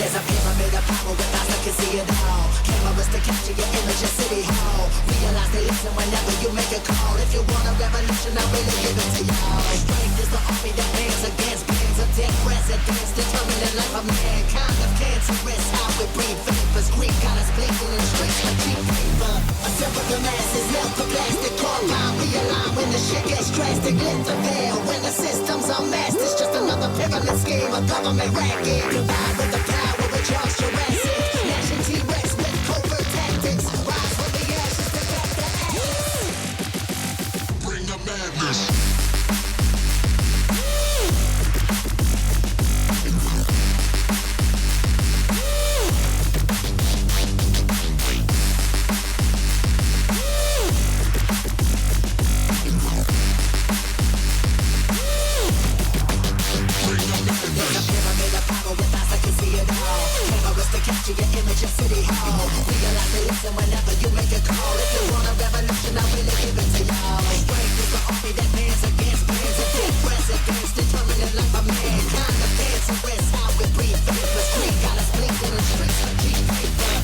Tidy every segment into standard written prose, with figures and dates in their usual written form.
There's a pyramid of power with eyes that can see it all. Cameras to capture your image in City Hall. Realize they listen whenever you make a call. If you want a revolution, I really give it to y'all. Strength is the army that bands against bands of dead presidents, determining life of mankind. Of cancerous, how we breathe vapors. Greek got us blinking in the streets like cheap paper. Assemble the masses, melt the plastic, carbine, realign when the shit gets drastic. Lift the veil when the system's unmasked. It's just another pyramid scheme, a government racket. Divide with the power with Charles Jurassic. Gnashing T-Rex with covert tactics. Rise from the ashes to back the ashes. Bring the madness. Capture your image in City Hall. Realize they listen whenever you make a call. If you want a revolution, I really give it to y'all. Strength is the army that bands against bands of dead presidents, determining life of mankind. The cancerous, how we breathe vapors. Greek got us blinking in the streets like cheap paper.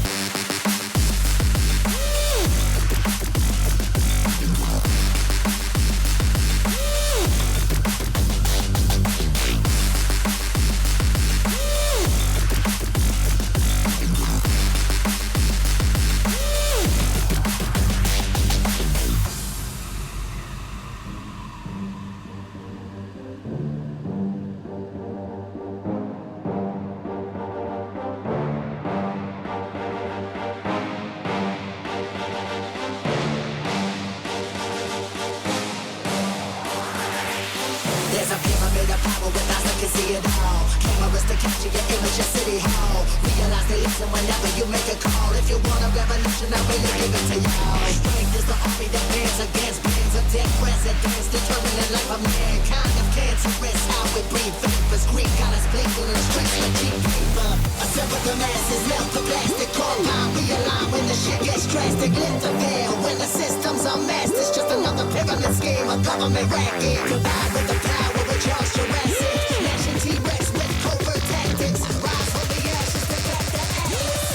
There's a pyramid of power with eyes that can see it all. Cameras to capture your image in City Hall. Realize they listen whenever you make a call. If you want a revolution, I really give it to y'all. Strength is the army that bands against bands of dead presidents, determining life of mankind. Of cancerous, how we breathe vapors. Greek got us blinking in the streets like cheap paper. Assemble the masses, melt the plastic, carbine, realign when the shit gets drastic. Lift the veil when the system's unmasked. It's just another pyramid scheme, a government racket. Divide with the power with Charles Jurassic. Gnashing T-Rex with covert tactics. Rise from the ashes to back the ashes.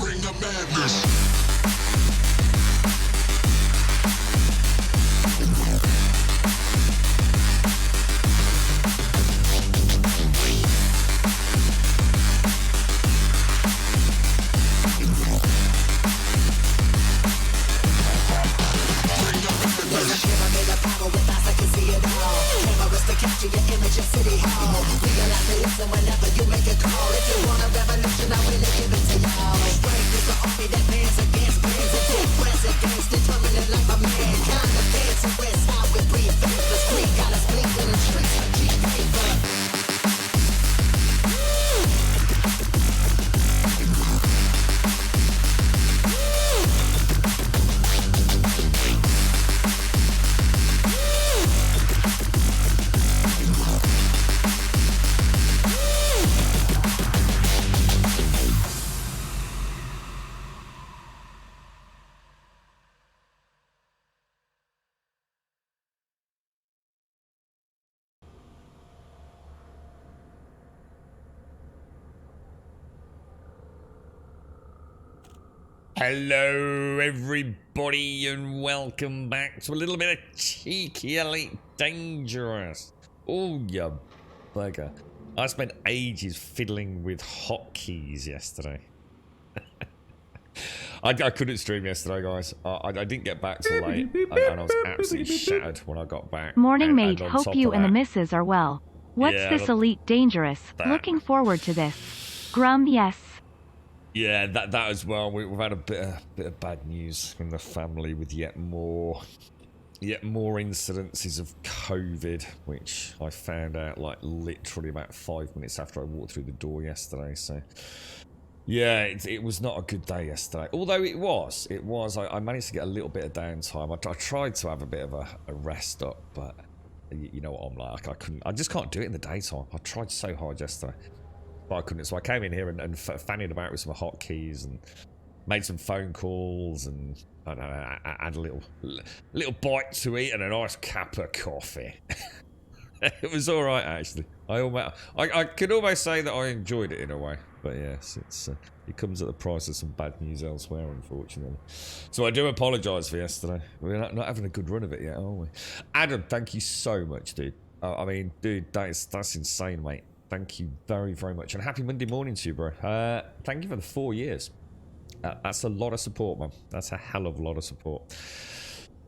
Bring the madness. Capture your image in City Hall. Realize they listen whenever you make a call. If you want a revolution, I really give it to y'all. Strength is the army that bands against bands of dead presidents, determining life of mankind. The cancerous, how we breathe vapors. Greek got us blinking in the streets like cheap paper. Hello everybody and welcome back to a little bit of cheeky Elite Dangerous. Oh you bugger. I spent ages fiddling with hotkeys yesterday. I couldn't stream yesterday, guys. I didn't get back till late and I was absolutely shattered when I got back. Morning mate, hope you and the missus are well. What's this Elite Dangerous? Looking forward to this. Grum, yes. Yeah, that as well. We've had a bit of bad news from the family with yet more incidences of COVID, which I found out like literally about 5 minutes after I walked through the door yesterday. So yeah, it was not a good day yesterday. Although it was. I managed to get a little bit of downtime. I tried to have a bit of a rest up, but you know what I'm like. I just can't do it in the daytime. I tried so hard yesterday. But I couldn't, so I came in here and fannied about with some hotkeys and made some phone calls and I don't know, I had a little bite to eat and a nice cup of coffee. It was all right actually. I could almost say that I enjoyed it in a way, but yes, it comes at the price of some bad news elsewhere, unfortunately. So I do apologise for yesterday. We're not having a good run of it yet, are we? Adam, thank you so much, dude. I mean, dude, that's insane, mate. Thank you very, very much, and happy Monday morning to you, bro. Thank you for the 4 years. That's a lot of support, man. That's a hell of a lot of support.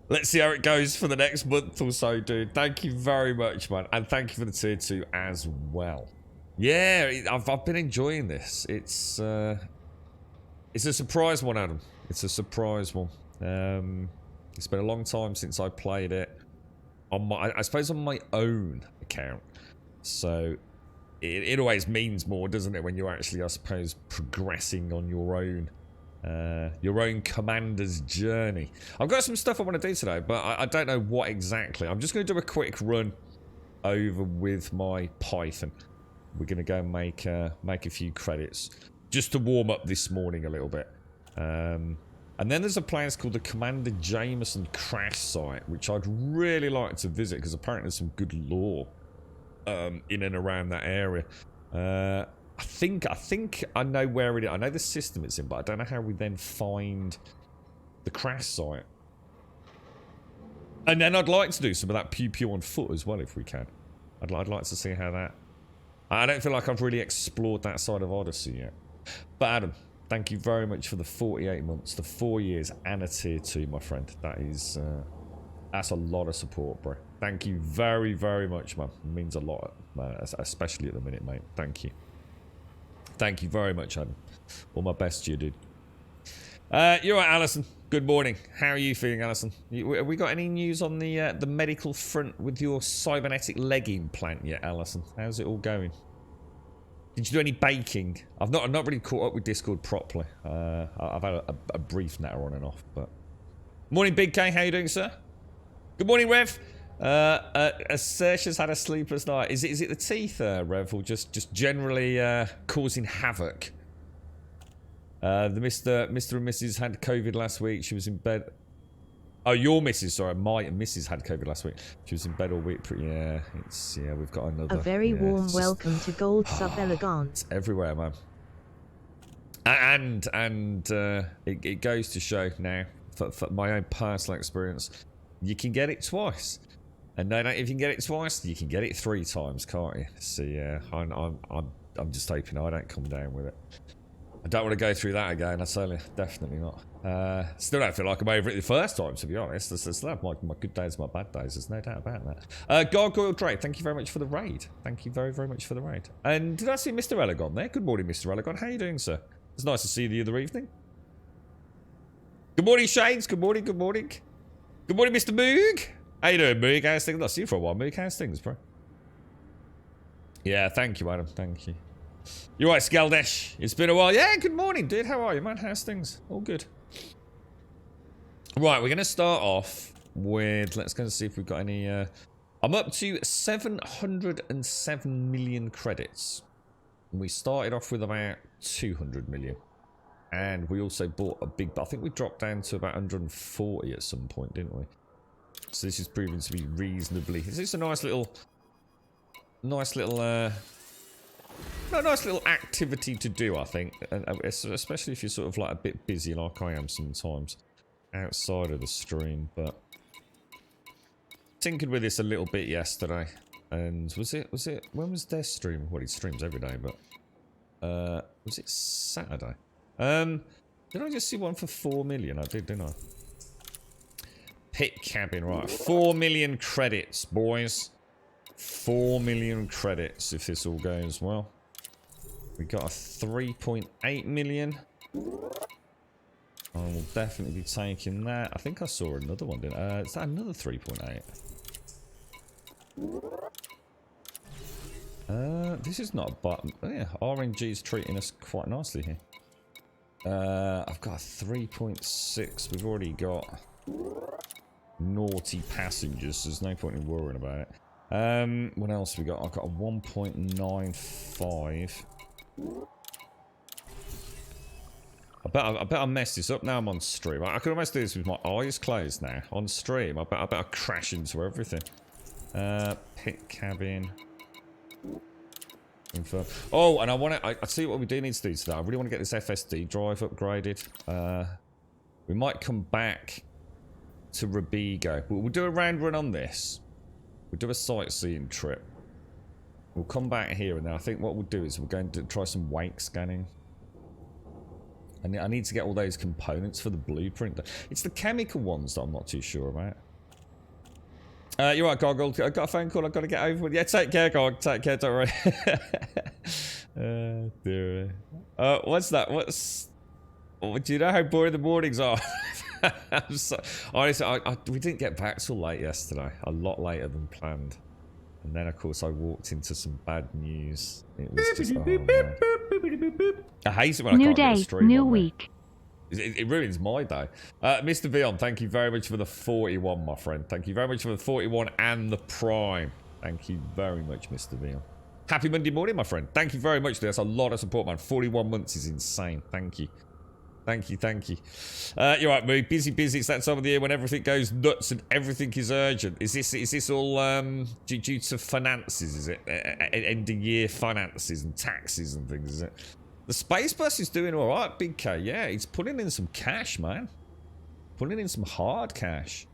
Let's see how it goes for the next month or so, dude. Thank you very much, man. And thank you for the tier 2 as well. Yeah, I've been enjoying this. It's a surprise one, Adam. It's a surprise one. It's been a long time since I played it. I suppose on my own account. So it always means more, doesn't it, when you're actually, I suppose, progressing on your own commander's journey. I've got some stuff I want to do today, but I don't know what exactly. I'm just going to do a quick run over with my Python. We're going to go and make a few credits just to warm up this morning a little bit. And then there's a place called the Commander Jameson crash site, which I'd really like to visit because apparently there's some good lore in and around that area. I think I know where it is. I know the system it's in, but I don't know how we then find the crash site. And then I'd like to do some of that pew-pew on foot as well, if we can. I'd like to see how that... I don't feel like I've really explored that side of Odyssey yet. But Adam, thank you very much for the 48 months, the 4 years, and a tier 2, my friend. That is... that's a lot of support, bro. Thank you very, very much, man. It means a lot, especially at the minute, mate. Thank you. Thank you very much, Adam. All my best to you, dude. You're right, Alison. Good morning. How are you feeling, Alison? Have we got any news on the medical front with your cybernetic leg implant yet, Alison? How's it all going? Did you do any baking? I've not really caught up with Discord properly. I've had a brief natter on and off, but... Morning, Big K. How you doing, sir? Good morning, Rev. Saoirse's had a sleepless night. Is it the teeth, Rev, or just generally causing havoc? The Mr. and Mrs. had COVID last week. She was in bed. Oh, your Mrs. Sorry, my Mrs. had COVID last week. She was in bed all week. Yeah, we've got another. A very warm welcome to Gold Sub Elegant. It's everywhere, man. And it goes to show now, for my own personal experience, you can get it twice. And no, if you can get it twice, you can get it 3 times, can't you? So yeah, I'm just hoping I don't come down with it. I don't want to go through that again, I tell you. Definitely not. Still don't feel like I'm over it the first time, to be honest. I still have my good days, my bad days. There's no doubt about that. Gargoyle Drake, thank you very much for the raid. Thank you very, very much for the raid. And did I see Mr. Elegon there? Good morning, Mr. Elegon. How are you doing, sir? It's nice to see you the other evening. Good morning, Shades. Good morning, good morning. Good morning, Mr. Moog. How you doing, Moog? How's things? I've not seen you for a while, Moog. How's things, bro? Yeah, thank you, Adam. Thank you. You're right, Skeldesh. It's been a while. Yeah, good morning, dude. How are you, man? How's things? All good. Right, we're going to start off with... Let's go and see if we've got any... I'm up to 707 million credits. We started off with about 200 million. And we also bought a big... I think we dropped down to about 140 at some point, didn't we? So this is proving to be reasonably... Is this a nice little... Nice little activity to do, I think. And especially if you're sort of like a bit busy like I am sometimes. Outside of the stream, but... Tinkered with this a little bit yesterday. And was it... When was their stream? Well, he streams every day, but... was it Saturday? Did I just see one for 4 million? I did, didn't I? Pit cabin, right. 4 million credits, boys. 4 million credits if this all goes well. We got a 3.8 million. I will definitely be taking that. I think I saw another one, didn't I? Is that another 3.8? This is not a button. Oh, yeah, RNG's treating us quite nicely here. I've got a 3.6. We've already got naughty passengers, so there's no point in worrying about it. What else have we got? I've got a 1.95. I bet I messed this up now. I'm on stream. I could almost do this with my eyes closed now. On stream, I bet I crash into everything. Pit cabin. Confirm. Oh, and I see what we do need to do today. I really want to get this FSD drive upgraded. We might come back to Robigo. We'll do a round run on this. We'll do a sightseeing trip. We'll come back here, and then I think what we'll do is we're going to try some wake scanning. And I need to get all those components for the blueprint. It's the chemical ones that I'm not too sure about. You're right, Goggle. I got a phone call I've got to get over with. Yeah, take care, Gog. Take care, don't worry. Dear. What's that? Do you know how boring the mornings are? Honestly, we didn't get back till late yesterday. A lot later than planned. And then, of course, I walked into some bad news. It was just, oh, man. I hate it when I can't get a stream new on week. It ruins my day. Mr. Vion, thank you very much for the 41, my friend. Thank you very much for the 41 and the Prime. Thank you very much, Mr. Vion. Happy Monday morning, my friend. Thank you very much. That's a lot of support, man. 41 months is insane. Thank you. Thank you, thank you. You're right, Moo. Busy. It's that time of the year when everything goes nuts and everything is urgent. Is this all due to finances, is it? End of year finances and taxes and things, is it? The Space Bus is doing alright, Big K. Yeah, he's pulling in some cash, man. Pulling in some hard cash.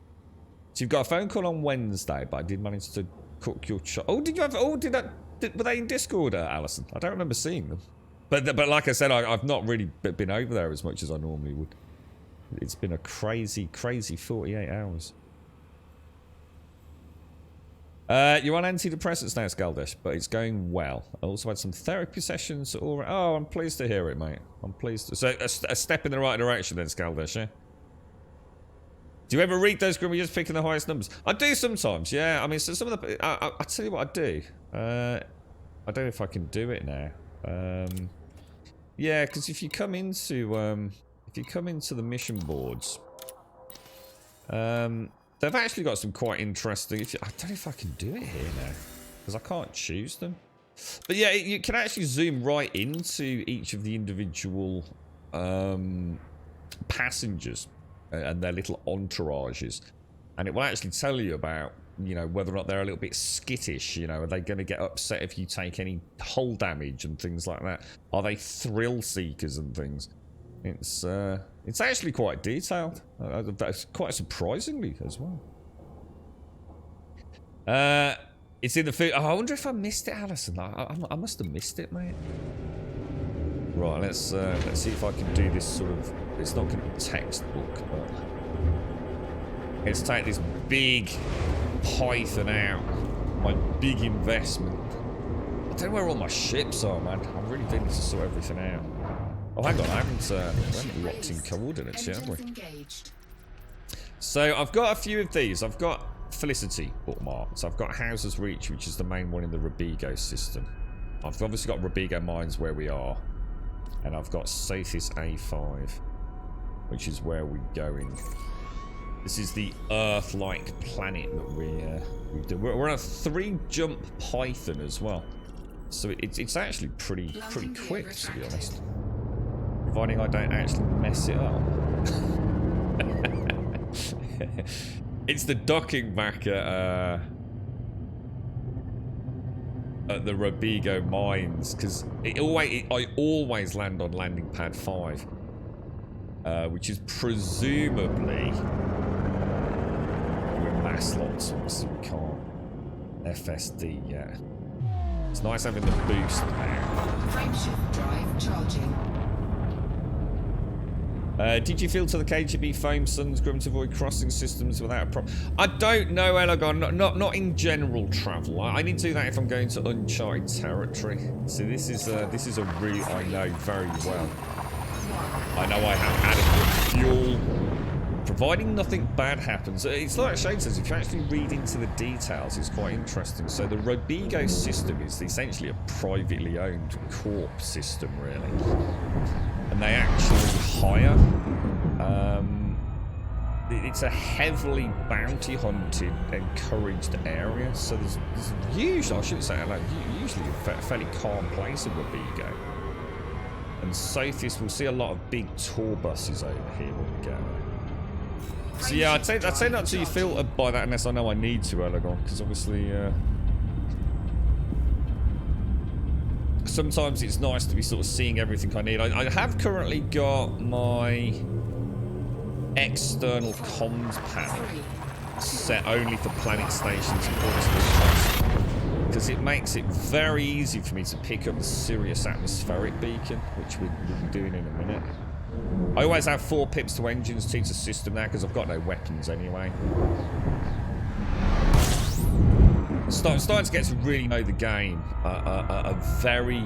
So you've got a phone call on Wednesday, but I did manage to cook your oh, did you have... Oh, were they in Discord, Alison? I don't remember seeing them. But like I said, I've not really been over there as much as I normally would. It's been a crazy 48 hours. You're on antidepressants now, Scaldish, but it's going well. I also had some therapy sessions. Oh, I'm pleased to hear it, mate. I'm pleased. So a step in the right direction then, Scaldish, yeah? Do you ever read those, Grim? You're just picking the highest numbers. I do sometimes, yeah. I mean, so some of the... I'll tell you what I do. I don't know if I can do it now. Yeah, because if you come into the mission boards, they've actually got some quite interesting. I don't know if I can do it here now because I can't choose them. But yeah, you can actually zoom right into each of the individual passengers and their little entourages, and it will actually tell you about, you know, whether or not they're a little bit skittish. You know, are they going to get upset if you take any hull damage and things like that? Are they thrill seekers and things? It's actually quite detailed. That's quite surprisingly as well. It's in the food. Oh, I wonder if I missed it, Alison. I must have missed it, mate. Right, let's see if I can do this sort of. It's not going to be textbook, but let's take this big Python out. My big investment. I don't know where all my ships are, man. I really do need to sort everything out. Oh, hang on, I haven't locked in coordinates yet, have we? So I've got a few of these. I've got Felicity bookmarked. I've got Houses Reach, which is the main one in the Robigo system. I've obviously got Robigo Mines where we are, and I've got Sothis A5, which is where we're going. This is the Earth-like planet that we do. We're on a 3-jump Python as well, so it's actually pretty quick, to be honest. Providing I don't actually mess it up. It's the docking back at the Robigo Mines, because I always land on landing pad 5, which is presumably we're mass locked, so we can't FSD yet. It's nice having the boost now. Frameshift drive charging. Did you filter the KGB foam suns grim to avoid crossing systems without a problem? I don't know, Elagon. Not in general travel. I need to do that if I'm going to uncharted territory. So this is a route I know very well. I know I have adequate fuel, providing nothing bad happens. It's like Shade says, if you actually read into the details, it's quite interesting. So the Robigo system is essentially a privately owned corp system, really. And they actually hire. It's a heavily bounty hunted, encouraged area. So there's usually, I shouldn't say it, like, usually a fairly calm place in Robigo. And Sothis, we'll see a lot of big tour buses over here when we go. So yeah, I'd say not to you filtered by that unless I know I need to, Elagon, because obviously sometimes it's nice to be sort of seeing everything I need. I have currently got my external comms panel set only for planet stations and Odyssey, because it makes it very easy for me to pick up the Sirius atmospheric beacon, which we'll be doing in a minute. I always have 4 pips to engines, 2 to system now, because I've got no weapons anyway. Starting to get to really know the game at a very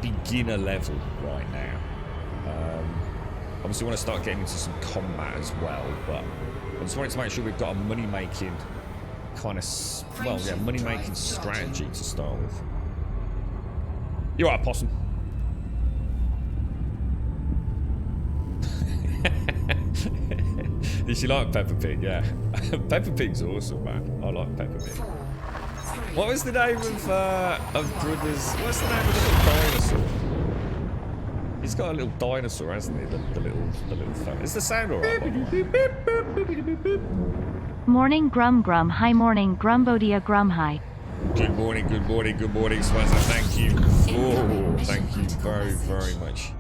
beginner level right now. Obviously, want to start getting into some combat as well, but I just wanted to make sure we've got a money-making kind of, well, yeah, money-making strategy to start with. You're right, possum. Did you like Peppa Pig? Yeah. Peppa Pig's awesome, man. I like Peppa Pig. What was the name of Brothers? What's the name of the little dinosaur? He's got a little dinosaur, hasn't he? The little phone. Is the sound alright? Morning, Grum Grum. Hi, morning, Grumbodia Grum. Hi. Good morning, Swazza. Thank you. Oh, thank you very, very much.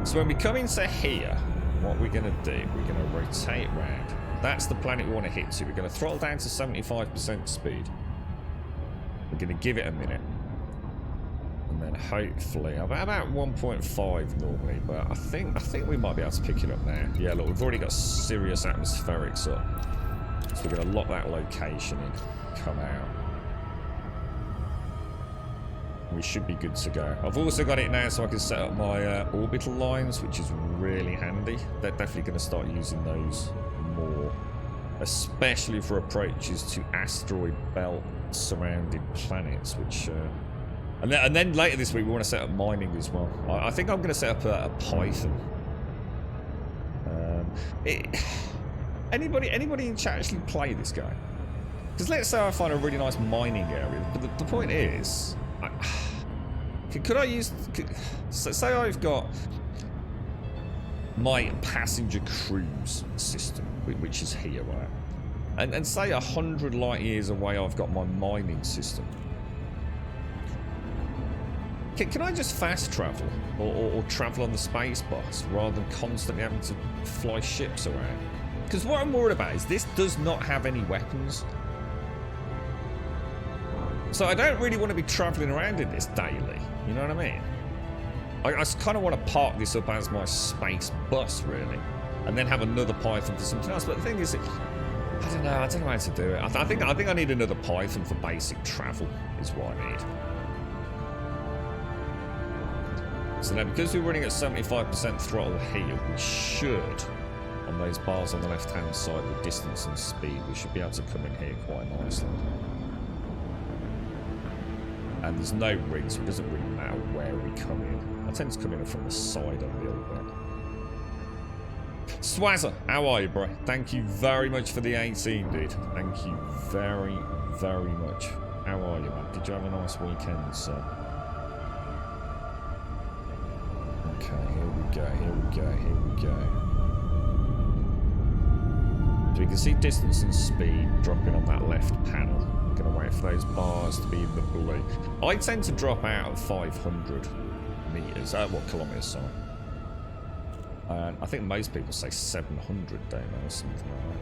So when we come into here, what we're going to do, we're going to rotate round. That's the planet we want to hit to. We're going to throttle down to 75% speed. We're going to give it a minute. And then hopefully, about 1.5 normally, but I think we might be able to pick it up now. Yeah, look, we've already got Sirius atmospherics up. So we're going to lock that location in. Come out. We should be good to go. I've also got it now so I can set up my orbital lines, which is really handy. They're definitely going to start using those more, especially for approaches to asteroid belt surrounding planets, which and then later this week we want to set up mining as well. I think I'm going to set up a Python. Anybody in chat actually play this game? Because let's say I find a really nice mining area, but the point is, could I use, say I've got my passenger cruise system, which is here, right? And say 100 light years away I've got my mining system. Can I just fast travel or travel on the space bus rather than constantly having to fly ships around? Because what I'm worried about is this does not have any weapons. So I don't really want to be travelling around in this daily, you know what I mean? I kind of want to park this up as my space bus, really, and then have another Python for something else. But the thing is, I don't know how to do it. I think I need another Python for basic travel, is what I need. So now, because we're running at 75% throttle here, we should, on those bars on the left-hand side, the distance and speed, we should be able to come in here quite nicely. And there's no rig, so it doesn't really matter where we come in. I tend to come in from the side of the old bit. Swazza, how are you, bro? Thank you very much for the 18, dude. Thank you very, very much. How are you, man? Did you have a nice weekend, sir? Okay, here we go. So we can see distance and speed dropping on that left panel. I'm going to wait for those bars to be in the blue. I tend to drop out at 500 meters. Kilometers, sorry. I think most people say 700, don't they, or something like that.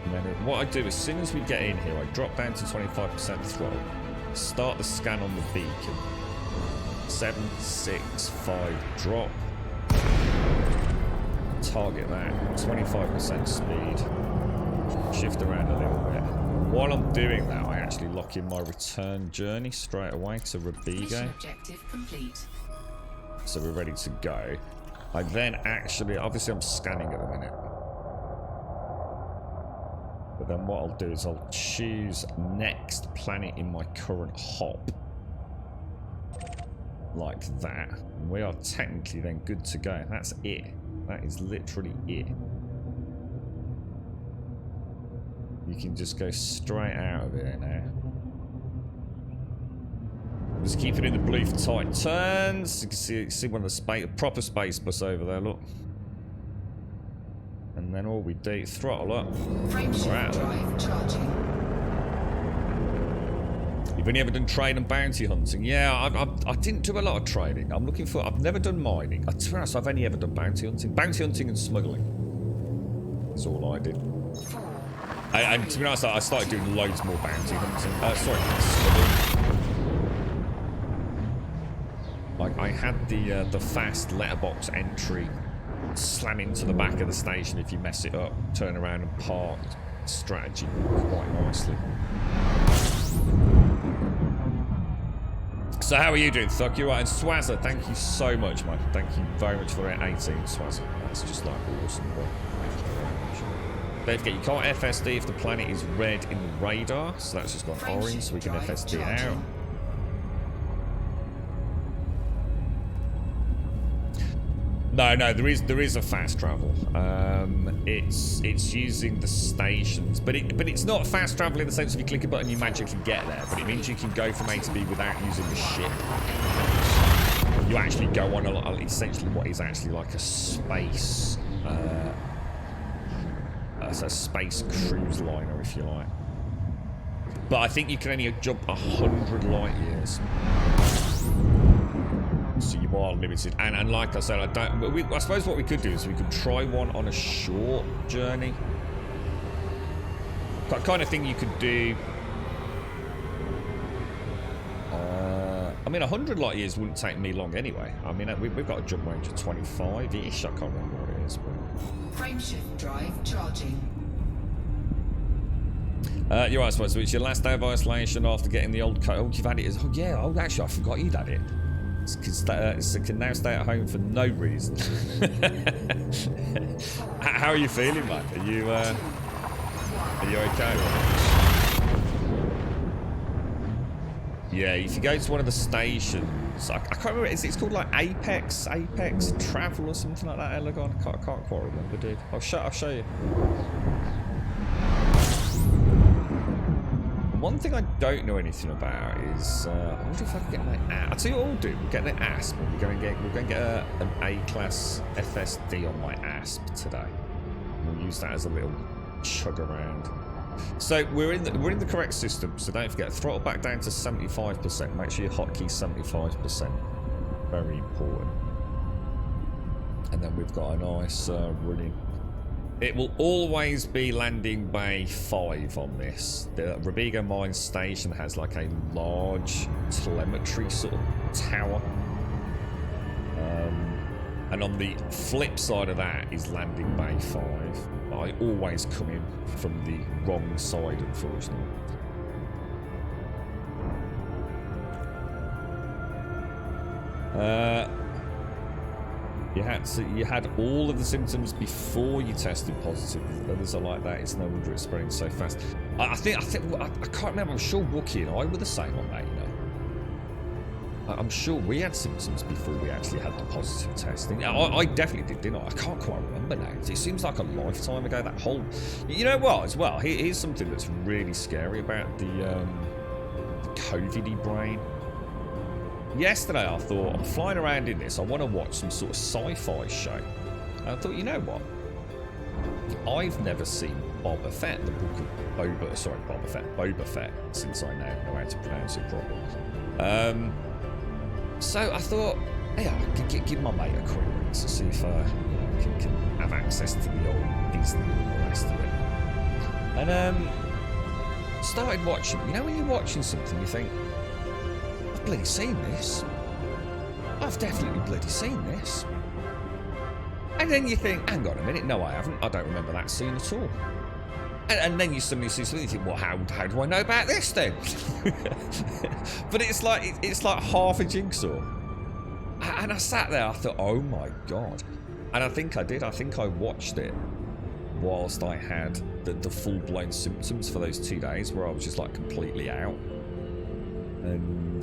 And then what I do, as soon as we get in here, I drop down to 25% throttle, start the scan on the beacon. 7, 6, 5, drop. Target that, 25% speed. Shift around a little bit. While I'm doing that, I actually lock in my return journey straight away to Rabigo. Objective complete. So we're ready to go. I then actually, obviously I'm scanning at the minute. But then what I'll do is I'll choose next planet in my current hop. Like that. And we are technically then good to go. That's it. That is literally it. You can just go straight out of here now. Just keep it in the blue for tight turns. You can see one of the proper space bus over there, look. And And then all we do, throttle up. Frameshift drive charging. You've only ever done trade and bounty hunting? Yeah, I didn't do a lot of trading. I've never done mining. To be honest, I've only ever done bounty hunting. Bounty hunting and smuggling is all I did. And to be honest, I started doing loads more bounty hunting. Smuggling. I had the fast letterbox entry slam into the back of the station if you mess it up, turn around and park strategy quite nicely. So how are you doing, Thug? You're right. And Swazza, thank you so much, man. Thank you very much for that 18, Swazza. That's just like awesome, bro. Thank you very much. Don't forget, you can't FSD if the planet is red in the radar, so that's just gone orange, so we can FSD out. No, there is a fast travel. It's using the stations, but it's not fast travel in the sense of you click a button you magically get there, but it means you can go from A to B without using the ship. You actually go on essentially what is actually like a space, a space cruise liner, if you like. But I think you can only jump 100 light years. So you are limited, and like I said, I suppose what we could do is we could try one on a short journey, kind of thing you could do. I mean, 100 light years wouldn't take me long anyway. I mean, we've got a jump range of 25-ish. I can't remember what it is. But... Frameshift drive charging. You're right, I suppose. So it's your last day of isolation after getting the old code. Oh, you've had it. Oh, yeah. Oh, actually, I forgot you'd had it. So can now stay at home for no reason. How are you feeling, man? Are you okay? Yeah, if you go to one of the stations, I can't remember. It's called like Apex Travel or something like that. Elegon, I can't quite remember, dude. I'll show you. One thing I don't know anything about is I wonder if I can get my ASP. I'll tell you what we'll do. We'll get the ASP. We're going to get an A-class FSD on my ASP today. We'll use that as a little chug around. So we're in the correct system. So don't forget, throttle back down to 75%. Make sure your hotkey 75%. Very important. And then we've got a nice running. It will always be landing bay 5 on this. The Robigo Mine Station has like a large telemetry sort of tower. And on the flip side of that is landing bay 5. I always come in from the wrong side, unfortunately. You had all of the symptoms before you tested positive. Others are like that. It's no wonder it's spreading so fast. I can't remember. I'm sure Wookie and I were the same on that. You know, I'm sure we had symptoms before we actually had the positive testing. I definitely did, didn't I? I can't quite remember now. It seems like a lifetime ago. That whole, you know what? As well, here's something that's really scary about the COVID-y brain. Yesterday I thought, I'm flying around in this, I want to watch some sort of sci-fi show. And I thought, you know what? I've never seen Boba Fett, the book of Boba Fett, since I now know how to pronounce it properly. So I thought, hey, I'll give my mate a quick ring to see if I can have access to the old Disney and the rest of it. And started watching. You know when you're watching something, you think, I've bloody seen this. I've definitely bloody seen this. And then you think, hang on a minute, no I haven't. I don't remember that scene at all. And then you suddenly see something, you think, well, how do I know about this then? But it's like half a jigsaw. And I sat there, I thought, oh my God. And I think I did. I think I watched it whilst I had the full-blown symptoms for those 2 days where I was just like completely out. And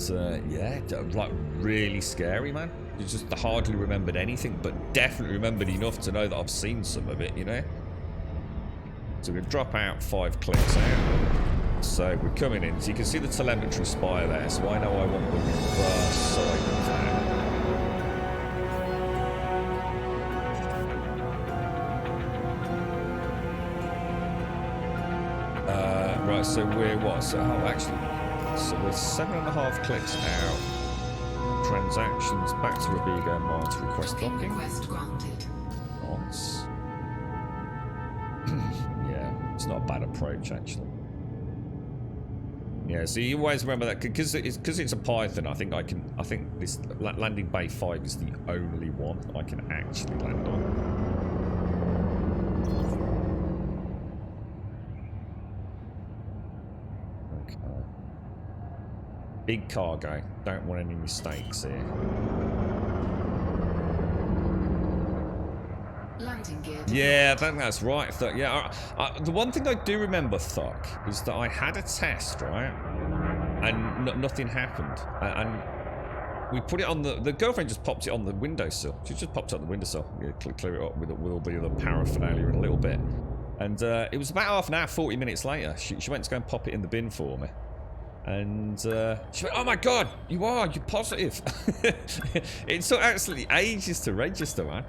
yeah, like really scary, man. You just hardly remembered anything, but definitely remembered enough to know that I've seen some of it, you know? So we're going to drop out 5 clicks out. So we're coming in. So you can see the telemetry spire there. So I know I want the reverse side of that. Right, so we're what? So, oh, actually, so we're 7.5 clicks out. Transactions back to Robigo Mine to request docking. Request granted. Nice. Yeah, it's not a bad approach actually. Yeah, so you always remember that because it's a Python. I think this landing bay 5 is the only one I can actually land on. Okay. Big cargo. Don't want any mistakes here. Landing gear. Yeah, I think that's right. Yeah, the one thing I do remember, Thuck, is that I had a test, right? And nothing happened. And we put it on the girlfriend just popped it on the windowsill. She just popped it on the windowsill. Yeah, clear it up with all the other paraphernalia in a little bit. And it was about half an hour, 40 minutes later. She went to go and pop it in the bin for me. And she went, oh my god, you're positive. It took absolutely ages to register, man.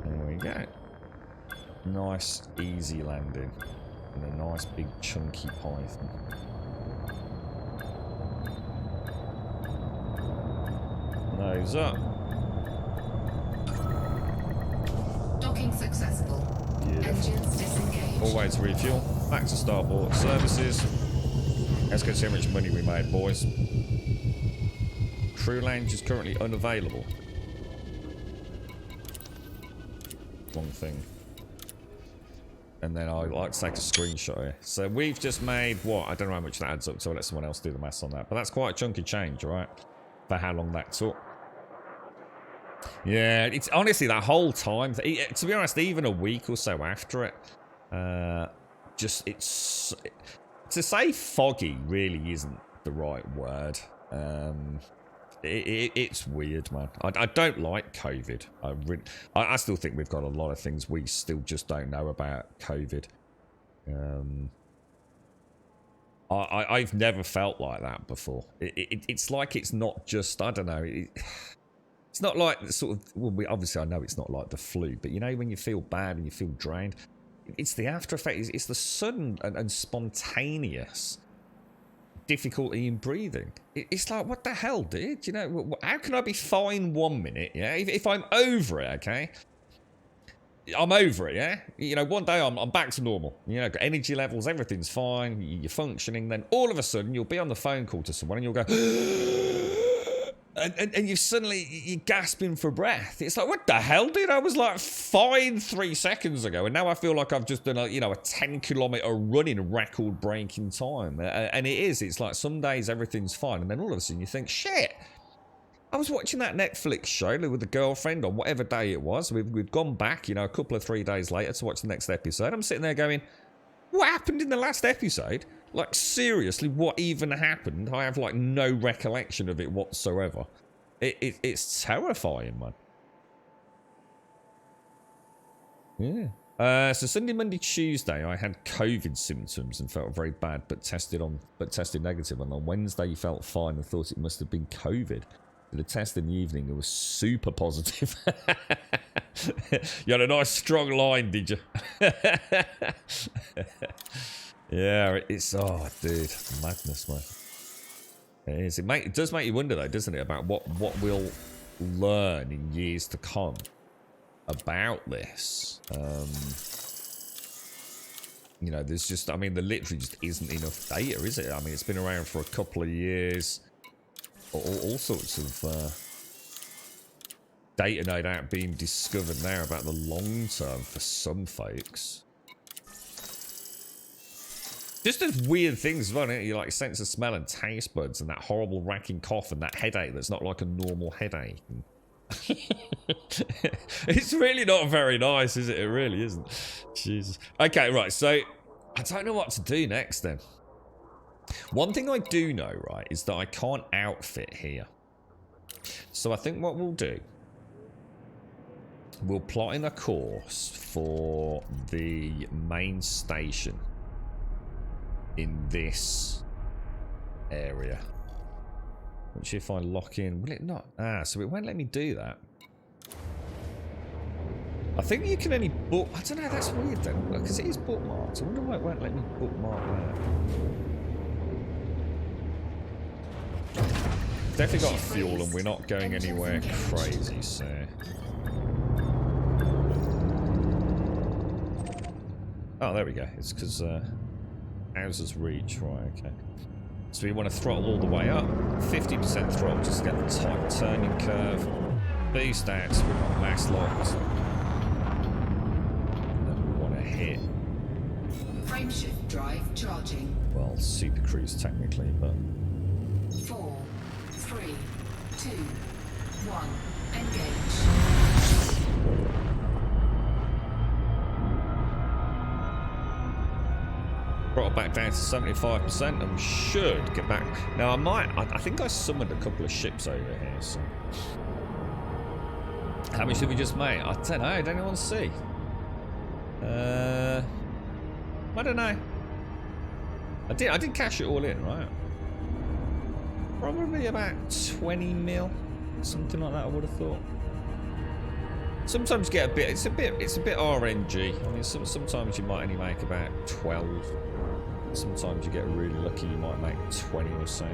There we go. Nice, easy landing. And a nice, big, chunky python. Nose up. Docking successful. Beautiful. Engines disengaged. Always refuel. Back to starboard services. Let's go see how much money we made, boys. Crew lounge is currently unavailable. Wrong thing. And then I like to take a screenshot here. So we've just made what? I don't know how much that adds up, so I'll let someone else do the maths on that. But that's quite a chunky change, right? For how long that took. Yeah, it's honestly that whole time. To be honest, even a week or so after it, it's to say foggy really isn't the right word. It's weird, man. I don't like COVID. I still think we've got a lot of things we still just don't know about COVID. I've never felt like that before. It's like it's not just, I don't know. It's not like the sort of, well, obviously I know it's not like the flu, but you know when you feel bad and you feel drained, it's the after effect. It's the sudden and spontaneous difficulty in breathing. It's like, what the hell, dude? You know, how can I be fine 1 minute, yeah? If I'm over it, okay? I'm over it, yeah? You know, one day I'm back to normal. You know, got energy levels, everything's fine, you're functioning. Then all of a sudden, you'll be on the phone call to someone and you'll go... And you're gasping for breath. It's like, what the hell, dude? I was like fine 3 seconds ago, and now I feel like I've just done a 10-kilometer run in record-breaking time. And it is. It's like some days everything's fine, and then all of a sudden you think, shit. I was watching that Netflix show with the girlfriend on whatever day it was. We'd gone back, a couple of 3 days later to watch the next episode. I'm sitting there going, what happened in the last episode? Like, seriously, what even happened? I have, like, no recollection of it whatsoever. It's terrifying, man. Yeah. So Sunday, Monday, Tuesday, I had COVID symptoms and felt very bad, but tested negative. And on Wednesday, you felt fine and thought it must have been COVID. The test in the evening, it was super positive. You had a nice strong line, did you? Yeah, it's, oh, dude, madness, man. It is. It does make you wonder, though, doesn't it, about what we'll learn in years to come about this. There's just, there literally just isn't enough data, is it? It's been around for a couple of years. All sorts of data, no doubt, being discovered now about the long term for some folks. Just as weird things as well, you like sense of smell and taste buds and that horrible racking cough and that headache that's not like a normal headache. It's really not very nice, is it? It really isn't. Jesus. Okay, right, so I don't know what to do next then. One thing I do know, right, is that I can't outfit here. So I think what we'll do, we'll plot in a course for the main station in this area. Which if I lock in, will it not? So it won't let me do that. I think you can only book... I don't know, that's weird then, because it is bookmarked. I wonder why it won't let me bookmark that. Definitely got fuel and we're not going anywhere crazy, so... Oh, there we go. It's because houses reach. Right, okay. So we want to throttle all the way up. 50% throttle just to get the tight turning curve. Boost out so we've got max locked. And then we want to hit... Frameshift drive charging. Well, super cruise technically, but... 4, 3, 2, 1, engage. Brought it back down to 75% and we should get back. Now I think I summoned a couple of ships over here, so. How much did we just make? I don't know, don't anyone see? I don't know. I did cash it all in, right? Probably about 20 mil. Something like that I would have thought. Sometimes you get a bit, it's a bit RNG. I mean sometimes you might only make about 12. Sometimes you get really lucky, you might make 20 or so.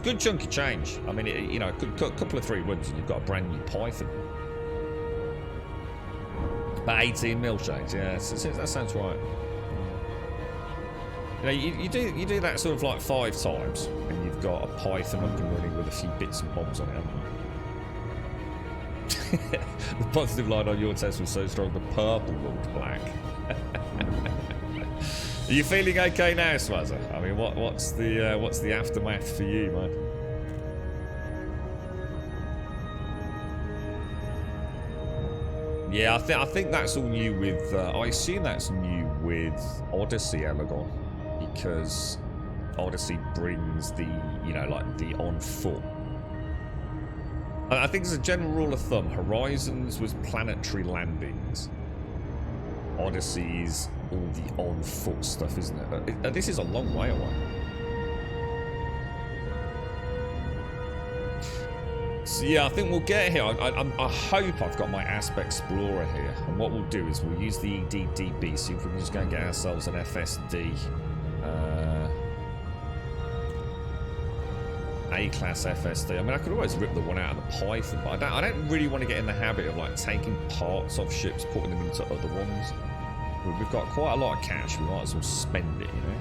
Good chunk of change. I mean, you know, a couple of 3 runs and you've got a brand new Python. About 18 mil change, yeah, that sounds right. You know, you do that sort of like 5 times, and you've got a Python up and running with a few bits and bobs on it, haven't you? The positive line on your test was so strong, the purple looked black. Are you feeling okay now, Swazza? I mean, what's the aftermath for you, man? Yeah, I think that's all new with. I assume that's new with Odyssey, Elegon, because Odyssey brings the, you know, like the on foot. I think as a general rule of thumb, Horizons was planetary landings. Odyssey's all the on-foot stuff, isn't it? This is a long way away. So yeah, I think we'll get here. I hope I've got my Asp Explorer here. And what we'll do is we'll use the EDDB, see if we can just go and get ourselves an FSD. A-class FSD. I mean, I could always rip the one out of the Python, but I don't really want to get in the habit of like taking parts of ships, putting them into other ones. We've got quite a lot of cash, we might as well spend it, you know.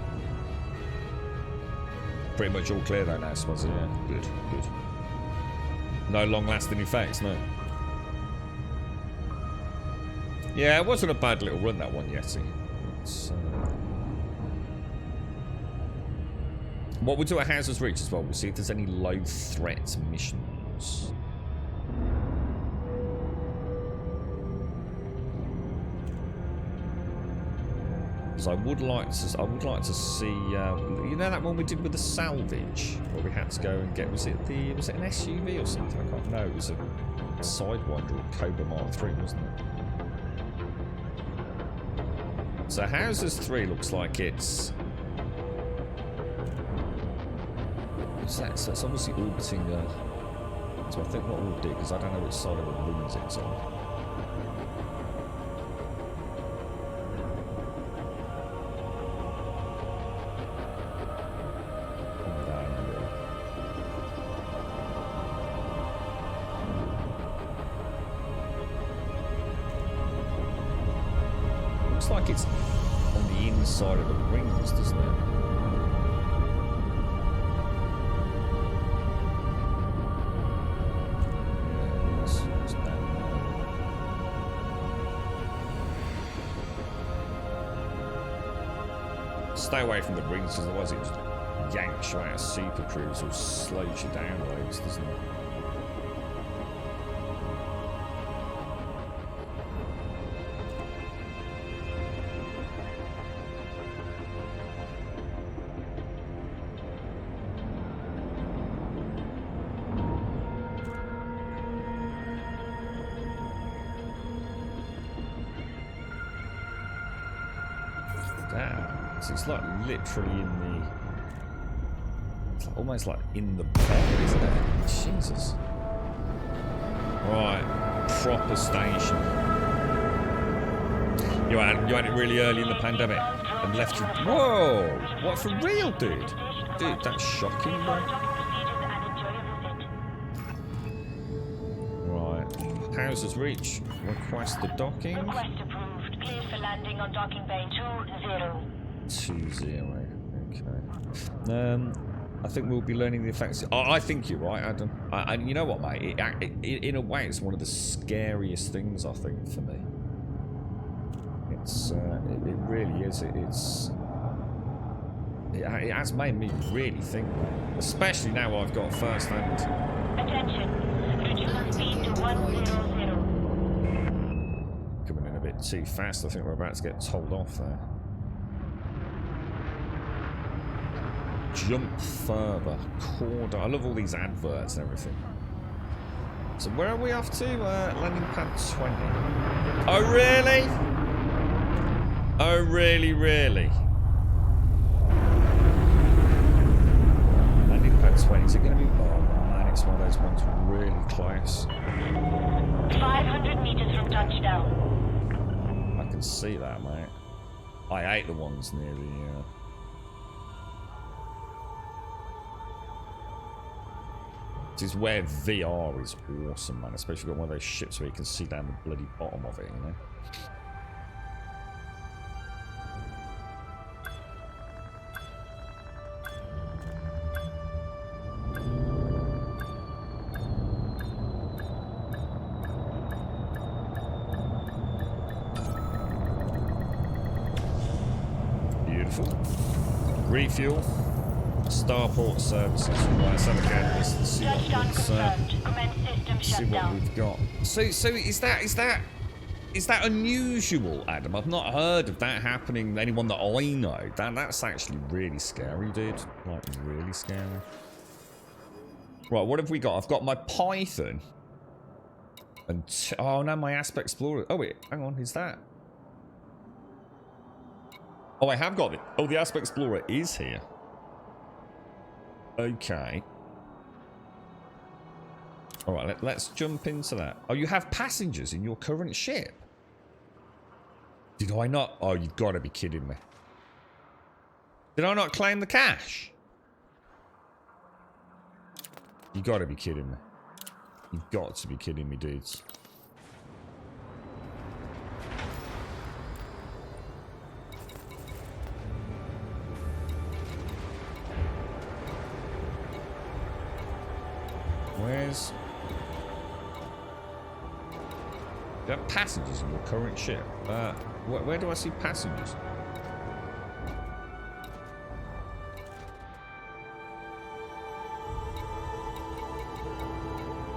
Pretty much all clear though now, Swazzy. Yeah, good. No long-lasting effects, no. Yeah, it wasn't a bad little run, that one, Yeti. What we'll do at Houses Reach as well, we'll see if there's any low threat missions. So I would like to see, you know that one we did with the salvage, where we had to go and get, was it an SUV or something? I can't know. It was a Sidewinder or Cobra Mark 3, wasn't it? So Houses 3 looks like it's. What's that? So it's obviously orbiting. So I think what we'll do, because I don't know which side of the rings it's on. Looks like it's on the inside of the rings, doesn't it? Stay away from the rings, because otherwise it just yanks you out of super cruise or slows you down loads, doesn't it? It's like literally in the, it's like almost like in the bed, isn't it? Jesus. Right. proper station. You had it really early in the pandemic and left you. Whoa! What, for real, dude? Dude, that's shocking, bro. Right. Houses reach. Request the docking. Request approved. Clear for landing on docking bay 20. 20. Okay. I think we'll be learning the effects. I think you're right, Adam. And you know what, mate? In a way, it's one of the scariest things, I think, for me. It's it really is. It has made me really think, especially now I've got first hand. Attention. Reduce speed to 100. Coming in a bit too fast. I think we're about to get told off there. Jump further. Corridor. I love all these adverts and everything. So where are we off to? Landing pad 20. Oh really? Oh really, really? Landing pad 20. Is it going to be? Oh man, it's one of those ones really close. 500 meters from touchdown. I can see that, mate. I hate the ones near the. This is where VR is awesome, man. Especially got one of those ships where you can see down the bloody bottom of it, you know? Beautiful. Refuel. Starport services. Right, let's have a go. Let's see Touchdown confirmed. Commence system see what shutdown. we've got. So is that unusual, Adam? I've not heard of that happening. Anyone that I know. That's actually really scary, dude. Like really scary. Right, what have we got? I've got my Python. And oh no, my Aspect Explorer. Oh wait, hang on, is that? Oh, I have got it. Oh, the Aspect Explorer is here. Okay. Alright, let's jump into that. Oh, you have passengers in your current ship? Did I not? Oh, you've got to be kidding me. Did I not claim the cash? You got to be kidding me. You've got to be kidding me, dudes. Where's... Do you have passengers in your current ship? Where do I see passengers?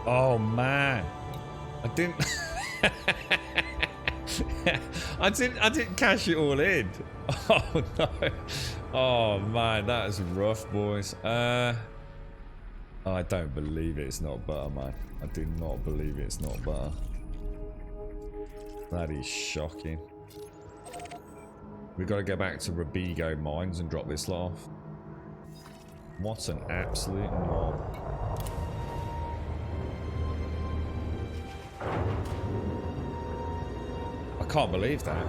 Oh man, I didn't. I didn't cash it all in. Oh no. Oh man, that is rough, boys. I don't believe it's not butter, man. I do not believe it's not butter. That is shocking. We've got to go back to Rabigo Mines and drop this lot off. What an absolute mob. I can't believe that.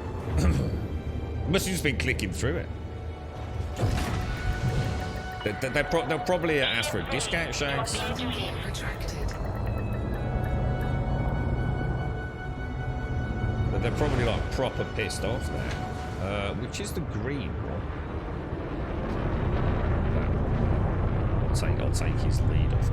Must have just been clicking through it. They'll probably ask for a discount, Shanks. They're probably like proper pissed off now. Which is the green one? I'll take his lead off.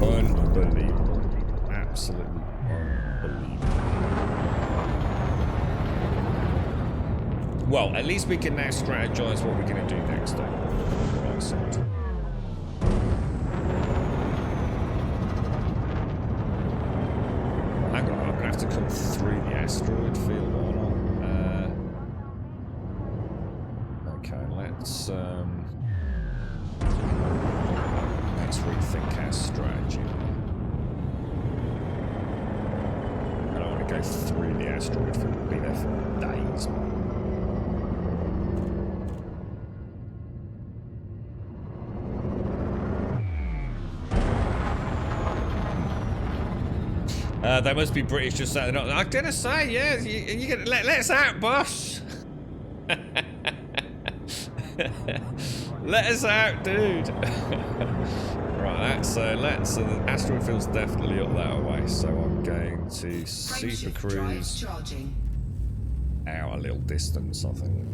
Unbelievable. Absolutely unbelievable. Well, at least we can now strategize what we're going to do next time. Right side. Hang on, I'm going to have to come through the asteroid field or not. Okay, let's rethink our strategy. I don't want to go through the asteroid field. We'll be there for days. They must be British just saying they're not. I'm gonna say, yeah, you can let us out, boss. Let us out, dude. Right, the asteroid field's definitely up that way, so I'm going to super cruise out a little distance, I think.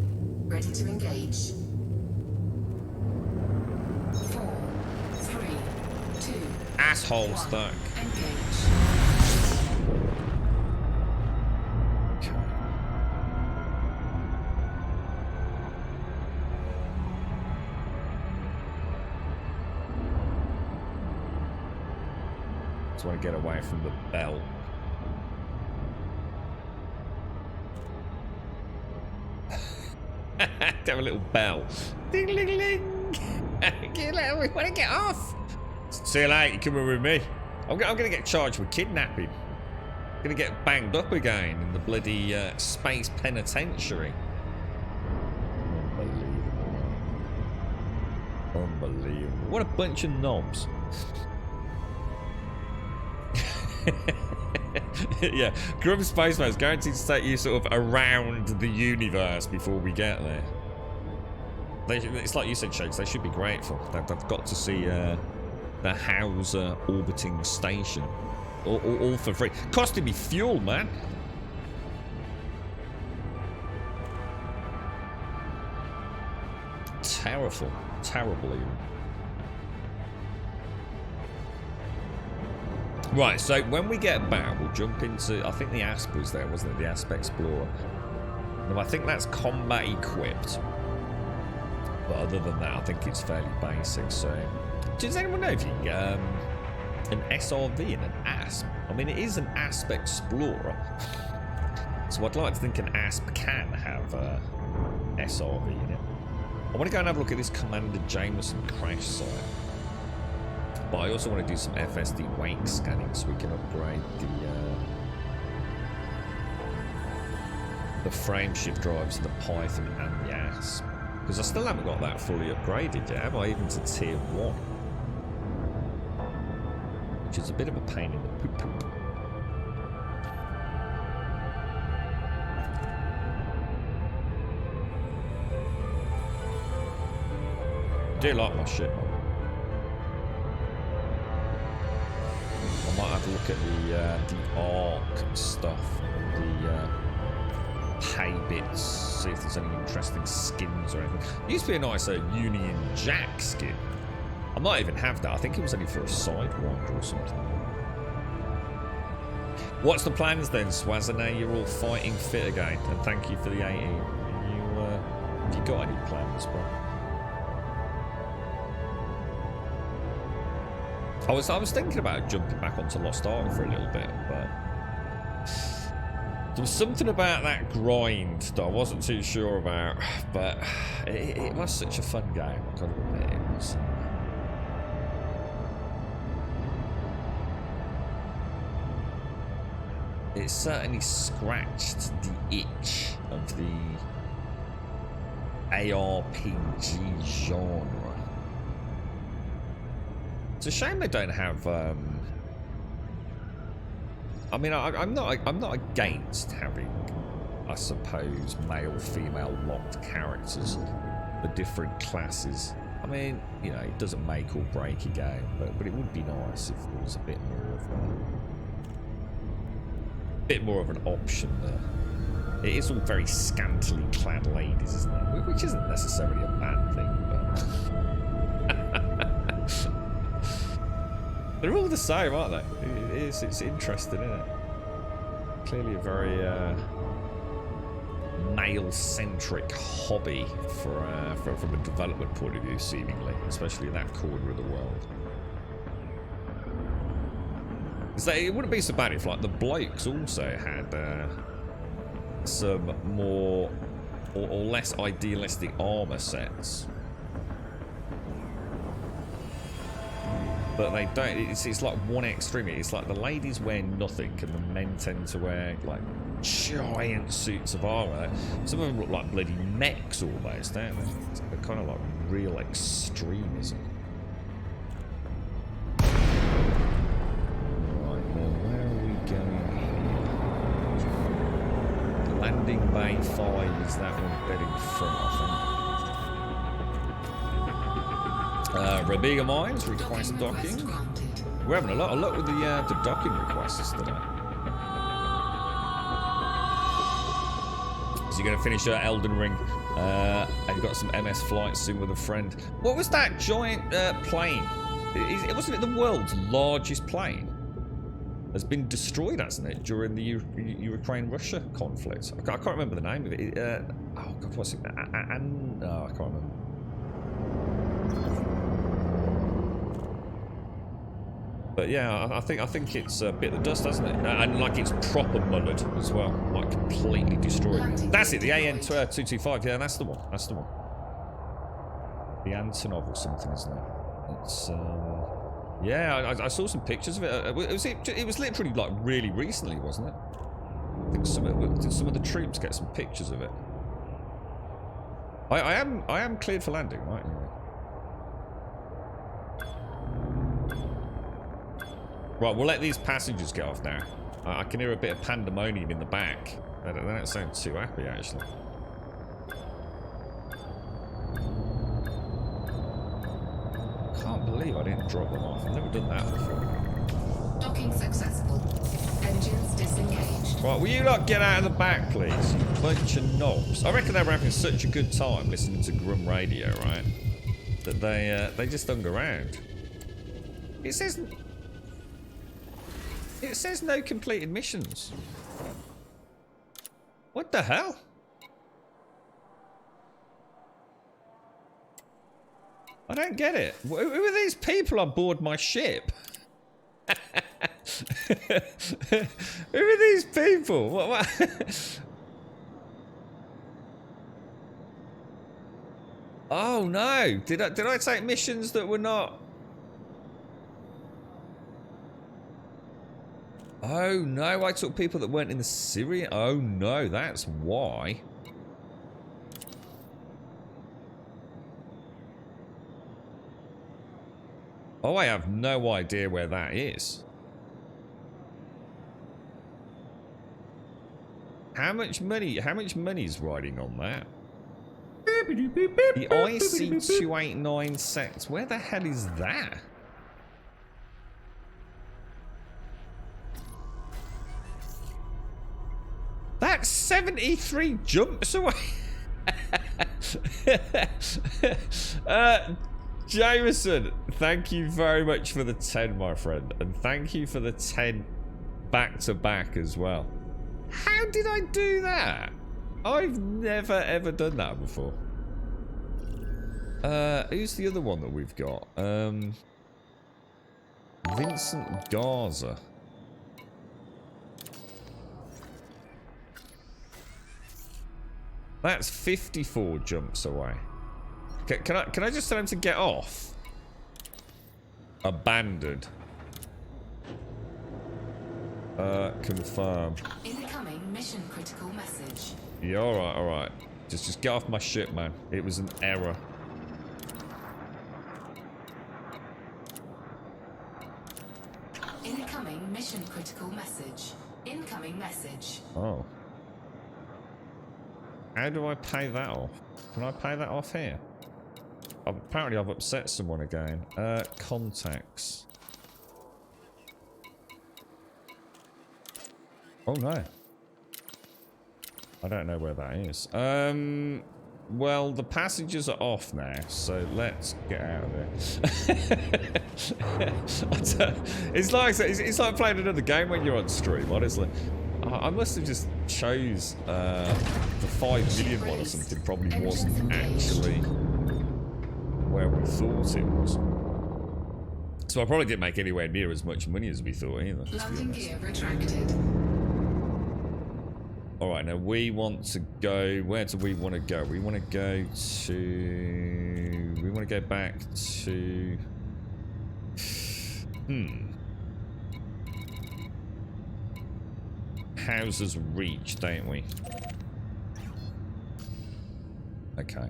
Ready to engage. 4, 3, 2. Asshole 1. stuck. Engage. Just want to get away from the bell. Have a little bell. Ding, ling, ling. We want to get off. See you later. You're coming with me. I'm going to get charged with kidnapping. I'm going to get banged up again in the bloody space penitentiary. Unbelievable. Unbelievable. What a bunch of knobs. Yeah, Grum Spaceman is guaranteed to take you sort of around the universe before we get there. It's like you said, Shakes, they should be grateful. They've got to see the Hauser orbiting station. All for free. Costing me fuel, man. Terrible. Terrible even. Right, so when we get back, we'll jump into... I think the Asp was there, wasn't it? The Asp Explorer. No, I think that's combat equipped. But other than that, I think it's fairly basic, so... Does anyone know if you can get an SRV and an Asp? I mean, it is an Asp Explorer. So I'd like to think an Asp can have SRV in it. I want to go and have a look at this Commander Jameson crash site. But I also want to do some FSD wake scanning so we can upgrade the frameshift drives to the Python and the Asp. Because I still haven't got that fully upgraded yet, have I? Even to tier 1. Which is a bit of a pain in the poop. I do like my shit, man. I might have a look at the ARC stuff, the pay bits, see if there's any interesting skins or anything. It used to be a nice Union Jack skin. I might even have that. I think it was only for a Sidewinder or something. What's the plans then, Swazza? Now you're all fighting fit again, and thank you for the 18. Have you got any plans, bro? I was thinking about jumping back onto Lost Ark for a little bit, but there was something about that grind that I wasn't too sure about. But it was such a fun game, I've got to admit it was. It certainly scratched the itch of the ARPG genre. It's a shame they don't have. I mean, I'm not against having, I suppose, male-female locked characters for different classes. I mean, you know, it doesn't make or break a game, but it would be nice if there was a bit more of an option there. It is all very scantily clad ladies, isn't it? Which isn't necessarily a bad thing, but. They're all the same, aren't they? It's interesting, isn't it? Clearly a very male-centric hobby from a development point of view, seemingly, especially in that corner of the world. So it wouldn't be so bad if, like, the blokes also had some more or less idealistic armor sets. But they don't. It's like one extreme. It's like the ladies wear nothing, and the men tend to wear like giant suits of armor. Some of them look like bloody mechs almost, don't they? It's kind of like real extremism. Right, well, where are we going landing bay 5 is that one dead in front, I think. Rabiga Mines request docking. We're having a lot of luck with the docking requests today. So you're going to finish Elden Ring, and you've got some MS flights soon with a friend. What was that giant plane? Wasn't it the world's largest plane? Has been destroyed, hasn't it, during the Ukraine-Russia conflict? I can't remember the name of it. Oh God, what's it? No, I can't remember. But yeah, I think it's bit the dust, hasn't it? And like it's proper mullered as well, like completely destroyed. That's it, the AN-225. Yeah, that's the one. That's the one. The Antonov or something, isn't it? It's yeah, I saw some pictures of it. It was literally like really recently, wasn't it? I think did some of the troops get some pictures of it? I am cleared for landing, right? Anyway. Right, we'll let these passengers get off now. I can hear a bit of pandemonium in the back. They don't sound too happy, actually. I can't believe I didn't drop them off. I've never done that before. Docking successful. Engines disengaged. Right, will you lot get out of the back, please? You bunch of knobs. I reckon they were having such a good time listening to Grum Radio, right? That they just hung around. It says no completed missions. What the hell? I don't get it. Who are these people on board my ship? Who are these people? What? Oh no! Did I take missions that were not? Oh no! I took people that weren't in the Syria. Oh no! That's why. Oh, I have no idea where that is. How much money is riding on that? The IC289 sect. Where the hell is that? That's 73 jumps away. Jameson, thank you very much for the 10, my friend. And thank you for the 10 back-to-back as well. How did I do that? I've never, ever done that before. Who's the other one that we've got? Vincent Garza. That's 54 jumps away. Can I just tell him to get off? Abandoned. Confirm. Incoming mission critical message. Yeah, alright. Just get off my ship, man. It was an error. Incoming mission critical message. Incoming message. Oh. How do I pay that off? Can I pay that off here? Apparently I've upset someone again. Contacts. Oh no. I don't know where that is. Well, the passengers are off now, so let's get out of there. It's like playing another game when you're on stream, honestly. I must have just chose the 5 million one or something. Probably wasn't actually where we thought it was. So I probably didn't make anywhere near as much money as we thought either. Landing gear retracted. Alright, now we want to go... Where do we want to go? We want to go to... We want to go back to... Houses Reach, don't we? Okay.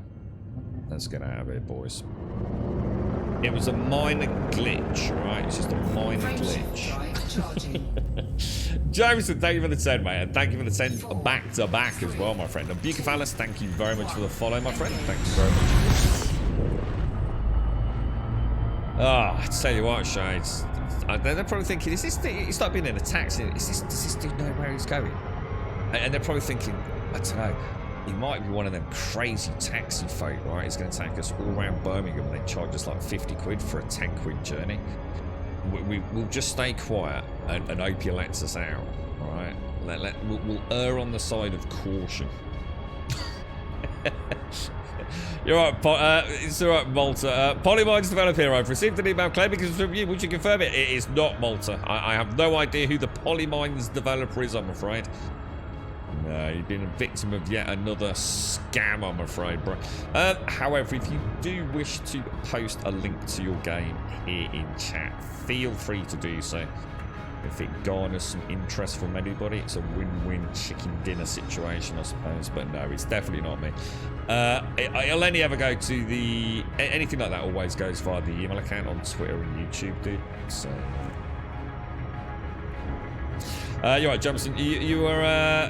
Let's get out of here, boys. It was a minor glitch, right? It's just a minor glitch. Jameson, thank you for the 10, mate. And thank you for the 10 back to back as well, my friend. And Bucafalis, thank you very much for the follow, my friend. Thank you very much. Ah, I tell you what, Shades. They're probably thinking, is this it's like being in a taxi. Does this dude know where he's going? And they're probably thinking, I don't know. He might be one of them crazy taxi folk, right? He's going to take us all around Birmingham and then charge us like 50 quid for a 10 quid journey. We'll just stay quiet and hope he lets us out, all right? We'll err on the side of caution. You're right, it's all right, Malta. Polymine's developer here. I've received an email claiming it's from you. Would you confirm it? It is not Malta. I have no idea who the Polymine's developer is, I'm afraid. No, you've been a victim of yet another scam, I'm afraid, bro. However, if you do wish to post a link to your game here in chat, feel free to do so. If it garners some interest from anybody, it's a win-win chicken dinner situation, I suppose. But no, it's definitely not me. I'll only ever go to the... Anything like that always goes via the email account on Twitter and YouTube, dude. So... you're right, Johnson. You were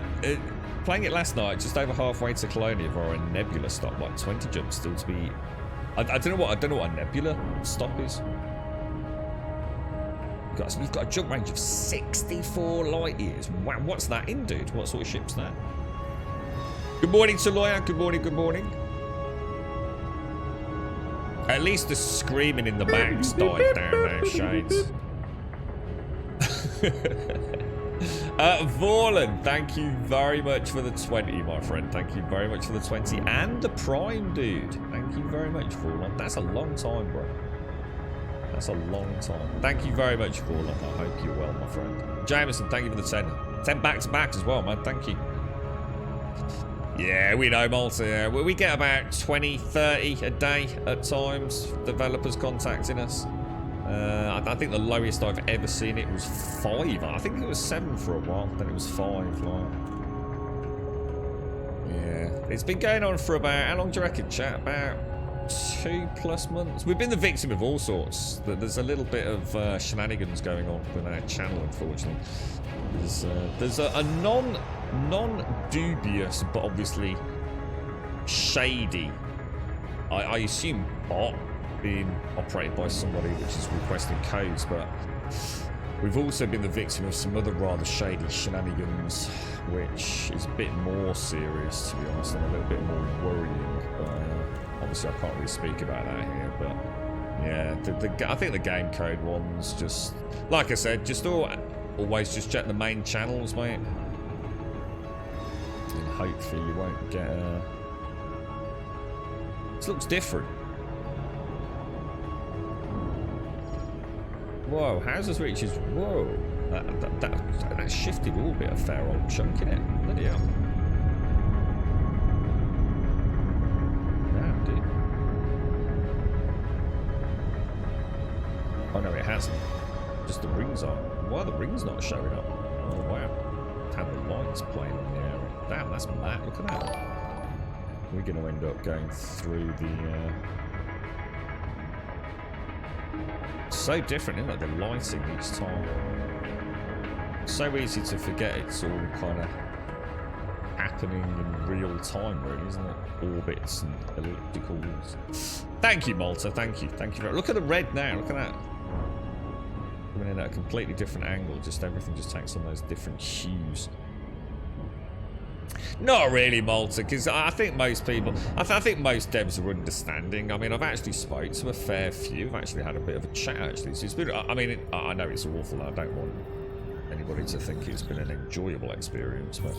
playing it last night, just over halfway to Colonia via a Nebula stop, like 20 jumps still to be. I don't know what a Nebula stop is. You've got a jump range of 64 light years. Wow, what's that in, dude? What sort of ship's that? Good morning, Taloya. Good morning. Good morning. At least the screaming in the back's died down now, Shades. Vorlan, thank you very much for the 20, my friend. Thank you very much for the 20 and the Prime, dude. Thank you very much, Vorlan. That's a long time, bro. That's a long time. Thank you very much, Vorlan. I hope you're well, my friend. Jameson, thank you for the 10. 10 back to back as well, man. Thank you. Yeah, we know, Malta. Yeah. We get about 20, 30 a day at times. Developers contacting us. I think the lowest I've ever seen it was 5. I think it was 7 for a while, then it was 5. Like, yeah, it's been going on for about, how long do you reckon, chat? About 2+ months. We've been the victim of all sorts. There's a little bit of shenanigans going on with our channel, unfortunately. There's a non-dubious, but obviously shady, I assume bot, being operated by somebody which is requesting codes, but we've also been the victim of some other rather shady shenanigans, which is a bit more serious, to be honest, and a little bit more worrying. Obviously, I can't really speak about that here, but yeah, I think the game code ones, just like I said, just always just check the main channels, mate, and hopefully you won't get. This looks different. Whoa, houses reaches. Whoa, that shifted orbit a fair old chunk in it. Bloody hell. Damn, dude. Oh no, it hasn't. Just the rings are. Why are the rings not showing up? Oh wow. How the lights playing on the area. Damn, that's mad. Look at that. We're going to end up going through the. So different, isn't it? The lighting each time. So easy to forget it's all kind of happening in real time, really, isn't it? Orbits and ellipticals. Thank you, Malta. Thank you. Thank you. Look at the red now. Look at that. Coming in at a completely different angle. Just everything just takes on those different hues. Not really, Malta, because I think most people, I think most devs are understanding. I mean, I've actually spoke to a fair few. I've actually had a bit of a chat, actually. So it's been, I mean, I know it's awful. I don't want anybody to think it's been an enjoyable experience, but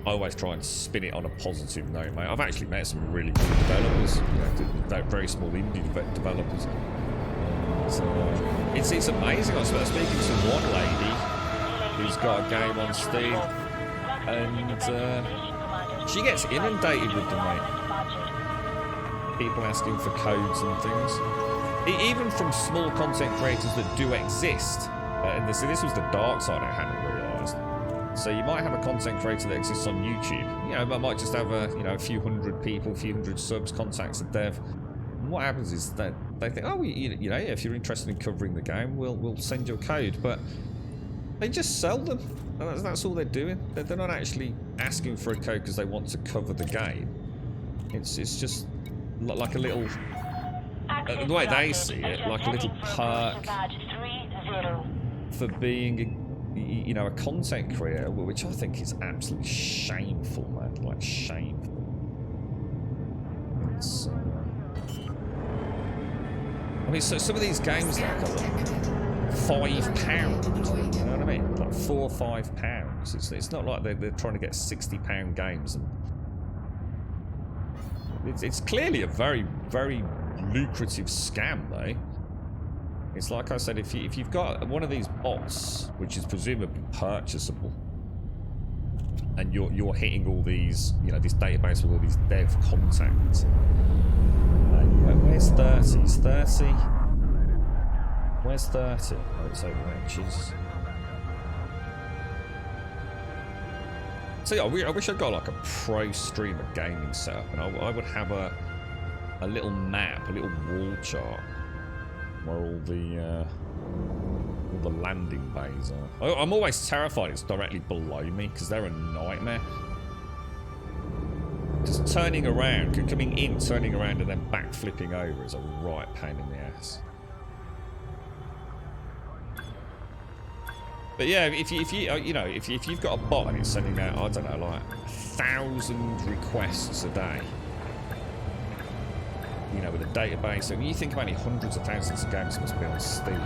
I always try and spin it on a positive note, mate. I've actually met some really good developers, you know, very small indie developers. And, it's amazing. I was speaking to one lady who's got a game on Steam. And she gets inundated with them, mate. People asking for codes and things. Even from small content creators that do exist. And this was the dark side I hadn't realised. So you might have a content creator that exists on YouTube. You know, but might just have a few hundred people, a few hundred subs, contacts a dev. And what happens is that they think, oh, you know, if you're interested in covering the game, we'll send you a code. But they just sell them. That's all they're doing. They're not actually asking for a code because they want to cover the game. It's just like a little, the way they see it, like a little perk for being, you know, a content creator, which I think is absolutely shameful, man. Like shameful. It's, I mean, so some of these games like are like £5. You know what I mean? Like £4 or £5. It's not like they're trying to get £60 games. And it's clearly a very, very lucrative scam, though. It's like I said, if you've got one of these bots, which is presumably purchasable, and you're hitting all these, you know, this database with all these dev contacts. Where's 30? Is 30? Where's 30? Oh, it's over there. Jesus. So yeah, I wish I'd got like a pro streamer gaming setup, and I would have a little map, a little wall chart where all the landing bays are. I'm always terrified it's directly below me because they're a nightmare. Just turning around, coming in, turning around, and then back flipping over is a right pain in the ass. But yeah, if you've got a bot and it's sending out, I don't know, like 1,000 requests a day, you know, with a database, I mean, you think how many hundreds of thousands of games must be on Steam.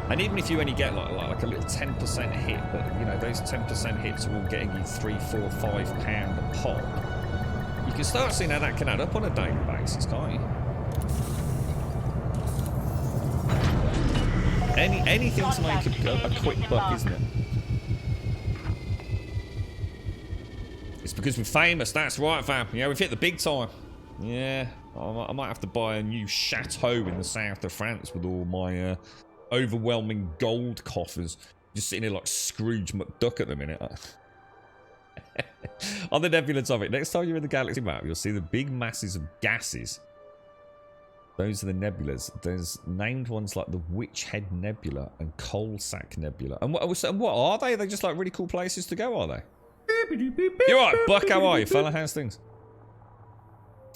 And even if you only get like a little 10% hit, but you know, those 10% hits are all getting you £3, £4, £5 a pop. You can start seeing how that can add up on a daily basis, can't you? Anything to make a quick buck, isn't it? It's because we're famous, that's right, fam. Yeah, we've hit the big time. Yeah, I might have to buy a new chateau in the south of France with all my overwhelming gold coffers. Just sitting here like Scrooge McDuck at the minute. On the nebula topic, next time you're in the galaxy map, you'll see the big masses of gases. Those are the nebulas. There's named ones like the Witch Head Nebula and Coal Sack Nebula. And what are they? They're just like really cool places to go, are they? You're right, Buck. How are you, fella? How's things?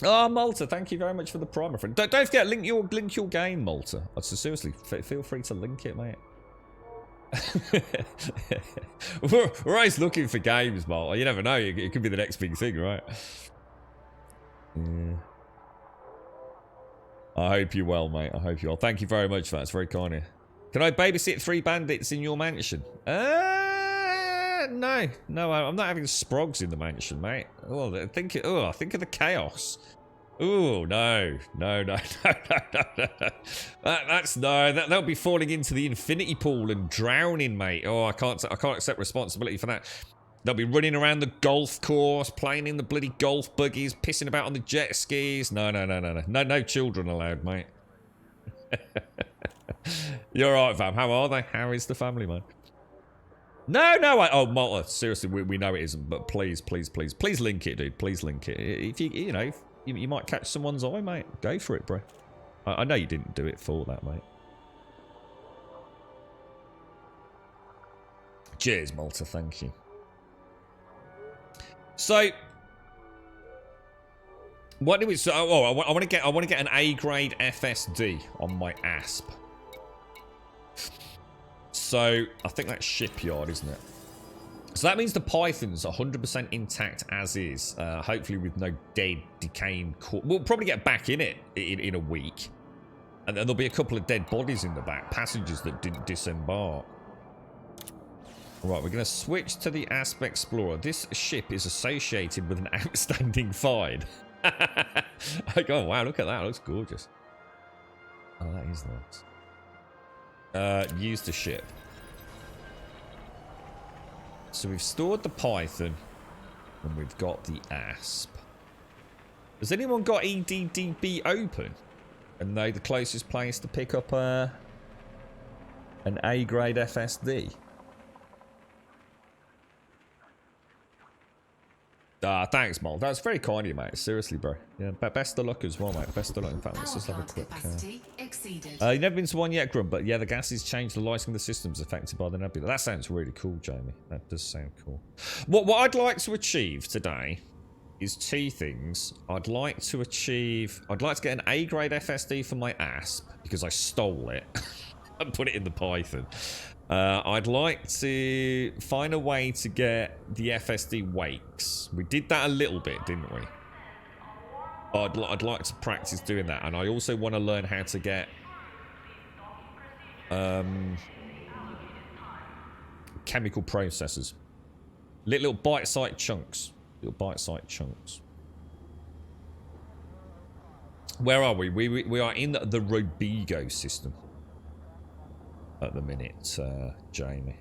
Oh, Malta, thank you very much for the primer, friend. Don't forget, link your game, Malta. So seriously, feel free to link it, mate. we're always looking for games, Malta. You never know, it could be the next big thing, right? Yeah. I hope you're well, mate. I hope you're well. Thank you very much for that. It's very kind of you. Can I babysit 3 bandits in your mansion? No, I'm not having sprogs in the mansion, mate. I think of the chaos. Oh no. They'll be falling into the infinity pool and drowning, mate. Oh, I can't accept responsibility for that. They'll be running around the golf course, playing in the bloody golf buggies, pissing about on the jet skis. No children allowed, mate. You're right, fam. How are they? How is the family, man? No, oh, Malta, seriously, we know it isn't, but please link it, dude. Please link it. If you might catch someone's eye, mate. Go for it, bro. I know you didn't do it for that, mate. Cheers, Malta. Thank you. So, what do we? So, I want to get an A grade FSD on my ASP. So, I think that's shipyard, isn't it? So that means the Python's 100% intact as is. Hopefully with no dead, decaying core. We'll probably get back in it in a week. And then there'll be a couple of dead bodies in the back. Passengers that didn't disembark. Right, we're going to switch to the ASP Explorer. This ship is associated with an outstanding fine. Oh, wow, look at that. It looks gorgeous. Oh, that is nice. Use the ship. So we've stored the Python and we've got the ASP. Has anyone got EDDB open and know the closest place to pick up an A grade FSD? Thanks, Mol. That's very kind of you, mate. Seriously, bro. Yeah, best of luck as well, mate. Best of luck. In fact, let's just have a quick... you've never been to one yet, Grum, but yeah, the gases changed the lighting of the systems affected by the nebula. That sounds really cool, Jamie. That does sound cool. What I'd like to achieve today is 2 things. I'd like to get an A-grade FSD for my ASP, because I stole it and put it in the Python. I'd like to find a way to get the FSD wakes. We did that a little bit, didn't we? I'd like to practice doing that. And I also want to learn how to get... chemical processors. Little bite-sized chunks. Little bite-sized chunks. Where are we? We are in the Robigo system at the minute, Jamie.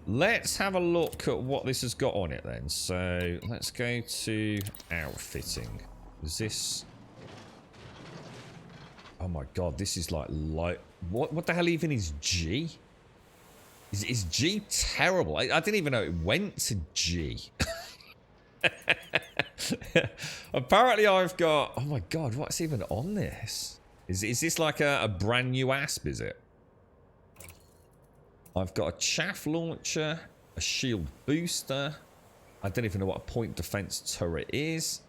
Let's have a look at what this has got on it then. So let's go to outfitting. Is this... Oh my god, this is like light. What the hell even is G? Is G terrible? I didn't even know it went to G. Apparently I've got... Oh my god, what's even on this? Is this like a brand new ASP, is it? I've got a chaff launcher, a shield booster. I don't even know what a point defense turret is.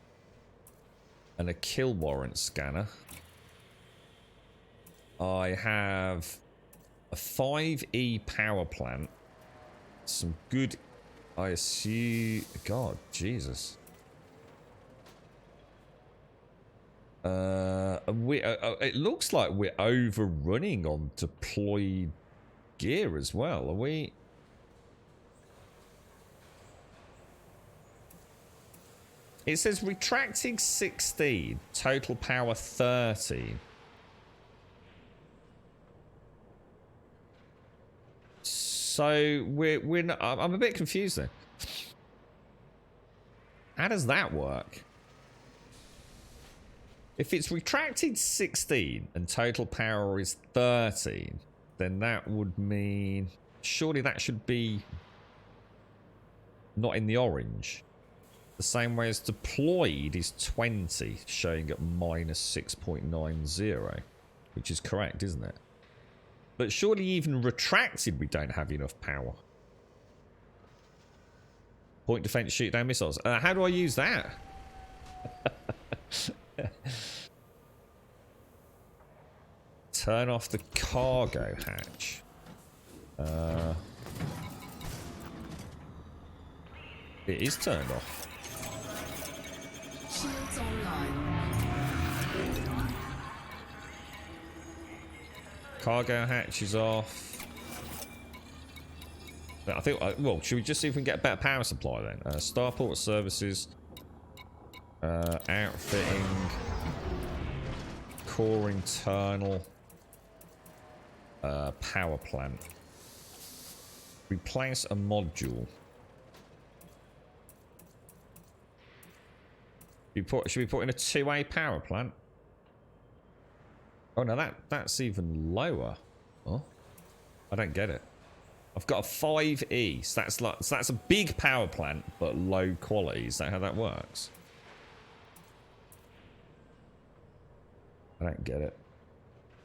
And a kill warrant scanner. I have a 5E power plant. Some good... I assume... God, Jesus. It looks like we're overrunning on deployed gear as well. Are we? It says retracting 16, total power 13. So we're not, I'm a bit confused then. How does that work? If it's retracted 16 and total power is 13, then that would mean... Surely that should be not in the orange. The same way as deployed is 20, showing at minus 6.90, which is correct, isn't it? But surely even retracted we don't have enough power. Point defense, shoot down missiles. How do I use that? Turn off the cargo hatch. It is turned off. Shields online. Cargo hatch is off. I think, well, should we just see if we can get a better power supply then? Starport services. Outfitting. Core internal. Power plant. Replace a module. Should we put in a 2A power plant? Oh no, that's even lower. Oh, I don't get it. I've got a 5E, so that's a big power plant but low quality. Is that how that works? I don't get it.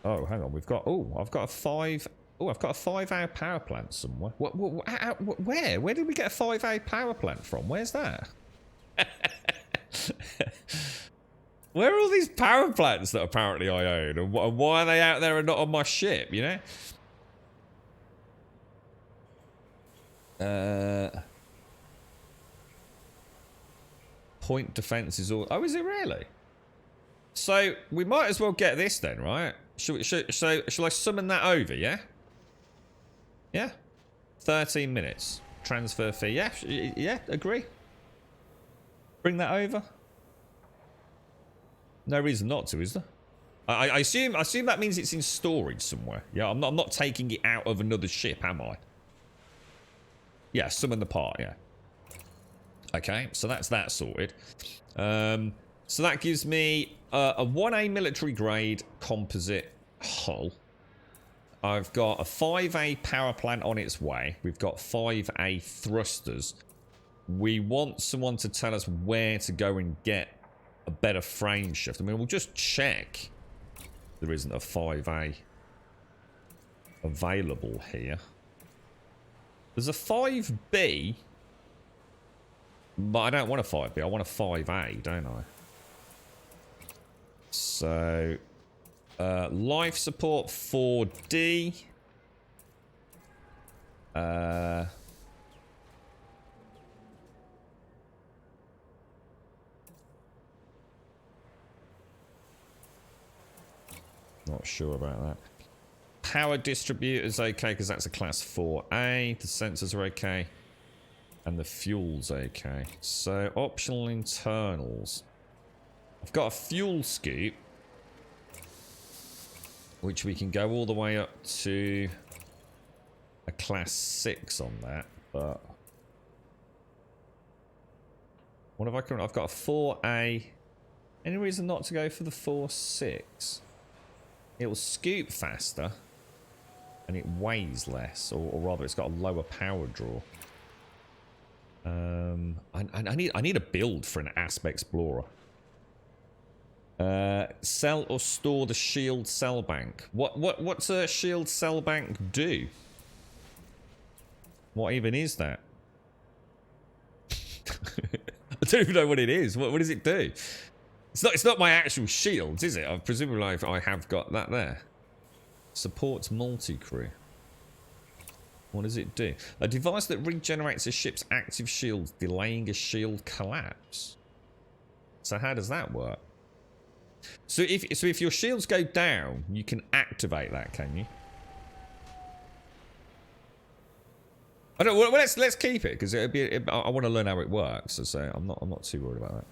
Oh, hang on. We've got... Oh, I've got a 5... Oh, I've got a 5-hour power plant somewhere. Where? Where did we get a 5-hour power plant from? Where's that? Where are all these power plants that apparently I own? And why are they out there and not on my ship, you know? Point defense is all... Oh, is it really? So, we might as well get this then, right? Shall I summon that over, yeah? Yeah? 13 minutes. Transfer fee. Yeah, agree. Bring that over. No reason not to, is there? I assume that means it's in storage somewhere. Yeah, I'm not taking it out of another ship, am I? Yeah, summon the part, yeah. Okay, so that's that sorted. So that gives me a 1A military grade composite hull. I've got a 5A power plant on its way. We've got 5A thrusters. we want someone to tell us where to go and get a better frame shift. I mean, we'll just check there isn't a 5A available here. There's a 5B, but I don't want a 5B. I want a 5A, don't I? So, life support 4D. Not sure about that. Power distributor's okay because that's a class 4A. The sensors are okay. And the fuel's okay. So, optional internals. I've got a fuel scoop, which we can go all the way up to a class 6 on that, but what have I currently? I've got a 4A. Any reason not to go for the 4.6? It will scoop faster and it weighs less, or rather it's got a lower power draw. I need a build for an Asp Explorer. Sell or store the shield cell bank. What's a shield cell bank do? What even is that? I don't even know what it is. What does it do? It's not my actual shields, is it? I presumably I have got that there. Supports multi-crew. What does it do? A device that regenerates a ship's active shields, delaying a shield collapse. So how does that work? So if your shields go down, you can activate that, can you? I don't. Well, let's keep it because it'll be. I want to learn how it works. So I'm not too worried about that.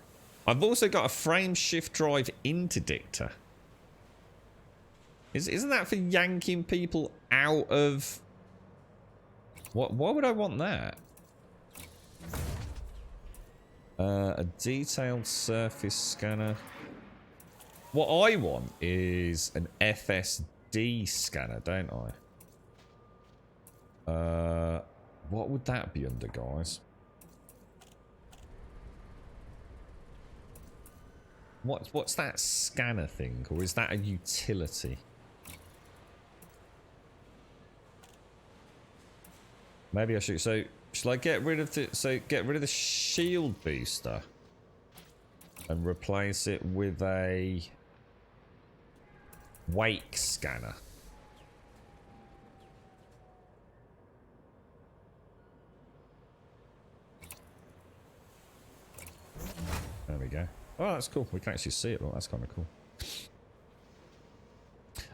I've also got a frame shift drive interdictor. Isn't that for yanking people out of? What? Why would I want that? A detailed surface scanner. What I want is an FSD scanner, don't I? What would that be under, guys? What's that scanner thing, or is that a utility? Maybe I should. So should I get rid of the shield booster and replace it with a wake scanner? There we go. Oh, that's cool. We can actually see it. Well, that's kind of cool.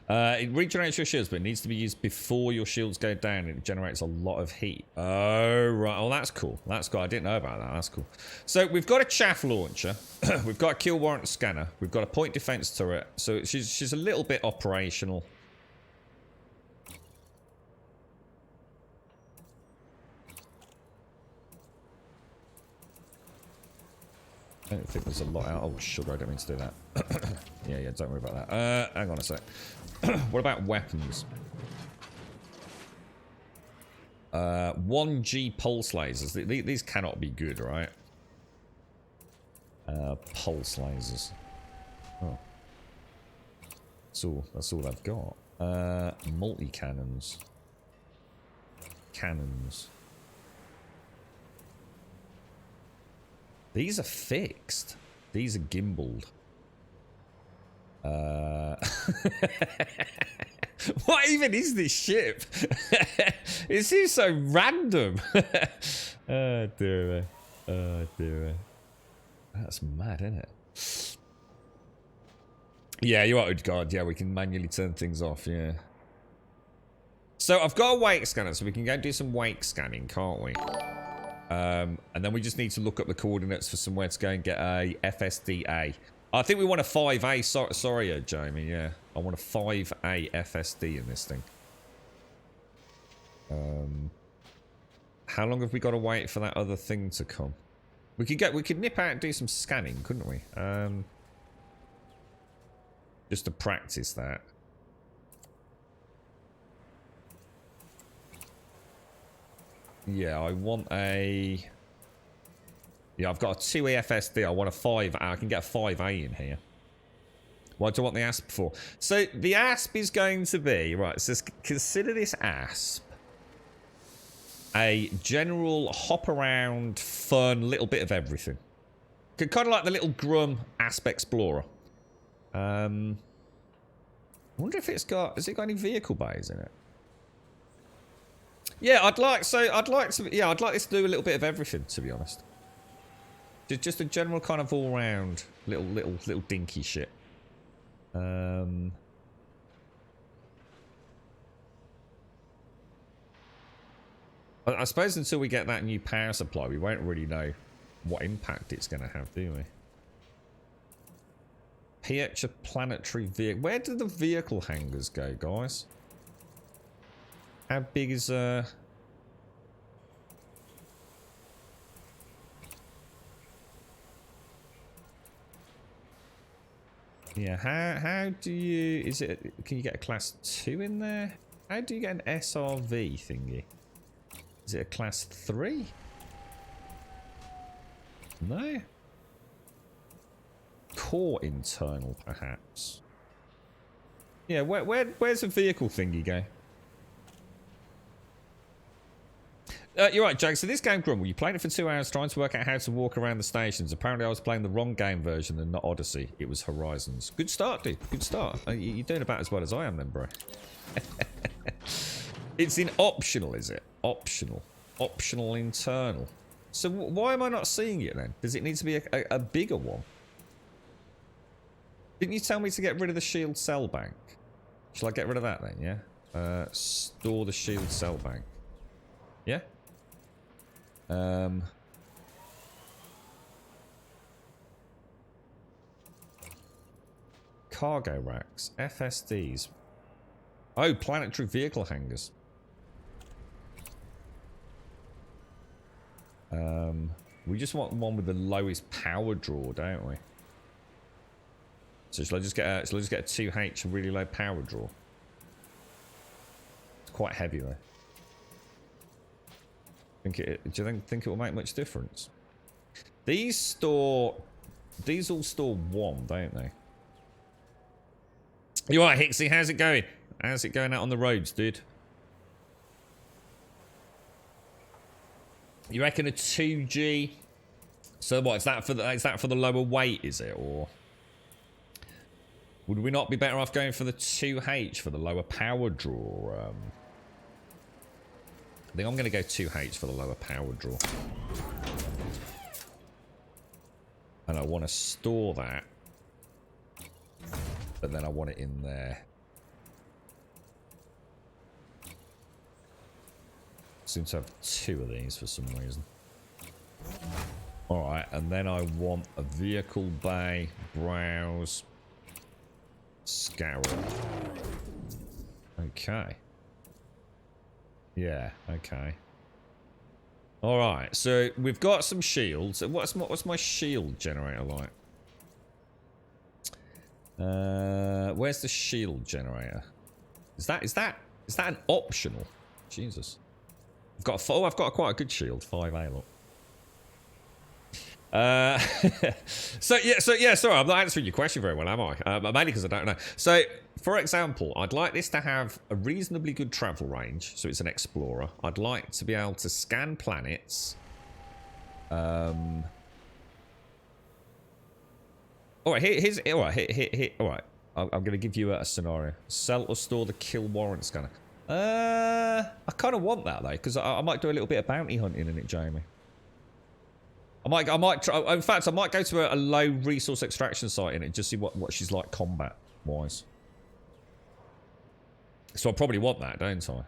It regenerates your shields, but it needs to be used before your shields go down. It generates a lot of heat. Oh, right. Oh, that's cool. That's cool. I didn't know about that. That's cool. So we've got a chaff launcher. We've got a kill warrant scanner. We've got a point defense turret. So she's a little bit operational. I don't think there's a lot out. Oh, sugar, I don't mean to do that. yeah, don't worry about that. Hang on a sec. What about weapons? 1G pulse lasers. These cannot be good, right? Pulse lasers. Oh. That's all I've got. Multi-cannons. Cannons. These are fixed. These are gimbaled. What even is this ship? It seems so random. Oh dear me. Oh dear me. That's mad, isn't it? Yeah, you are. God, yeah, we can manually turn things off, yeah. So I've got a wake scanner, so we can go and do some wake scanning, can't we? And then we just need to look up the coordinates for somewhere to go and get a FSDA. I think we want a 5A. Sorry, Jamie. Yeah, I want a 5A FSD in this thing. How long have we got to wait for that other thing to come? We could nip out and do some scanning, couldn't we? Just to practice that. Yeah, I want a Yeah, I've got a 2 EFSD. I want a 5A. I can get a 5A in here. What do I want the ASP for? So the ASP is going to be, right, so consider this ASP a general hop around, fun, little bit of everything. Kind of like the little Grum ASP Explorer. I wonder if it's got, has it got any vehicle bays in it? Yeah, I'd like this to do a little bit of everything, to be honest. Just a general kind of all-round little dinky shit. I suppose until we get that new power supply, we won't really know what impact it's going to have, do we? PH planetary vehicle. Where do the vehicle hangars go, guys? How big is Yeah, how do you... Is it... Can you get a class 2 in there? How do you get an SRV thingy? Is it a class 3? No? Core internal, perhaps? Yeah, where's the vehicle thingy go? You're right, Jake. So this game, Grumble, you played it for 2 hours trying to work out how to walk around the stations. Apparently I was playing the wrong game version and not Odyssey. It was Horizons. Good start, dude. Good start. You're doing about as well as I am then, bro. It's in optional, is it? Optional. Optional internal. So why am I not seeing it then? Does it need to be a bigger one? Didn't you tell me to get rid of the shield cell bank? Shall I get rid of that then, yeah? Store the shield cell bank. Yeah? Cargo racks, FSDs. Oh, planetary vehicle hangars. We just want one with the lowest power draw, don't we? So shall I just get a 2H and really low power draw? It's quite heavy though. Do you think it will make much difference? These all store 1, don't they? You alright, Hixie? How's it going? How's it going out on the roads, dude? You reckon a 2G? So what? Is that for the lower weight? Is it, or would we not be better off going for the 2H for the lower power draw? I think I'm going to go 2H for the lower power draw. And I want to store that. But then I want it in there. Seem to have 2 of these for some reason. Alright, and then I want a vehicle bay, browse, scour. Okay. Yeah, okay. Alright, so we've got some shields. What's my shield generator like? Where's the shield generator? Is that an optional? Jesus. I've got quite a good shield, 5A look. So yeah, sorry, I'm not answering your question very well, am I? Mainly because I don't know. So, for example, I'd like this to have a reasonably good travel range, so it's an explorer. I'd like to be able to scan planets. All right, here. All right, I'm going to give you a scenario: sell or store the kill warrant scanner. I kind of want that though, because I might do a little bit of bounty hunting in it, Jamie. I might try. In fact, I might go to a low resource extraction site in it, just see what she's like combat wise. So I probably want that, don't I?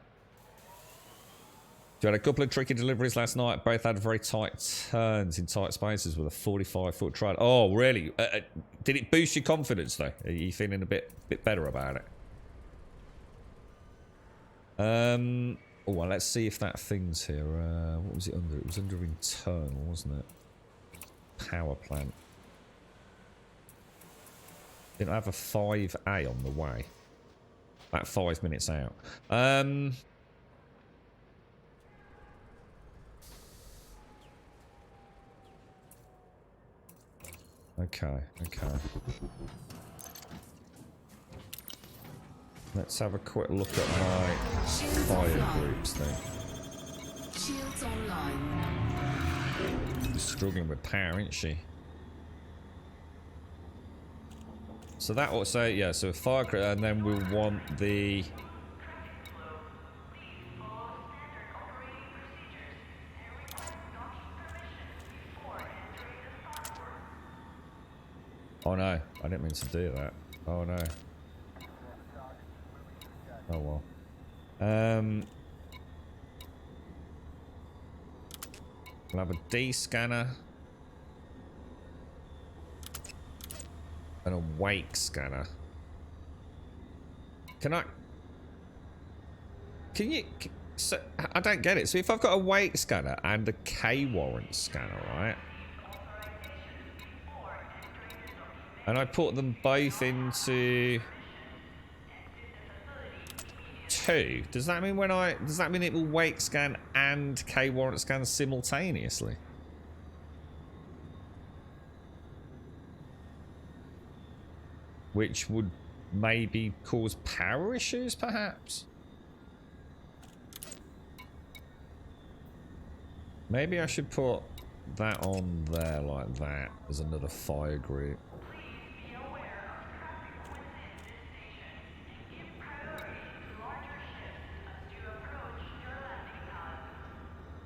You had a couple of tricky deliveries last night. Both had very tight turns in tight spaces with a 45-foot trailer. Oh, really? Did it boost your confidence though? Are you feeling a bit better about it? Oh, well, let's see if that thing's here. What was it under? It was under internal, wasn't it? Power plant. Didn't I have a 5A on the way? About 5 minutes out. Okay, okay. Let's have a quick look at my fire groups then. Shields online. She's struggling with power, isn't she? So that ought to say, yeah, so fire group, and then we'll want the... Oh no, I didn't mean to do that. Oh no. Oh well. We'll have a D scanner. And a wake scanner. Can you... So, I don't get it. So if I've got a wake scanner and a K warrant scanner, right? And I put them both into 2. Does that mean does that mean it will wake scan and K warrant scan simultaneously? Which would maybe cause power issues, perhaps? Maybe I should put that on there like that as another fire group.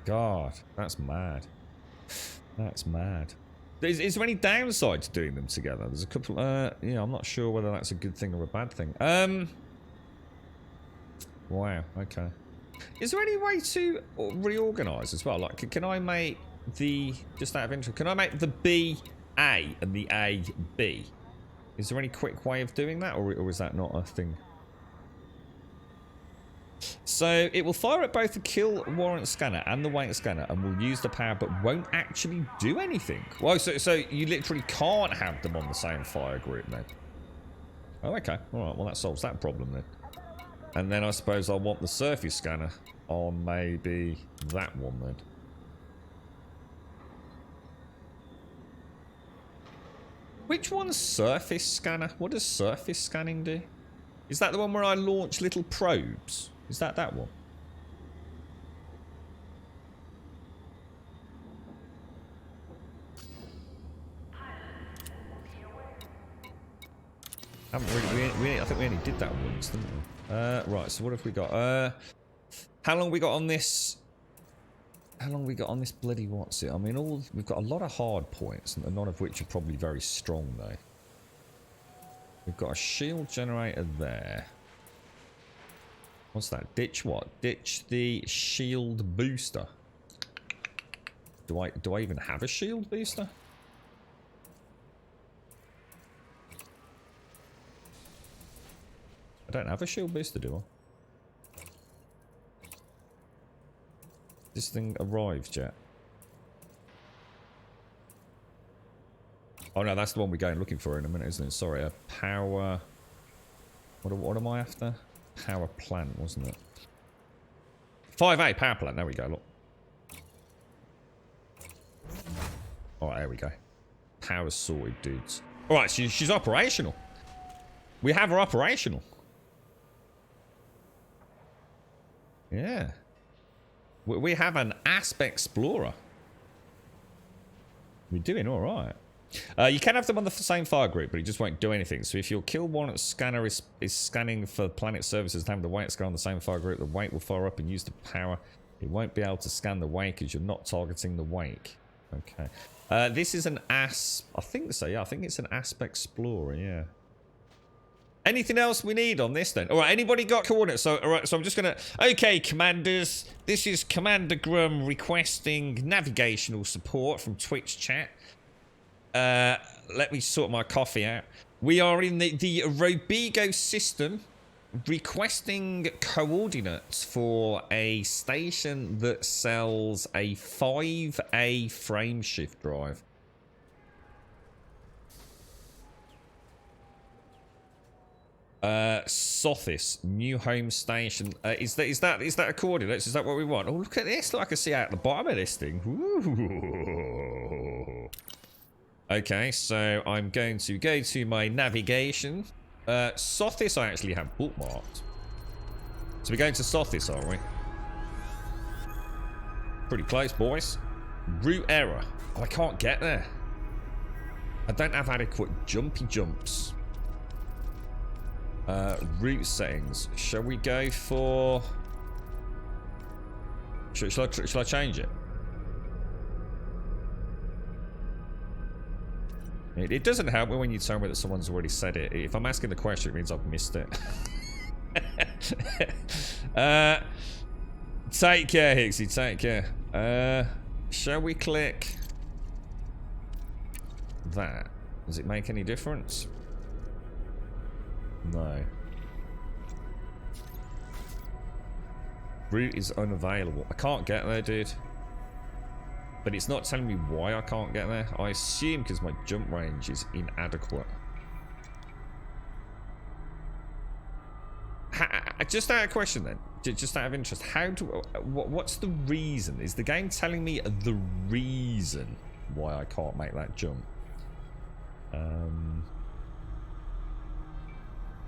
God, that's mad. That's mad. Is there any downside to doing them together? There's a couple, yeah, I'm not sure whether that's a good thing or a bad thing. Wow, okay. Is there any way to reorganize as well? Like, can I make the, just out of interest, can I make the B A and the A B? Is there any quick way of doing that, or is that not a thing? So it will fire at both the kill warrant scanner and the wake scanner and will use the power but won't actually do anything. Well, so you literally can't have them on the same fire group then. Oh, okay. Alright, well that solves that problem then. And then I suppose I'll want the surface scanner on maybe that one then. Which one's surface scanner? What does surface scanning do? Is that the one where I launch little probes? Is that one? I think we only did that once, didn't we? Right, so what have we got? How long we got on this? How long we got on this bloody what's it? I mean, we've got a lot of hard points, and none of which are probably very strong, though. We've got a shield generator there. What's that? Ditch what? Ditch the shield booster. Do I even have a shield booster? I don't have a shield booster, do I? This thing arrived yet? Oh no, that's the one we're going looking for in a minute, isn't it? Sorry, a power... What am I after? Power plant, wasn't it? 5A power plant. There we go. Look. All right, there we go. Power sorted, dudes. All right, she's operational. We have her operational. Yeah. We have an Asp Explorer. We're doing all right. You can have them on the same fire group, but it just won't do anything. So if your kill warrant scanner is scanning for planet services and having the wake scan on the same fire group, the wake will fire up and use the power. It won't be able to scan the wake as you're not targeting the wake. Okay. This is an Asp. I think so, yeah. I think it's an Asp Explorer, yeah. Anything else we need on this then? All right, anybody got coordinates? So, all right, so I'm just going to... Okay, commanders. This is Commander Grum requesting navigational support from Twitch chat. Let me sort my coffee out. We are in the Robigo system requesting coordinates for a station that sells a 5A frameshift drive. Sothis, new home station. Is that a coordinates? Is that what we want? Oh, look at this. Look, I can see out the bottom of this thing. Ooh. Okay, so I'm going to go to my navigation. Sothis I actually have bookmarked. So we're going to Sothis, are we? Pretty close, boys. Route error. Oh, I can't get there. I don't have adequate jumpy jumps. Route settings. Shall we go for... Shall I change it? It doesn't help me when you tell me that someone's already said it. If I'm asking the question, it means I've missed it. Take care, Hixie. Take care. Shall we click that? Does it make any difference? No. Route is unavailable. I can't get there, dude. But it's not telling me why I can't get there. I assume because my jump range is inadequate. Just out of question then. Just out of interest. How do... What's the reason? Is the game telling me the reason why I can't make that jump?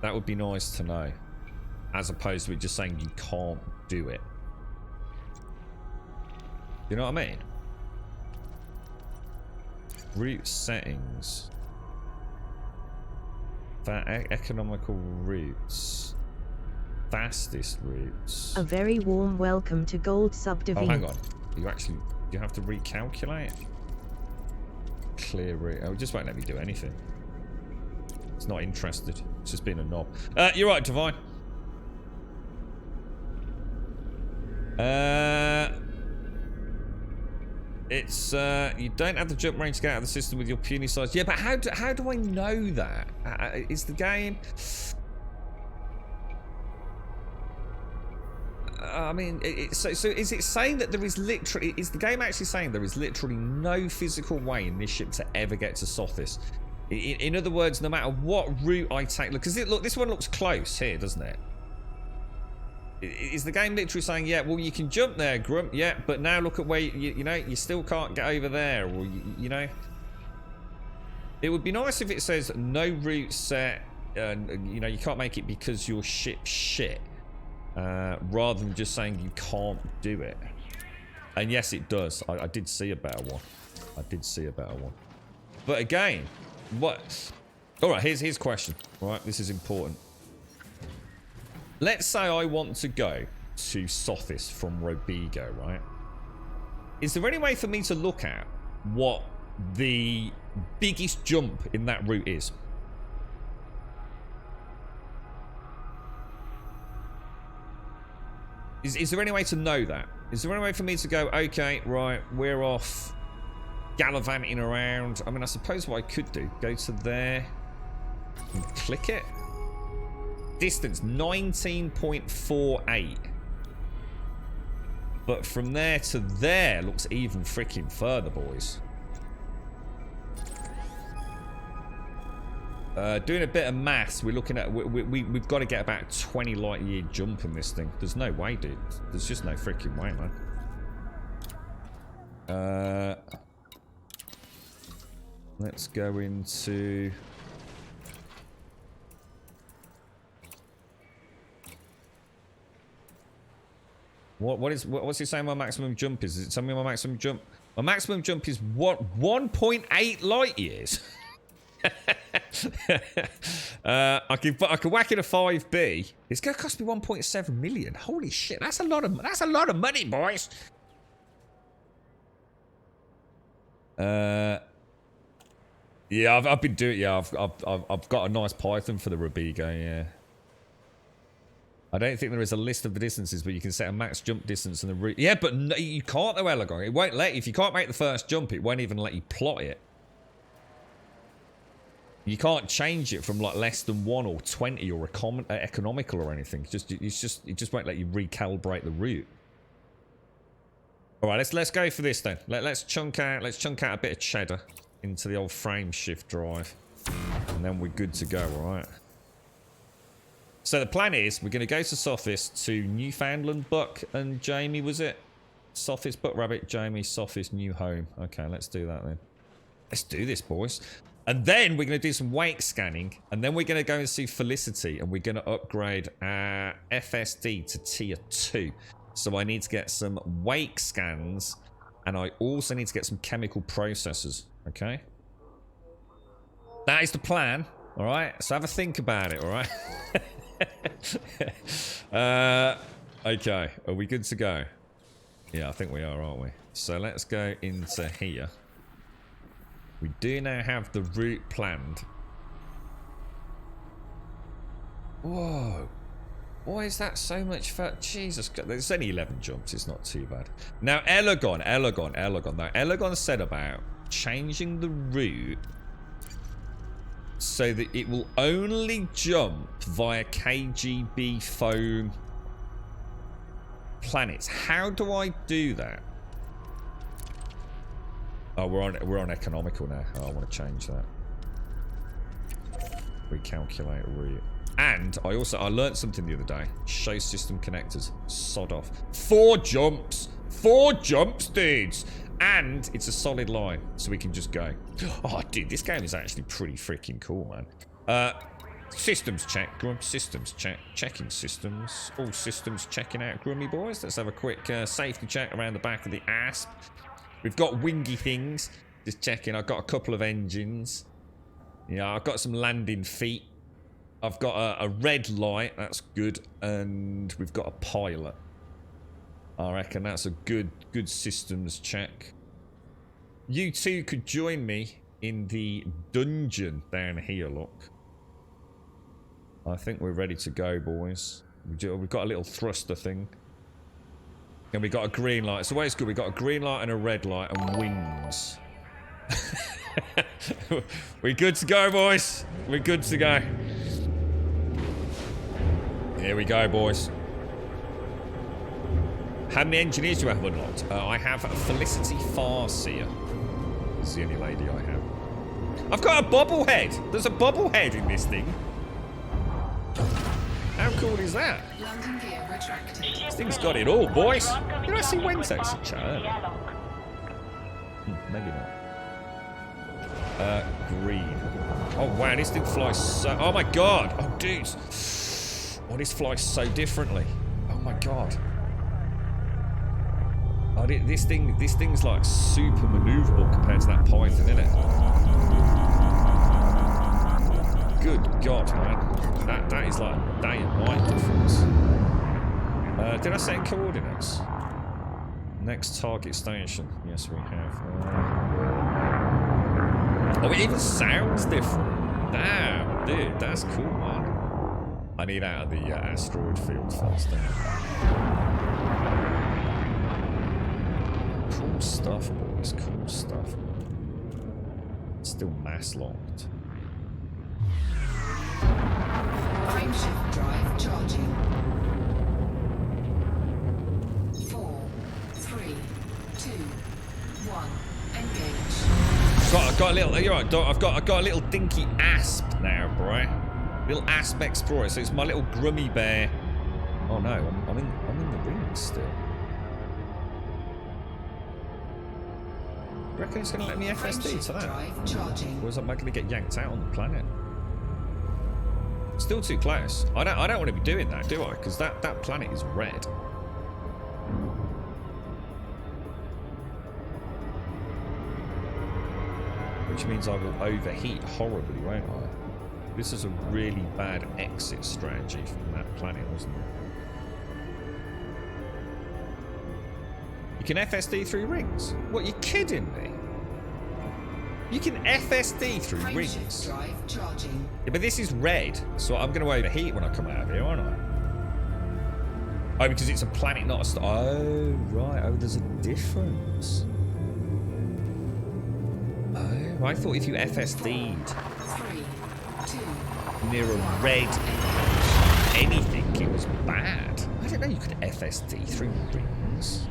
That would be nice to know. As opposed to it just saying you can't do it. You know what I mean? Route settings. That economical routes. Fastest routes. A very warm welcome to Gold Subdivision. Oh, hang on. You have to recalculate? Clear route. Oh, it just won't let me do anything. It's not interested. It's just being a knob. You're right, Divine. It's you don't have the jump range to get out of the system with your puny size. Yeah, but how do I know that? Is the game? I mean, so is it saying that there is literally? Is the game actually saying there is literally no physical way in this ship to ever get to Sothis? In other words, no matter what route I take, look, because look, this one looks close here, doesn't it? Is the game literally saying, yeah, well, you can jump there, Grump, yeah, but now look at where, you know, you still can't get over there, or, you know. It would be nice if it says no route set, you know, you can't make it because your ship's shit, rather than just saying you can't do it. And yes, it does. I did see a better one. I did see a better one. But again, what? All right, here's a question. All right, this is important. Let's say I want to go to Sothis from Robigo, right? Is there any way for me to look at what the biggest jump in that route is? Is there any way to know that? Is there any way for me to go, okay, right, we're off gallivanting around. I mean, I suppose what I could do, go to there and click it. Distance 19.48. But from there to there looks even freaking further, boys. Doing a bit of maths, we're looking at we've got to get about 20 light year jump in this thing. There's no way, dude. There's just no freaking way, man. Let's go into. What's he saying my maximum jump is? Is it telling me my maximum jump? My maximum jump is what, 1.8 light years? I could whack in a 5B. It's gonna cost me 1.7 million. Holy shit, that's a lot of money, boys. Yeah, I've been doing. Yeah, I've got a nice Python for the Robigo. Yeah. I don't think there is a list of the distances, but you can set a max jump distance and the route. Yeah, but no, you can't though, Elagon. It won't let you. If you can't make the first jump, it won't even let you plot it. You can't change it from like less than 1 or 20 or economical or anything. It just won't let you recalibrate the route. All right, let's go for this then. Let's chunk out a bit of cheddar into the old frame shift drive, and then we're good to go. All right. So the plan is we're going to go to Sothis to Newfoundland, Buck and Jamie, was it? Sothis, Buck, Rabbit, Jamie, Sothis, new home. Okay, let's do that then. Let's do this, boys. And then we're going to do some wake scanning. And then we're going to go and see Felicity. And we're going to upgrade our FSD to tier 2. So I need to get some wake scans. And I also need to get some chemical processors. Okay? That is the plan. Alright? So have a think about it, alright? Okay. Are we good to go? Yeah, I think we are, aren't we? So let's go into here. We do now have the route planned. Whoa. Why is that so much fun? Jesus God. There's only 11 jumps. It's not too bad. Now, Elegon. Now, Elegon said about changing the route so that it will only jump via KGB foam planets. How do I do that? Oh, we're on economical now. Oh, I want to change that. Recalculate route. And I learned something the other day. Show system connectors. Sod off. 4 jumps. 4 jumps, dudes. And it's a solid line, so we can just go. Oh, dude, this game is actually pretty freaking cool, man. Systems check, Grum. Systems check. Checking systems. All systems checking out, Grummy boys. Let's have a quick safety check around the back of the ASP. We've got wingy things. Just checking. I've got a couple of engines. Yeah, I've got some landing feet. I've got a red light. That's good. And we've got a pilot. I reckon that's a good systems check. You two could join me in the dungeon down here, look. I think we're ready to go, boys. We've got a little thruster thing. And we got a green light. It's always good. We got a green light and a red light and wings. We're good to go, boys. We're good to go. Here we go, boys. How many engineers do I have unlocked? I have Felicity Farseer. This is the only lady I have. I've got a bobblehead. There's a bobblehead in this thing. How cool is that? Landing gear retracted. This thing's got it all, boys. Did I see Wentex in chat? Maybe not. Green. Oh, wow, this thing flies so... Oh, my God. Oh, dude. Oh, this flies so differently. Oh, my God. Oh, this thing's like super maneuverable compared to that Python, isn't it? Good God, man. That is like a day and night difference. Did I say coordinates? Next target station. Yes, we have. Oh, it even sounds different. Damn, dude, that's cool, man. I need out of the asteroid field faster. Cool stuff, boys. Cool stuff. Still mass locked. Frameshift drive charging. 4, 3, 2, 1. Engage. I've got a little. You're right, I've got a little dinky asp now, bro. Little asp explorer. So it's my little grummy bear. Oh no, I'm in the rings still. Do you reckon it's going to let me FSD to that? Or is it going to get yanked out on the planet? Still too close. I don't want to be doing that, do I? Because that planet is red. Which means I will overheat horribly, won't I? This is a really bad exit strategy from that planet, wasn't it? You can FSD through rings? What, you kidding me? You can FSD through rings? Drive charging. Yeah, but this is red, so I'm going to overheat when I come out of here, aren't I? Oh, because it's a planet, not a star. Oh, right. Oh, there's a difference. Oh, I thought if you FSD'd 3, 2, near a red anything, it was bad. I didn't know you could FSD through rings.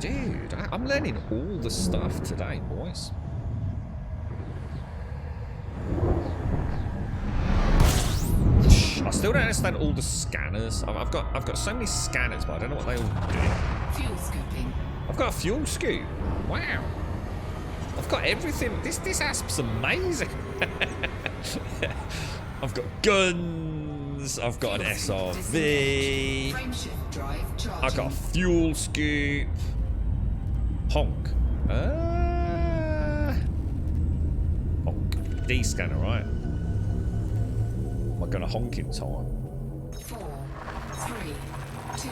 Dude, I'm learning all the stuff today, boys. I still don't understand all the scanners. I've got so many scanners, but I don't know what they all do. fuel scooping. I've got a fuel scoop. Wow. I've got everything. This asp's amazing. I've got guns. I've got an SRV. I've got a fuel scoop. Honk. Honk. D-scanner, right? Am I going to honk in time? 4, 3, 2.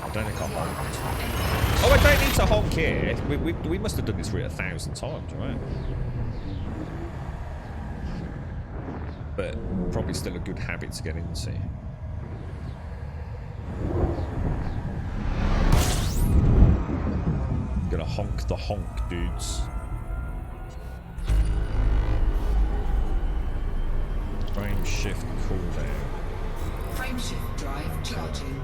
I don't think I honked. Oh, I don't need to honk here. We must have done this route 1,000 times, right? But probably still a good habit to get into. I'm gonna honk the honk, dudes. Frame shift cooldown. Frame shift drive charging.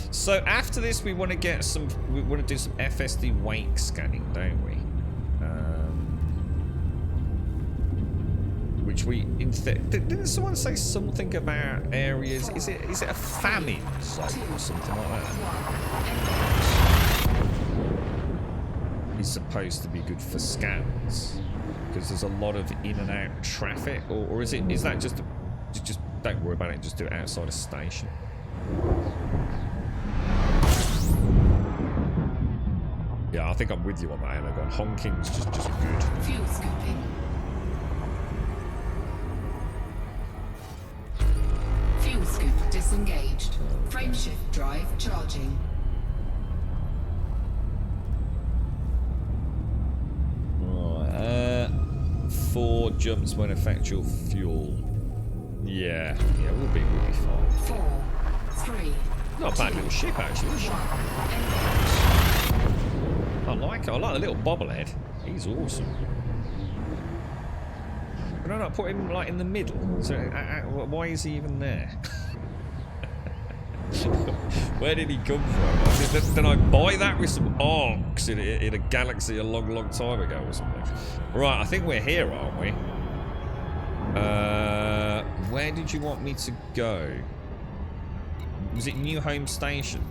So after this, we want to get some. We want to do some FSD wake scanning, don't we? Which we didn't someone say something about areas? Is it a famine zone or something like that? It's supposed to be good for scans because there's a lot of in and out traffic, or is that just don't worry about it, just do it outside a station. Yeah, I think I'm with you on that, Anagon. Honking's just good. Fuel scooping. Fuel scoop disengaged. Frame shift drive charging. Right, 4 jumps when effectual fuel. Yeah, we'll be fine. 4, 3. Not a bad little ship actually, is it? I like it. I like the little bobblehead. He's awesome. Can I not put him like in the middle? So why is he even there? Where did he come from? Did I buy that with some orcs in a galaxy a long time ago or something? Right, I think we're here, aren't we? Where did you want me to go? Was it New Home Station?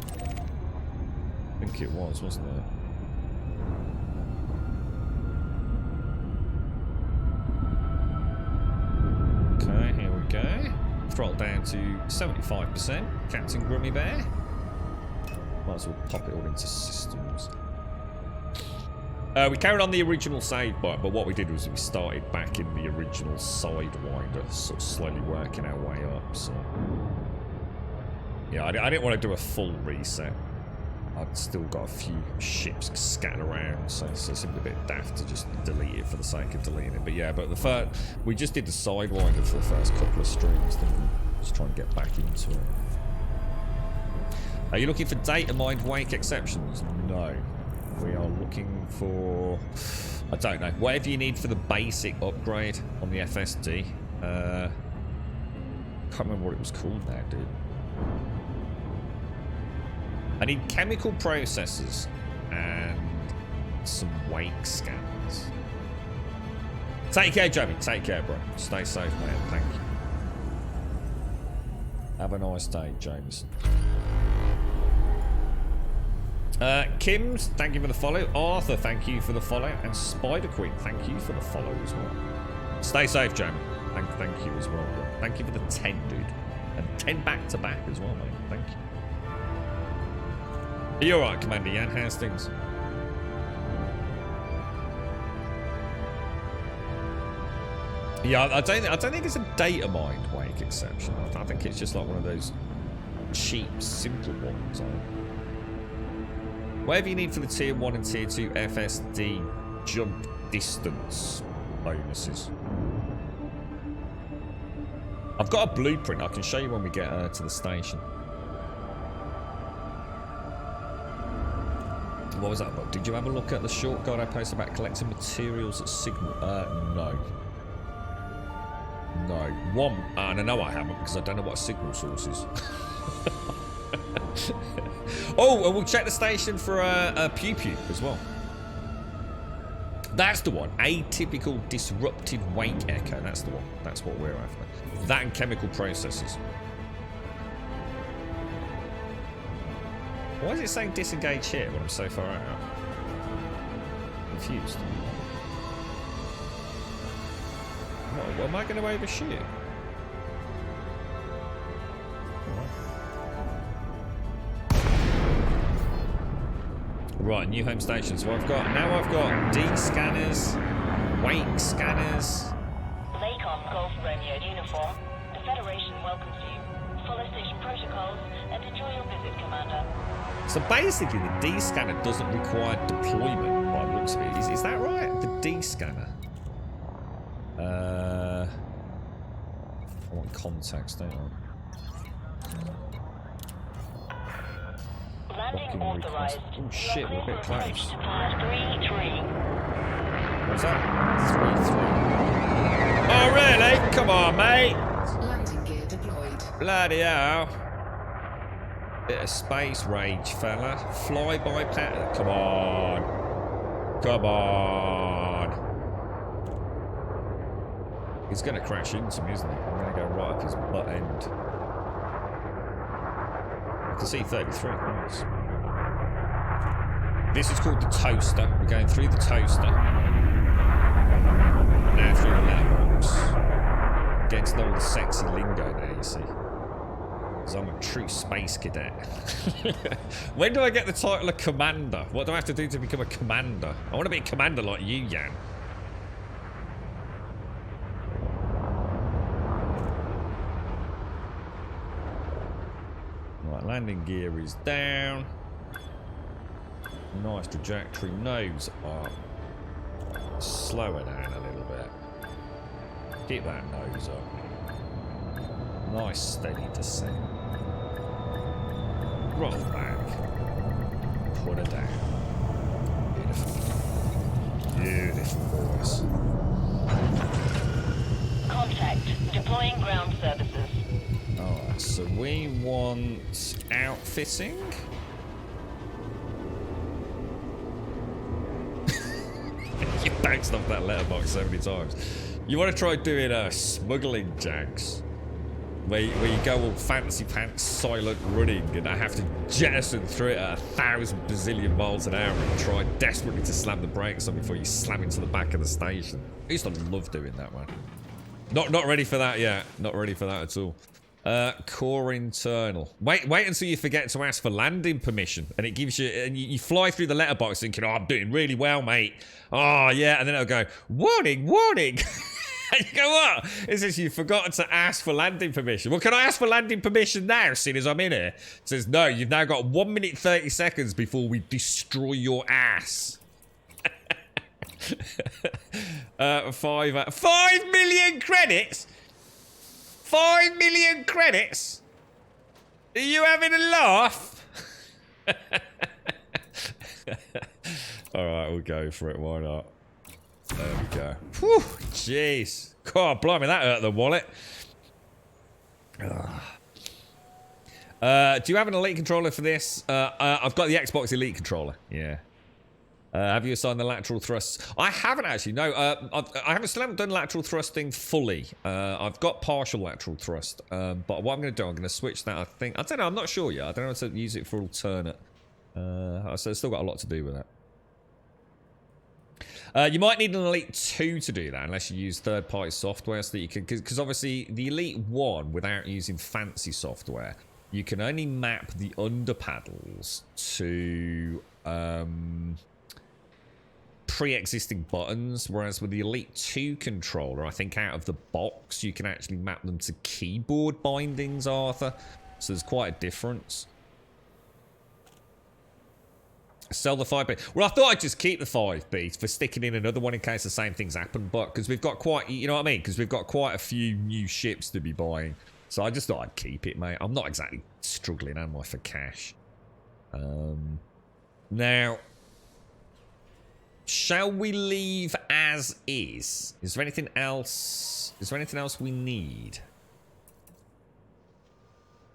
I think it was, wasn't it? Okay, here we go. Throttle down to 75%. Captain Grummy Bear. Might as well pop it all into systems. We carried on the original save point, but what we did was we started back in the original Sidewinder, sort of slowly working our way up, so... Yeah, I didn't want to do a full reset. I'd still got a few ships scattered around, so it seemed a bit daft to just delete it for the sake of deleting it. But yeah, but we just did the Sidewinder for the first couple of streams, didn't we? Just trying to get back into it. Are you looking for data mined wake exceptions? No. We are looking for... I don't know. Whatever you need for the basic upgrade on the FSD. Can't remember what it was called now, dude. I need chemical processors and some wake scans. Take care, Jamie. Take care, bro. Stay safe, man. Thank you. Have a nice day, Jameson. Kim's, thank you for the follow. Arthur, thank you for the follow. And Spider Queen, thank you for the follow as well. Stay safe, Jamie. Thank you as well, bro. Thank you for the 10, dude. And 10 back-to-back as well, mate. Thank you. Are you alright, Commander Yan? How's things? Yeah, I don't think it's a data mined wake exception. I think it's just like one of those cheap, simple ones. Whatever you need for the tier 1 and tier 2 FSD jump distance bonuses. I've got a blueprint. I can show you when we get to the station. What was that about? Did you have a look at the short guide I posted about collecting materials at Signal? No. No. One, and I know I haven't because I don't know what a signal source is. Oh, and we'll check the station for a Pew Pew as well. That's the one. Atypical disrupted wake echo. That's the one. That's what we're after. That and chemical processes. Why is it saying disengage here when I'm so far out? Confused. What am I going to overshoot? Right, new home station. So I've got D scanners, wake scanners. Lakon Golf Romeo uniform. The Federation welcomes you. Follow station protocols and enjoy your visit, Commander. So basically, the D scanner doesn't require deployment by the looks of it. Is that right? The D scanner. I want contacts, don't I? Landing authorized. Oh shit, we're a bit close. Approach to pass 3-3. What's that? 3-3. Oh really? Come on, mate. Landing gear deployed. Bloody hell. Bit of space rage, fella. Fly-by pattern. Come on. Come on. He's going to crash into me, isn't he? I'm going to go right up his butt end. I can see 33. Nice. This is called the toaster. We're going through the toaster. Now through the letterbox. Getting to know all the sexy lingo now, you see. Because I'm a true space cadet. When do I get the title of commander? What do I have to do to become a commander? I want to be a commander like you, Jan. Right, landing gear is down. Nice trajectory. Nose up. Slow it down a little bit. Keep that nose up. Nice steady descent. Roll back. Put it down. Beautiful. Beautiful, boys. Contact. Deploying ground services. Alright, so we want outfitting. You bounced off that letterbox so many times. You want to try doing smuggling jags. Where you go all fancy pants, silent running, and I have to jettison through it at 1,000 bazillion miles an hour and try desperately to slam the brakes on before you slam into the back of the station. I used to love doing that, man. Not ready for that yet. Not ready for that at all. Core internal. Wait until you forget to ask for landing permission, and it gives you, and you fly through the letterbox thinking, oh, I'm doing really well, mate. Oh, yeah, and then it'll go, warning, warning. And you go, what? It says you've forgotten to ask for landing permission. Well, can I ask for landing permission now, seeing as I'm in here? It says, no, you've now got 1 minute 30 seconds before we destroy your ass. 5 million credits? 5 million credits? Are you having a laugh? Alright, we'll go for it. Why not? There we go. Whew, jeez. God, blimey, that hurt the wallet. Do you have an Elite controller for this? I've got the Xbox Elite controller. Yeah. Have you assigned the lateral thrusts? I haven't actually, no. I still haven't done lateral thrusting fully. I've got partial lateral thrust. But what I'm going to do, I'm going to switch that, I think. I don't know, I'm not sure yet. I don't know how to use it for alternate. So I've still got a lot to do with that. You might need an Elite 2 to do that, unless you use third-party software, so that you can... Because obviously, the Elite 1, without using fancy software, you can only map the underpaddles to... pre-existing buttons, whereas with the Elite 2 controller, I think out of the box, you can actually map them to keyboard bindings, Arthur. So there's quite a difference. Sell the 5B. Well, I thought I'd just keep the 5B for sticking in another one in case the same things happen, but because we've got quite, you know what I mean? Because we've got quite a few new ships to be buying. So I just thought I'd keep it, mate. I'm not exactly struggling, am I, for cash? Now... Shall we leave as is? Is there anything else? Is there anything else we need?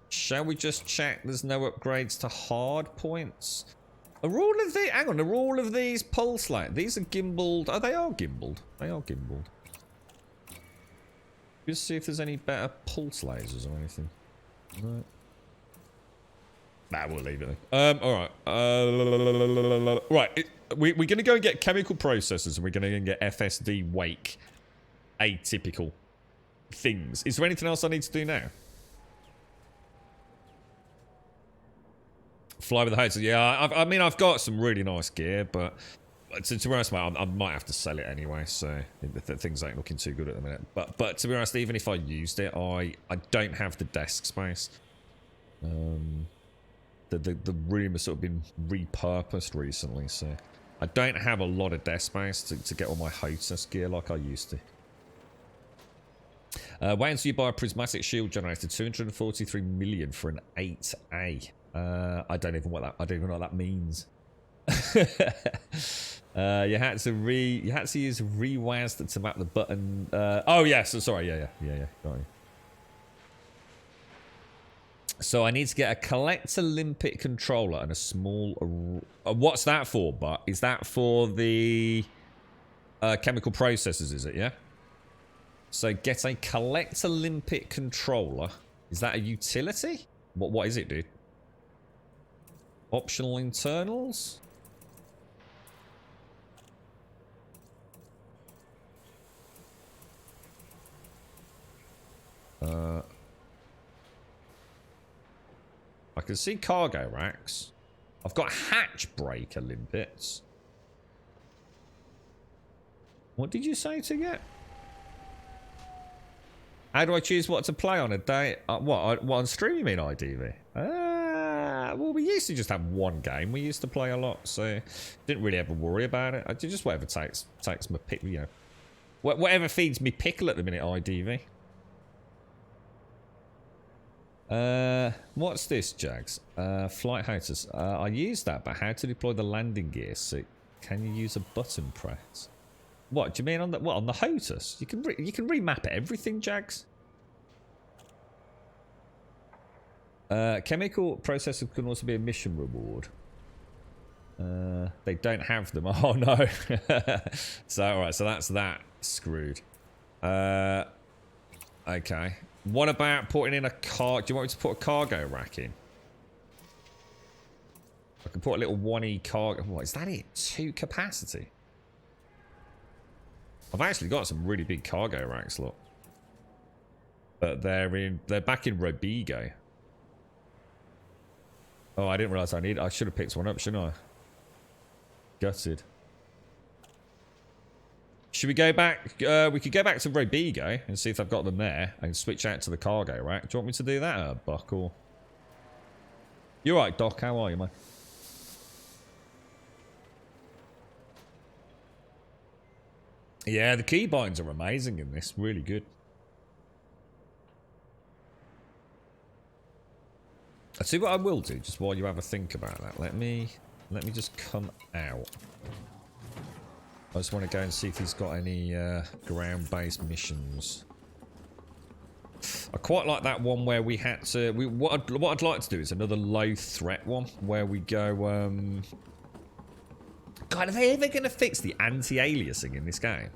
Shall we just check there's no upgrades to hard points? Are all of the... Hang on, are all of these pulse light? These are gimbaled. Oh, they are gimbaled. They are gimbaled. Just see if there's any better pulse lasers or anything. No. Nah, we'll leave it then. Alright. Right. We're going to go and get chemical processors, and we're going to go and get FSD wake. Atypical. things. Is there anything else I need to do now? Fly with the hotel. Yeah, I mean, I've got some really nice gear, but to be honest, mate, I might have to sell it anyway, so things ain't looking too good at the minute. But to be honest, even if I used it, I don't have the desk space. The room has sort of been repurposed recently, so I don't have a lot of desk space to get all my hostess gear like I used to. Wait until you buy a prismatic shield generator, 243 million for an 8A. I don't even know what that means. You had to use rewaz to map the button. Oh yeah, so sorry, yeah. Got you. So I need to get a collector limpet controller and a small. What's that for? But is that for the chemical processes? Is it? Yeah. So get a collector limpet controller. Is that a utility? What is it, dude? Optional internals. I can see cargo racks. I've got hatch breaker limpets. What did you say to get? How do I choose what to play on a day? What on stream you mean, IDV? Well, we used to just have one game. We used to play a lot, so didn't really ever worry about it. I did just whatever takes my pick, you know. Whatever feeds me pickle at the minute, IDV. What's this, Jags? Flight hostess. I used that, but how to deploy the landing gear? So can you use a button press? What do you mean on the on the hostess? You can remap everything, Jags. Chemical processing can also be a mission reward. They don't have them. Oh no. So alright, so that's that screwed. Okay. What about putting in a car? Do you want me to put a cargo rack in? I can put a little 1E cargo. What is that? It 2 capacity. I've actually got some really big cargo racks, look. But they're back in Robigo. Oh, I didn't realise I should have picked one up, shouldn't I? Gutted. Should we go back? We could go back to Robigo and see if I've got them there and switch out to the cargo rack. Do you want me to do that, Buck? Or you're right, Doc. How are you, mate? Yeah, the keybinds are amazing in this. Really good. I'll see what I will do just while you have a think about that. Let me just come out. I just want to go and see if he's got any ground-based missions. I quite like that one where we had to. What I'd like to do is another low-threat one where we go. God, are they ever going to fix the anti-aliasing in this game?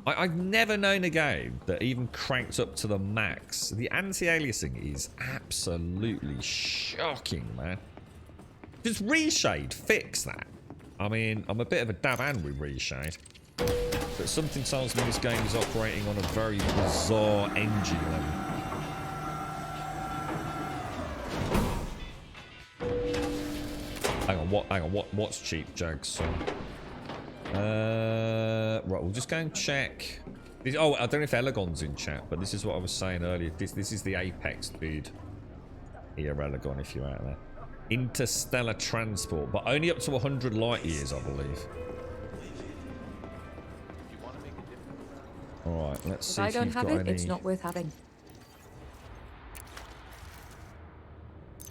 I've never known a game that even cranked up to the max. The anti-aliasing is absolutely shocking, man. Just Reshade, fix that. I mean, I'm a bit of a dab hand with Reshade, but something tells me this game is operating on a very bizarre engine level. Hang on, what's cheap, Jags? Right, we'll just go and check. Oh, I don't know if Elegon's in chat, but this is what I was saying earlier. This is the Apex dude. Here, Elegon, if you're out there. Interstellar transport, but only up to 100 light years, I believe. All right, let's see if you've got any. It's not worth having.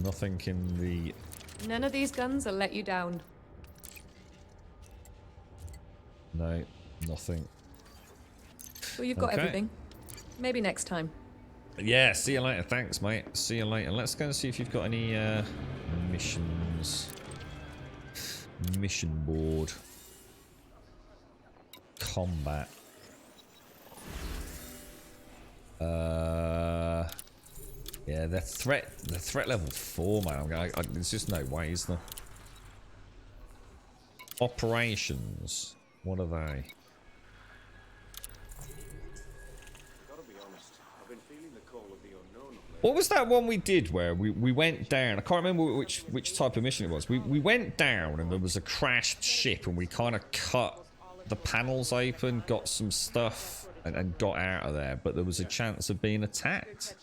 Nothing in the. None of these guns will let you down. No, nothing. Well, you've got everything. Maybe next time. Yeah, see you later. Thanks, mate. See you later. Let's go and see if you've got any missions. Mission board. Combat. Yeah, the threat level 4, man. There's just no way, is there? Operations. What are they? What was that one we did where we went down? I can't remember which type of mission it was. We went down and there was a crashed ship and we kind of cut the panels open, got some stuff and got out of there. But there was a chance of being attacked.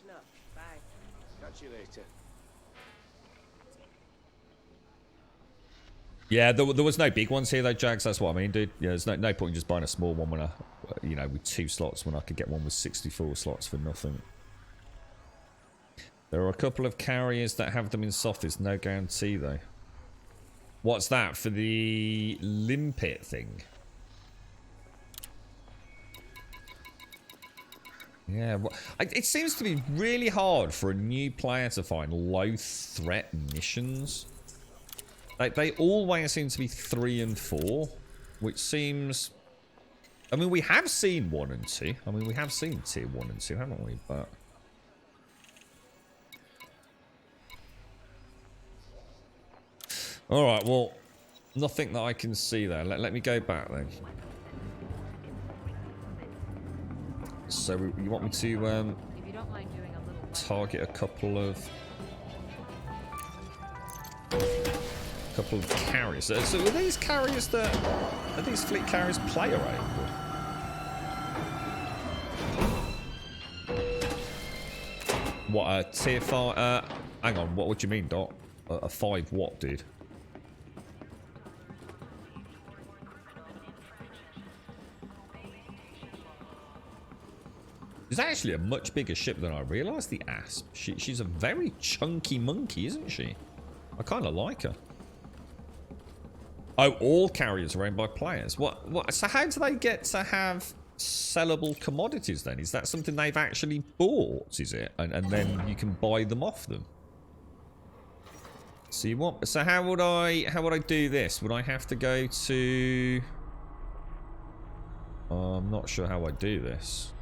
Catch you later. Yeah, there was no big ones here though, Jags. That's what I mean, dude. Yeah, there's no point in just buying a small one when with 2 slots when I could get one with 64 slots for nothing. There are a couple of carriers that have them in soft. There's no guarantee though. What's that for the limpet thing? Yeah, well, it seems to be really hard for a new player to find low threat missions. They always seem to be 3 and 4, which seems... I mean, we have seen 1 and 2. I mean, we have seen tier 1 and 2, haven't we? But... Alright, well, nothing that I can see there. Let me go back then. So, you want me to target a couple of carriers? So are these carriers are these fleet carriers player owned? What, a tier 5? Hang on, what do you mean, Doc? A 5 what, dude? She's actually a much bigger ship than I realised, the Asp. She's a very chunky monkey, isn't she? I kind of like her. Oh, all carriers are owned by players. What? So how do they get to have sellable commodities then? Is that something they've actually bought, is it? And then you can buy them off them? So you want... So how would I do this? Would I have to go to... I'm not sure how I do this.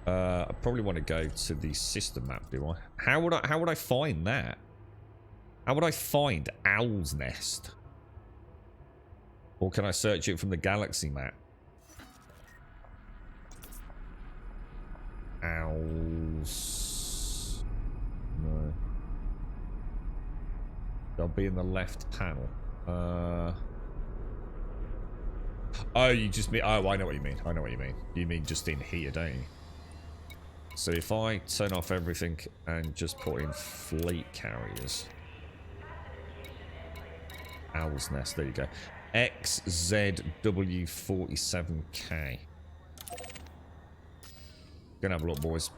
I probably want to go to the system map, do I? How would I find that? How would I find Owl's Nest? Or can I search it from the galaxy map? Owls... No. They'll be in the left panel. Oh, you just mean... Oh, I know what you mean. I know what you mean. You mean just in here, don't you? So if I turn off everything and just put in fleet carriers. Owl's Nest, there you go. XZW47K. Gonna have a look, boys.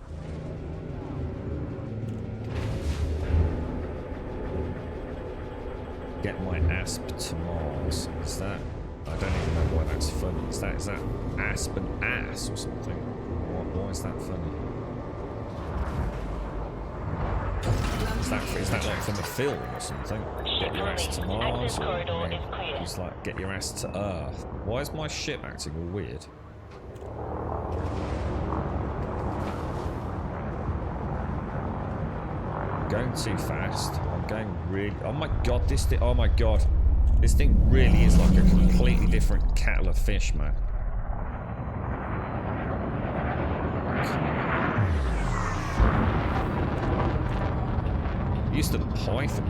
Get my Asp to Mars. Is that... I don't even know why that's funny. Is that Asp and ass or something? Why is that funny? Is that like from a film or something? Get your ass to Mars, or it's like get your ass to Earth. Why is my ship acting all weird? I'm going too fast. I'm going really... Oh my god, this thing... Oh my god. This thing really is like a completely different kettle of fish, man. Used to the Python.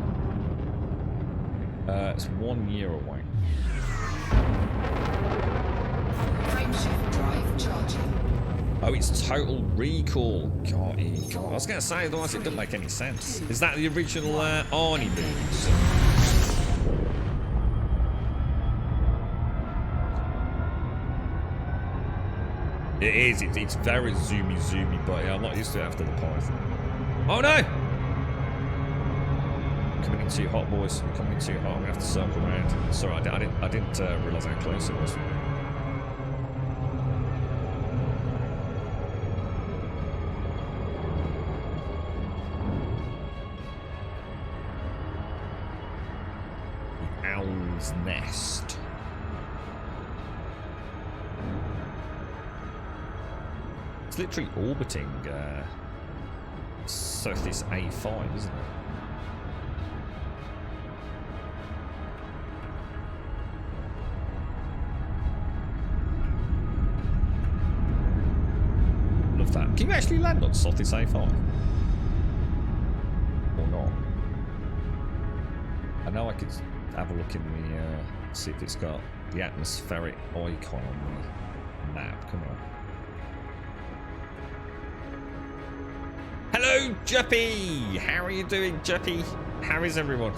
It's 1 year away. Frameshift drive charging. Oh, it's Total Recall. God. I was going to say, otherwise it doesn't make any sense. Is that the original Arnie moves? It is. It's very zoomy, but yeah, I'm not used to it after the Python. Oh no! Coming in too hot, boys. Coming in too hot. I'm gonna have to circle around. Sorry, I didn't realise how close it was. The Owl's Nest. It's literally orbiting Sothis A5, isn't it? Love that Can you actually land on Sothis A5? Or not? I know I could have a look in the, see if it's got the atmospheric icon on the map. Come on. Hello, Juppy! How are you doing, Juppy? How is everyone?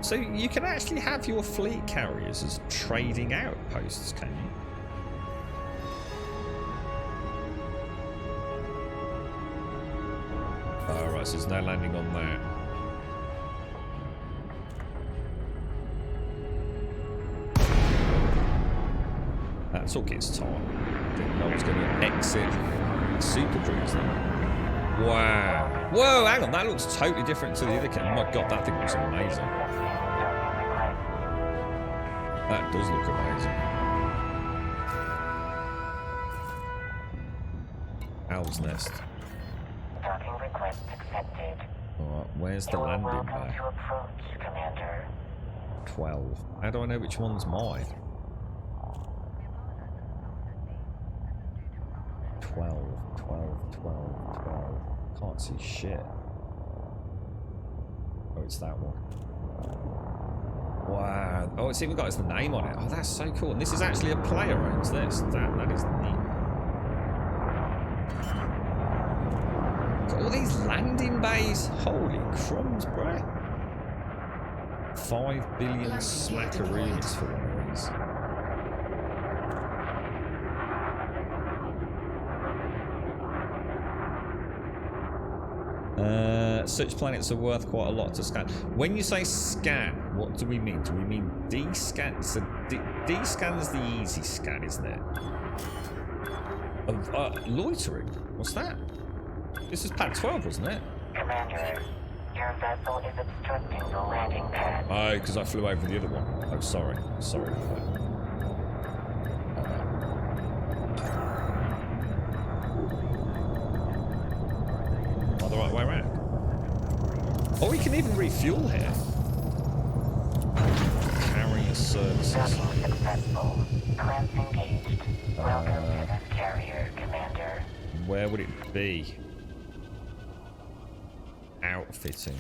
So you can actually have your fleet carriers as trading outposts, can you? Alright, so there's no landing on that. That took its time. Didn't know I was going to exit Super Dreams then. Wow. Whoa, hang on, that looks totally different to the other kit. Oh my god, that thing looks amazing. That does look amazing. Owl's Nest. Docking request accepted. Alright, where's the landing welcome bay? to approach, Commander. 12. How do I know which one's mine? 12, 12, 12, 12. Can't see shit. Oh, it's that one. Wow. Oh, it's even got its name on it. Oh, that's so cool. And this is actually a player owns this. That is neat. Got all these landing bays. Holy crumbs, bruh. 5 billion smackaroonies for one of these. Such planets are worth quite a lot to scan. When you say scan, what do we mean? Do we mean D-scan? So D-scan's the easy scan, isn't it? Loitering? What's that? This is pad 12, wasn't it? Commander, your vessel is obstructing the landing pad. Oh, because I flew over the other one. Oh, sorry. Sorry for that. The right way around. Oh, we can even refuel here. Carrier services. Docking successful. Clamps engaged. Welcome to this carrier, Commander. Where would it be? Outfitting.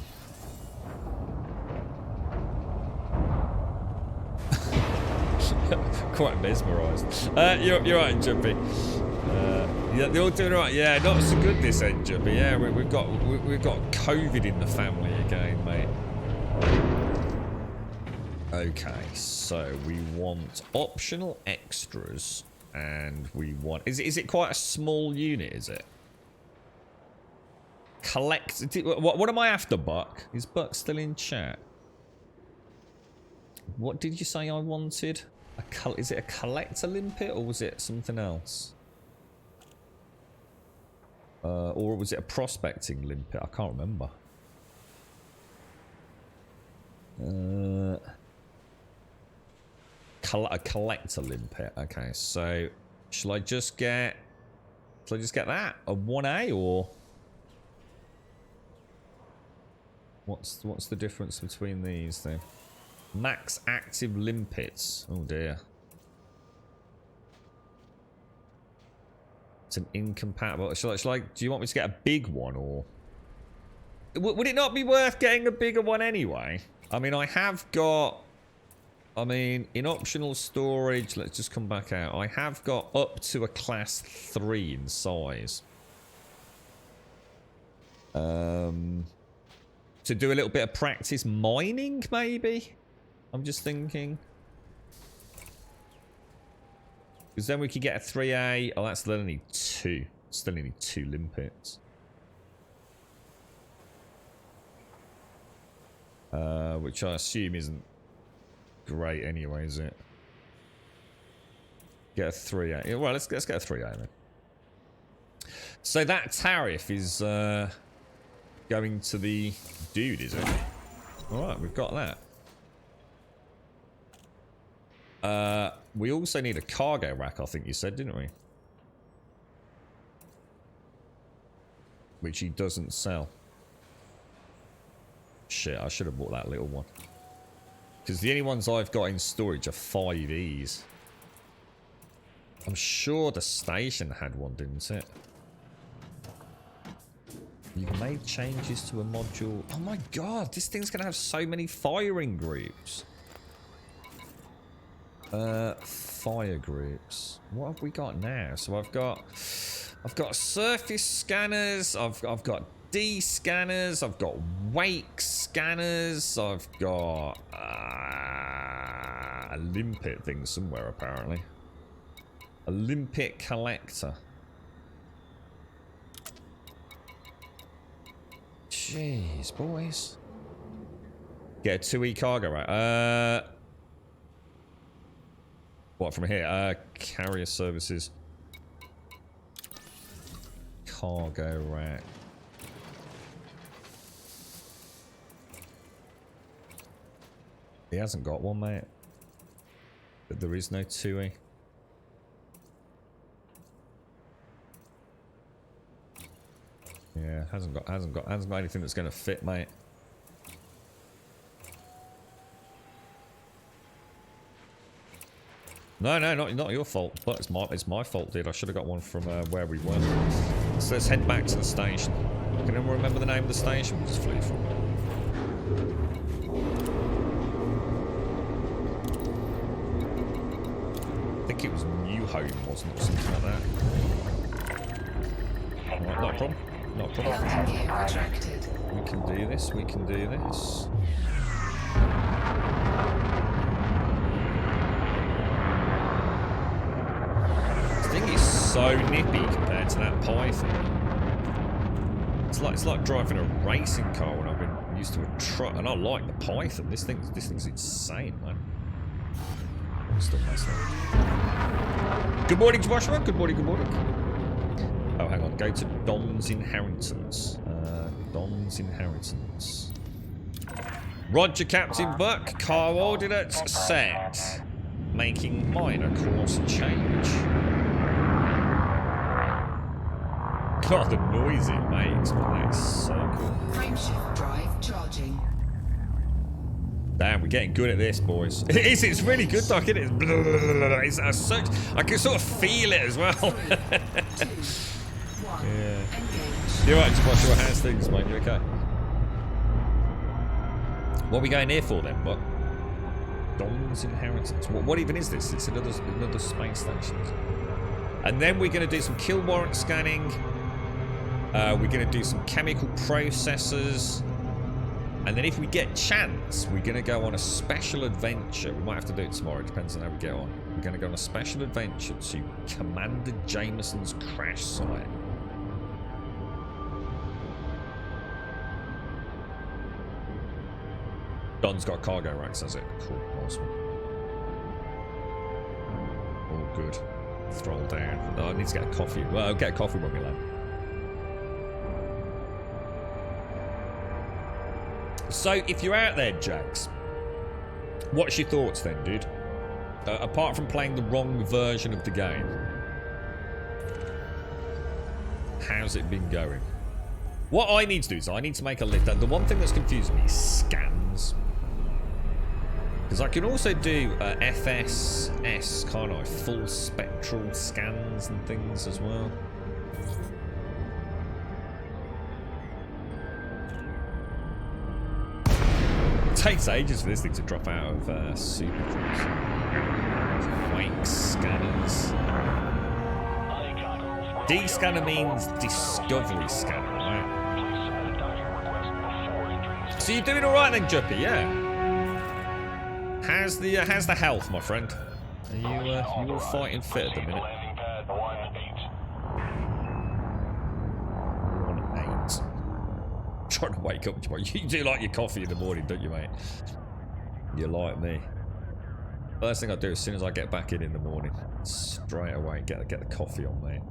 Quite mesmerised. You're right, Jumpy. Yeah, they're all doing right. Yeah, not so good this end, Jumpy. Yeah, we've got COVID in the family again, mate. Okay, so we want optional extras, and we want. Is it quite a small unit? Is it? Collect. What am I after, Buck? Is Buck still in chat? What did you say I wanted? Is it a collector limpet or was it something else? Or was it a prospecting limpet? I can't remember. A collector limpet. Okay, so shall I just get that? A 1A or what's the difference between these then? Max active limpets. Oh dear. It's an incompatible. Shall I? Do you want me to get a big one, or would it not be worth getting a bigger one anyway? I mean, I have got. I mean, in optional storage, let's just come back out. I have got up to a class 3 in size. To do a little bit of practice mining, maybe. I'm just thinking. Because then we could get a 3A. Oh, that's still only 2. Still only 2 limpets. Which I assume isn't great anyway, is it? Get a 3A. Yeah, well, let's get a 3A then. So that tariff is going to the dude, is it? Alright, we've got that. We also need a cargo rack, I think you said, didn't we? Which he doesn't sell. Shit, I should have bought that little one. Because the only ones I've got in storage are 5Es. I'm sure the station had one, didn't it? You've made changes to a module. Oh my god, this thing's going to have so many firing groups. Fire groups. What have we got now? So I've got surface scanners. I've got D scanners. I've got wake scanners. I've got a limpet thing somewhere apparently. A limpet collector. Jeez, boys. Get a 2E cargo right. What from here? Carrier services. Cargo rack. He hasn't got one, mate. But there is no 2E. Yeah, hasn't got anything that's gonna fit, mate. No, not your fault. But it's my fault, dude. I should have got one from where we were. So let's head back to the station. Can anyone remember the name of the station we just flew from? I think it was New Home, wasn't it? Or something like that. Alright, not a problem. Not a problem. We can do this. We can do this. This thing is so nippy compared to that Python. It's like driving a racing car when I've been used to a truck, and I like the Python. This thing's insane, man. Still messed up. Good morning, Joshua. Good morning. Good morning. Oh, hang on. Go to Don's Inheritance. Don's Inheritance. Roger, Captain Buck. Car ordinates set. Making minor course change. God, the noise it makes, man. That is so cool. Frameshift drive charging. Damn, we're getting good at this, boys. It is. It's really good, Doc. It is. It's such. I can sort of feel it as well. 2, 1. Yeah. Engage. You're right, Joshua. How's things, mate? You okay? What are we going here for then, Buck? Don's Inheritance. What even is this? It's another space station. And then we're going to do some kill warrant scanning. We're going to do some chemical processors. And then if we get chance, we're going to go on a special adventure. We might have to do it tomorrow. It depends on how we get on. We're going to go on a special adventure to Commander Jameson's crash site. Don's got cargo racks, has it? Cool. Awesome. All good. Stroll down. Oh, I need to get a coffee. Well, I'll get a coffee when we land. So, if you're out there, Jags, what's your thoughts then, dude? Apart from playing the wrong version of the game, how's it been going? What I need to do is I need to make a list. The one thing that's confusing me is scans. Because I can also do FSS, can't I? Full spectral scans and things as well. It takes ages for this thing to drop out of super cruise. Wake scanners. D scanner means discovery scanner, right? So you're doing all right then, Juppy? Yeah. How's the health, my friend? Are you all fighting fit at the minute? 1-8. Trying to wake up tomorrow. You do like your coffee in the morning, don't you, mate? You're like me. First thing I do as soon as I get back in the morning, straight away get the coffee on, mate.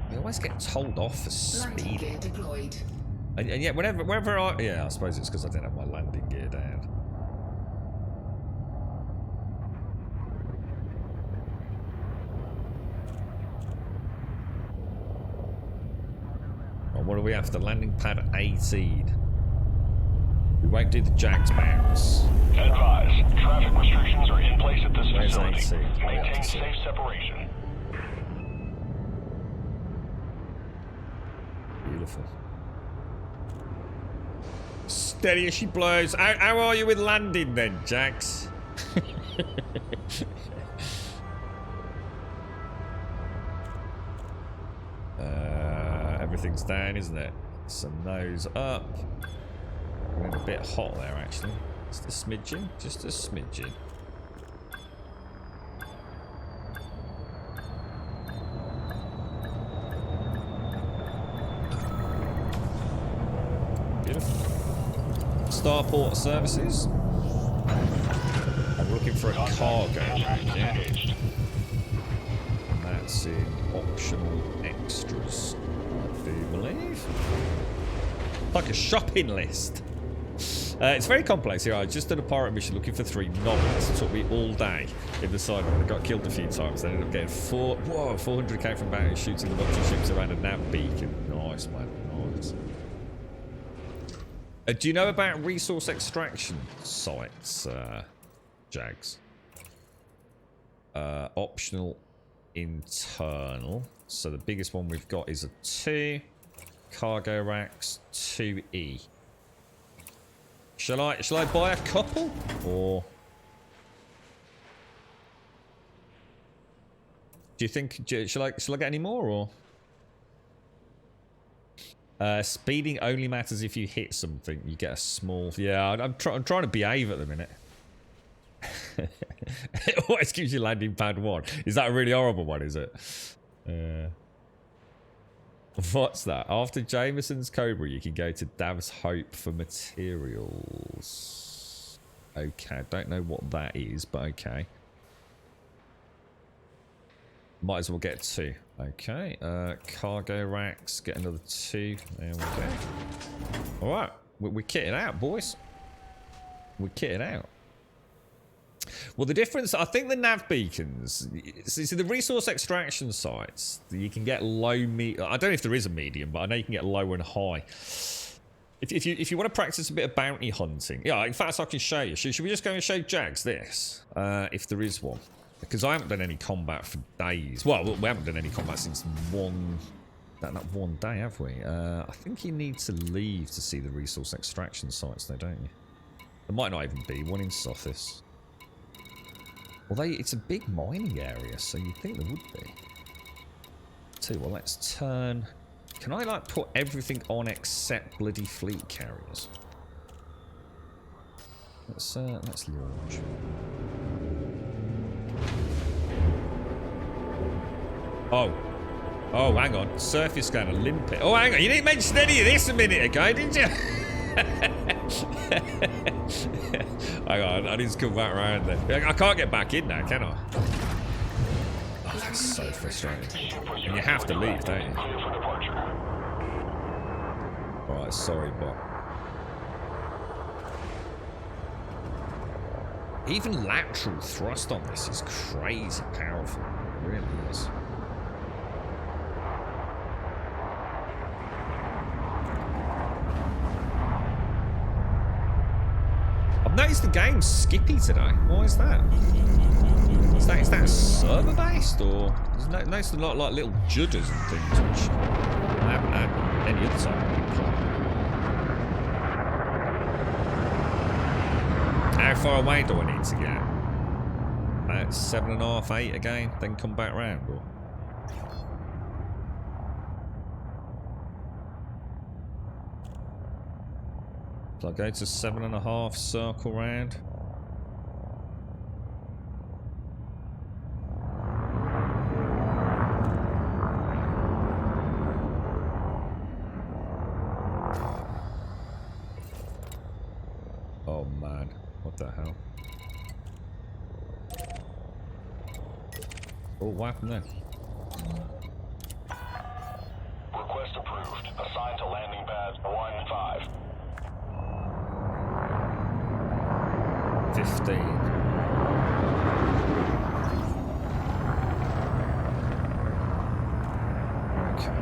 I always get told off for speeding. Deployed. And yet, whenever I... Yeah, I suppose it's because I didn't have my landing gear down. What are we after? Landing pad 18. We won't do the Jags bounce. Advise, traffic restrictions are in place at this Where's facility. 18? Maintain safe separation. Beautiful. Steady as she blows. How are you with landing then, Jax? Everything's down, isn't it? So nose up. We're a bit hot there, actually. Just a smidgen. Just a smidgen. Beautiful. Starport services. I'm looking for a cargo. Yeah. And that's in optional extras, I do believe. Like a shopping list. It's very complex here. I just did a pirate mission looking for 3 novels. It took me all day in the side one. I got killed a few times. I ended up getting 400k from bounty shooting the bunch of ships around a nav beacon. Nice, man. Nice. Do you know about resource extraction sites, Jags? Optional internal. So the biggest one we've got is a 2. Cargo racks 2E. Shall I buy a couple, or do you think shall I get any more, or speeding only matters if you hit something. You get a small. Yeah, I'm trying to behave at the minute. It always gives you landing pad 1. Is that a really horrible one? Is it? What's that? After Jameson's Cobra, you can go to Dav's Hope for materials. Okay, I don't know what that is, but okay. Might as well get 2. Okay, cargo racks, get another 2. There we go. Alright, we're kitting out, boys. We're kitting out. Well, the difference, I think the nav beacons, see the resource extraction sites, you can get low, I don't know if there is a medium, but I know you can get low and high. If you want to practice a bit of bounty hunting, yeah, in fact, I can show you. Should we just go and show Jags this? If there is one. Because I haven't done any combat for days. Well, we haven't done any combat since not one day, have we? I think you need to leave to see the resource extraction sites, though, don't you? There might not even be one in Sothis. Although it's a big mining area, so you'd think there would be. Tell you what, let's turn. Can I like put everything on except bloody fleet carriers? Let's launch. Oh, hang on. Surface scanner, limpet. Oh, hang on. You didn't mention any of this a minute ago, did you? Hang on, I need to come back around there. I can't get back in now, can I? Oh, that's so frustrating. And you have to leave, don't you? Alright, sorry, but... even lateral thrust on this is crazy powerful. It really is. I've noticed the game's skippy today. Why is that? Is that server based, or there's noticed a lot like little judders and things which I haven't had any other time. How far away do I need to get? About 7.5, 8 again, then come back round, or? So I go to 7.5, circle round. Oh man, what the hell? Oh, what happened there? Request approved. Assigned to landing pad 1-5. 15. Okay.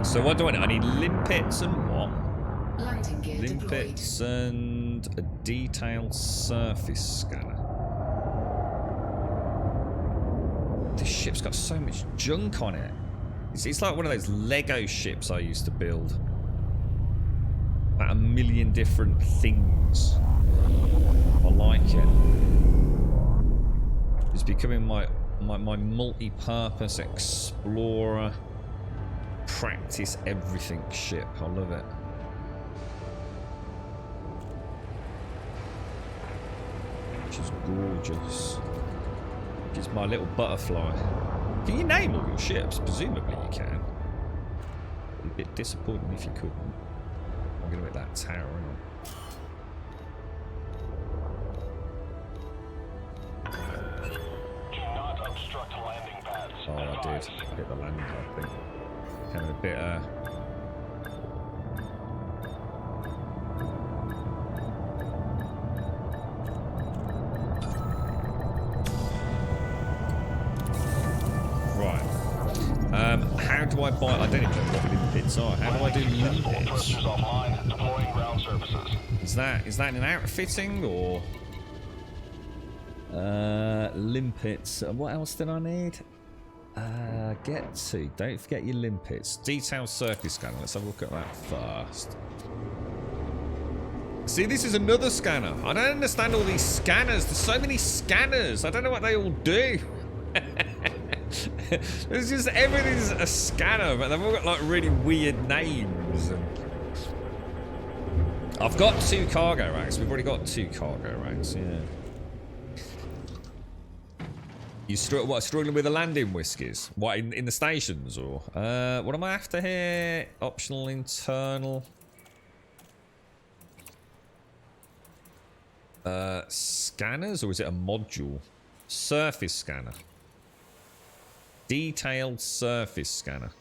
So what do I need? I need limpets and what? Landing gear Limpets deployed. and a detailed surface scanner. This ship's got so much junk on it. It's like one of those Lego ships I used to build. About a million different things. I like it. It's becoming my multi-purpose explorer, practice everything ship. I love it. She's gorgeous. It's my little butterfly. Can you name all your ships? Presumably you can. It'd be a bit disappointing if you couldn't. I'm gonna hit that tower, aren't Do not obstruct landing pads. I? Oh, I did. I hit the landing pad, I think. Having a bit, Right. How do I buy... I don't even know what limpets are. How do I do limpets? Thrusters offline. Deploying ground services. Is that an outfitting or... limpets. What else did I need? Get to. Don't forget your limpets. Detailed surface scanner. Let's have a look at that first. See, this is another scanner. I don't understand all these scanners. There's so many scanners. I don't know what they all do. There's just everything's a scanner, but they've all got like really weird names. And... I've got 2 cargo racks. We've already got 2 cargo racks. Yeah. You struggling with the landing whiskies? What in the stations or? What am I after here? Optional internal. Scanners, or is it a module? Surface scanner. Detailed surface scanner.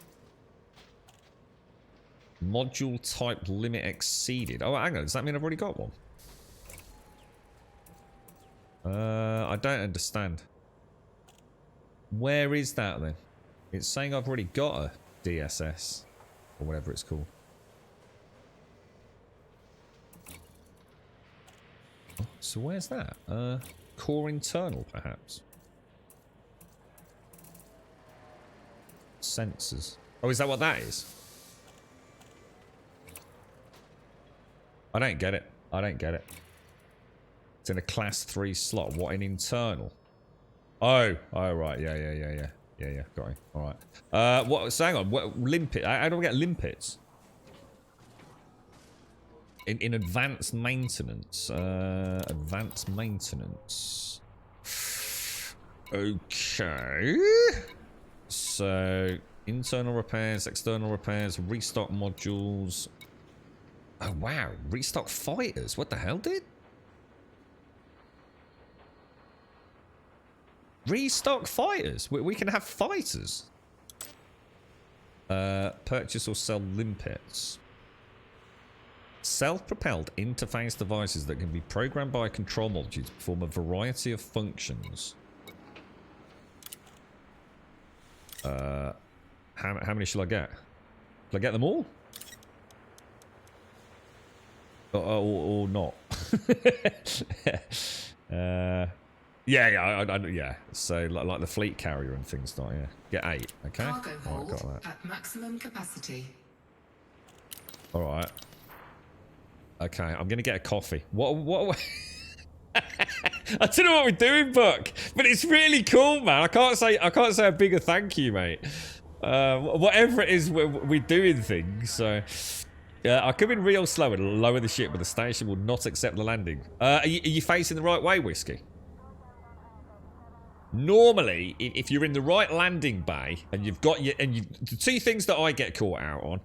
Module type limit exceeded. Oh, hang on. Does that mean I've already got one? I don't understand. Where is that then? It's saying I've already got a DSS. Or whatever it's called. So where's that? Core internal, perhaps. Sensors. Oh, is that what that is? I don't get it. I don't get it. It's in a class 3 slot. What, in internal? Oh, right. Yeah. Got it. All right. What? So hang on. What limpet? How do I get limpets? In advanced maintenance. Advanced maintenance. Okay. So internal repairs, external repairs, restock modules. Oh wow, restock fighters. What the hell, dude? Restock fighters. We can have fighters. Purchase or sell limpets. Self-propelled interface devices that can be programmed by a control module to perform a variety of functions. How many shall I get? Shall I get them all? Or not? Yeah. So like the fleet carrier and things like Get 8, okay? Cargo hold got that. at maximum capacity. All right. Okay, I'm gonna get a coffee. What? I don't know what we're doing, Buck, but it's really cool, man. I can't say a bigger thank you, mate. Whatever it is, we're doing things. So I come in real slow and lower the ship, but the station will not accept the landing. Are you facing the right way, Whiskey? Normally, if you're in the right landing bay and you've got the 2 things that I get caught out on.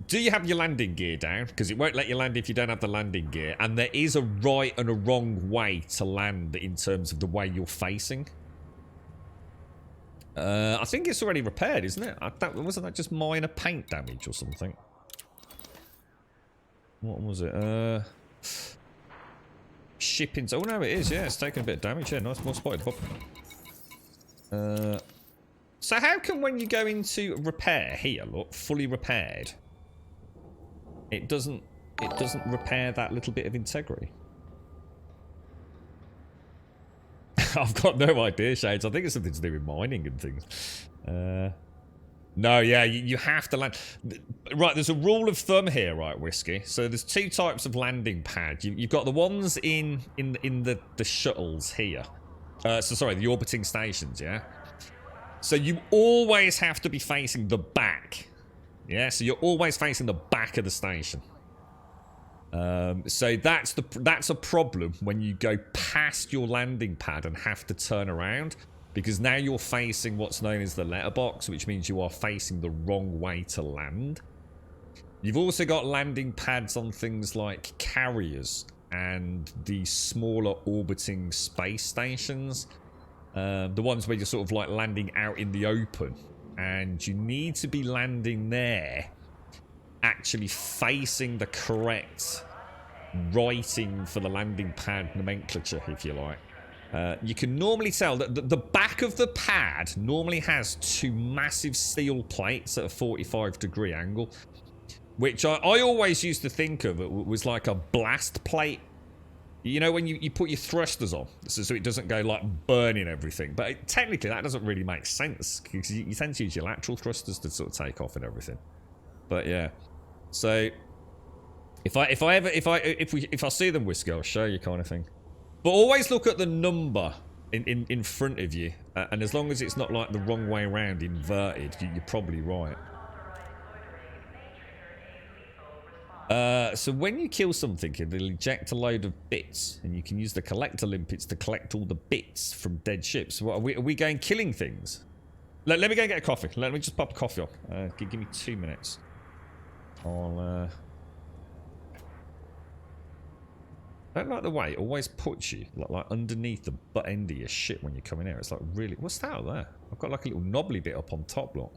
Do you have your landing gear down? Because it won't let you land if you don't have the landing gear. And there is a right and a wrong way to land in terms of the way you're facing. I think it's already repaired, isn't it? Wasn't that just minor paint damage or something? What was it? Shipping. Oh, no, it is. Yeah, it's taken a bit of damage. Yeah, nice. More spotted. So how come when you go into repair here, look, fully repaired, it doesn't repair that little bit of integrity? I've got no idea, Shades. I think it's something to do with mining and things. No, yeah, you have to land. Right, there's a rule of thumb here, right, Whiskey. So there's two types of landing pad. You've got the ones in the shuttles here. Sorry, the orbiting stations, yeah? So you always have to be facing the back. Yeah, so you're always facing the back of the station. So that's a problem when you go past your landing pad and have to turn around, because now you're facing what's known as the letterbox, which means you are facing the wrong way to land. You've also got landing pads on things like carriers and the smaller orbiting space stations, the ones where you're sort of like landing out in the open, and you need to be landing there actually facing the correct writing for the landing pad nomenclature, if you like. You can normally tell that the back of the pad normally has two massive steel plates at a 45-degree angle, which I always used to think of it was like a blast plate. You know, when you put your thrusters on, so it doesn't go like burning everything. But technically that doesn't really make sense, because you tend to use your lateral thrusters to sort of take off and everything. But yeah, so if I see them, Whiskey, I'll show you, kind of thing. But always look at the number in front of you, and as long as it's not like the wrong way around, inverted, you're probably right. So when you kill something, it'll eject a load of bits, and you can use the collector limpets to collect all the bits from dead ships. What, are we going killing things? Let me go and get a coffee. Let me just pop a coffee on. Give me 2 minutes. I don't like the way it always puts you like underneath the butt end of your shit when you're coming here. It's like, really, what's that out there? I've got like a little knobbly bit up on top, look.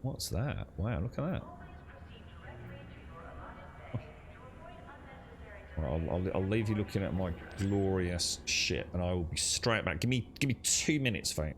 What's that? Wow, look at that. I'll leave you looking at my glorious shit, and I will be straight back. Give me 2 minutes, Fate.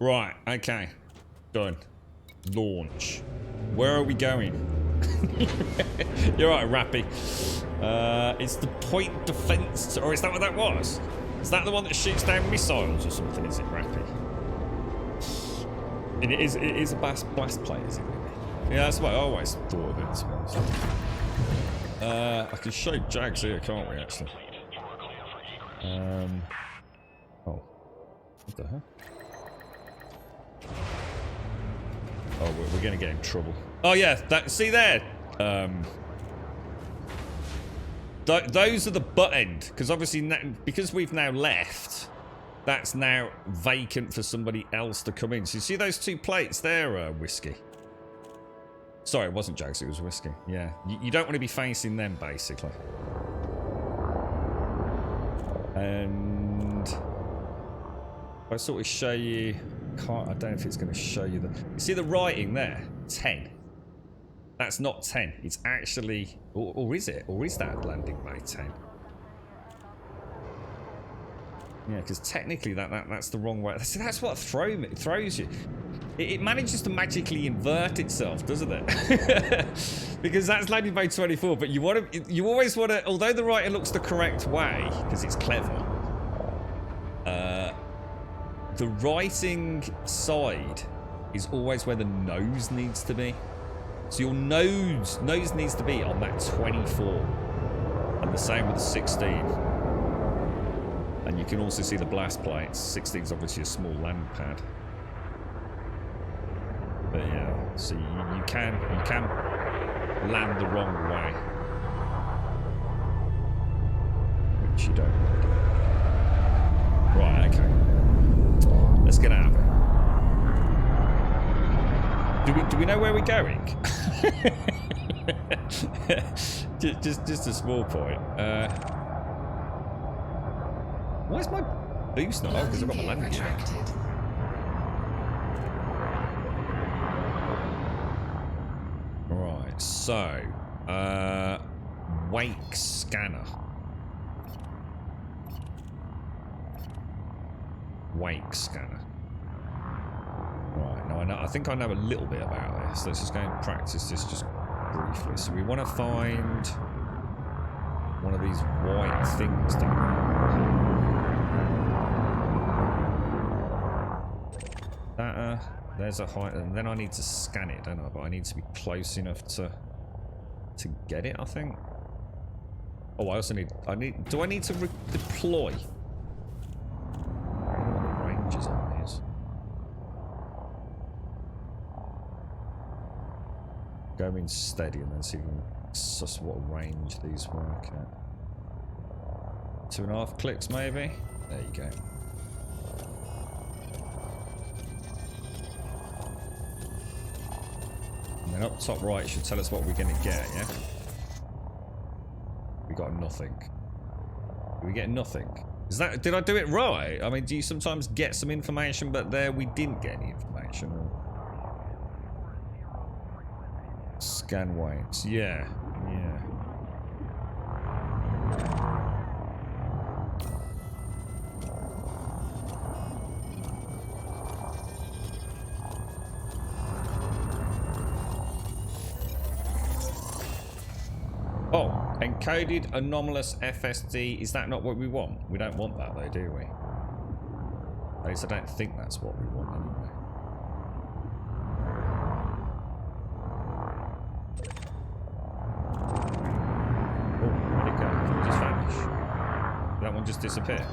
Right, okay. Done. Launch. Where are we going? You're right, Rappy. It's the point defense, or is that what that was? Is that the one that shoots down missiles or something, is it, Rappy? And it is a blast plate, is it? Yeah, that's what I always thought of it. I can show Jags here, can't we, actually? Oh. What the hell? Oh, we're going to get in trouble. Oh, yeah. See there? Those are the butt end. Because obviously, because we've now left, that's now vacant for somebody else to come in. So you see those two plates there, Whiskey? Sorry, it wasn't Jags, it was Whiskey. Yeah. You don't want to be facing them, basically. And if I sort of show you, I don't know if it's going to show you the. You see the writing there? 10. That's not 10. It's actually, or is it? Or is that landing bay 10? Yeah, because technically that's the wrong way. That's what throws you. It manages to magically invert itself, doesn't it? Because that's landing bay 24. But you always want to. Although the writing looks the correct way because it's clever. The writing side is always where the nose needs to be. So your nose needs to be on that 24. And the same with the 16. And you can also see the blast plates. 16 is obviously a small land pad. But yeah, so you can land the wrong way. Which you don't want to do. Right, okay. Let's get out of it. Do we know where we're going? just a small point. Why is my boost not on? Because I've got my landing gear. Right, so wake scanner. Wake scanner. Right, now I think I know a little bit about this. Let's just go and practice this just briefly. So we want to find one of these white things down there. There's a height, and then I need to scan it, don't I? But I need to be close enough to get it, I think. Oh, I also need. Do I need to deploy? I don't know what the range is on these. Go in steady and then see if we can suss what range these work at. 2.5 clicks, maybe. There you go. And then up top right should tell us what we're going to get, yeah? We got nothing. Did we get nothing? Did I do it right? I mean, do you sometimes get some information, but there we didn't get any information? Or... Scan weights. Yeah. Yeah. Oh, encoded anomalous FSD. Is that not what we want? We don't want that though, do we? At least I don't think that's what we want anyway. Oh, where'd it go? Did it just vanish? Did that one just disappear?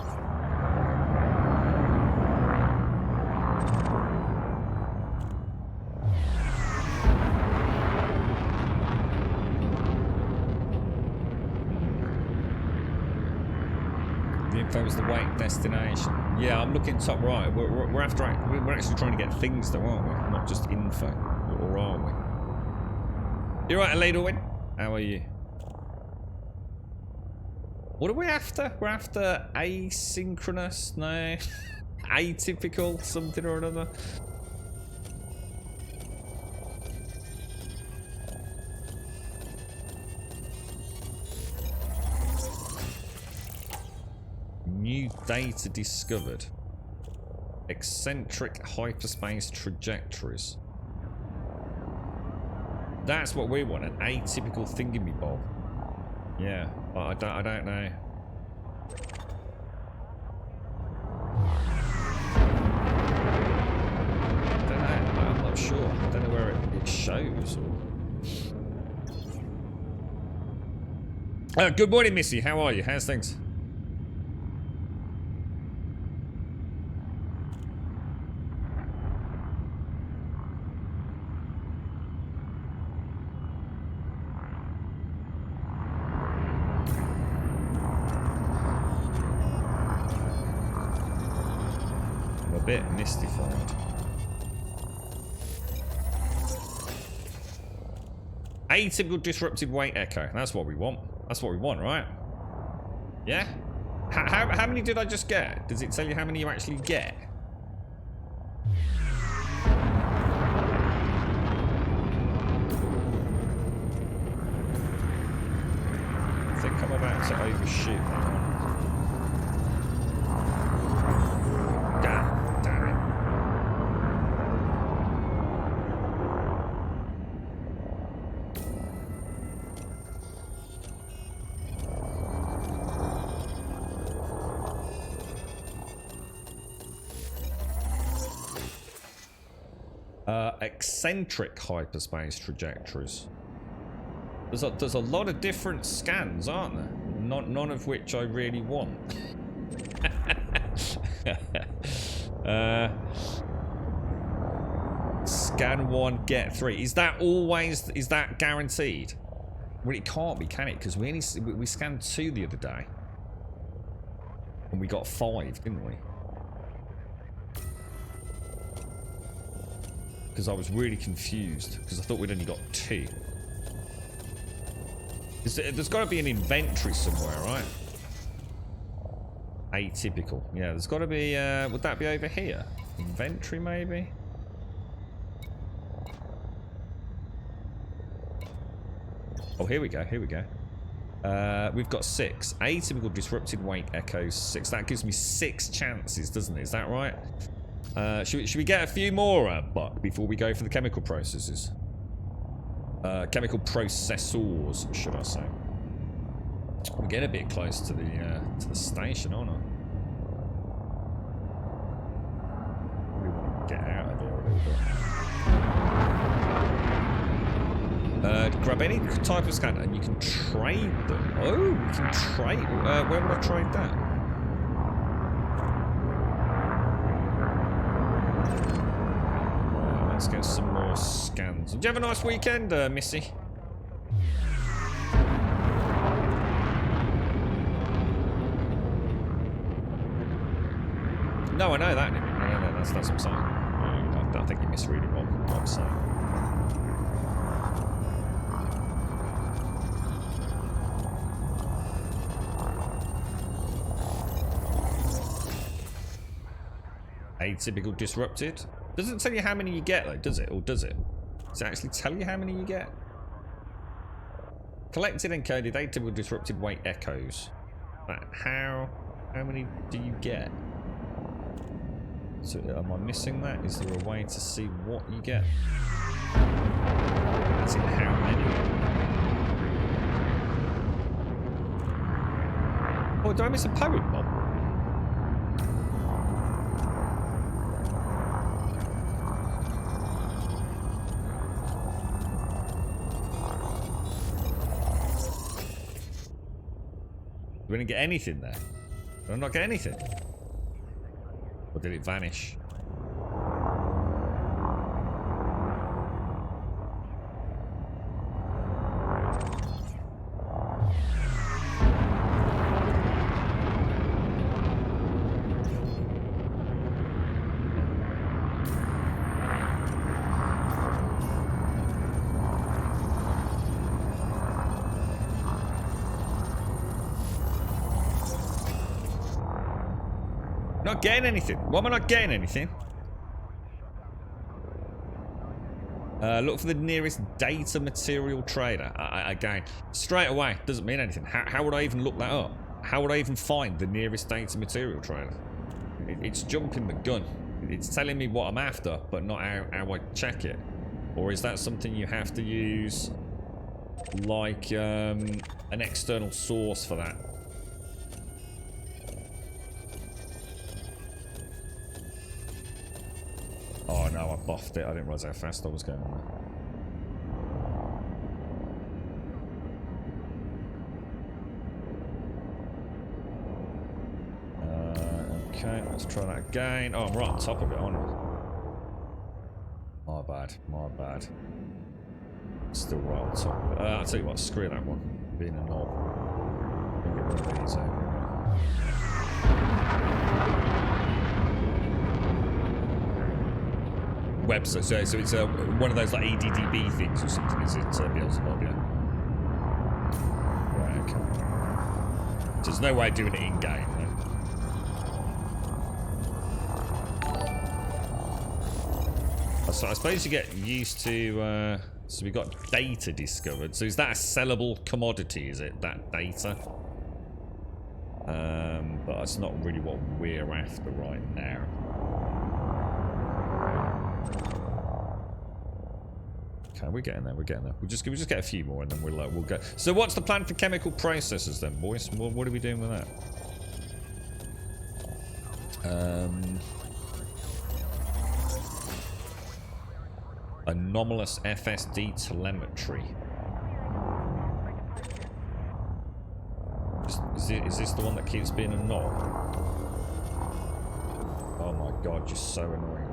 That was the wake destination. Yeah, I'm looking top right. We're actually trying to get things though, aren't we? Not just info. Or are we? You're right, Aledwin. How are you? What are we after? We're after asynchronous? No. Atypical something or another. New data discovered. Eccentric hyperspace trajectories. That's what we want, an atypical thingamabob. Yeah, but I don't know. I'm not sure. I don't know where it shows. Or... good morning, Missy. How are you? How's things? bit mystified. Atypical disrupted weight echo. That's what we want. That's what we want, right? Yeah? How many did I just get? Does it tell you how many you actually get? I think I'm about to overshoot that one. Damn it. Eccentric hyperspace trajectories. There's a lot of different scans, aren't there? None of which I really want. Scan 1, get 3. Is that guaranteed? Well, it can't be, can it? Because we scanned 2 the other day. And we got 5, didn't we? Because I was really confused, because I thought we'd only got 2. There's got to be an inventory somewhere, right? Atypical. Yeah, there's got to be... would that be over here? Inventory, maybe? Oh, here we go, here we go. We've got 6. Atypical disrupted weight echoes 6. That gives me 6 chances, doesn't it? Is that right? Should we get a few more, Buck, before we go for the chemical processes? Chemical processors, should I say? We're getting a bit close to the station, aren't I? We want to get out of here a little bit. Grab any type of scanner and you can trade them. Oh, we can trade. Where would I trade that? Let's get some more scans. Did you have a nice weekend, Missy? No, I know that. No, that's what I'm saying. I don't think you're misreading what I'm saying. Atypical disrupted. Doesn't tell you how many you get though, does it? Or does it? Does it actually tell you how many you get? Collected encoded atypical disrupted weight echoes. How many do you get? So am I missing that? Is there a way to see what you get? As in how many? Oh, did I miss a poem, Bob? We didn't get anything there. Did I not get anything? Or did it vanish? Not getting anything. Why am I not getting anything? Look for the nearest data material trader. Again, straight away, doesn't mean anything. How would I even look that up? How would I even find the nearest data material trader? It's jumping the gun. It's telling me what I'm after, but not how I check it. Or is that something you have to use like an external source for that? Oh no, I buffed it. I didn't realise how fast I was going on there. Okay, let's try that again. Oh, I'm right on top of it, aren't I? My bad, my bad. Still right on top of it. I'll tell you what, screw that one. Being a knob. I'll get rid of these over. website. So it's one of those like EDDB things or something, is it, Beelzebub? Yeah. Right, okay. So there's no way of doing it in-game, right? So I suppose you get used to... so we got data discovered. So is that a sellable commodity, is it? That data? But that's not really what we're after right now. Okay, we're getting there. We're getting there. We'll just get a few more, and then we'll go. So, what's the plan for chemical processes then, boys? What are we doing with that? Anomalous FSD telemetry. Is this the one that keeps being a knob? Oh my god, you're so annoying.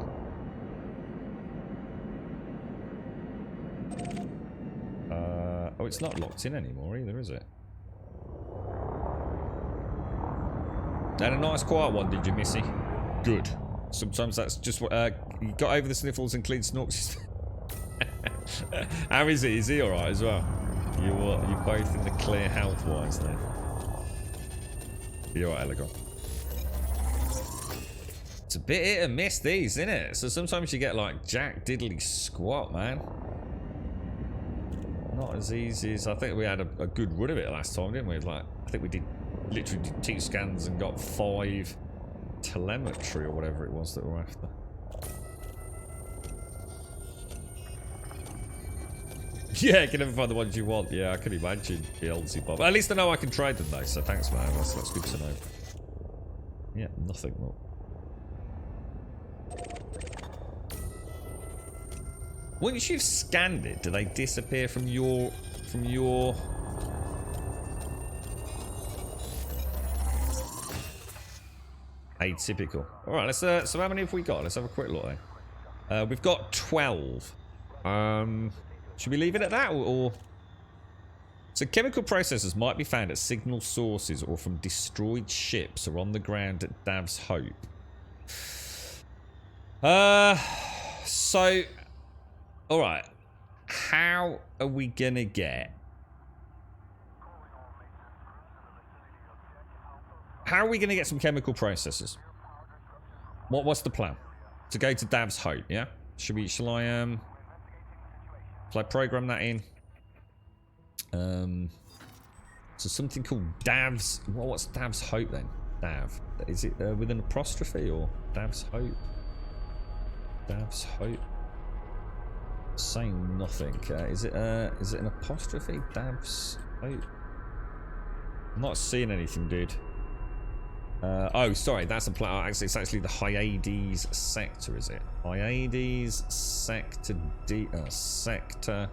Oh, it's not locked in anymore either, is it? And a nice quiet one, did you, Missy? Good. Sometimes that's just what... you got over the sniffles and clean snorks. How is he? Is he alright as well? You're both in the clear health-wise then. You're alright, Elegon. It's a bit hit and miss these, isn't it? So sometimes you get like jack diddly squat, man. Not as easy as... I think we had a good run of it last time, didn't we? Like, I think we literally did 2 scans and got 5 telemetry or whatever it was that we're after. Yeah, you can never find the ones you want. Yeah, I can imagine, Beelzebub. At least I know I can trade them though, so thanks, man. That's good to know. Yeah, nothing more. Once you've scanned it, do they disappear from your... Atypical. Alright, let's so how many have we got? Let's have a quick look there. We've got 12. Should we leave it at that, or... So chemical processes might be found at signal sources or from destroyed ships or on the ground at Dav's Hope. So... Alright. How are we gonna get... How are we gonna get some chemical processes? What's the plan? To go to Dav's Hope, yeah? Shall I program that in? So something called Dav's... Well, what's Dav's Hope then? Dav. Is it with an apostrophe or Dav's Hope? Dav's Hope. Saying nothing. Is it an apostrophe? Dav's Hope. I'm not seeing anything, dude. Oh, sorry, that's a plan. Actually, it's actually the Hyades sector, is it? Hyades sector D. Sector.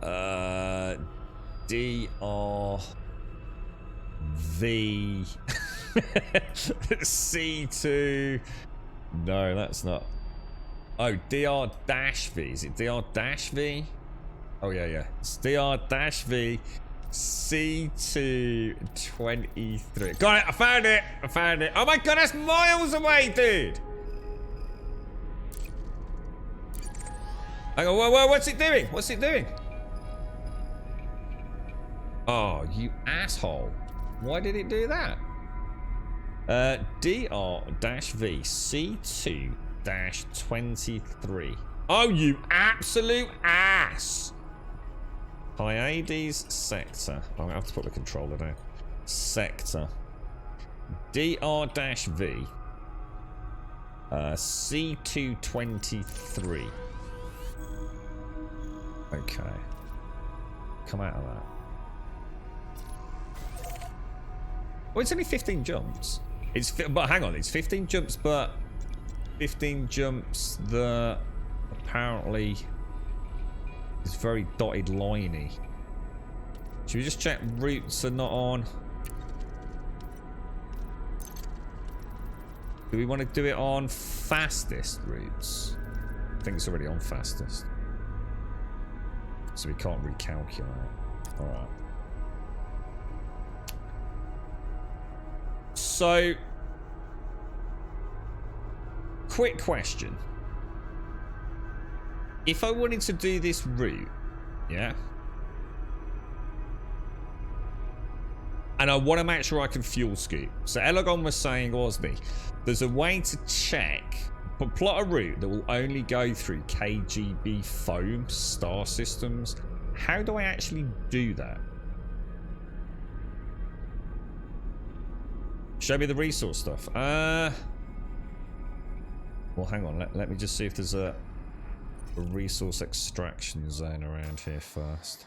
DRV. C2. No, that's not. Oh, DR-V. Is it DR-V? Oh, yeah. It's DR-V. C223. Got it! I found it! Oh my god, that's miles away, dude! Hang on, whoa, what's it doing? Oh, you asshole. Why did it do that? DR-V C2-23. Oh, you absolute ass! Hyades sector. I'm gonna have to put the controller down. Sector. DR-V. C2-23. Okay. Come out of that. Well, it's only 15 jumps. But hang on, it's 15 jumps, but 15 jumps that apparently is very dotted liney. Should we just check routes are not on? Do we want to do it on fastest routes? I think it's already on fastest. So we can't recalculate. Alright. So, quick question. if I wanted to do this route, yeah, and I want to make sure I can fuel scoop. So Elagon was saying, Osby, there's a way to check, but plot a route that will only go through KGB foam star systems. How do I actually do that? Show me the resource stuff. Well, hang on. Let me just see if there's a resource extraction zone around here first.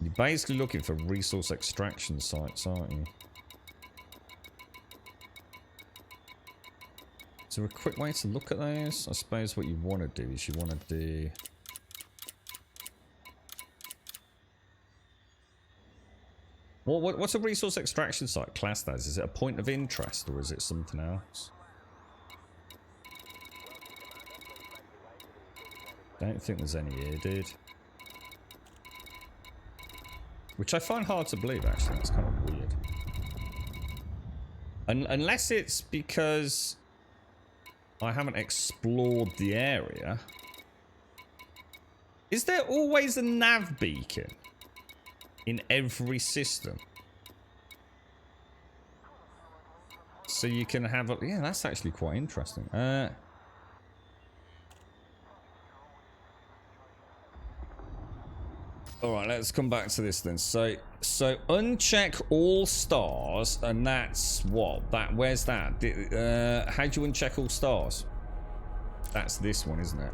You're basically looking for resource extraction sites, aren't you? Is there a quick way to look at those? I suppose what you want to do is you want to do... What's a resource extraction site classed as? Is it a point of interest or is it something else? Don't think there's any here, dude. Which I find hard to believe, actually. That's kind of weird. Unless it's because I haven't explored the area. Is there always a nav beacon in every system? So you can have a... Yeah, that's actually quite interesting. Alright, let's come back to this then. So uncheck all stars, and that's what? Where's that? How do you uncheck all stars? That's this one, isn't it?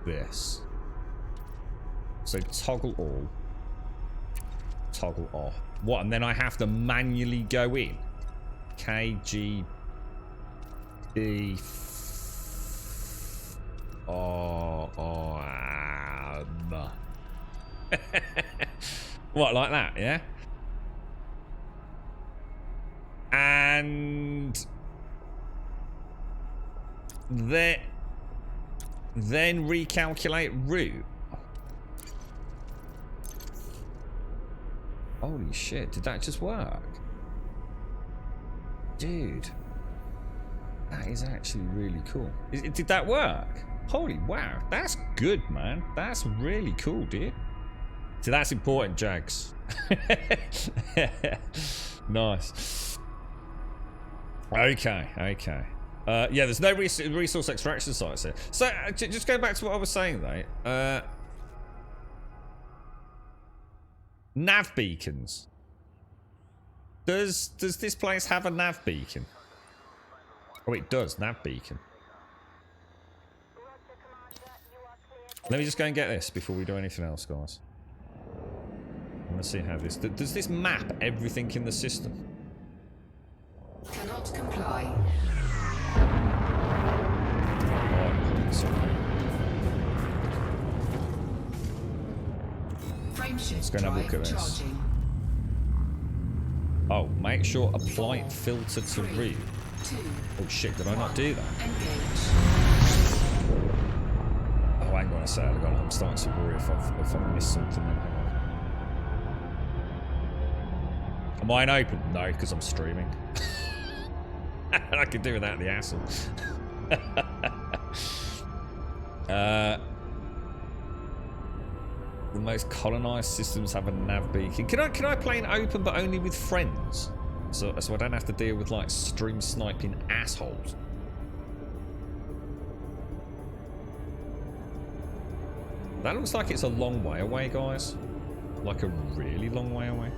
This. So toggle all. Toggle off. What? And then I have to manually go in? KGB. What, like that, yeah? And then recalculate route. Holy shit, did that just work? Dude. That is actually really cool. Did that work? Holy wow, that's good, man. That's really cool, dude. So that's important, Jags. Nice. Okay. Yeah, there's no resource extraction sites here. So, just going back to what I was saying, though. Nav beacons. Does this place have a nav beacon? Oh, it does. Nav beacon. Let me just go and get this before we do anything else, guys. I want to see how this... Does this map everything in the system? Cannot comply. Oh, sorry. Let's go and have a look at this. Oh, make sure apply filter to route. Oh shit, did I not do that? Oh, hang on a second. I'm starting to worry if I've missed something. Am I open? No, because I'm streaming. I could do without the hassle. The most colonized systems have a nav beacon. Can I play an open but only with friends? So I don't have to deal with like stream sniping assholes. That looks like it's a long way away, guys. Like a really long way away.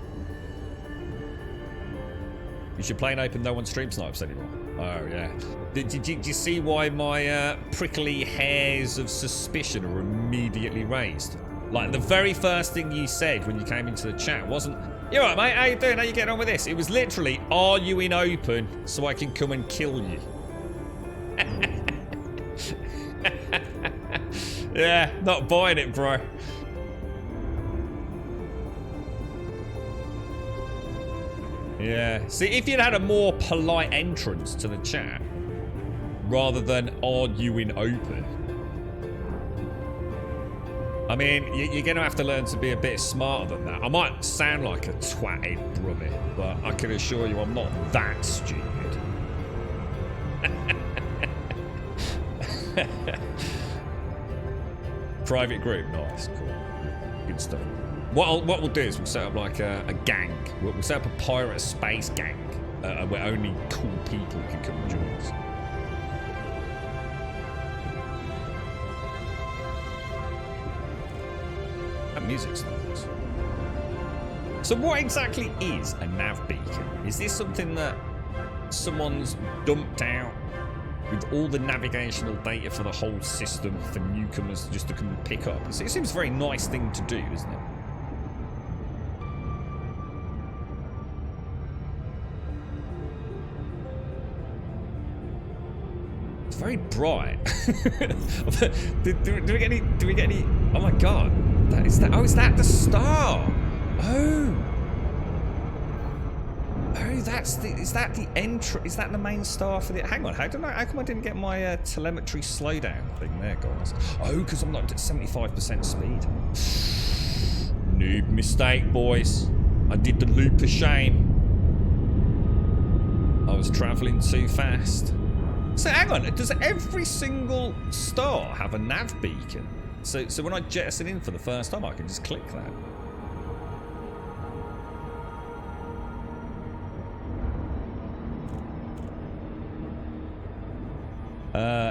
You should play an open, no one stream snipes anymore. Oh yeah. Did you see why my prickly hairs of suspicion are immediately raised? Like the very first thing you said when you came into the chat wasn't, "You alright, mate? How you doing? How you getting on with this?" It was literally, "Are you in open so I can come and kill you?" Yeah, not buying it, bro. Yeah. See, if you'd had a more polite entrance to the chat, rather than "Are you in open?" I mean, you're going to have to learn to be a bit smarter than that. I might sound like a twatted brummie, but I can assure you I'm not that stupid. Private group, nice, cool, good stuff. What we'll do is we'll set up like a gang. We'll set up a pirate space gang where only cool people can come and join us. That music's nice. So what exactly is a nav beacon? Is this something that someone's dumped out with all the navigational data for the whole system for newcomers just to come and pick up? It seems a very nice thing to do, doesn't it? It's very bright. do we get any? Oh my god! Is that the star? Oh, is that the entry? Is that the main star for the? Hang on, how come I didn't get my telemetry slowdown thing there, guys? Oh, because I'm not at 75% speed. Noob mistake, boys. I did the loop of shame. I was travelling too fast. So hang on, does every single star have a nav beacon? So when I jettison in for the first time, I can just click that.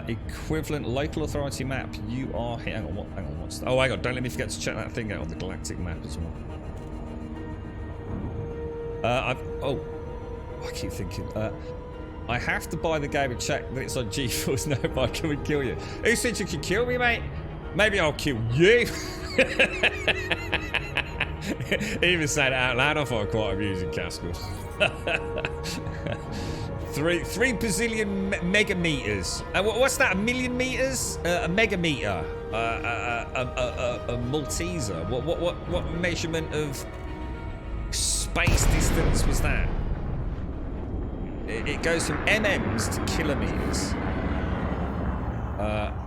Equivalent local authority map. You are here. Hang on, what's that? Oh, hang on, don't let me forget to check that thing out on the galactic map as well. I keep thinking. I have to buy the game and check that it's on GeForce. No, but I can kill you. Who said you could kill me, mate? Maybe I'll kill you. Even saying it out loud, I find quite amusing, Castle. 3 bazillion megameters. What's that? 1,000,000 meters? A megameter. A Malteser. What measurement of space distance was that? It goes from mm's to kilometers.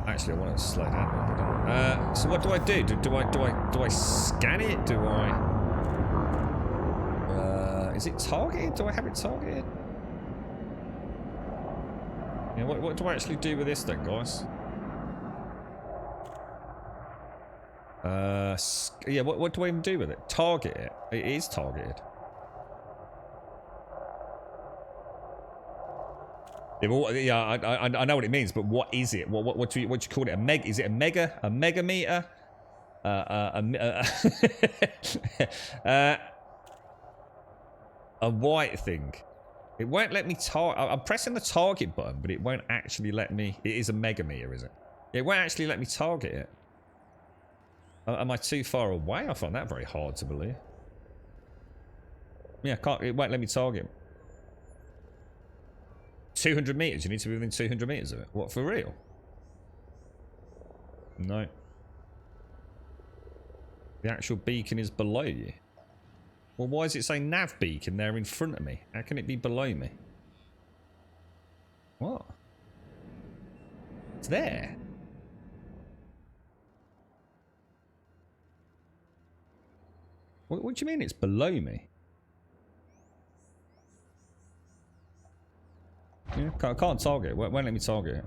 Actually, I want to slow down a little bit. So what do I do? Do I scan it? Do I? Is it targeted? Do I have it targeted? Yeah. What do I actually do with this then, guys? Yeah. What do I even do with it? Target it. It is targeted. Yeah, I know what it means, but what is it? What do you call it? Is it a mega? A megameter? A white thing. It won't let me target. I'm pressing the target button, but it won't actually let me. It is a megameter, is it? It won't actually let me target it. Am I too far away? I find that very hard to believe. Yeah, it won't let me target. 200 meters. You need to be within 200 meters of it. What, for real? No. The actual beacon is below you. Well, why is it saying nav beacon there in front of me? How can it be below me? What? It's there. What do you mean it's below me? Yeah, can't target it. Won't let me target it.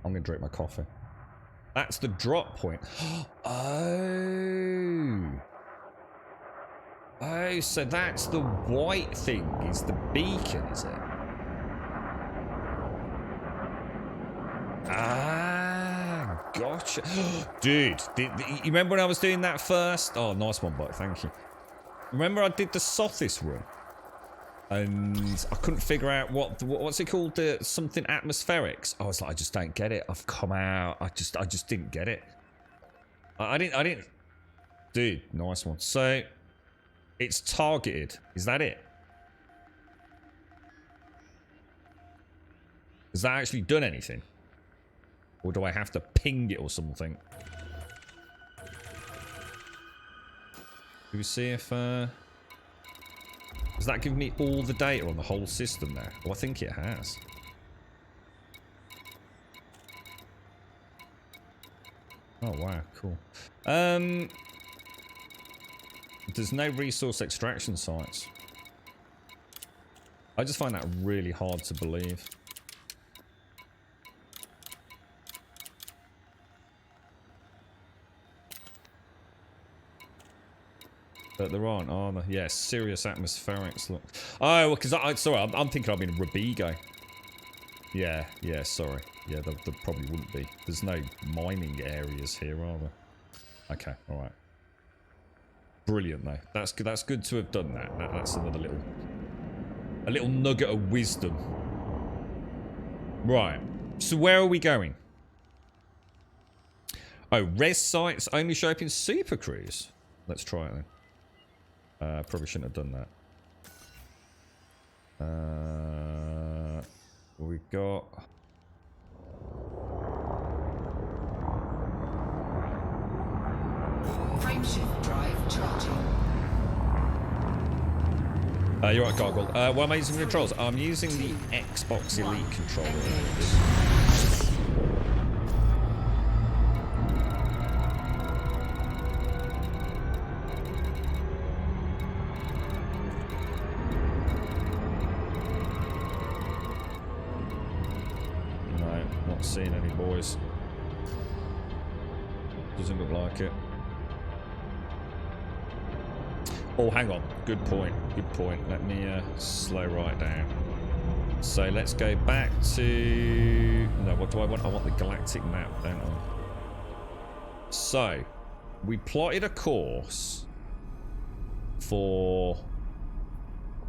I'm going to drink my coffee. That's the drop point. Oh. Oh, so that's the white thing, is the beacon, is it? Ah, gotcha. Dude, you remember when I was doing that first? Oh, nice one, Buck, thank you. Remember I did the Sothis run? And I couldn't figure out what's it called? Something atmospherics. I was like, I just don't get it. I've come out. I just didn't get it. I didn't. Dude, nice one. So it's targeted. Is that it? Has that actually done anything? Or do I have to ping it or something? Do we see if does that give me all the data on the whole system there? Well, I think it has. Oh, wow, cool. There's no resource extraction sites. I just find that really hard to believe. But there aren't, are there? Yeah, serious atmospherics. Look. Oh, because sorry, I'm thinking I'm in Robigo. Yeah, sorry. Yeah, there probably wouldn't be. There's no mining areas here, are there? Okay, alright. Brilliant, though. That's good to have done that. That's another little nugget of wisdom. Right. So where are we going? Oh, res sites only show up in Super Cruise. Let's try it then. Probably shouldn't have done that. We got... Frameshift drive charging. You're right, Gargoyle. What am I using controls? I'm using the Xbox Elite controller. No, not seeing any boys. Doesn't look like it. Oh, hang on. Good point. Good point. Let me slow right down. So let's go back to... No, what do I want? I want the galactic map, don't I? So, we plotted a course for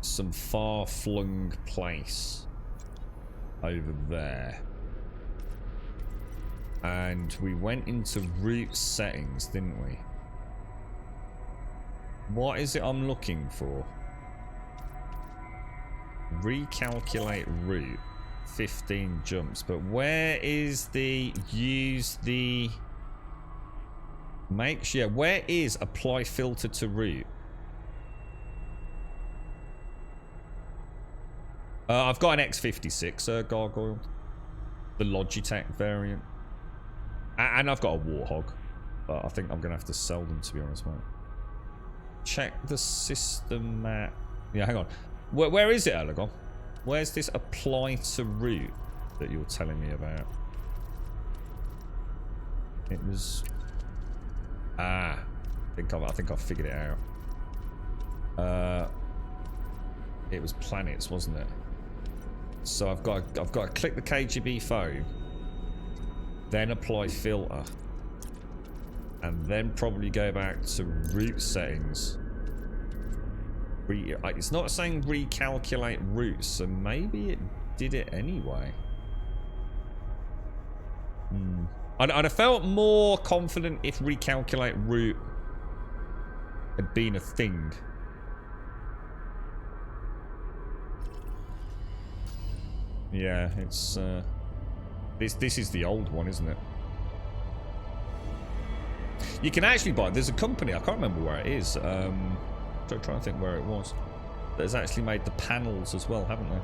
some far-flung place over there. And we went into route settings, didn't we? What is it I'm looking for? Recalculate route. 15 jumps. But where is the... Use the... Make sure... Where is apply filter to route? I've got an X56 Gargoyle. The Logitech variant. And I've got a Warthog. But I think I'm going to have to sell them, to be honest, mate. Check the system map. Yeah, hang on. Where is it, Alagon? Where's this apply to route that you're telling me about? It was... I think I've figured it out. It was planets, wasn't it? So I've got to click the KGB phone, then apply filter. And then probably go back to route settings. It's not saying recalculate routes, so maybe it did it anyway. I'd have felt more confident if recalculate route had been a thing. Yeah, it's this is the old one, isn't it? You can actually buy... There's a company, I can't remember where it is. I'm trying to think where it was. That's actually made the panels as well, haven't they?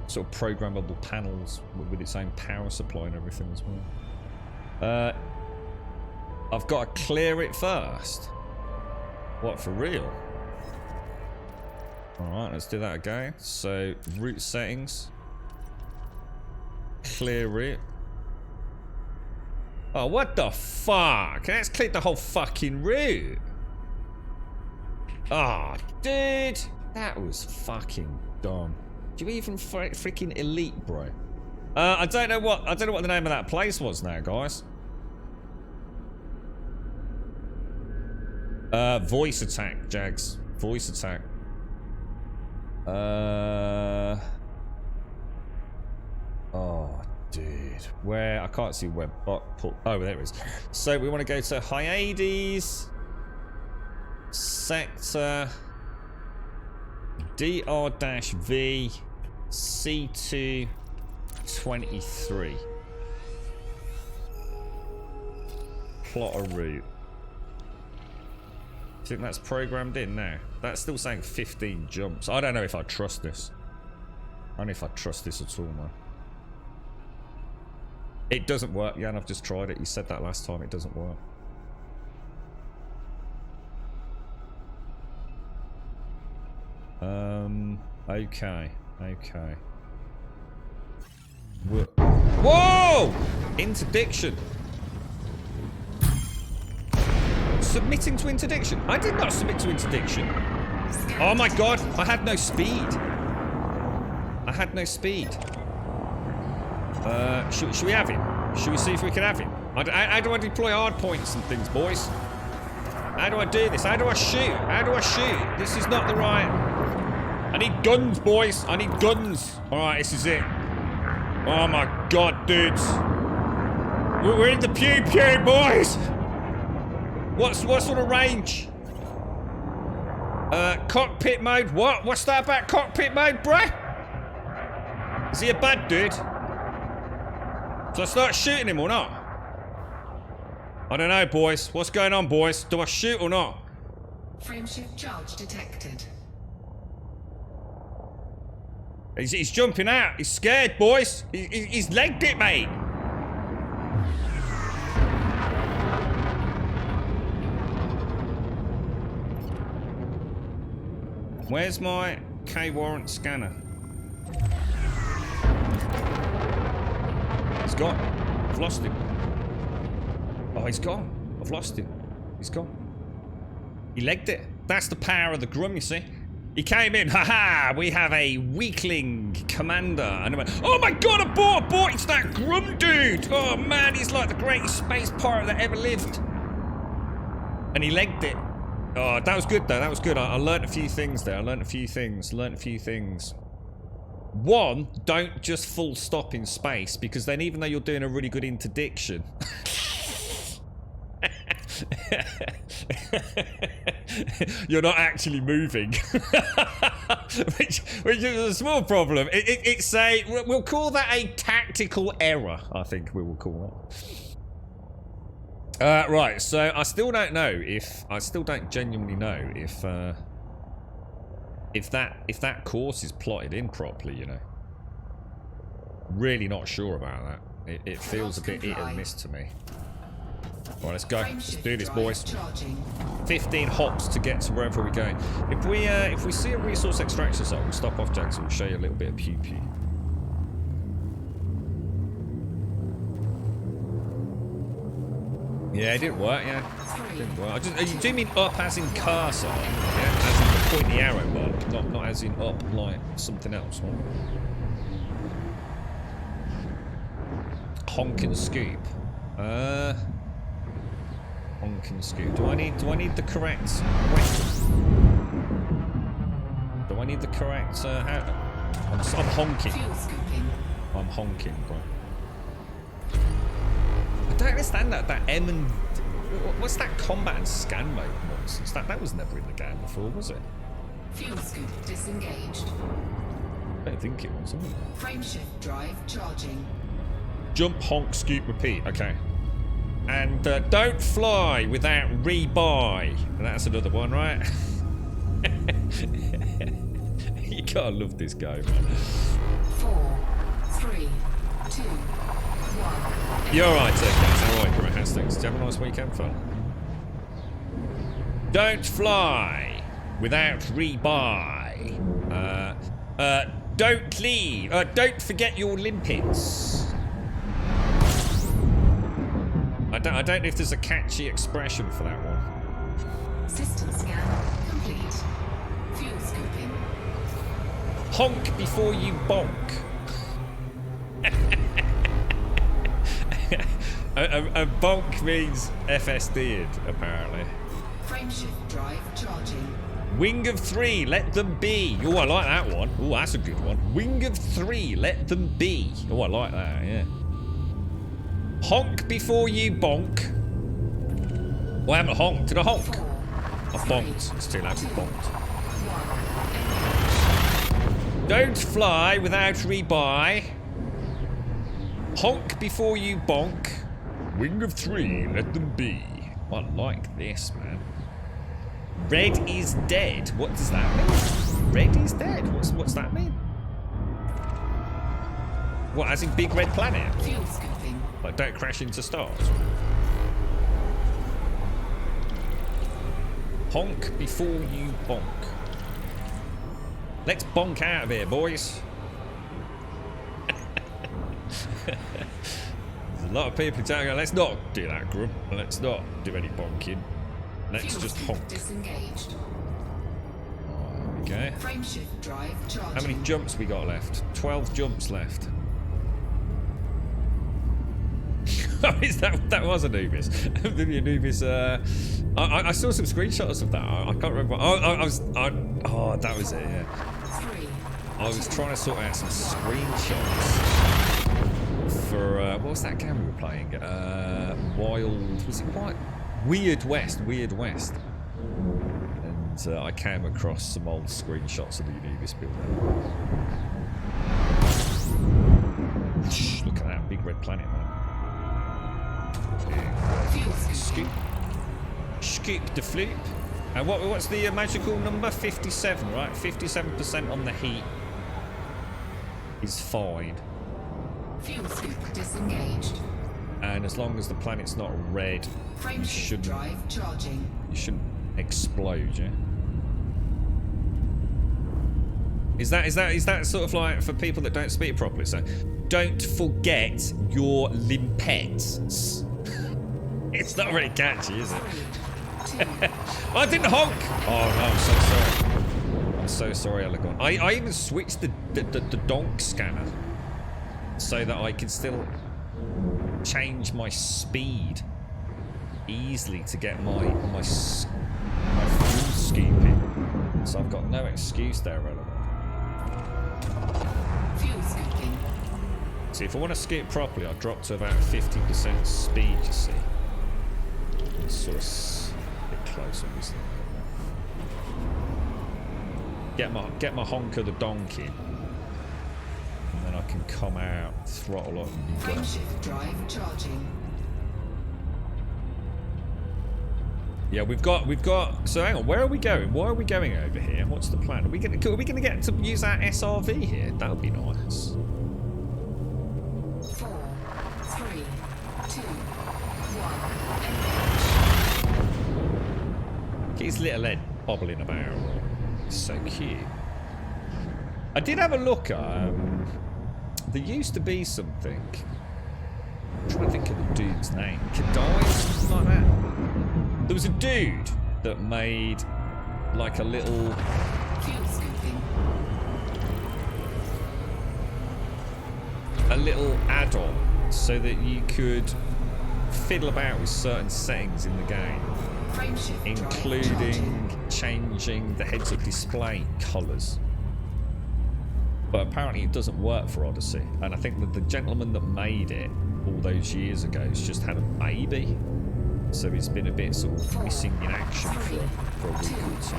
Sort of programmable panels with its own power supply and everything as well. I've got to clear it first. What, for real? Alright, let's do that again. So, route settings. Clear it. Oh, what the fuck? Let's click the whole fucking route. Ah, oh, dude. That was fucking dumb. Do you even freaking elite, bro? I don't know what the name of that place was now, guys. Voice attack, Jags. Voice attack. Oh, dude. Where? I can't see where Buck put. Oh, there it is. So we want to go to Hyades. Sector. DR-V. C2. 23. Plot a route. Do you think that's programmed in now? That's still saying 15 jumps. I don't know if I trust this. I don't know if I trust this at all, man. It doesn't work. Yeah, and I've just tried it. You said that last time. It doesn't work. Okay. Okay. Whoa! Interdiction. Submitting to interdiction. I did not submit to interdiction. Oh my god, I had no speed. I had no speed. Should we have him? Should we see if we can have him? How do I deploy hard points and things, boys? How do I do this? How do I shoot? How do I shoot? This is not the right... I need guns, boys. I need guns. Alright, this is it. Oh my god, dudes. We're in the pew-pew, boys. What sort of range? Cockpit mode. What? What's that about cockpit mode, bruh? Is he a bad dude? So I start shooting him or not? I don't know, boys. What's going on, boys? Do I shoot or not? Frameshift charge detected. He's jumping out. He's scared, boys. He's legged it, mate. Where's my K-warrant scanner? He's gone. I've lost him. Oh, he's gone. I've lost him. He's gone. He legged it. That's the power of the Grum, you see. He came in. Haha, we have a weakling commander. And I went, oh my god, abort, it's that Grum dude. Oh man, he's like the greatest space pirate that ever lived. And he legged it. Oh, that was good though. That was good. I learned a few things there. Learned a few things. One, don't just full stop in space, because then even though you're doing a really good interdiction, you're not actually moving. which is a small problem. It's a, we'll call that a tactical error, I think we will call it. Right, so I still don't genuinely know if that course is plotted in properly, you know. Really not sure about that. It feels a bit hit and miss to me. Right, let's go. Let's do this, boys. 15 hops to get to wherever we're going. If we see a resource extraction site, we'll stop off, Jackson. We'll show you a little bit of pew pew. Yeah, it didn't work. Yeah, it didn't work. You do mean up as in car side? Yeah, as in the point the arrow mark, not as in up like something else. Right? Honk and scoop. Honk and scoop. Do I need the correct weapon? Do I need the correct I'm honking. I'm honking, bro. I don't understand that M and what's that combat and scan mode nonsense? That was never in the game before, was it? Fuel scoop disengaged. I don't think it was. Frameshift drive charging. Jump, honk, scoop, repeat. Okay. And don't fly without rebuy. And that's another one, right? You gotta love this guy, man. 4, 3, 2, 1. You're alright, guys. How are you, Grant Hastings? Did you have a nice weekend, fella? Don't fly without rebuy. Don't leave. Don't forget your limpets. I don't know if there's a catchy expression for that one. System scan complete. Fuel scooping. Honk before you bonk. a bonk means FSD'd, apparently. Frameshift drive charging. Wing of 3, let them be. Oh, I like that one. Oh, that's a good one. Wing of 3, let them be. Oh, I like that, yeah. Honk before you bonk. Oh, I haven't honked. Did I honk? 4, I bonked. It's too loud to bonked. 1. Don't fly without rebuy. Honk before you bonk. Wing of 3, let them be. I like this, man. Red is dead. What does that mean? Red is dead. What's that mean? What, as in Big Red Planet? Fuel scooping. Like, don't crash into stars. Honk before you bonk. Let's bonk out of here, boys. There's a lot of people telling us, let's not do that, Grub. Let's not do any bonking. Let's just honk. Disengaged. Okay. Frameshift drive charging. How many jumps we got left? 12 jumps left. that was Anubis. The Anubis. I saw some screenshots of that. I can't remember. Oh, that was it. Yeah. I was trying to sort out some screenshots for what was that game we were playing? Wild. Was it what? Weird West. And I came across some old screenshots of the Anubis building. Look at that big red planet, man. Scoop the floop. And what's the magical number? 57, right? 57% on the heat is fine. Fuel scoop disengaged. And as long as the planet's not red, you shouldn't explode, yeah? Is that sort of like for people that don't speak properly? So don't forget your limpets. It's not really catchy, is it? I didn't honk! Oh no, I'm so sorry, Elegon. I even switched the donk scanner so that I can still change my speed easily to get my fuel scooping. So I've got no excuse there, Elegon. Fuel scooping. See, if I want to skip properly, I'll drop to about 50% speed, you see. It's sort of a bit close, obviously. Get my honk of the donkey. And then I can come out, throttle up and go. Frameshift drive charging. Yeah, we've got. So hang on, where are we going? Why are we going over here? What's the plan? Are we gonna get to use our SRV here? That would be nice. 4, 3, 2, 1. Get his little head bobbling about. It's so cute. I did have a look at. There used to be something. I'm trying to think of the dude's name. Kadai, something like that. There was a dude that made like a little. Fuel scooping. A little add-on so that you could fiddle about with certain settings in the game, including changing the heads-up display colours. But apparently it doesn't work for Odyssey, and I think that the gentleman that made it all those years ago has just had a baby, so he's been a bit sort of missing in action for a week or two.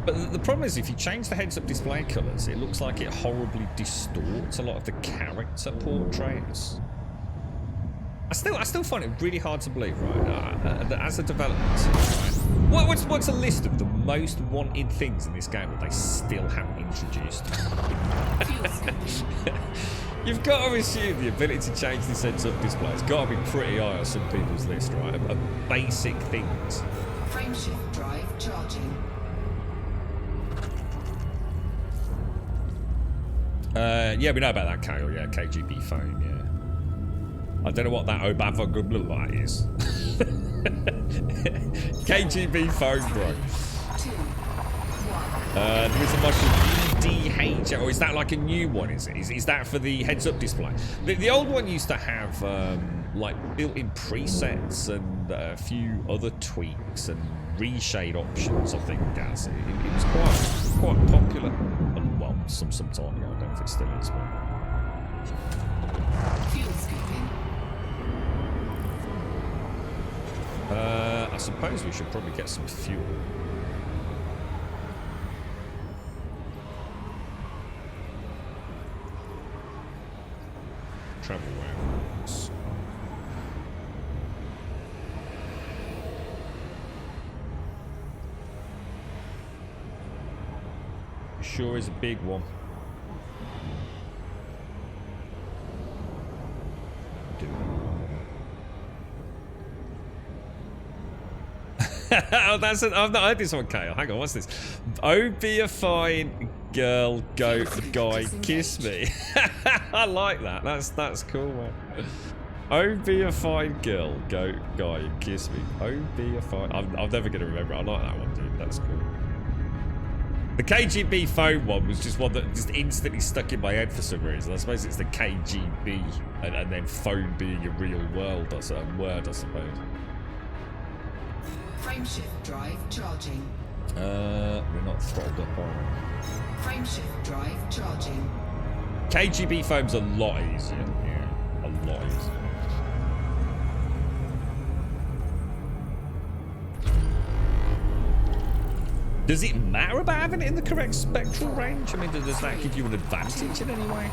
But the problem is, if you change the heads-up display colours, it looks like it horribly distorts a lot of the character portraits. I still find it really hard to believe, right? That as a development, right? What's a list of the most wanted things in this game that they still haven't introduced? You've got to assume the ability to change this heads-up display has got to be pretty high on some people's list, right? Of basic things. Frameshift drive charging. Yeah, we know about that, Kale. Yeah, KGB phone. Yeah. I don't know what that Obava Gubla light is. KGB phone, bro. There is a mod called EDH. Or is that like a new one? Is it? Is that for the heads-up display? The old one used to have like built-in presets and a few other tweaks and reshade options. I think it was quite popular. Well, some time ago. I don't know if it still is. But... Fuel scooping. I suppose we should probably get some fuel. Travel rounds. Sure is a big one. Oh, I've not heard this one, Kale. Hang on, what's this? Oh, be a fine girl, go, guy, kiss me. I like that. That's cool, man. Oh, be a fine girl, go, guy, and kiss me. Oh, be a fine... I'm never going to remember it. I like that one, dude. That's cool. The KGB phone one was just one that just instantly stuck in my head for some reason. I suppose it's the KGB and then phone being a real word, I suppose. Frameshift drive charging. We're not throttled up, are we? Frameshift drive charging. KGB phone's a lot easier. Yeah, a lot easier. Does it matter about having it in the correct spectral range? I mean, does that give you an advantage in any way?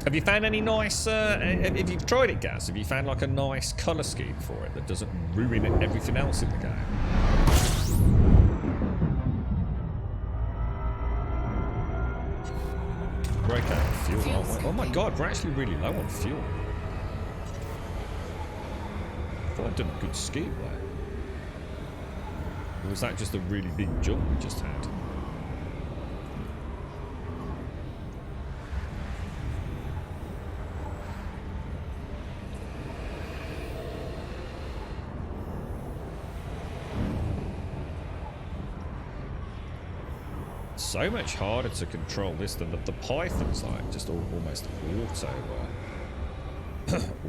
Have you found any nice, if you've tried it, Gaz, have you found like a nice colour scheme for it that doesn't ruin everything else in the game? We're okay on fuel, aren't we? Oh my god, we're actually really low on fuel. I thought I'd done a good scheme there. Or was that just a really big jump we just had? So much harder to control this than the Python's like just almost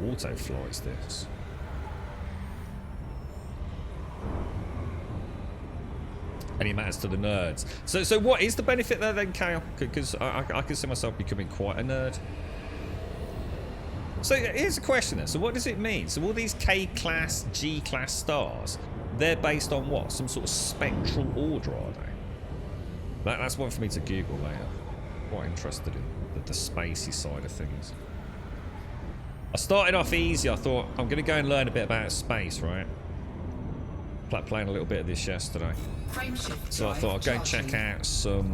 auto flies this. Any matters to the nerds. So what is the benefit there then, Kale? Because I can see myself becoming quite a nerd. So here's a question then. So what does it mean? So all these K-class, G-class stars, they're based on what? Some sort of spectral order, are they? That's one for me to Google later. Quite interested in the spacey side of things. I started off easy. I thought, I'm going to go and learn a bit about space, right? Playing a little bit of this yesterday. So I thought I'll go and check out some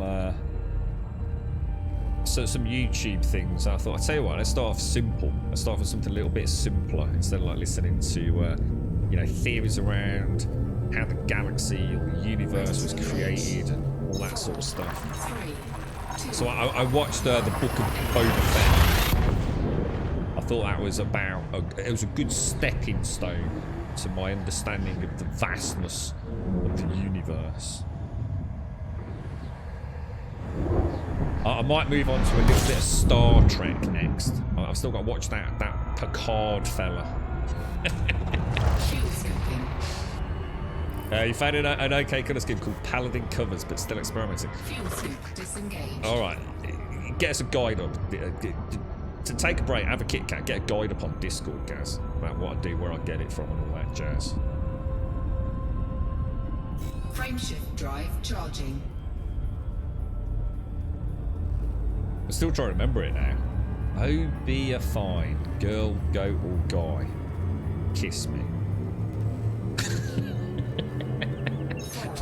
YouTube things. I thought, I'll tell you what, let's start off simple. Let's start off with something a little bit simpler instead of like listening to you know, theories around how the galaxy or the universe was created and all that sort of stuff. So I watched the Book of Boba Fett. I thought that was it was a good stepping stone to my understanding of the vastness of the universe. I might move on to a little bit of Star Trek next. I've still got to watch that Picard fella. You found an okay colour scheme called Paladin Covers, but still experimenting. Alright, get us a guide up. To take a break, have a Kit Kat, get a guide up on Discord, Gaz, about what I do, where I get it from, and all that jazz. Frameshift drive charging. I'm still trying to remember it now. Oh, be a fine girl, go or guy, kiss me.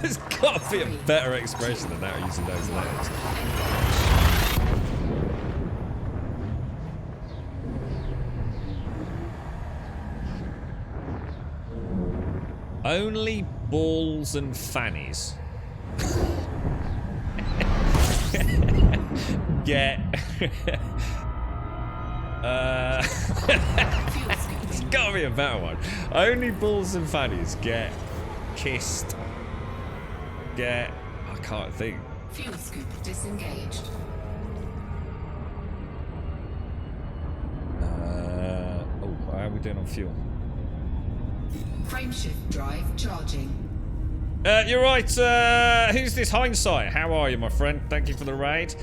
There's got to be a better expression than that using those letters. Only balls and fannies get there's gotta be a better one. Only balls and fannies get kissed. I can't think. Fuel scoop disengaged. How are we doing on fuel? Frameshift drive charging. You're right. Who's this Hindsight? How are you, my friend? Thank you for the raid.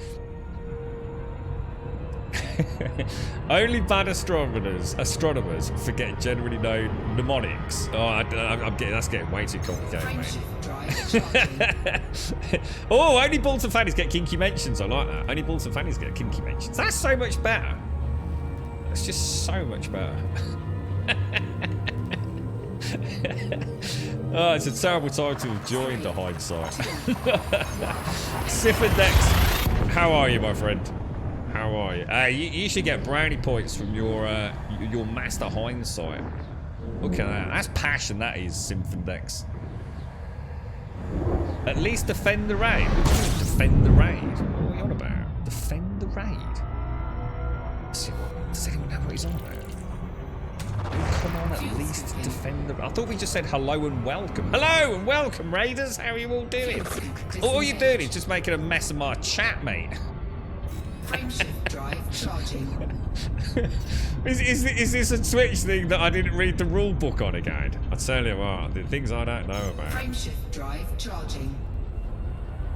Only bad astronomers forget generally known mnemonics. Oh, that's getting way too complicated, mate. Oh, only balls and fannies get kinky mentions. I like that. Only balls and fannies get kinky mentions. That's so much better. That's just so much better. Oh, it's a terrible time to have joined the Hindsight. Sifford next. How are you, my friend? How How are you? You should get brownie points from your master hindsight. Look at that. That's passion, that is, Symphodex. At least defend the raid. What do you mean, defend the raid? What are you on about? Defend the raid? Does anyone know what he's on about? Come on, at least defend the... I thought we just said hello and welcome. Hello and welcome, raiders. How are you all doing? All you're doing is just making a mess of my chat, mate. Frameshift drive charging. Is this a Twitch thing that I didn't read the rule book on again? I tell you what, the things I don't know about. Frameshift drive charging.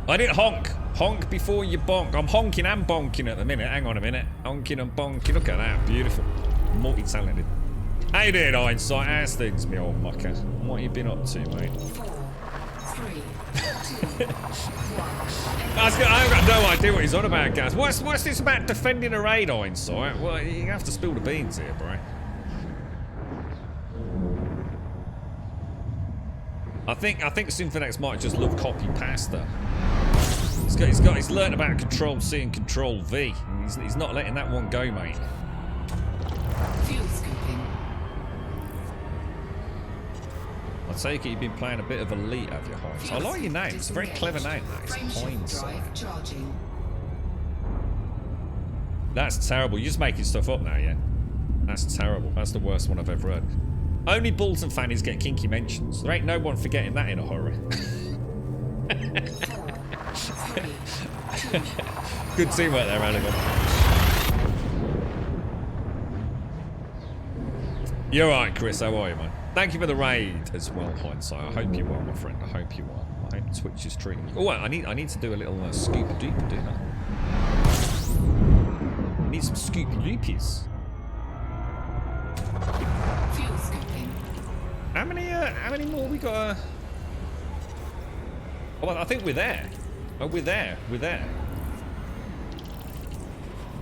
I didn't honk. Honk before you bonk. I'm honking and bonking at the minute. Hang on a minute. Honking and bonking. Look at that. Beautiful. Multi-talented. How you doing, Hindsight? How's things, me old mucker? What have you been up to, mate? 4, 3, 2, 1. I've got no idea what he's on about, guys. What's this about defending a raid, Hindsight? Well, you have to spill the beans here, bro. I think Symphonex might just love copy pasta. He's learnt about Control C and Control V. He's not letting that one go, mate. Fuel scooping. I take it you've been playing a bit of Elite, have you, Hines? I like your name. It's a very clever name, that. It's Hindsight. That's terrible. You're just making stuff up now, yeah? That's terrible. That's the worst one I've ever heard. Only Bolton fannies get kinky mentions. There ain't no one forgetting that in a hurry. 4, 3, 2. Good teamwork there, Elegant. You're right, Chris. How are you, man? Thank you for the raid as well, Hindsight. I hope you are, my friend. I hope you are. I hope Twitch is treating you. Oh, I need to do a little scoopy doopy, do that. I need some scoopy doopies. Fuel scooping. How many more we got? Oh, I think we're there. Oh, we're there.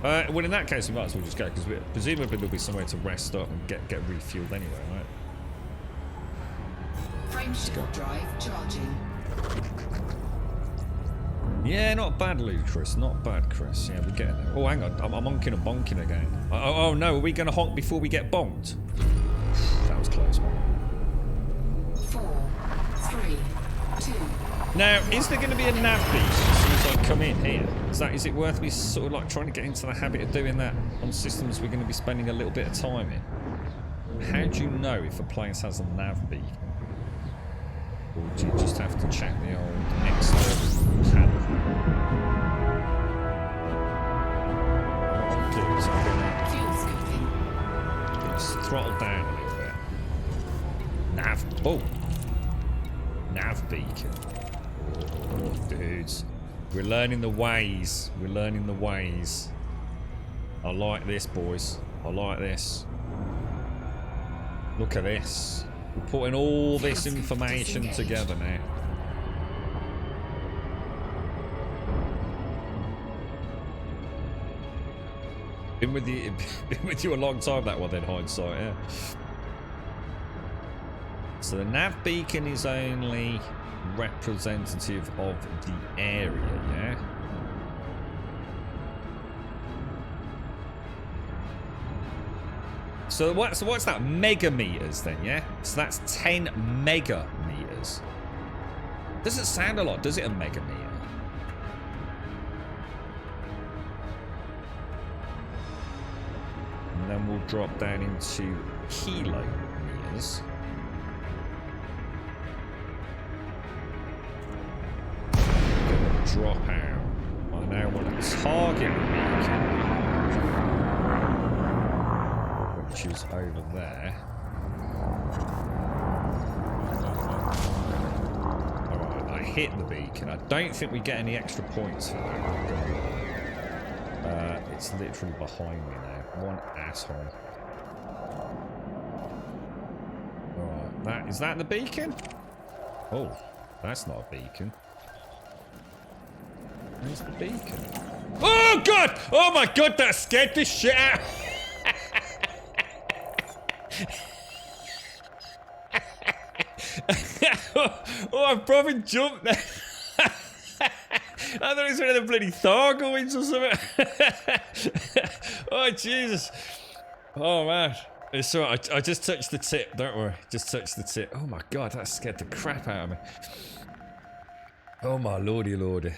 Well, in that case, we might as well just go, because presumably there'll be somewhere to rest up and get refueled anyway, right? Frameshift drive charging. Yeah, not bad, Ludicrous. Not bad, Chris. Yeah, we're getting there. Oh, hang on. I'm honking and bonking again. Oh, no. Are we going to honk before we get bonked? That was close, man. 4, 3, 2. Now, is there going to be a nav beach as soon as I come in here? Is it worth me sort of like trying to get into the habit of doing that on systems we're going to be spending a little bit of time in? How do you know if a place has a nav beacon? Or do you just have to check the old external panel? What I'll do is I'm going to throttle down a little bit. Nav beacon. Oh, dudes. We're learning the ways. I like this, boys. I like this. Look at this. We're putting all this information together now. Been with you a long time, that one then, Hindsight, yeah. So the nav beacon is only representative of the area, yeah? So what's that? Megameters then, yeah? So that's 10 megameters. Doesn't sound a lot, does it, a megameter? And then we'll drop down into kilometers. Drop out. I now want to target beacon, which is over there. Alright, I hit the beacon. I don't think we get any extra points for that. It's literally behind me now. One asshole. Alright, is that the beacon? Oh, that's not a beacon. Where's the beacon? Oh god! Oh my god, that scared the shit out! Oh, I probably jumped there. I thought it was one of the bloody Thargoids or something. Oh, Jesus. Oh, man. It's alright. I just touched the tip. Don't worry. Just touched the tip. Oh, my God. That scared the crap out of me. Oh, my lordy, lordy.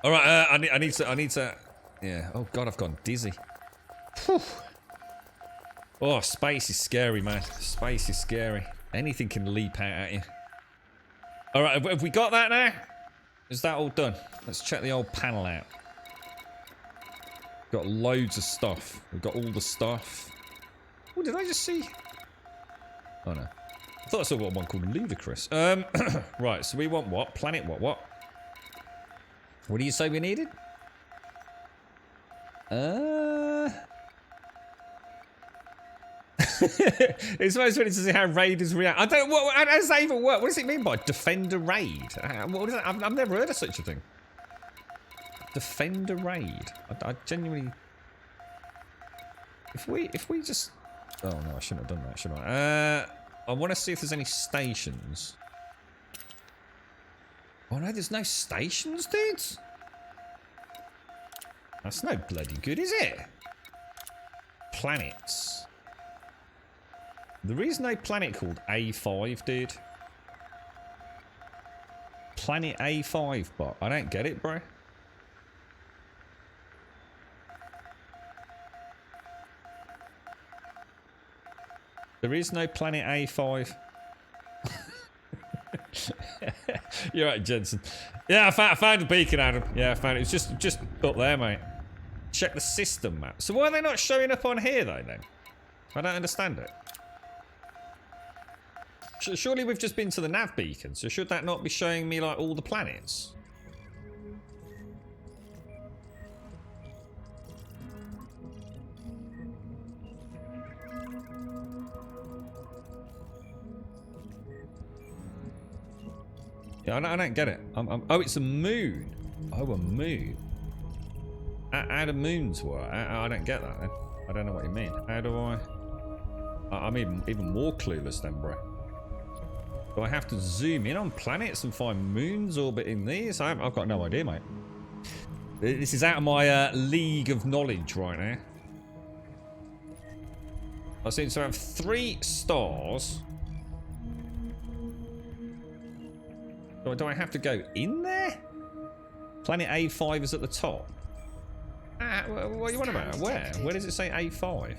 Alright, I need to... Yeah. Oh, God, I've gone dizzy. Whew. Oh, space is scary, man. Space is scary. Anything can leap out at you. Alright, have we got that now? Is that all done? Let's check the old panel out. Got loads of stuff. We've got all the stuff. Oh, did I just see? Oh, no. I thought I saw one called Ludicrous. Right, so we want what? Planet what? What? What do you say we needed? It's most funny to see how raiders react. I don't. How does that even work? What does it mean by defend a raid? What is that? I've never heard of such a thing. Defend a raid. I genuinely. If we just. Oh no, I shouldn't have done that, should I? I want to see if there's any stations. Oh no, there's no stations, dudes. That's no bloody good, is it? Planets. There is no planet called A5, dude. Planet A5, but I don't get it, bro. There is no planet A5. You're right, Jensen. Yeah, I found a beacon, Adam. Yeah, I found it. It's just up there, mate. Check the system map. So why are they not showing up on here, though, then? I don't understand it. Surely we've just been to the nav beacon, so should that not be showing me, like, all the planets? Yeah, I don't get it. Oh, it's a moon. Oh, a moon. How do moons work? I don't get that, then. I don't know what you mean. How do I... I'm even more clueless then, bro. Do I have to zoom in on planets and find moons orbiting these? I've got no idea, mate. This is out of my league of knowledge right now. I seem to have 3 stars. Do I have to go in there? Planet A5 is at the top. What are you on about? Where? Where does it say A5?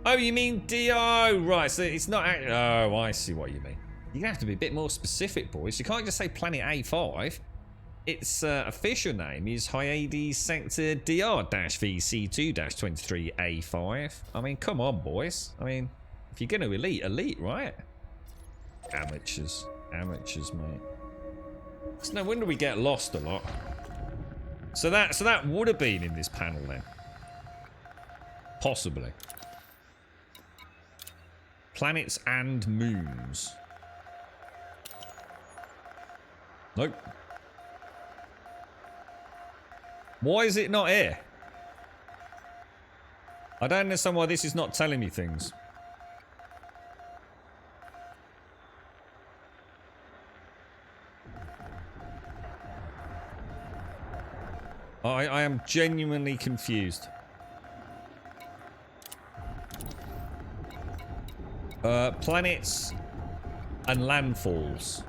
Oh, you mean DO? Right, so it's not... Oh, I see what you mean. You're going to have to be a bit more specific, boys. You can't just say Planet A5. Its official name is Hyades Sector DR-VC2-23A5. I mean, come on, boys. I mean, if you're going to elite, right? Amateurs. Amateurs, mate. It's no wonder we get lost a lot. So that would have been in this panel then. Possibly. Planets and moons. Nope. Why is it not here? I don't understand why this is not telling me things. I am genuinely confused. Planets and landfalls.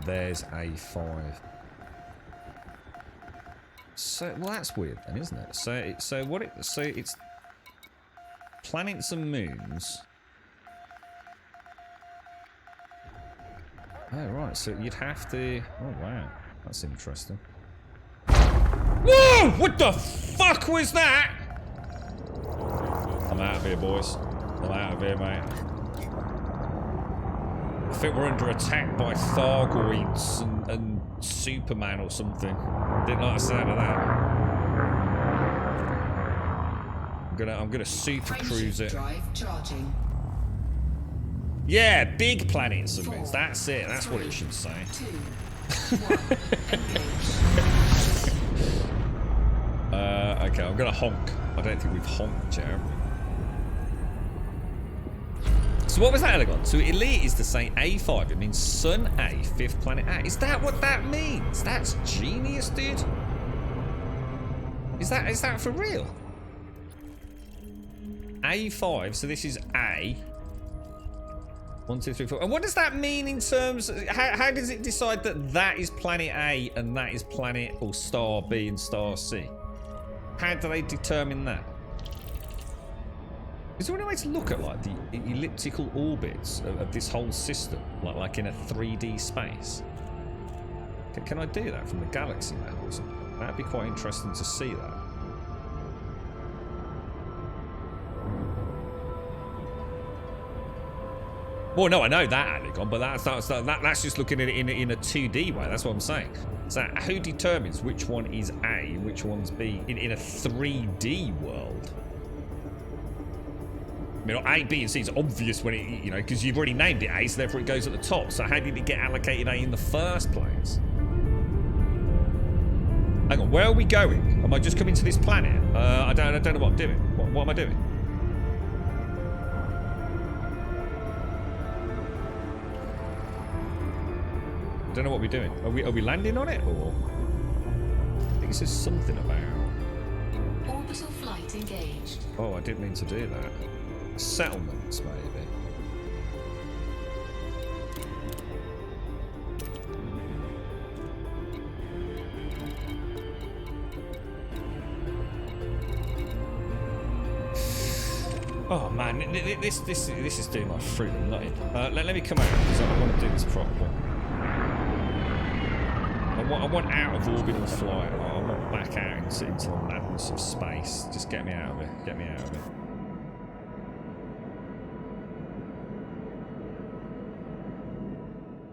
There's A5. So, well, that's weird then, isn't it? So it's planets and moons. Oh, right, so you'd have to... Oh, wow. That's interesting. Whoa! What the fuck was that? I'm out of here, boys. I'm out of here, mate. I think we're under attack by Thargoids and Superman or something. Didn't like the sound of that. I'm gonna super cruise it. Drive charging. Yeah, big planets and moons. That's it. That's what it should say. 2, 1, engage. Okay, I'm gonna honk. I don't think we've honked yet, have we? So what was that, Elegon? So elite is to say A5. It means Sun A, 5th planet A. Is that what that means? That's genius, dude. Is that for real? A5, so this is A. 1, 2, 3, 4. And what does that mean in terms... How does it decide that that is planet A and that is planet or star B and star C? How do they determine that? Is there any way to look at like the elliptical orbits of this whole system, like in a 3D space? Can I do that from the galaxy map or something? That'd be quite interesting to see that. Well, no, I know that, Anagon, but that's just looking at it in a 2D way. That's what I'm saying. So who determines which one is A, which one's B in a 3D world? I mean, A, B, and C is obvious when it, you know, because you've already named it A, so therefore it goes at the top. So how did it get allocated A in the first place? Hang on, where are we going? Am I just coming to this planet? I don't know what I'm doing. What am I doing? I don't know what we're doing. Are we landing on it, or? I think it says something about Orbital flight engaged. Oh, I didn't mean to do that. Settlements, maybe. Oh man, this is doing my fruit and nutting. Let me come out because I want to do this properly. I want out of orbital flight. I want back out into the madness of space. Just get me out of it. Get me out of it.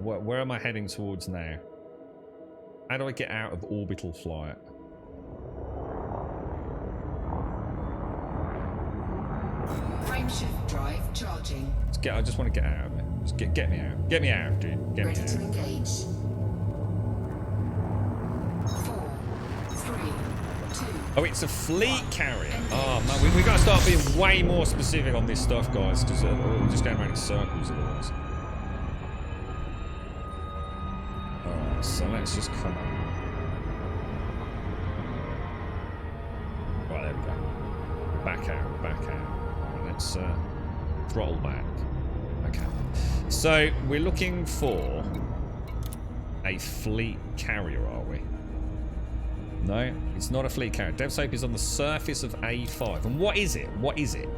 Where am I heading towards now? How do I get out of orbital flight? Frameshift drive charging. I just want to get out of it. Just get me out. Get me out, dude. Get me out. Ready to engage. 4, 3, 2. Oh, it's a fleet carrier. Oh man, we got to start being way more specific on this stuff, guys, because we're just going around in circles otherwise. Alright, so let's just come on. Right, there we go. Back out, back out. Right, let's throttle back. Okay. So we're looking for a fleet carrier, are we? No, it's not a fleet carrier. DevSape is on the surface of A5. And what is it? What is it?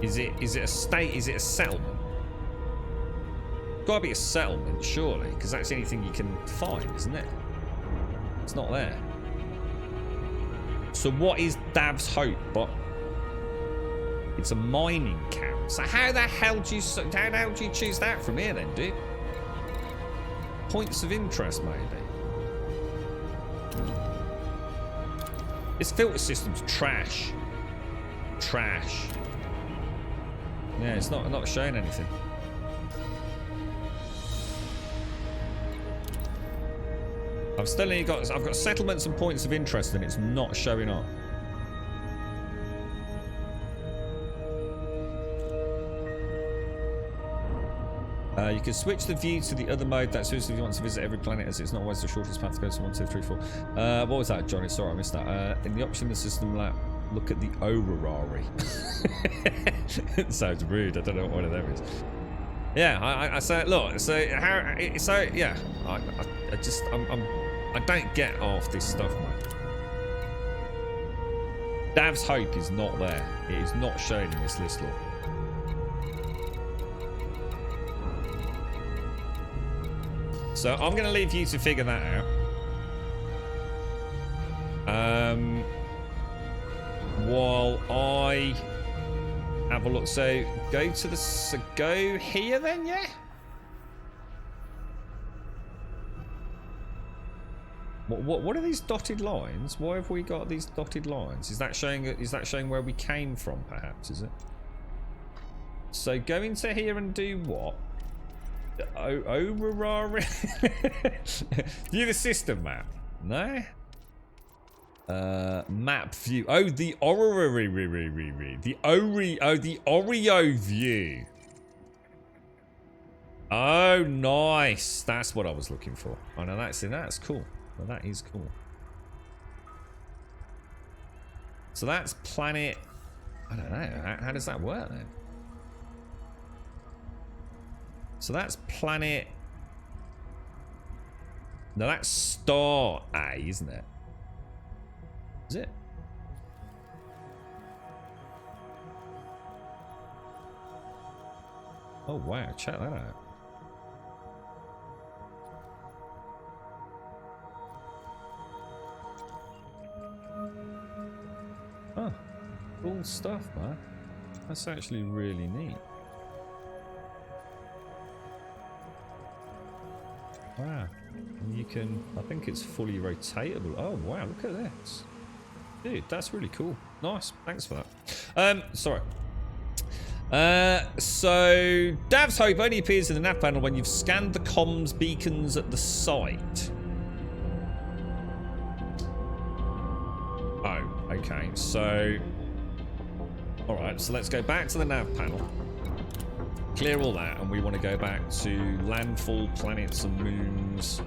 Is it a state? Is it a settlement? Gotta be a settlement, surely, because that's the only thing you can find, isn't it? It's not there. So what is Dav's Hope? But it's a mining camp. So how the hell do you choose that from here then, dude? Points of interest, maybe. This filter system's trash. Trash. Yeah, it's not showing anything. I've got settlements and points of interest and it's not showing up. You can switch the view to the other mode. That suits if you want to visit every planet, as it's not always the shortest path to go to 1, 2, 3, 4. What was that, Johnny? Sorry, I missed that. In the option in the system lab, look at the Aurorari. It sounds rude. I don't know what one of them is. Yeah, I say, look. So how? So yeah, I don't get off this stuff, man. Dav's Hope is not there. It is not shown in this list, look. So I'm going to leave you to figure that out. While I have a look. So go here then, yeah? What are these dotted lines? Why have we got these dotted lines? Is that showing where we came from, perhaps, is it? So go into here and do what? View the system map. No? Map view. Oh, the Oreo view. Oh, nice. That's what I was looking for. Oh, no, that's cool. Well, that is cool. So that's planet... I don't know. How does that work then? So that's planet... No, that's star A, isn't it? Is it? Oh, wow. Check that out. Oh, cool stuff, man. That's actually really neat. Wow. And you can, I think it's fully rotatable. Oh, wow, look at this. Dude, that's really cool. Nice. Thanks for that. Sorry. So, Dav's Hope only appears in the nav panel when you've scanned the comms beacons at the site. Oh, okay. So, alright, so let's go back to the nav panel. Clear all that, and we want to go back to landfall, planets and moons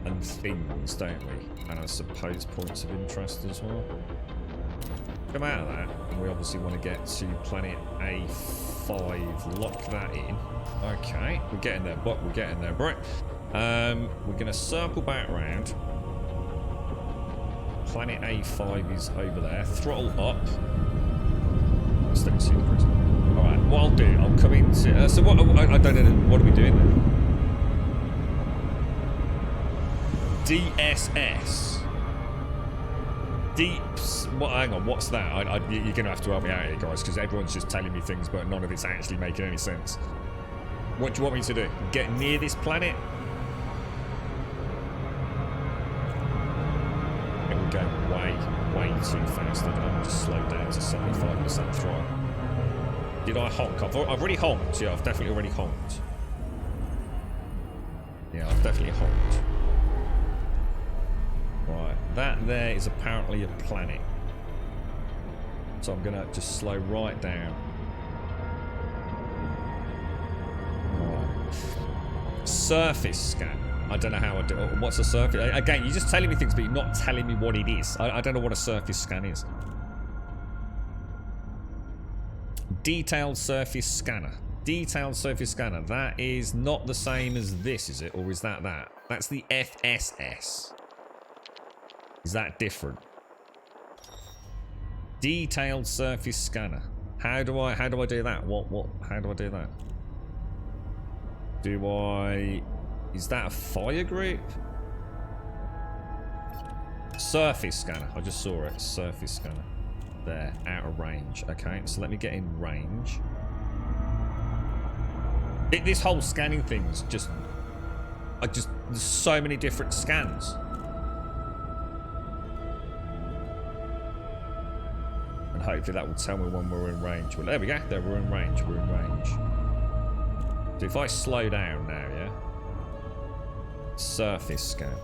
and things, don't we? And I suppose points of interest as well. Come out of that, and we obviously want to get to planet A5. Lock that in. Okay, we're getting there, but we're getting there, bro. We're going to circle back around. Planet A5 is over there. Throttle up. Still don't see the prison. Alright, what I'll do, I'll come into... so what... I don't know, what are we doing then? DSS. Deeps... What, hang on, what's that? You're going to have to help me out here, guys, because everyone's just telling me things, but none of it's actually making any sense. What do you want me to do? Get near this planet? It will go way too fast. I'll just slow down to 75% throttle. Did I honk? I've already honked. Yeah, I've definitely already honked. Yeah, I've definitely honked. Right, that there is apparently a planet. So I'm going to just slow right down. Right. Surface scan. I don't know how I do it. What's a surface? Again, you're just telling me things, but you're not telling me what it is. I don't know what a surface scan is. Detailed surface scanner. Detailed surface scanner. That is not the same as this, is it? Or is that that? That's the FSS. Is that different? Detailed surface scanner. How do I do that? How do I do that? Is that a fire group? Surface scanner. I just saw it. Surface scanner. There, out of range. Okay, so let me get in range. This whole scanning thing's just... there's so many different scans. And hopefully that will tell me when we're in range. Well, there we go. There, we're in range. We're in range. So if I slow down now, yeah? Surface scan.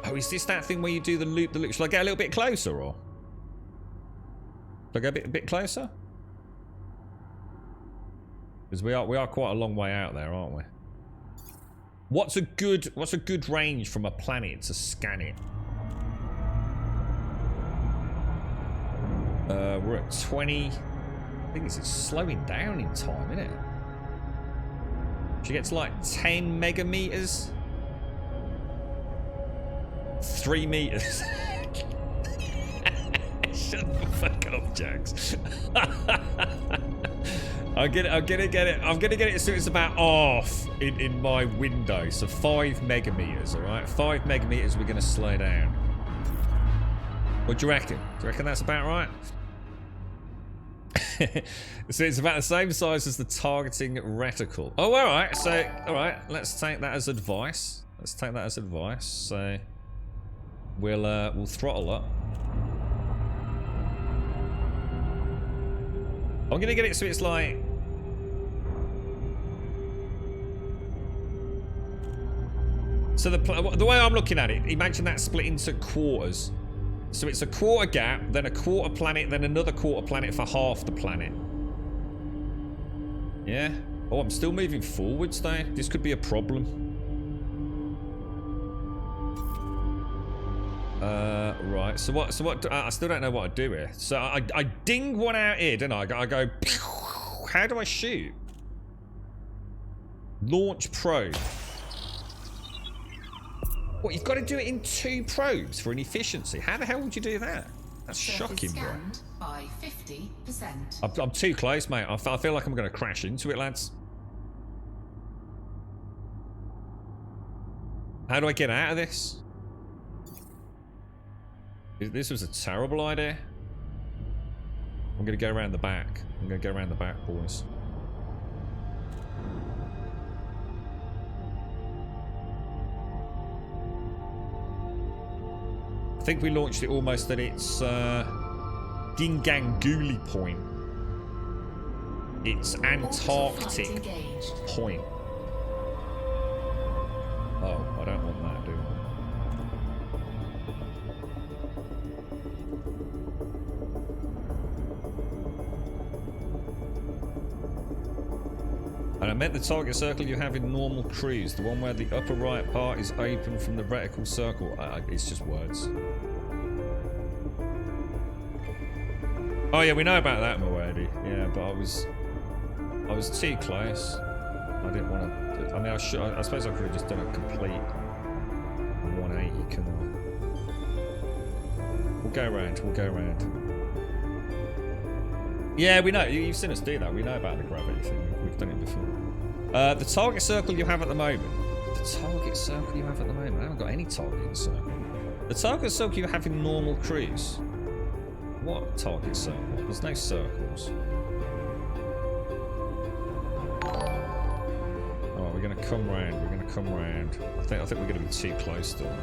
Oh, is this that thing where you do the loop? Shall I get a little bit closer, or? Shall I go a bit closer? Because we are quite a long way out there, aren't we? What's a good range from a planet to scan it? We're at 20. I think it's slowing down in time, isn't it? Should you get to like 10 megameters? 3 meters. Shut the fuck up, Jax. I'm gonna get it so it's about half in my window. So 5 megameters, alright? 5 megameters we're gonna slow down. What do you reckon? Do you reckon that's about right? So it's about the same size as the targeting reticle. Oh, alright. So, alright, let's take that as advice. So we'll throttle up. I'm gonna get it so it's like... So the way I'm looking at it, imagine that split into quarters. So it's a quarter gap, then a quarter planet, then another quarter planet for half the planet. Yeah? Oh, I'm still moving forwards though. This could be a problem. Right. So what? I still don't know what to do here. So I ding one out here, don't I? I go. How do I shoot? Launch probe. What? You've got to do it in 2 probes for an efficiency. How the hell would you do that? That's shocking, bro. By 50%. I'm too close, mate. I feel like I'm going to crash into it, lads. How do I get out of this? This was a terrible idea. I'm going to go around the back. I'm going to go around the back, boys. I think we launched it almost at its Dinganguli point. It's Antarctic point. Oh, I don't want that, do I? And I meant the target circle you have in normal cruise, the one where the upper right part is open from the reticle circle. It's just words. Oh yeah, we know about that, Moedi. Yeah, but I was too close. I didn't want to. I mean, I suppose I could have just done a complete 180, couldn't I? We'll go around. We'll go around. Yeah, we know. You've seen us do that. We know about the gravity thing. We've done it before. The target circle you have at the moment. The target circle you have at the moment. I haven't got any target circle. The target circle you have in normal cruise. What target circle? There's no circles. Oh, we're gonna come round. We're gonna come round. I think we're gonna be too close still.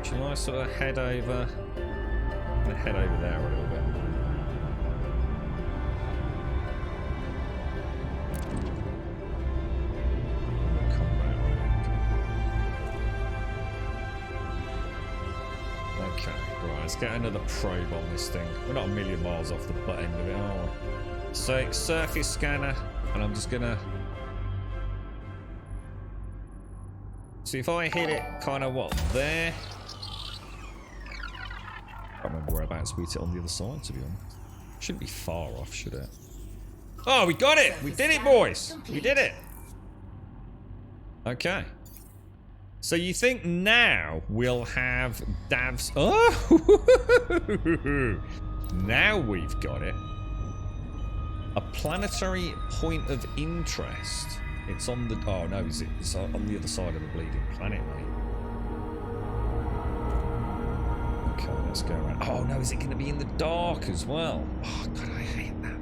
Shall I sort of head over? I'm gonna head over there a little bit. Come round. Okay, right, let's get another probe on this thing. We're not a million miles off the butt end of it, are we? So, surface scanner, and I'm just gonna... So if I hit it kind of, what, there? I can't remember whereabouts we hit it on the other side, to be honest. Shouldn't be far off, should it? Oh, we got it! We did it, boys! We did it! Okay. So you think now we'll have Dav's... Oh! Now we've got it. A planetary point of interest. It's on the... Oh, no, is it? It's on the other side of the bleeding planet, mate. Okay, let's go around. Oh, no, is it going to be in the dark as well? Oh, God, I hate that.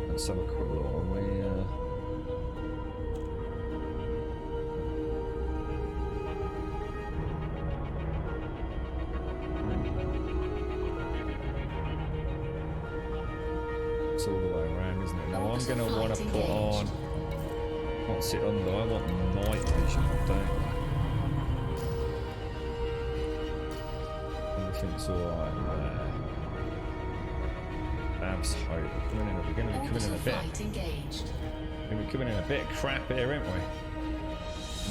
Let's have a quick look. Are we, it's all the way around, isn't it? Now I'm going to want to put on... What's it under? I want night vision, don't I? Everything's alright there. Abs hope. We're going to be coming in a bit. We're going to be coming in a bit crap here, aren't we?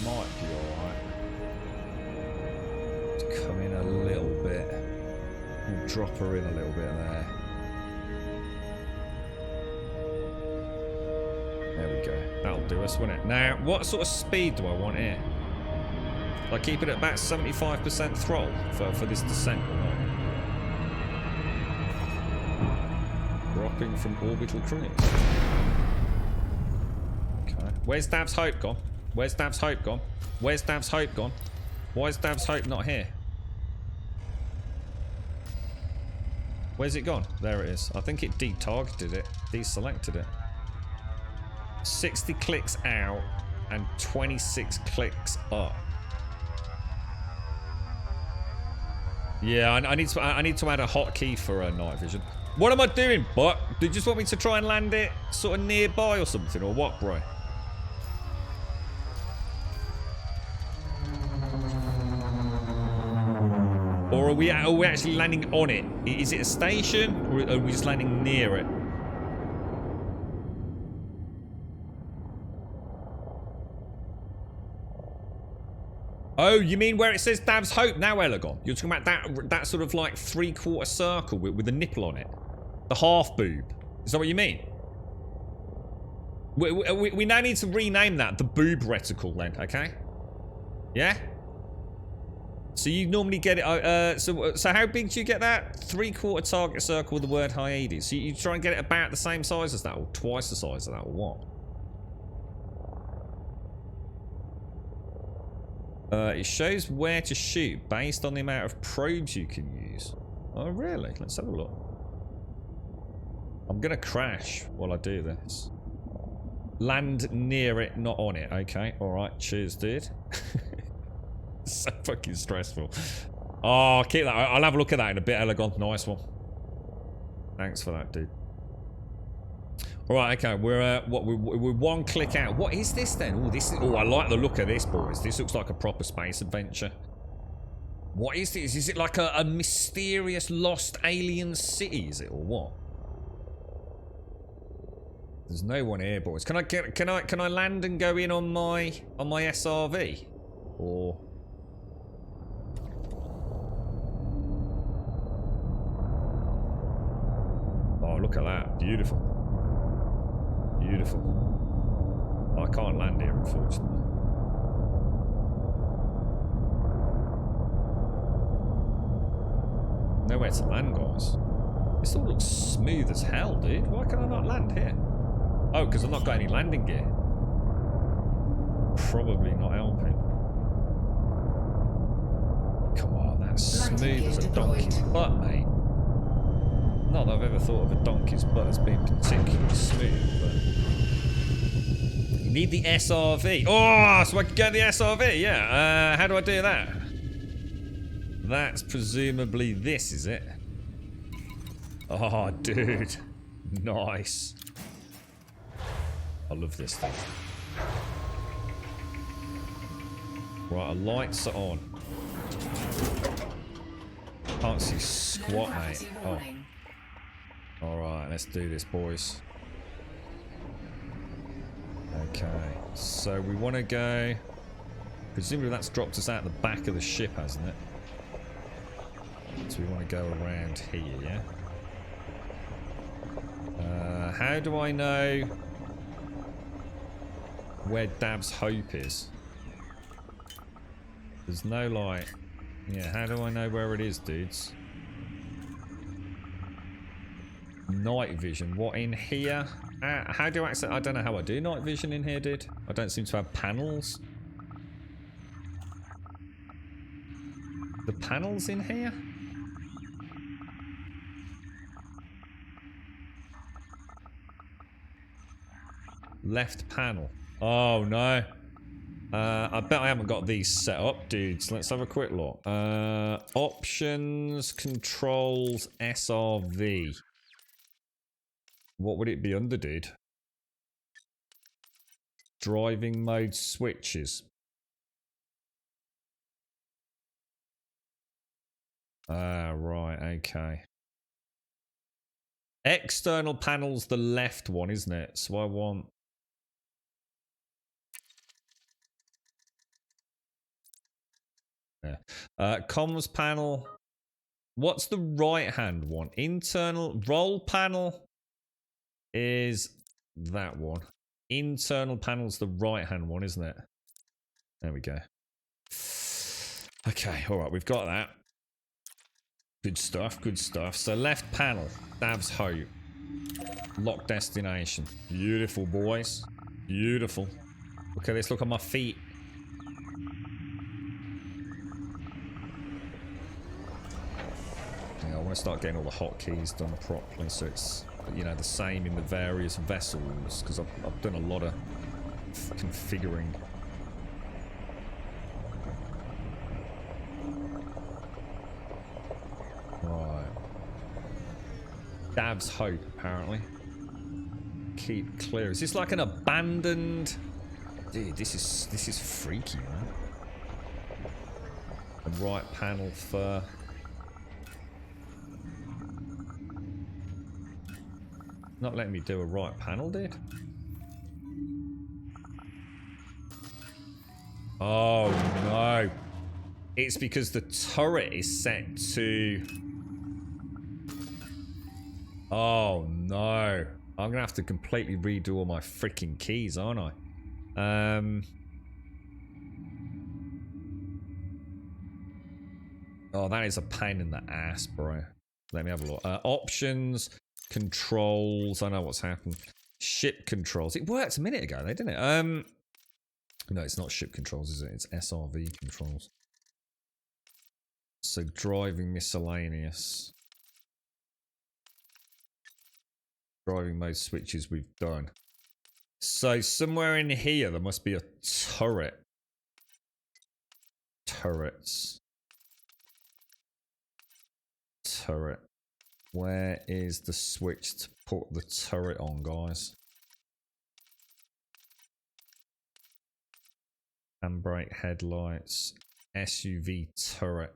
Might be alright. Let's come in a little bit. We'll drop her in a little bit there. There we go. That'll do us, won't it? Now, what sort of speed do I want here? Like keep it at about 75% throttle for this descent or not? Dropping from orbital cruise. Okay. Where's Dav's Hope gone? Where's Dav's Hope gone? Where's Dav's Hope gone? Why is Dav's Hope not here? Where's it gone? There it is. I think it detargeted it. Deselected it. 60 clicks out and 26 clicks up. Yeah, I need to add a hotkey for night vision. What am I doing, bot? Do you just want me to try and land it sort of nearby or something, or what, bro? Or are we actually landing on it? Is it a station, or are we just landing near it? Oh, you mean where it says Dav's Hope now, Elegon? You're talking about that sort of like 3/4 circle with a nipple on it? The half boob. Is that what you mean? We now need to rename that the boob reticle then, okay? Yeah? So you normally get it, so how big do you get that? 3/4 target circle with the word Hyades. So you try and get it about the same size as that, or twice the size of that, or what? It shows where to shoot based on the amount of probes you can use. Oh, really? Let's have a look. I'm gonna crash while I do this. Land near it, not on it. Okay, alright. Cheers, dude. So fucking stressful. Oh, keep that. I'll have a look at that in a bit, Elegon. Nice one. Thanks for that, dude. Alright, okay. We're one click out. What is this then? Oh, this is. Oh, I like the look of this, boys. This looks like a proper space adventure. What is this? Is it like a mysterious lost alien city? Is it, or what? There's no one here, boys. Can I land and go in on my SRV? Or oh, look at that. Beautiful. Beautiful. Oh, I can't land here, unfortunately. Nowhere to land, guys. This all looks smooth as hell, dude. Why can I not land here? Oh, because I've not got any landing gear. Probably not helping. Come on, that's smooth as a donkey's butt, mate. Not that I've ever thought of a donkey's butt as being particularly smooth, but... You need the SRV. Oh, so I can get the SRV, yeah. How do I do that? That's presumably this, is it? Oh, dude. Nice. I love this thing. Right, our lights are on. Can't see squat, mate. Oh. Alright, let's do this, boys. Okay, so we want to go... Presumably that's dropped us out the back of the ship, hasn't it? So we want to go around here, yeah? How do I know where Dav's Hope is? There's no light. Yeah, how do I know where it is, dudes? Night vision. What, in here? How do I access? I don't know how I do night vision in here, dude. I don't seem to have panels. The panels in here? Left panel. Oh, no. I bet I haven't got these set up, dudes. Let's have a quick look. Options, controls, SRV. What would it be under, dude? Driving mode switches. Right, okay. External panel's the left one, isn't it? So I want... Yeah. Comms panel. What's the right hand one? Internal roll panel is that one. Internal panel's the right hand one, isn't it? There we go. Okay, alright, we've got that. Good stuff, good stuff. So left panel, Dav's Hope. Lock destination. Beautiful, boys. Beautiful. Look at this, look at my feet. I want to start getting all the hotkeys done properly so it's, you know, the same in the various vessels, because I've done a lot of configuring. Right. Dav's hope, apparently. Keep clear. Is this like an abandoned... Dude, this is freaky, man. The right panel for... Not letting me do a right panel, dude. Oh, no. It's because the turret is set to... Oh, no. I'm going to have to completely redo all my freaking keys, aren't I? Oh, that is a pain in the ass, bro. Let me have a look. Options, controls. I know what's happened. Ship controls. It worked a minute ago, though, didn't it? No, it's not ship controls, is it? It's SRV controls. So driving miscellaneous. Driving mode switches we've done. So somewhere in here there must be a turret. Turrets. Turret. Where is the switch to put the turret on, guys? Handbrake, headlights, SUV turret.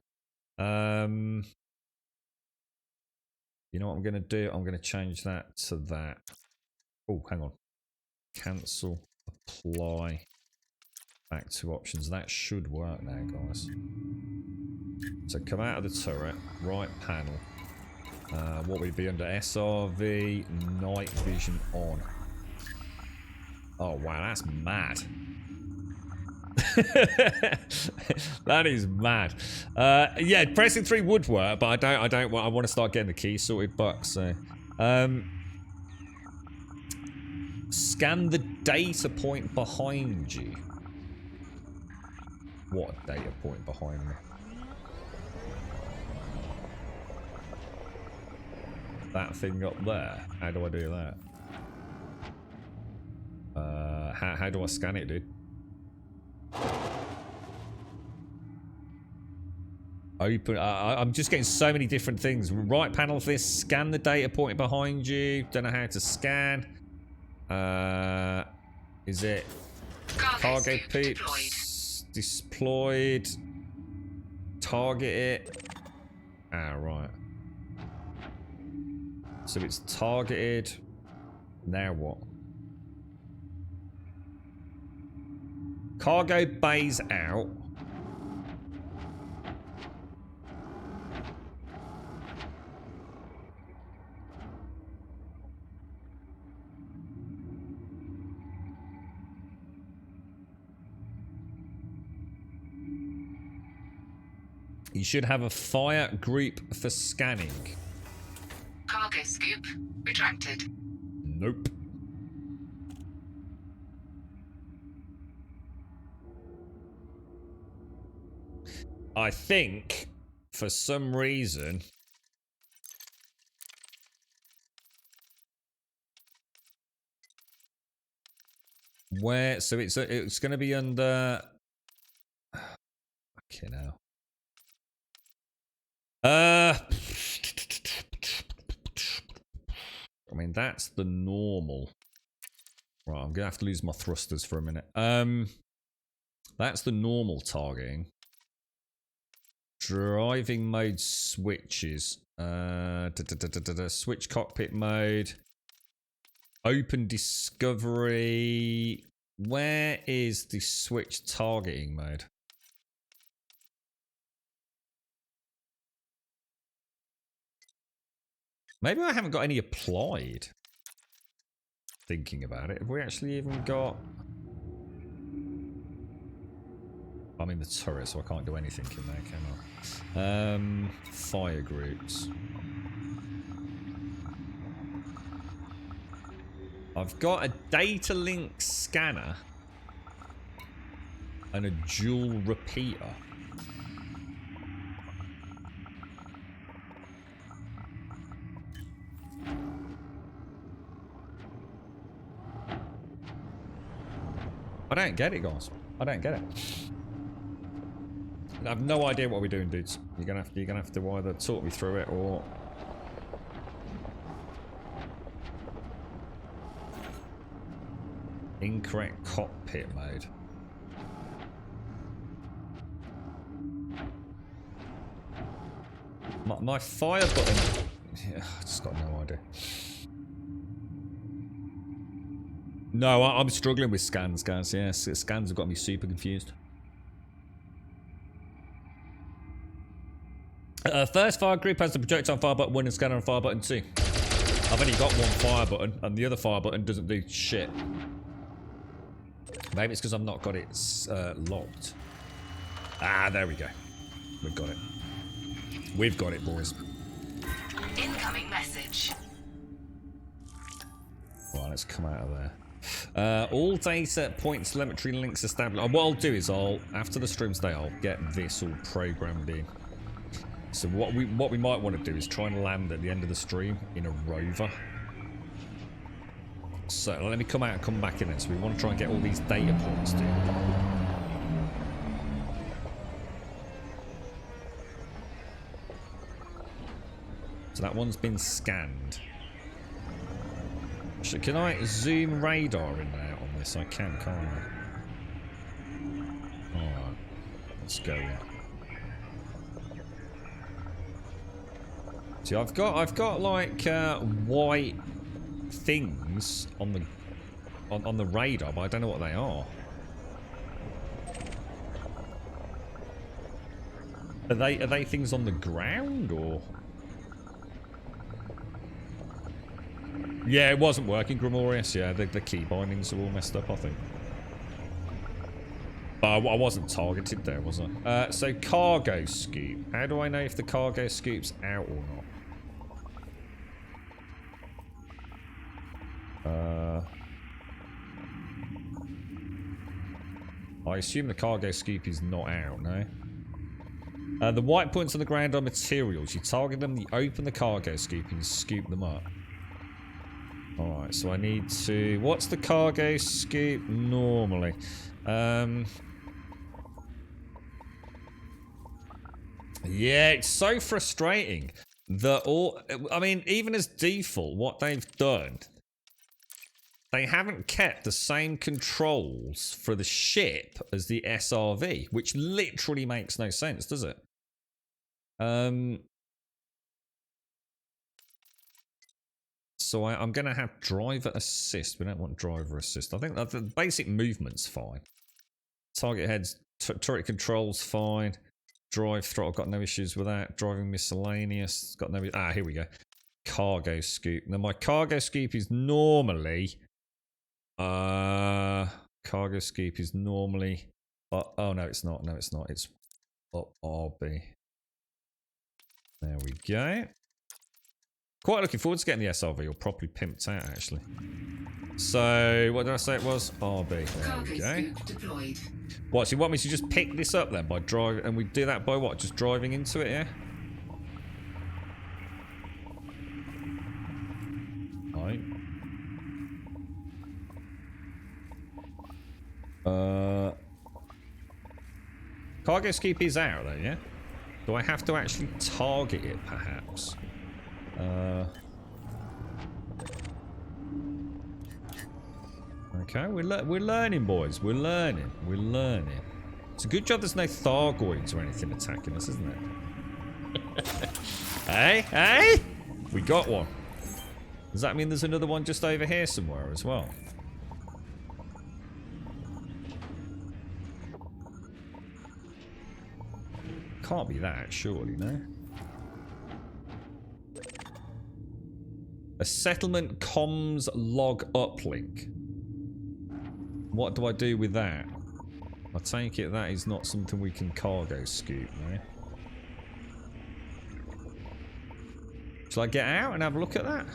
You know what I'm going to do? I'm going to change that to that. Oh, hang on. Cancel, apply, back to options. That should work now, guys. So come out of the turret, right panel. What would be under SRV, night vision on. Oh, wow, that's mad. That is mad. Yeah, pressing 3 would work, but I want to start getting the keys sorted. But so, scan the data point behind you. What data point behind me? That thing up there. How do I do that? How do I scan it, dude? Open. I'm just getting so many different things. Right panel for this. Scan the data point behind you. Don't know how to scan. Is it cargo peeps? Deployed. Target it. Ah, right. So it's targeted. Now what? Cargo bays out. You should have a fire group for scanning. Cargo scoop retracted. Nope. I think, for some reason... Where... So it's going to be under... Okay, now. I mean, that's the normal. Right, I'm going to have to lose my thrusters for a minute. That's the normal targeting. Driving mode switches. Switch cockpit mode. Open discovery. Where is the switch targeting mode? Maybe I haven't got any applied. Thinking about it. Have we actually even got... I'm in the turret, so I can't do anything in there, can I? Fire groups. I've got a data link scanner and a dual repeater. I don't get it, guys. I don't get it. I have no idea what we're doing, dudes. You're gonna have to either talk me through it or Incorrect cockpit mode. My fire button... Yeah, I just got no idea. No, I'm struggling with scans, guys. Yeah, scans have got me super confused. First fire group has the projectile fire button 1 and scanner on fire button 2. I've only got 1 fire button, and the other fire button doesn't do shit. Maybe it's because I've not got it locked. Ah, there we go. We've got it. We've got it, boys. Incoming message. Right, let's come out of there. All data point telemetry links established. What I'll do is after the stream today, I'll get this all programmed in. So what we might want to do is try and land at the end of the stream in a rover. So let me come out and come back in then. So we want to try and get all these data points, dude. So that one's been scanned. Can I zoom radar in there on this? I can, can't I? Alright. Let's go in. See, I've got like white things on the radar, but I don't know what they are. Are they things on the ground or? Yeah, it wasn't working, Grimorius. Yeah, the key bindings are all messed up, I think. But I wasn't targeted there, was I? So cargo scoop. How do I know if the cargo scoop's out or not? I assume the cargo scoop is not out, no? The white points on the ground are materials. You target them, you open the cargo scoop and you scoop them up. Alright, so I need to... What's the cargo scoop normally? Yeah, it's so frustrating that all... I mean, even as default, what they've done... They haven't kept the same controls for the ship as the SRV, which literally makes no sense, does it? So I'm going to have driver assist. We don't want driver assist. I think that the basic movement's fine. Target heads, turret controls fine. Drive throttle, got no issues with that. Driving miscellaneous, got no... Ah, here we go. Cargo scoop. Now my cargo scoop is normally... cargo scoop is normally... oh, no, it's not. No, it's not. It's up RB. There we go. Quite looking forward to getting the SRV all properly pimped out, actually. So, what did I say it was? RB. There we go. Deployed. What, so you want me to just pick this up then by driving... And we do that by what? Just driving into it, yeah? Right. Cargo scoop is out though, yeah? Do I have to actually target it, perhaps? Okay, we're learning, boys. We're learning. We're learning. It's a good job there's no Thargoids or anything attacking us, isn't it? Hey, hey! We got one. Does that mean there's another one just over here somewhere as well? Can't be that, surely, no? A settlement comms log uplink. What do I do with that? I take it that is not something we can cargo scoop, no? Shall I get out and have a look at that?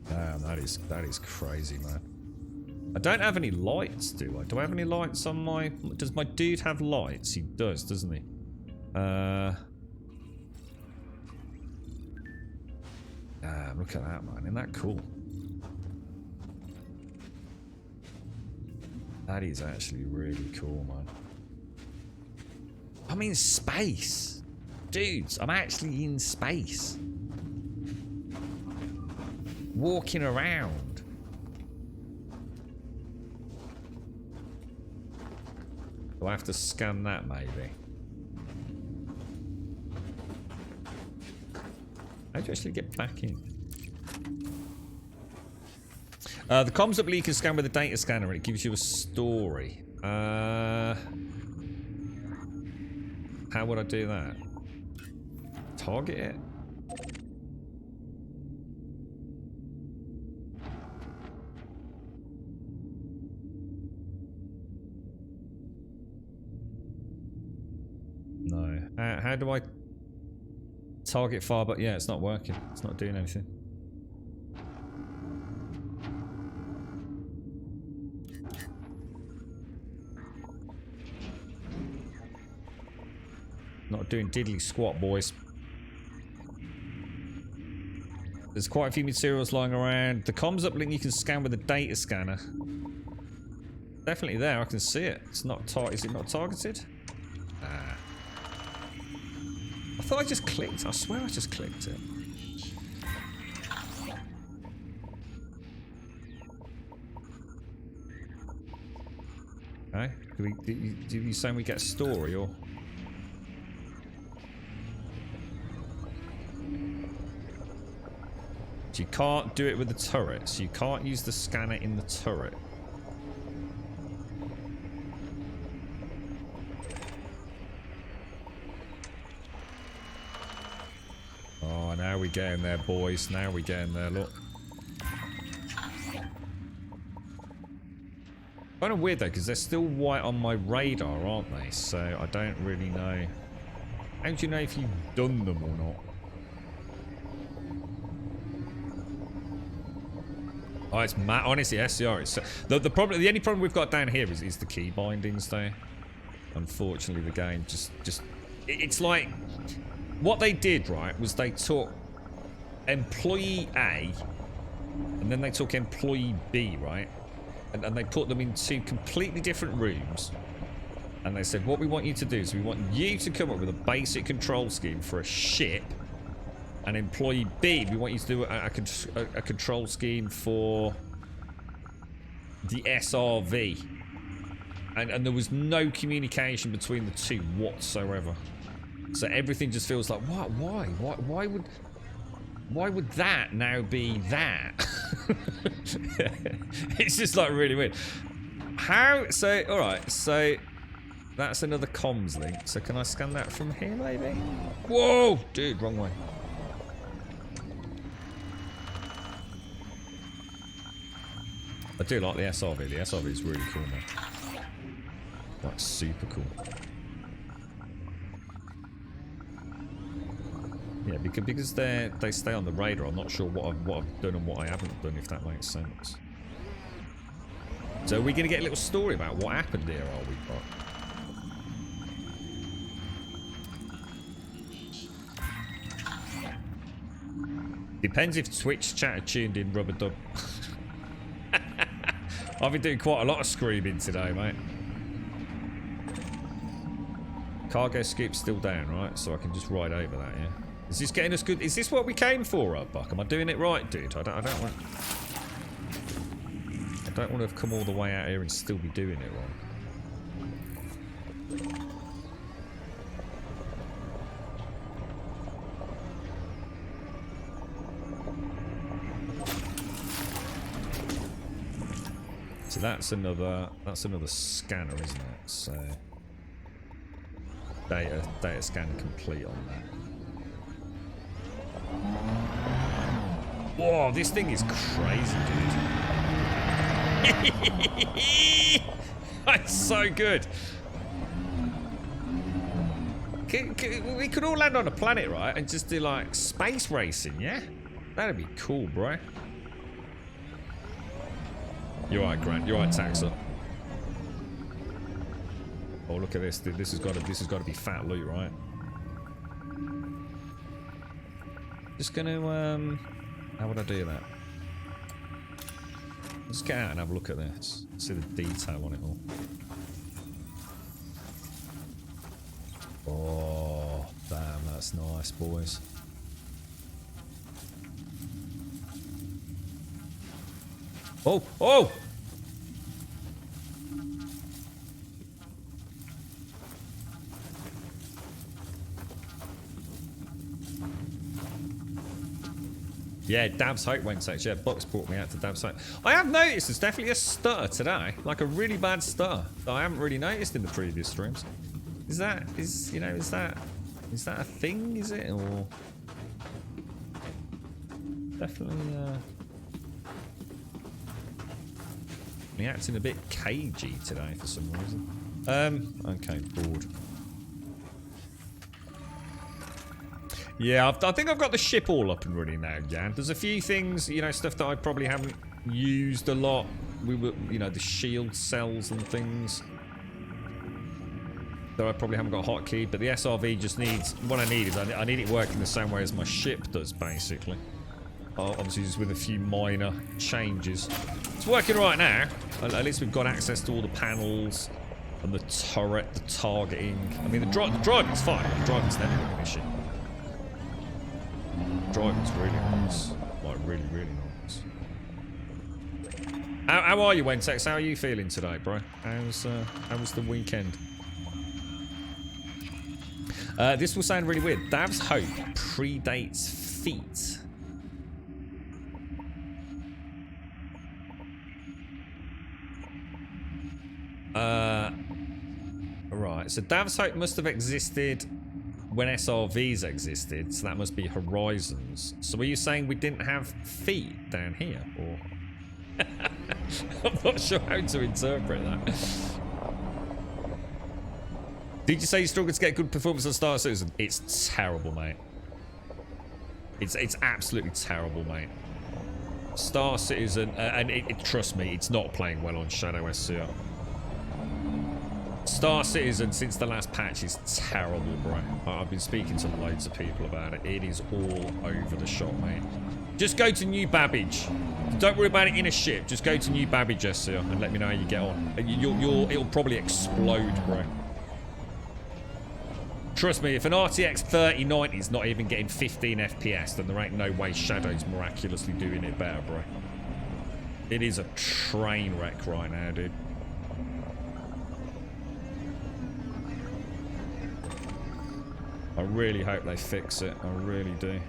Damn, that is crazy, man. I don't have any lights, do I? Do I have any lights on my... Does my dude have lights? He does, doesn't he? Look at that, man. Isn't that cool? That is actually really cool, man. I mean, space. Dudes, I'm actually in space. Walking around. Do I have to scan that, maybe? How do you actually get back in? The comms up leak can scan with a data scanner and it gives you a story. How would I do that? Target it? No. How do I target far? But yeah, it's not working. It's not doing anything. Not doing diddly squat, boys. There's quite a few materials lying around. The comms uplink you can scan with a data scanner. Definitely there. I can see it. It's not is it not targeted? Ah. I thought I just clicked. I swear I just clicked it. Okay. Do you saying we get a story or? You can't do it with the turret, so you can't use the scanner in the turret. Oh, now we get in there, boys. Now we get in there, look. Kind of weird though, because they're still white on my radar, aren't they? So I don't really know. How do you know if you've done them or not? Oh, it's mad. Honestly, SCR. It's, the problem. The only problem we've got down here is the key bindings, though. Unfortunately, the game just it's like what they did, right? Was they took employee A, and then they took employee B, right? And they put them in two completely different rooms. And they said, what we want you to do is we want you to come up with a basic control scheme for a ship. And employee B, we want you to do a control scheme for the SRV. And there was no communication between the two whatsoever. So everything just feels like, what? Why would that now be that? It's just like really weird. How? So, alright, so that's another comms link. So can I scan that from here maybe? Whoa! Dude, wrong way. I do like the SRV. The SRV is really cool, man. Like, super cool. Yeah, because they stay on the radar. I'm not sure what I've done and what I haven't done, if that makes sense. So are we going to get a little story about what happened here, are we, Bot? Depends if Twitch chat are tuned in, Rubber Dub. I've been doing quite a lot of screaming today, mate. Cargo scoop's still down, right? So I can just ride over that, yeah? Is this getting us good? Is this what we came for, Buck? Am I doing it right, dude? I don't want to have come all the way out here and still be doing it wrong. So that's another scanner, isn't it? So data scan complete on that. Whoa, this thing is crazy, dude. That's so good. We could all land on a planet, right? And just do like space racing, yeah? That'd be cool, bro. You're right, Grant. You're right, Taxa. Oh, look at this. This has got to be fat loot, right? Just gonna how would I do that? Let's get out and have a look at this. See the detail on it all. Oh, damn, That's nice, boys. Oh! Oh! Yeah, Dab's Hope went sex. Yeah, Bucks brought me out to Dab's Hope. I have noticed there's definitely a stutter today. Like a really bad stutter that I haven't really noticed in the previous streams. Is that a thing, is it? Or definitely me acting a bit cagey today for some reason. Okay, bored. Yeah, I think I've got the ship all up and running now, Jan. There's a few things, you know, stuff that I probably haven't used a lot. We were, you know, the shield cells and things. So I probably haven't got a hotkey, but the SRV just needs, what I need is, I need it working the same way as my ship does, basically. Obviously just with a few minor changes. It's working right now. At least we've got access to all the panels and the turret, the targeting. I mean, the driving's fine. The driving's never been an issue. Driving's really nice. Like, really, really nice. How are you, Wentex? How are you feeling today, bro? How was the weekend? This will sound really weird. Dav's Hope predates feet. Right, so Dav's Hope must have existed when SRVs existed, so that must be Horizons. So are you saying we didn't have feet down here, or? I'm not sure how to interpret that. Did you say you struggled to get good performance on Star Citizen? It's terrible, mate. It's absolutely terrible, mate. Star Citizen, and trust me, it's not playing well on Shadow SCR. Star Citizen, since the last patch, is terrible, bro. I've been speaking to loads of people about it. It is all over the shop, mate. Just go to New Babbage. Don't worry about it in a ship. Just go to New Babbage, SCR, and let me know how you get on. It'll probably explode, bro. Trust me, if an RTX 3090 is not even getting 15 FPS, then there ain't no way Shadow's miraculously doing it better, bro. It is a train wreck right now, dude. I really hope they fix it. I really do.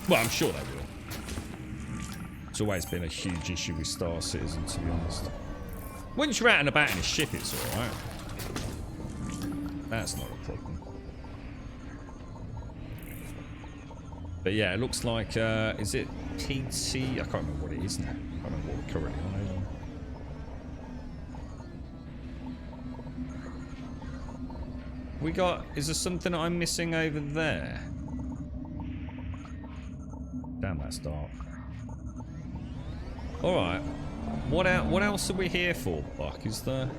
Well, I'm sure they will. It's always been a huge issue with Star Citizen, to be honest. Once you're out and about in a ship, it's alright. That's not a problem. But yeah, it looks like, is it PT? I can't remember what it is now. I can't remember what we're currently on. We got, is there something I'm missing over there? Damn, that's dark. Alright. What else are we here for, Buck? Is there...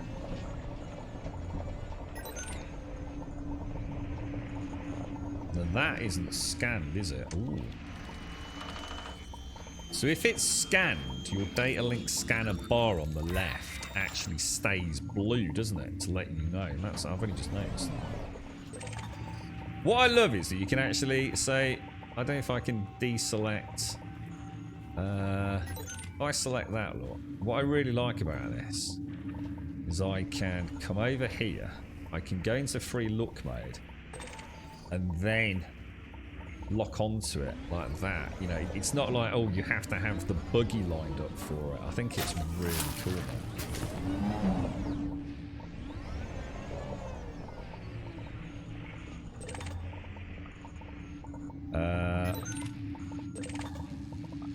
Now that isn't scanned, is it? Ooh. So if it's scanned, your data link scanner bar on the left actually stays blue, doesn't it? To let you know. And that's, I've only just noticed that. What I love is that you can actually say, I don't know if I can deselect. If I select that lot, what I really like about this is I can come over here, I can go into free look mode, and then lock onto it like that. You know, it's not like, oh, you have to have the buggy lined up for it. I think it's really cool, man.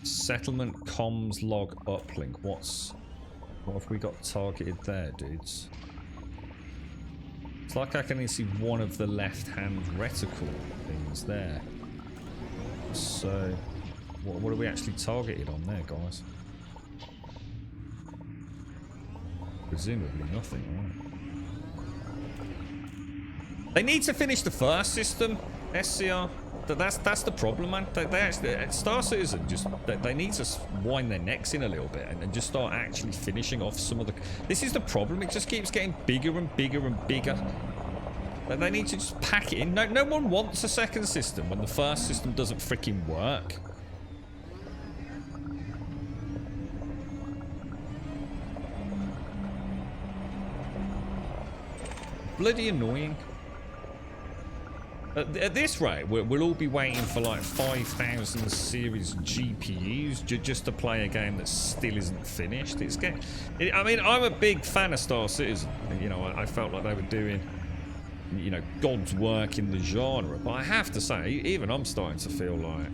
Settlement comms log uplink. What have we got targeted there, dudes? It's like I can only see one of the left-hand reticle things there. So, what are we actually targeted on there, guys? Presumably nothing, right? They need to finish the first system, SCR. That's the problem, man. They actually, Star Citizen, just they need to wind their necks in a little bit and just start actually finishing off some of the. This is the problem. It just keeps getting bigger and bigger and bigger. They need to just pack it in. No one wants a second system when the first system doesn't freaking work. Bloody annoying. At this rate, we'll all be waiting for like 5,000 series GPUs just to play a game that still isn't finished. I mean, I'm a big fan of Star Citizen. You know, I felt like they were doing, you know, God's work in the genre. But I have to say, even I'm starting to feel like,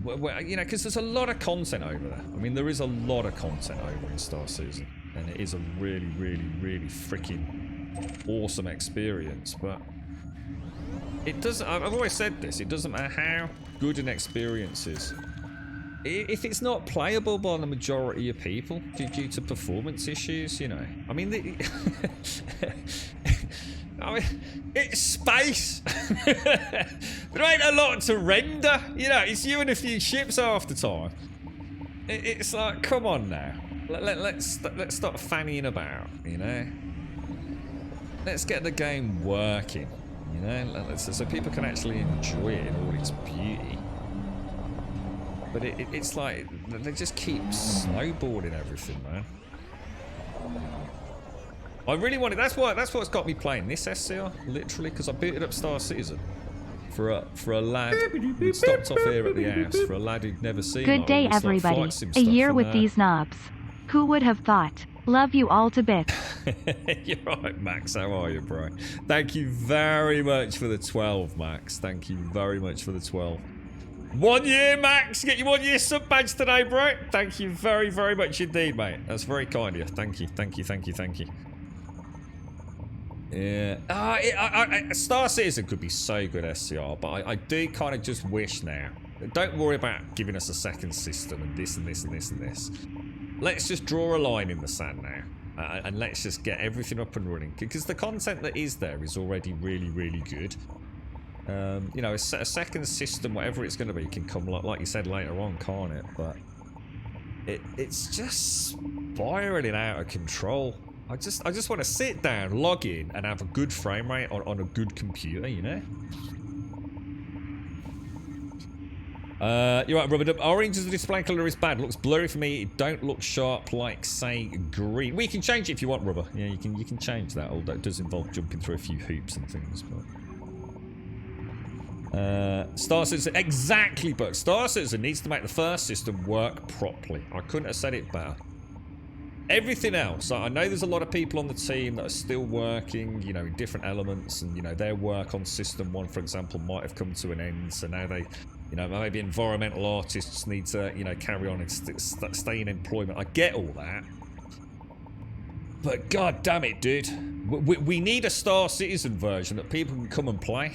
well, you know, because there's a lot of content over there. I mean, there is a lot of content over in Star Citizen, and it is a really, really, really freaking awesome experience. But it doesn't. I've always said this. It doesn't matter how good an experience is, if it's not playable by the majority of people due to performance issues. You know, I mean, I mean, it's space. There ain't a lot to render. You know, it's you and a few ships half the time. It's like, come on now. Let's stop fannying about. You know, let's get the game working. You know, so people can actually enjoy it in all its beauty. But it's like they just keep snowboarding everything, man. I really wanted. That's what's got me playing this SCR, literally, because I booted up Star Citizen for a lad who stopped off here at the house, for a lad who'd never seen. Good day, everybody. A year with these knobs. Who would have thought? Love you all to bits. You're right, Max. How are you, bro? Thank you very much for the 12, Max. Thank you very much for the 12. 1 year, Max. Get your 1 year sub badge today, bro. Thank you very, very much indeed, mate. That's very kind of you. Thank you, thank you, thank you, thank you. Yeah. Star Citizen could be so good, SCR, but I do kind of just wish now. Don't worry about giving us a second system and this and this and this and this. Let's just draw a line in the sand now, and let's just get everything up and running, because the content that is there is already really, really good. You know, a second system, whatever it's going to be, can come like you said later on, can't it? But it's just spiraling out of control. I just want to sit down, log in, and have a good frame rate on a good computer, you know. You're right, Rubber. Orange as the display colour is bad. Looks blurry for me. It don't look sharp like, say, green. We can change it if you want, Rubber. Yeah, you can change that. Although it does involve jumping through a few hoops and things. But Star Citizen, exactly. But Star Citizen needs to make the first system work properly. I couldn't have said it better. Everything else, I know there's a lot of people on the team that are still working, you know, in different elements, and you know their work on System 1, for example, might have come to an end. So now they, you know, maybe environmental artists need to, you know, carry on and stay in employment. I get all that, but god damn it, dude, we need a Star Citizen version that people can come and play,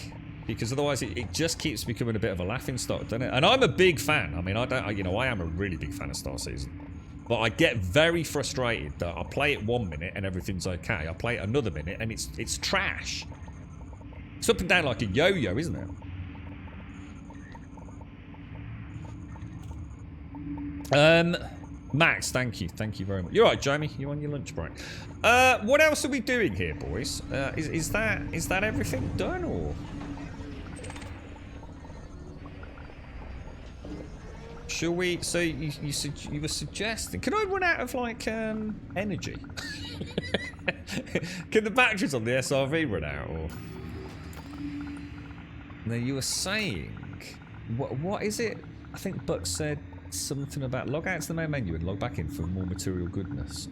because otherwise it just keeps becoming a bit of a laughingstock, doesn't it? And I'm a big fan. I mean, I am a really big fan of Star Citizen. But I get very frustrated that I play it 1 minute and everything's okay. I play it another minute and it's trash. It's up and down like a yo-yo, isn't it? Max, thank you. Thank you very much. You're right, Jamie. You on your lunch break. What else are we doing here, boys? Is that everything done, or? Shall we? So you were suggesting? Can I run out of like energy? Can the batteries on the SRV run out? Or no? You were saying what is it? I think Buck said something about log out to the main menu and log back in for more material goodness.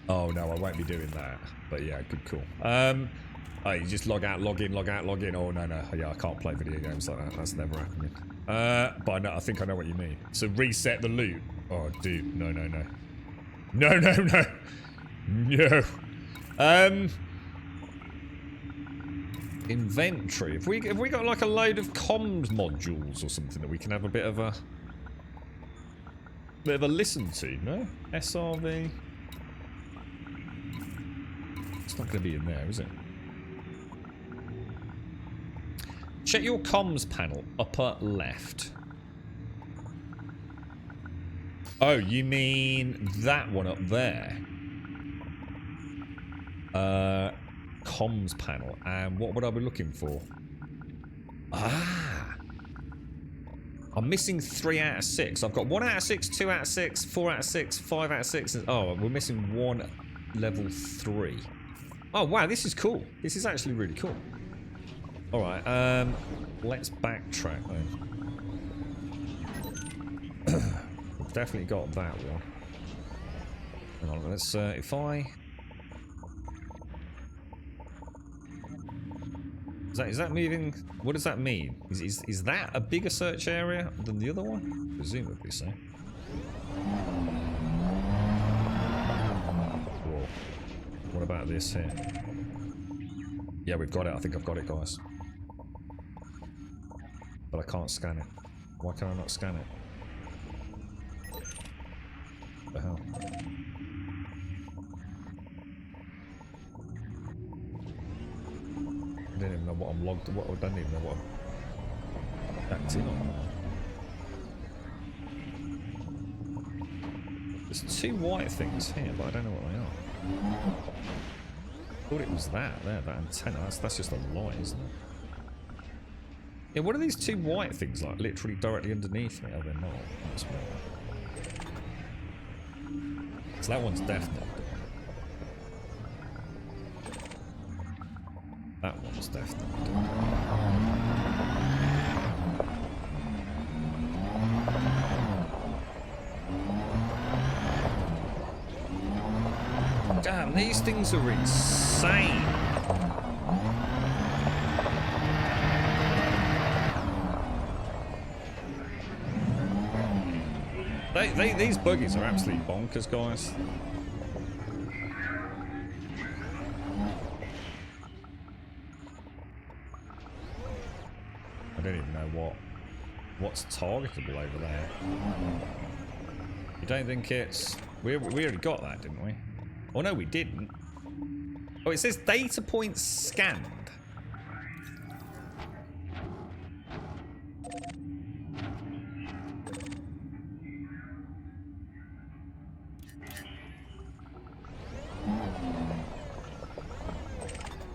Oh no, I won't be doing that. But yeah, good call. Oh, you just log out, log in, log out, log in. Oh, no. Yeah, I can't play video games like that. That's never happening. But I think I know what you mean. So reset the loot. Oh, dude. No. No. Inventory. Have we got like a load of comms modules or something that we can have a bit of a listen to? No? SRV. It's not going to be in there, is it? Check your comms panel, upper left. Oh, you mean that one up there? Comms panel. And what would I be looking for? Ah! I'm missing 3 out of 6. I've got 1 out of 6, 2 out of 6, 4 out of 6, 5 out of 6. And, oh, we're missing 1 level 3. Oh, wow, this is cool. This is actually really cool. Alright, let's backtrack then. We've definitely got that one. Hang on, let's, if I... Is that moving? What does that mean? Is that a bigger search area than the other one? Presumably so. Whoa. What about this here? Yeah, we've got it. I think I've got it, guys. But I can't scan it. Why can I not scan it? What the hell? I don't even know what I'm logged. What I don't even know what I'm backed in on. There's 2 white things here, but I don't know what they are. I thought it was that antenna. That's just a light, isn't it? Yeah, what are these 2 white things like? Literally directly underneath me. Oh, they're not. That's weird. So that one's definitely. That one's definitely. Damn, these things are insane. These buggies are absolutely bonkers, guys. I don't even know what's targetable over there. You don't think it's... We already got that, didn't we? Oh no, we didn't. Oh, it says data points scanned.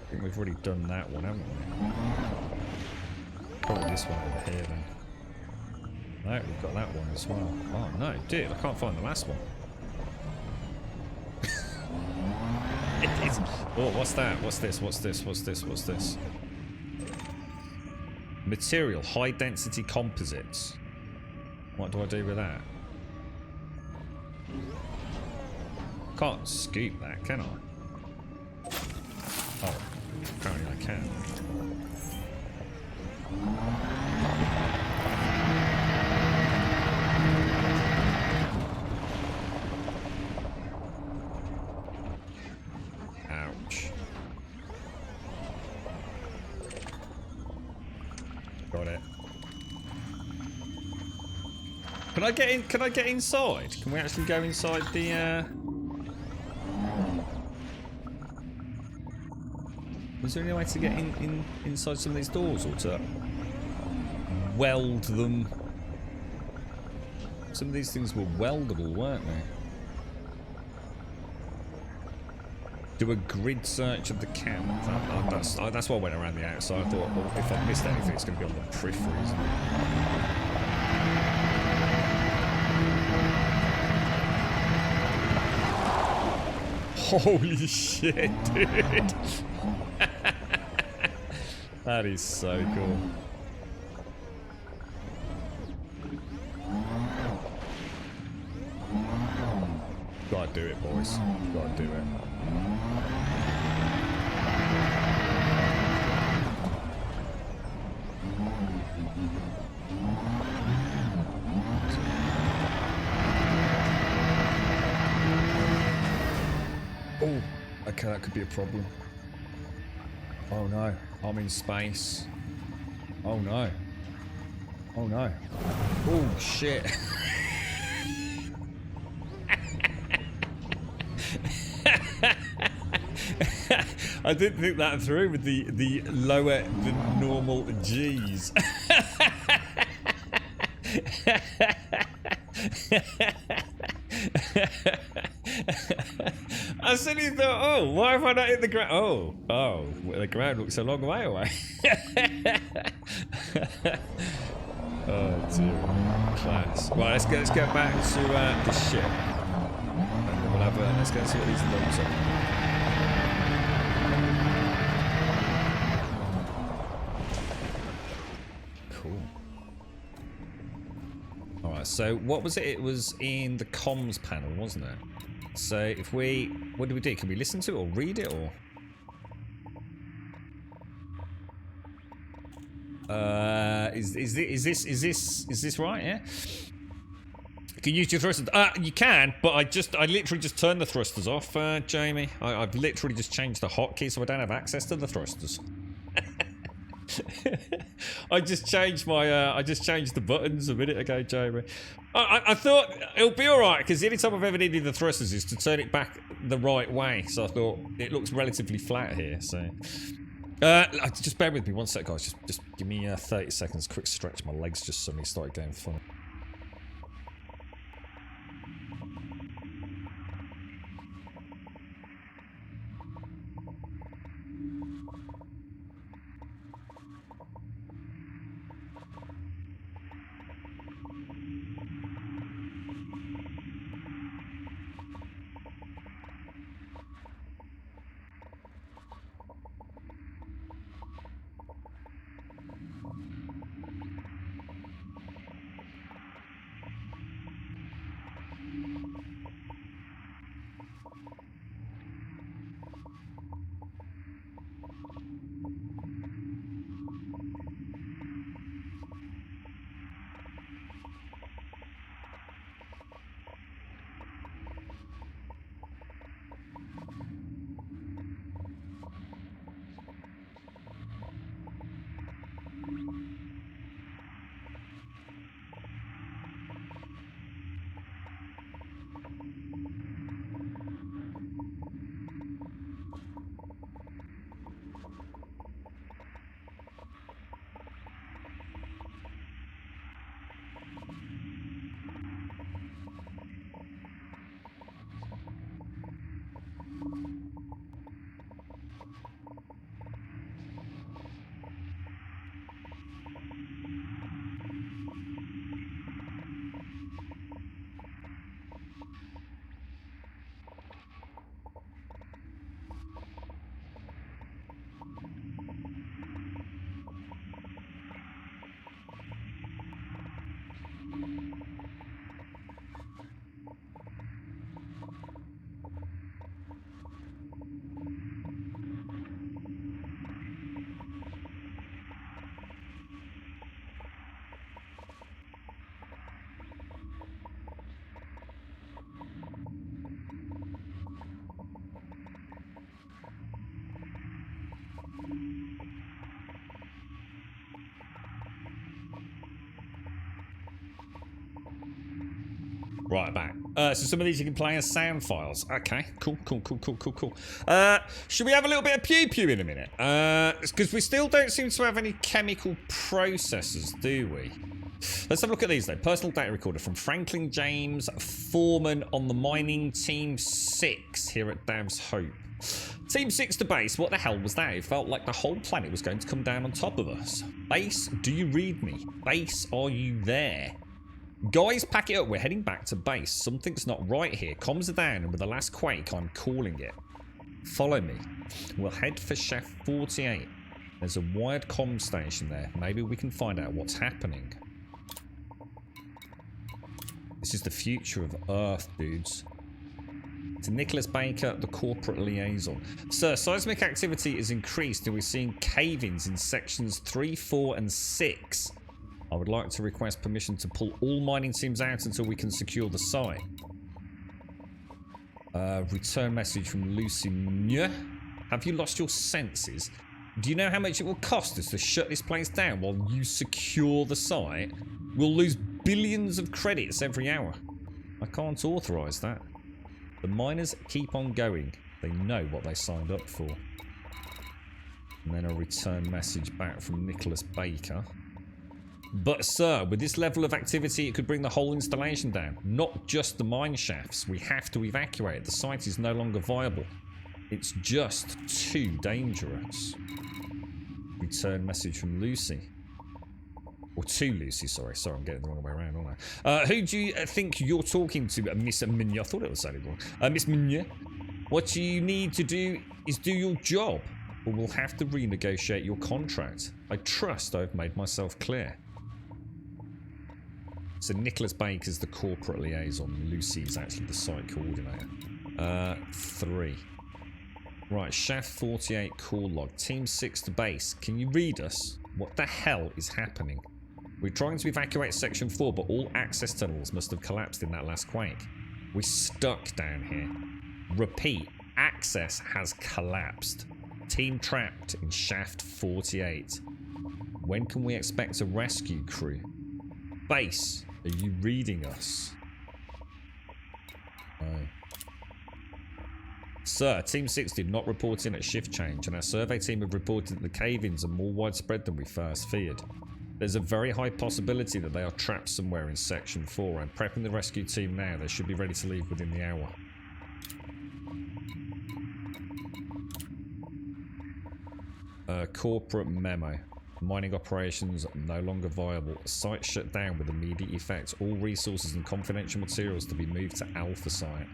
I think we've already done that one, haven't we? Probably this one over here then. No, we've got that one as well. Oh no, dude, I can't find the last one. It is. Oh, what's that? What's this? What's this? What's this? What's this? Material, high density composites. What do I do with that? Can't scoop that, can I? Oh, apparently I can. Ouch. Got it. Can I get in? Can I get inside? Can we actually go inside the Is there any way to get inside some of these doors or to weld them? Some of these things were weldable, weren't they? Do a grid search of the camp. That's why I went around the outside. I thought, well, if I've missed anything, it's going to be on the periphery, isn't it? Holy shit, dude! That is so cool. Gotta do it, boys. Gotta do it. Oh, okay, that could be a problem. Oh no, I'm in space. Oh no. Oh no. Oh shit. I didn't think that through with the lower than normal G's. I suddenly thought, oh, why have I not hit the ground? Oh, well, the ground looks a long way away. Oh dear, class. Right, let's get back to the ship, and then we'll have let's go and see what these logs are. Cool. All right. So what was it? It was in the comms panel, wasn't it? So if we, what do we do? Can we listen to it or read it or? Is this right? Yeah. You can use your thrusters. You can, but I literally just turned the thrusters off, Jamie. I've literally just changed the hotkey so I don't have access to the thrusters. I just changed the buttons a minute ago, Jamie. I thought it'll be alright because the only time I've ever needed the thrusters is to turn it back the right way. So I thought it looks relatively flat here. So just bear with me one sec, guys. Just give me 30 seconds. Quick stretch. My legs just suddenly started going funny. Right, back. So some of these you can play as sound files. Okay, cool. Should we have a little bit of pew-pew in a minute? Because we still don't seem to have any chemical processors, do we? Let's have a look at these, though. Personal data recorder from Franklin James Foreman on the mining Team 6 here at Dav's Hope. Team 6 to base. What the hell was that? It felt like the whole planet was going to come down on top of us. Base, do you read me? Base, are you there? Guys, pack it up. We're heading back to base. Something's not right here. Comms are down, and with the last quake, I'm calling it. Follow me. We'll head for Shaft 48. There's a wired comm station there. Maybe we can find out what's happening. This is the future of Earth, dudes. To Nicholas Baker, the corporate liaison. Sir, seismic activity is increased and we're seeing cave-ins in sections 3, 4 and 6. I would like to request permission to pull all mining teams out until we can secure the site. Return message from Lucy Muir. Have you lost your senses? Do you know how much it will cost us to shut this place down while you secure the site? We'll lose billions of credits every hour. I can't authorise that. The miners keep on going. They know what they signed up for. And then a return message back from Nicholas Baker. But sir, with this level of activity, it could bring the whole installation down. Not just the mine shafts. We have to evacuate. The site is no longer viable. It's just too dangerous. Return message from Lucy. Or to Lucy, sorry. Sorry, I'm getting the wrong way around, aren't I? Who do you think you're talking to? Miss Migne? I thought it was sounding wrong. Miss Migne? What you need to do is do your job, or we'll have to renegotiate your contract. I trust I've made myself clear. So Nicholas Baker's the corporate liaison. Lucy is actually the site coordinator. 3. Right, Shaft 48 call log. Team 6 to base. Can you read us? What the hell is happening? We're trying to evacuate Section 4, but all access tunnels must have collapsed in that last quake. We're stuck down here. Repeat, access has collapsed. Team trapped in Shaft 48. When can we expect a rescue crew? Base, are you reading us? Oh. Sir, Team 6 did not report in at shift change, and our survey team have reported that the cave-ins are more widespread than we first feared. There's a very high possibility that they are trapped somewhere in Section 4. I'm prepping the rescue team now. They should be ready to leave within the hour. Corporate memo. Mining operations no longer viable. Site shut down with immediate effect. All resources and confidential materials to be moved to Alpha Site.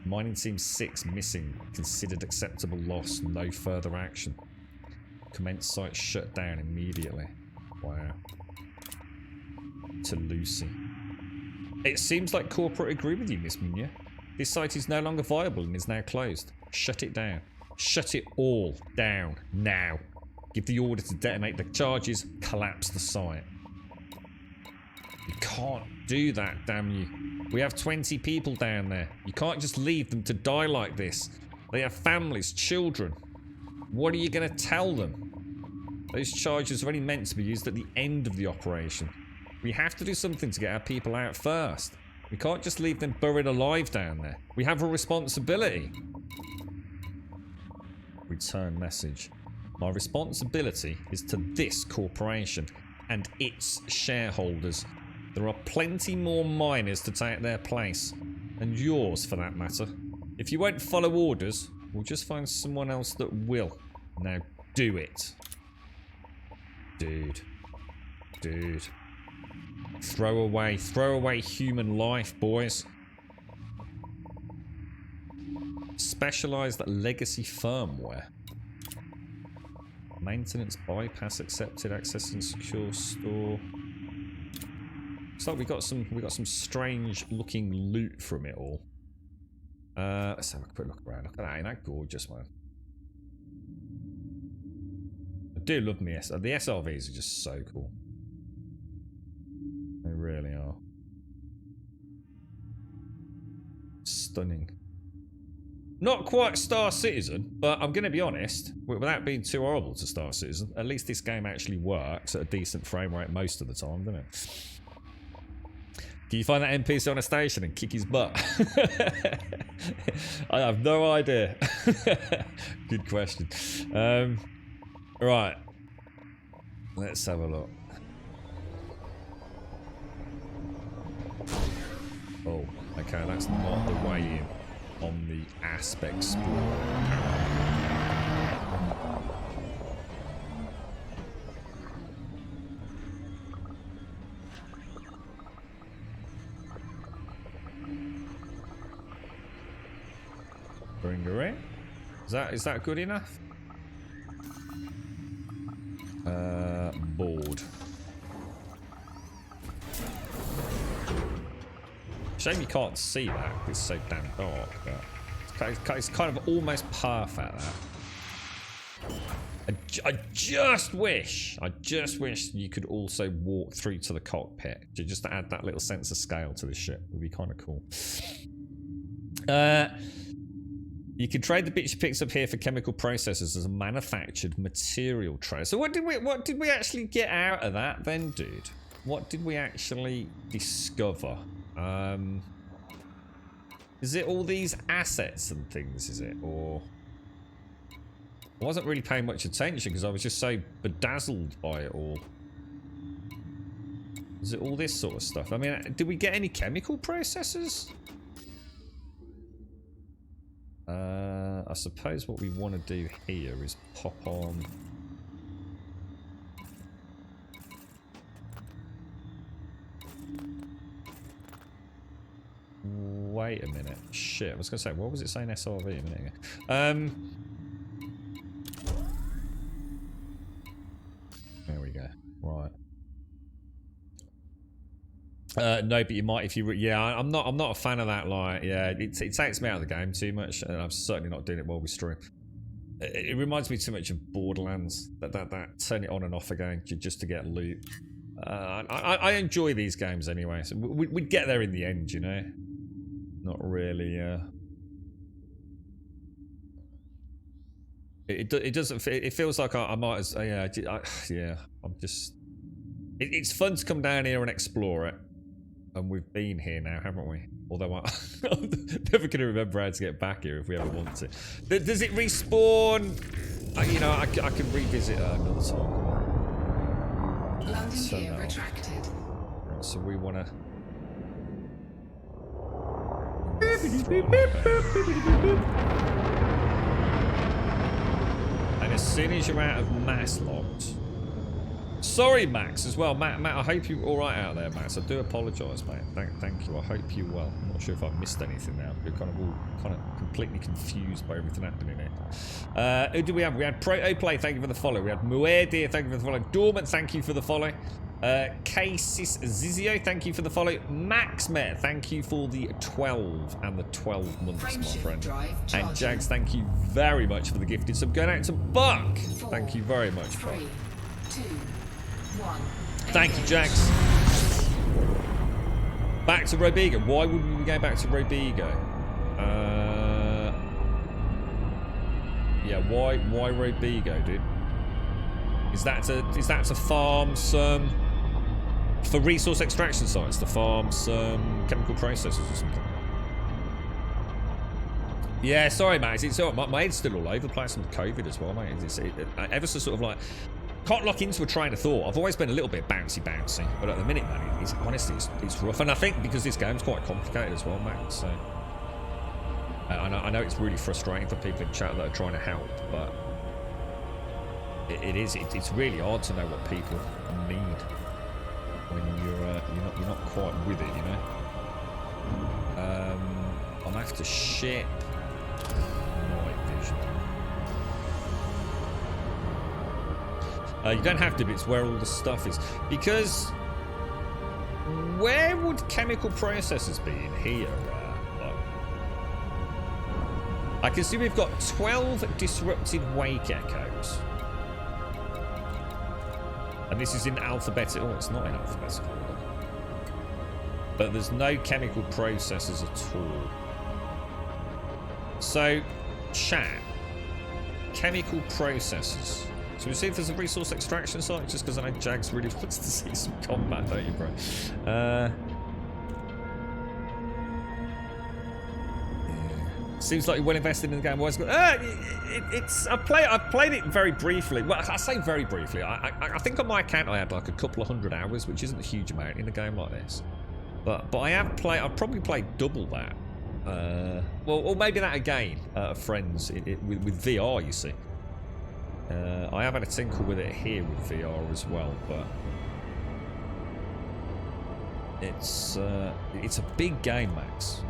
Mining Team 6 missing. Considered acceptable loss. No further action. Commence site shut down immediately. Wow. To Lucy. It seems like corporate agree with you, Miss Migne. This site is no longer viable and is now closed. Shut it down. Shut it all down now. Give the order to detonate the charges. Collapse the site. You can't do that, damn you. We have 20 people down there. You can't just leave them to die like this. They have families, children. What are you going to tell them? Those charges are only meant to be used at the end of the operation. We have to do something to get our people out first. We can't just leave them buried alive down there. We have a responsibility. Return message. My responsibility is to this corporation and its shareholders. There are plenty more miners to take their place. And yours, for that matter. If you won't follow orders, we'll just find someone else that will. Now do it. Dude. Dude. Throw away human life, boys. Specialized legacy firmware. Maintenance bypass accepted, access and secure store. Looks like we got some strange looking loot from it all. Let's have a quick look around. Look at that, ain't that gorgeous, man? I do love me. The SRVs are just so cool. They really are. Stunning. Not quite Star Citizen, but I'm going to be honest, without being too horrible to Star Citizen, at least this game actually works at a decent frame rate most of the time, doesn't it? Can you find that NPC on a station and kick his butt? I have no idea. Good question. Right. Let's have a look. Oh, okay, that's not the way in on the Aspect Explorer. Bring her in. Is that good enough? Board. Shame you can't see that. It's so damn dark. But it's kind of almost perfect. That. I just wish you could also walk through to the cockpit, just to add that little sense of scale to the ship. Would be kind of cool. You can trade the bits you picked up here for chemical processes as a manufactured material trade. So what did we actually get out of that then, dude? What did we actually discover? Is it all these assets and things, is it? Or I wasn't really paying much attention because I was just so bedazzled by it all. Is it all this sort of stuff? I mean, do we get any chemical processes? I suppose what we want to do here is pop on... Wait a minute. Shit, I was going to say, what was it saying SRV a minute ago? There we go. Right. No, but you might if you... Yeah, I'm not a fan of that. Like, yeah, it takes me out of the game too much, and I'm certainly not doing it while we stream. It reminds me too much of Borderlands. That turn it on and off again just to get loot. I enjoy these games anyway, so we'd get there in the end, you know. Not really. It doesn't. It feels like I might as. Yeah. I'm just. It's fun to come down here and explore it, and we've been here now, haven't we? Although I'm never going to remember how to get back here if we ever want to. Does it respawn? You know, I can revisit it another time. Landing gear retracted. Right, so we want to. And as soon as you're out of mass locked. Sorry, Max, as well. Matt, I hope you're alright out there, Max. I do apologise, mate. Thank you. I hope you're well. I'm not sure if I've missed anything now. We're kind of all completely confused by everything happening here. Who do we have? We had Protoplay, thank you for the follow. We had Muerdir, thank you for the follow. Dormant, thank you for the follow. K-Sis Zizio, thank you for the follow. Max Met, thank you for the 12 and the 12 months, my friend. And Jags, thank you very much for the gifted sub. Going out to Buck. Thank you very much, Buck. 3, 2, 1. Thank you, Jax. Back to Robigo. Why would we go back to Robigo? Yeah, why Robigo, dude? Is that to farm some for resource extraction sites? To farm some chemical processes or something? Yeah, sorry, mate. It's my head's still all over the place with COVID as well, mate. It's ever so sort of like. Can't lock into a train of thought. I've always been a little bit bouncy, but at the minute, man, honestly, it's rough. And I think because this game's quite complicated as well, Max. So I know it's really frustrating for people in chat that are trying to help, but it's really hard to know what people need when you're not quite with it, you know. I'm after ship night vision. You don't have to, but it's where all the stuff is. Because where would chemical processes be in here? I can see we've got 12 disrupted wake echoes. And this is in alphabetical. Oh, it's not in alphabetical order. But there's no chemical processes at all. So, chat. Chemical processes. So we see if there's a resource extraction site, just because I know Jags really wants to see some combat, don't you, bro? Yeah. Seems like you're well invested in the game. Well, I played it very briefly. Well, I say very briefly. I think on my account I had like a couple of 100 hours, which isn't a huge amount in a game like this. But I've probably played double that. Or maybe that again, friends with VR. You see. I have had a tinkle with it here with VR as well, but it's a big game, Max.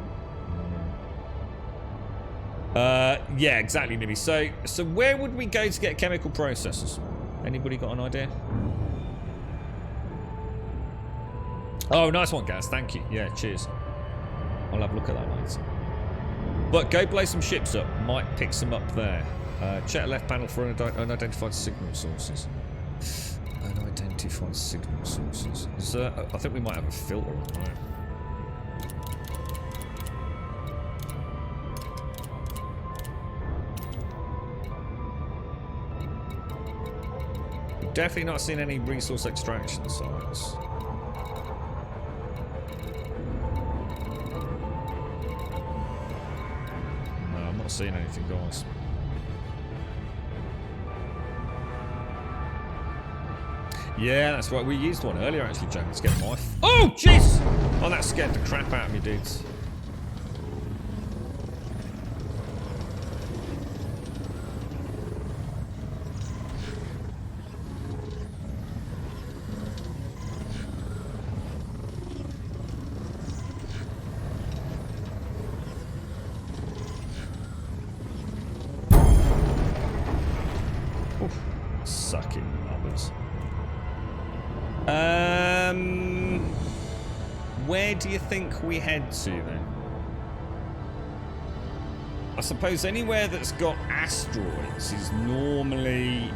Yeah, exactly, Nibby. So where would we go to get chemical processes? Anybody got an idea? Oh, nice one, Gaz. Thank you. Yeah, cheers. I'll have a look at that later. But go blow some ships up. Might pick some up there. Check left panel for unidentified signal sources. Unidentified signal sources. I think we might have a filter on that. We've definitely not seen any resource extraction sites. No, I'm not seeing anything, guys. Yeah, that's right. We used one earlier, actually, James, to get them off. Oh, jeez! Oh, that scared the crap out of me, dudes. Sucking numbers. Where do you think we head to then? I suppose anywhere that's got asteroids is normally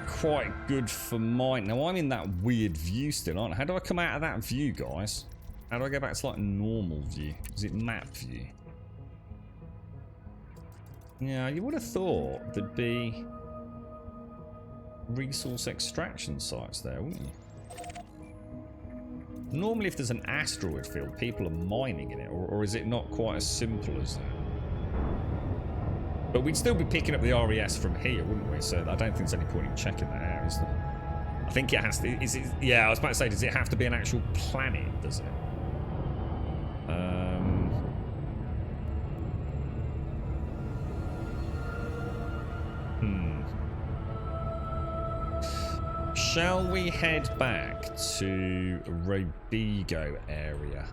quite good for mine. Now I'm in that weird view still, aren't I? How do I come out of that view, guys? How do I go back to like normal view? Is it map view? Yeah, you would have thought there'd be resource extraction sites there, wouldn't you? Normally if there's an asteroid field, people are mining in it, or is it not quite as simple as that? But we'd still be picking up the RES from here, wouldn't we? So I don't think there's any point in checking that out, is there? I think it has to... Is it, yeah, I was about to say, does it have to be an actual planet, does it? Shall we head back to Robigo area?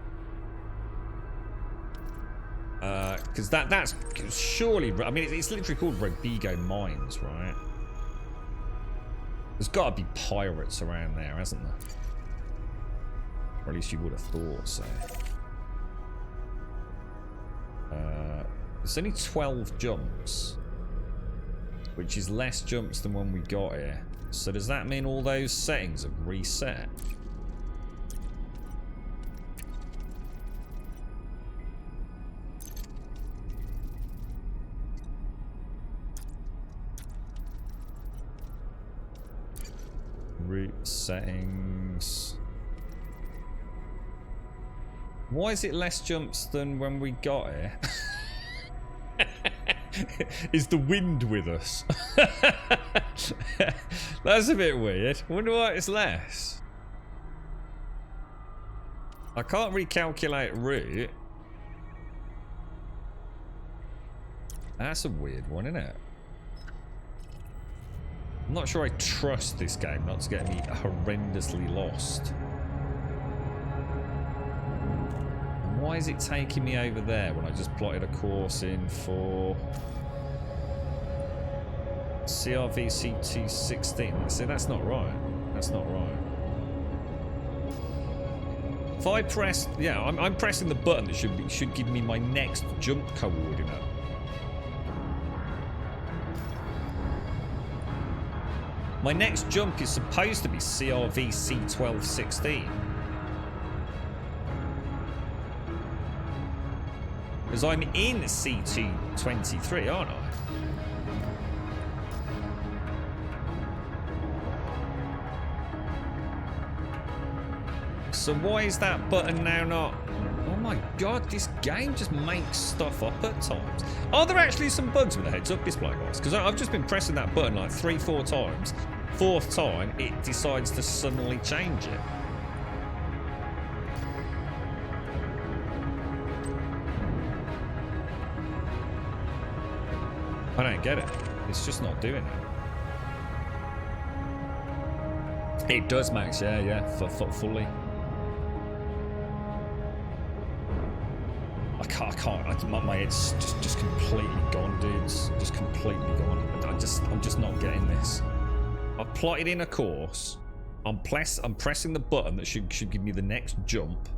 Because that's surely... I mean, it's literally called Robigo Mines, right? There's got to be pirates around there, hasn't there? Or at least you would have thought so. There's only 12 jumps, which is less jumps than when we got here. So does that mean all those settings have reset? Route settings. Why is it less jumps than when we got here? Is the wind with us? That's a bit weird. I wonder why it's less. I can't recalculate route. That's a weird one, isn't it? I'm not sure I trust this game not to get me horrendously lost. And why is it taking me over there when I just plotted a course in for CRVC216? See, that's not right. That's not right. If I press... Yeah, I'm pressing the button that should give me my next jump coordinate. My next jump is supposed to be CRVC1216. Because I'm in C223, aren't I? So why is that button now not... Oh my god, this game just makes stuff up at times. Are there actually some bugs with the heads up display, guys? Because I've just been pressing that button like 3-4 times. Fourth time, it decides to suddenly change it. I don't get it. It's just not doing it. It does, Max. Yeah, fully. I can't. My head's just completely gone, dudes. Just completely gone. I'm just not getting this. I've plotted in a course. I'm pressing the button that should give me the next jump.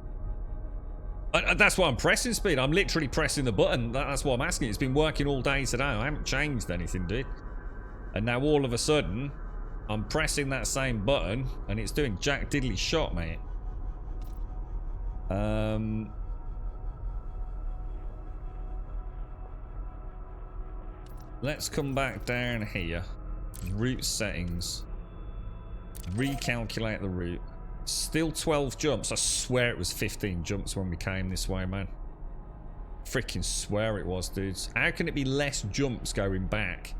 That's why I'm pressing speed. I'm literally pressing the button. That's why I'm asking. It's been working all day today. I haven't changed anything, dude. And now all of a sudden, I'm pressing that same button, and it's doing jack diddly shot, mate. Let's come back down here. Route settings. Recalculate the route. Still 12 jumps. I swear it was 15 jumps when we came this way, man. Freaking swear it was, dudes. How can it be less jumps going back?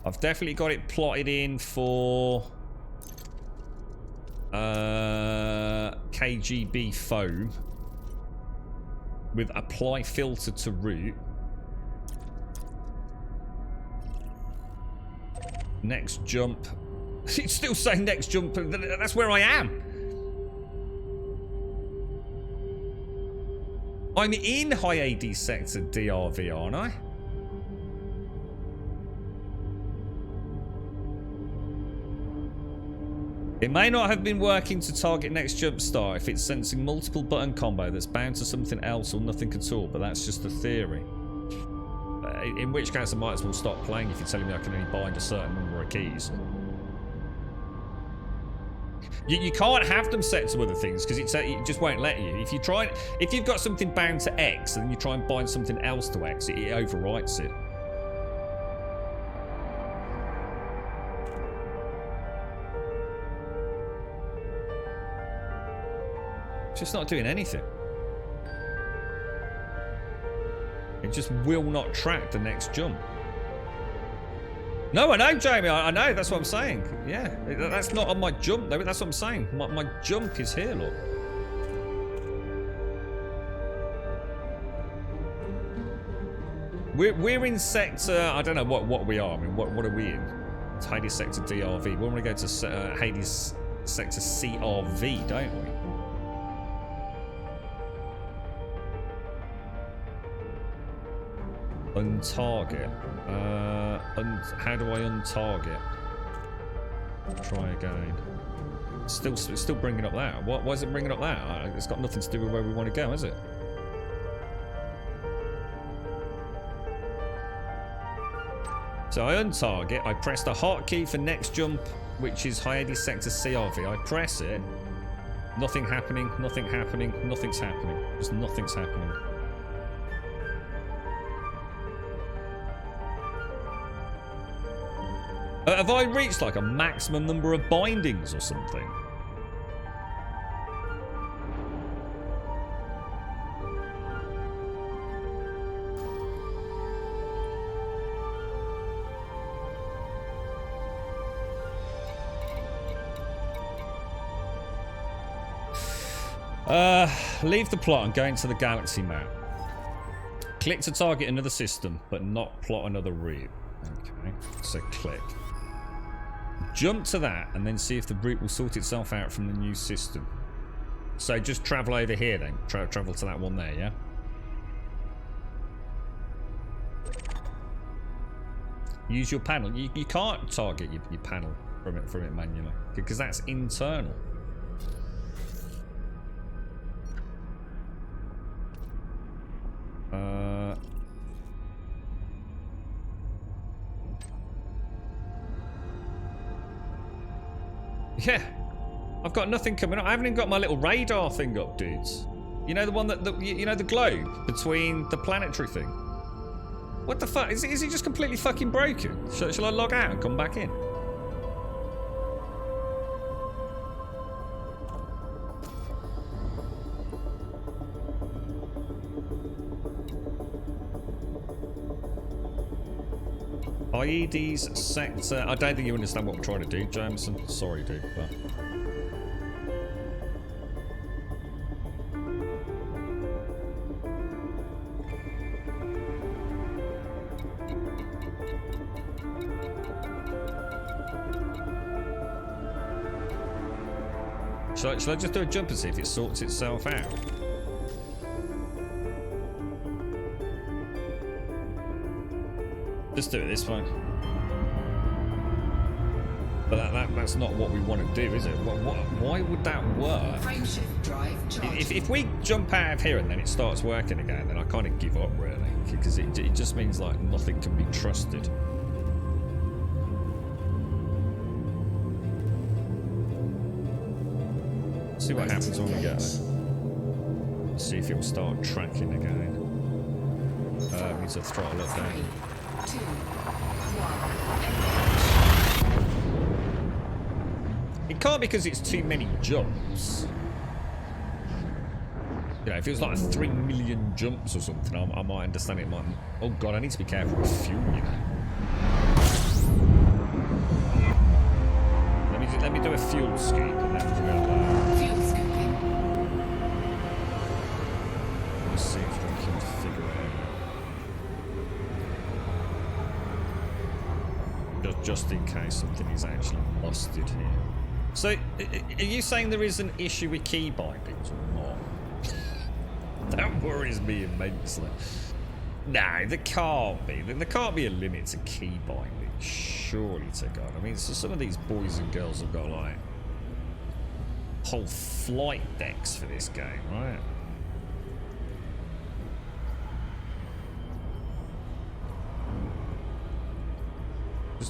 I've definitely got it plotted in for KGB foam with apply filter to route. Next jump. It's still saying next jump. That's where I am. I'm in high AD sector DRV, aren't I? It may not have been working to target next jump start if it's sensing multiple button combo that's bound to something else or nothing at all, but that's just a theory. In which case I might as well stop playing if you're telling me I can only bind a certain number of keys. You can't have them set to other things because it just won't let you. If you've got something bound to X and then you try and bind something else to X, it overwrites it. It's just not doing anything. It just will not track the next jump. No, I know, Jamie. I know. That's what I'm saying. Yeah, that's not on my jump, though. That's what I'm saying. My jump is here, look. We're in sector. I don't know what we are. I mean, what are we in? It's Hades sector DRV. We want to go to Hades sector CRV, don't we? Untarget. How do I untarget? Try again. It's still bringing up that. Why is it bringing up that? It's got nothing to do with where we want to go, is it? So I untarget. I press the hotkey for next jump, which is Hades sector CRV. I press it. Nothing happening. Nothing happening. Nothing's happening. Just nothing's happening. Have I reached like a maximum number of bindings or something? Leave the plot and go into the galaxy map. Click to target another system, but not plot another route. Okay, so click. Jump to that and then see if the route will sort itself out from the new system. So just travel over here then. Travel to that one there, yeah? Use your panel. You can't target your panel from it manually because that's internal. Yeah, I've got nothing coming up. I haven't even got my little radar thing up, dudes. You know the one you know the globe between the planetary thing. What the fuck? Is it just completely fucking broken? Shall I log out and come back in? IED's sector. I don't think you understand what we're trying to do, Jameson. Sorry, dude. But... Shall I just do a jump and see if it sorts itself out? Just do it this way. But that's not what we want to do, is it? Why would that work? If we jump out of here and then it starts working again, then I kind of give up, really. Because it just means like nothing can be trusted. See what happens when we get there. See if it will start tracking again. We need to throttle it down. 2, 1. It can't because it's too many jumps. You know, if it was like 3 million jumps or something, I might understand it. Oh god, I need to be careful with fuel, you know. let me do a fuel scoop and then we'll Fuel scooping. let's see if we can figure it out. Just in case something is actually busted here. So, are you saying there is an issue with key bindings or not? That worries me immensely. No, there can't be. There can't be a limit to key binding. Surely to God. I mean, so some of these boys and girls have got like whole flight decks for this game, right?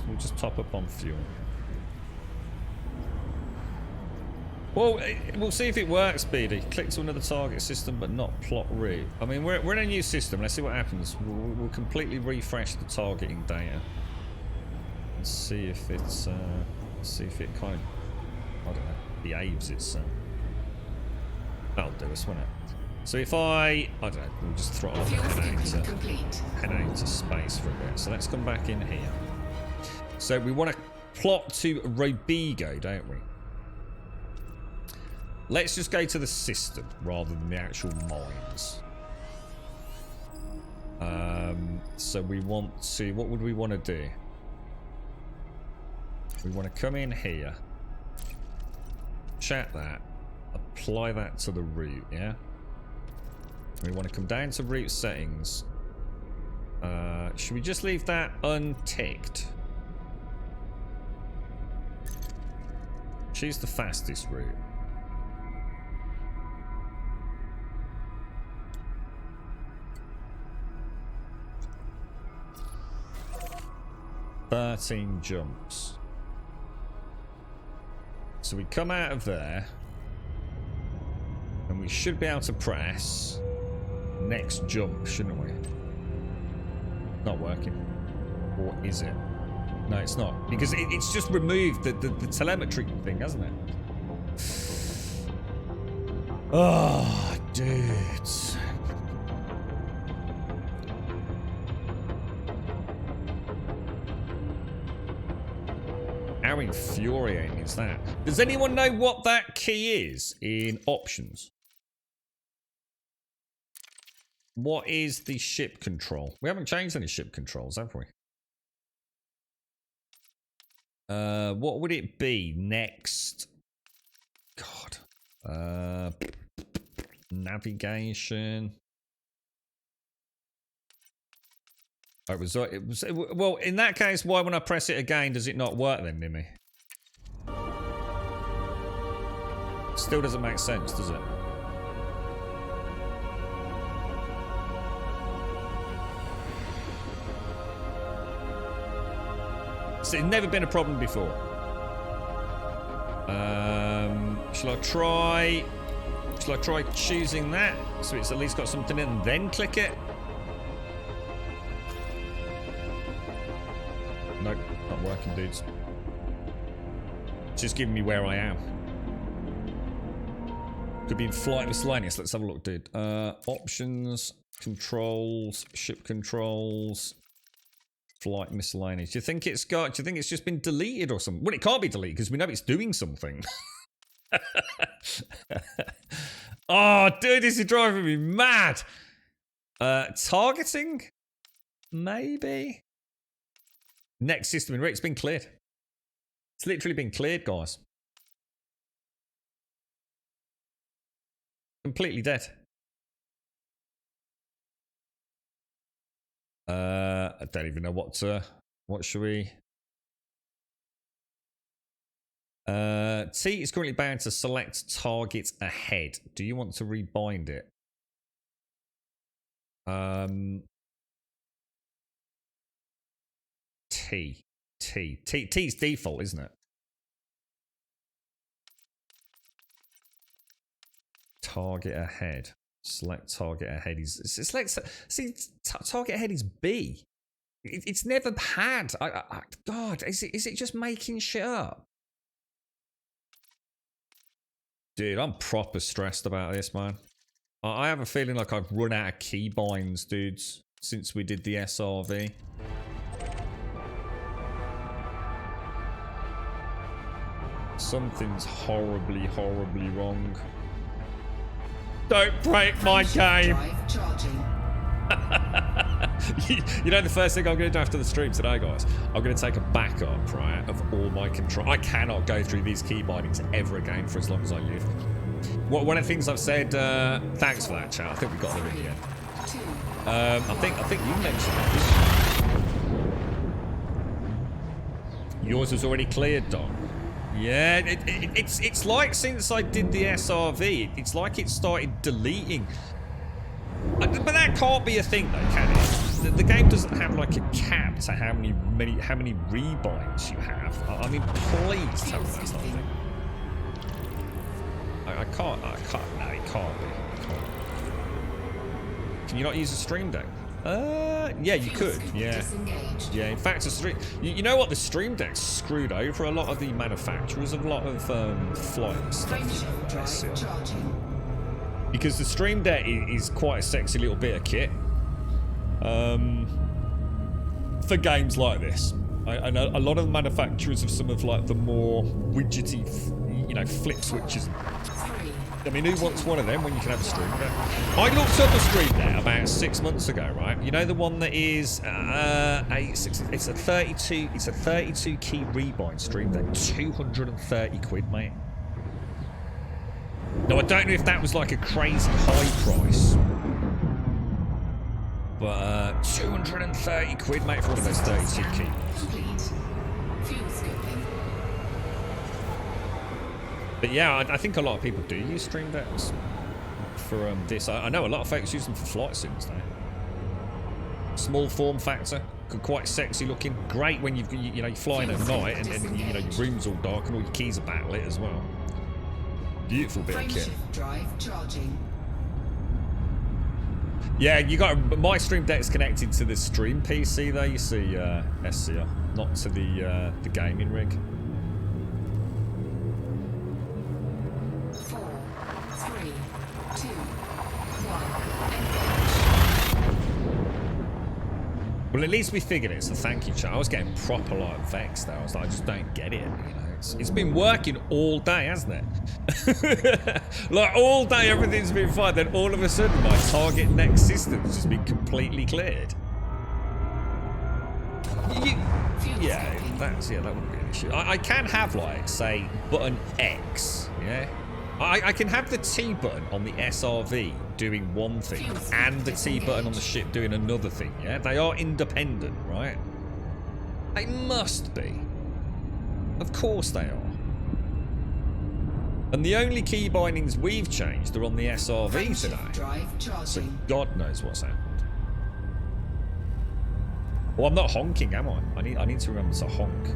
We'll just top up on fuel. Well, we'll see if it works, Speedy. Click to another target system, but not plot route. I mean, we're in a new system. Let's see what happens. We'll completely refresh the targeting data and see if it's see if it kind of, I don't know, behaves itself. That'll do us, won't it? So if I don't know, we'll just throttle up and head out into space for a bit. So let's come back in here. So we want to plot to Robigo, don't we? Let's just go to the system rather than the actual mines. So we want to... What would we want to do? We want to come in here. Chat that. Apply that to the route, yeah? We want to come down to route settings. Should we just leave that unticked? Choose the fastest route. $13 jumps. So we come out of there and we should be able to press next jump, shouldn't we? Not working. Or is it? No, it's not. Because it's just removed the telemetry thing, hasn't it? Oh, dudes. How infuriating is that? Does anyone know what that key is in options? What is the ship control? We haven't changed any ship controls, have we? What would it be next? God. Navigation. Oh, it was. Well, in that case, why when I press it again does it not work then, Nimmy? Still doesn't make sense, does it? So it's never been a problem before. Shall I try choosing that so it's at least got something in and then click it? Nope, not working, dudes. It's just giving me where I am. Could be in flight miscellaneous. Let's have a look, dude. Options, controls, ship controls, flight miscellaneous. Do you think it's just been deleted or something? Well, it can't be deleted because we know it's doing something. Oh, dude, this is driving me mad. Targeting? Maybe? Next system in route. It's been cleared. It's literally been cleared, guys. Completely dead. I don't even know what should we... T is currently bound to select target ahead. Do you want to rebind it? T's default, isn't it? Target ahead. Select target ahead. Target ahead is B. It's never had. God, is it just making shit up? Dude, I'm proper stressed about this, man. I have a feeling like I've run out of keybinds, dudes, since we did the SRV. Something's horribly, horribly wrong. Don't break my game! You know the first thing I'm going to do after the stream today, guys? I'm going to take a backup, right, of all my control. I cannot go through these key bindings ever again for as long as I live. One of the things I've said, thanks for that, chat. I think we got them in the end. I think you mentioned it. Yours was already cleared, Don. Yeah, it's like since I did the SRV, it's like it started deleting. But that can't be a thing, though, can it? The game doesn't have like a cap to how many rebinds you have. I mean, please tell me that's not a thing. I can't. No, it can't be. Can you not use a stream deck? Yeah, you could. Yeah. Yeah, in fact, you know what? The stream deck's screwed over a lot of the manufacturers of a lot of flight stuff. Because the stream deck is quite a sexy little bit of kit. For games like this. I know a lot of the manufacturers of some of like the more widgety, flip switches. I mean, who wants one of them when you can have a stream deck? I looked up a stream deck about 6 months ago, right? You know the one that is it's a 32 key rebind stream deck, 230 quid, mate. No, I don't know if that was like a crazy high price, but 230 quid, mate, for one of those 32 keys. But yeah, I think a lot of people do use stream decks for this. I know a lot of folks use them for flight sims now. Small form factor, quite sexy looking. Great when you're flying at night and your room's all dark and all your keys are backlit as well. Beautiful bit of kit. Yeah, you got my stream deck's connected to the stream PC there. You see, SCR, not to the gaming rig. 4, 3, 2, 1. Well, at least we figured it, so thank you, chat. I was getting proper like vexed though. I was like, I just don't get it. It's been working all day, hasn't it? Like all day, everything's been fine. Then all of a sudden, my target next system's just been completely cleared. Yeah, that wouldn't be an issue. I can have like, say, button X. Yeah, I can have the T button on the SRV doing one thing and the T button on the ship doing another thing. Yeah, they are independent, right? They must be. Of course they are. And the only key bindings we've changed are on the SRV today. So God knows what's happened. Well, I'm not honking, am I? I need to remember to honk.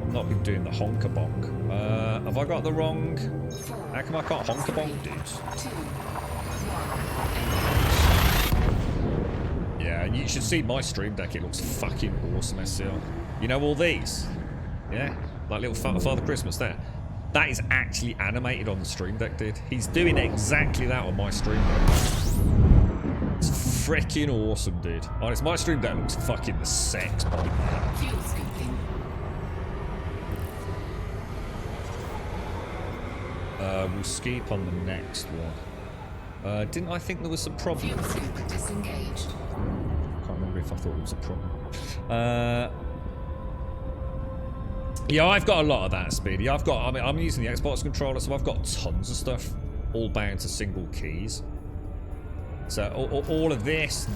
I've not been doing the honker bonk. Have I got the wrong? How come I can't honker bonk, dudes? Yeah, you should see my stream deck. It looks fucking awesome, SCR. You know all these? Yeah? Like little Father Christmas there. That is actually animated on the stream deck, dude. He's doing exactly that on my stream deck. It's freaking awesome, dude. Honest, my stream deck looks fucking the sex bomb. We'll skip on the next one. Didn't I think there was some problem? Disengaged. Can't remember if I thought it was a problem. Yeah, I've got a lot of that, Speedy. I'm using the Xbox controller, so I've got tons of stuff, all bound to single keys. So all of this,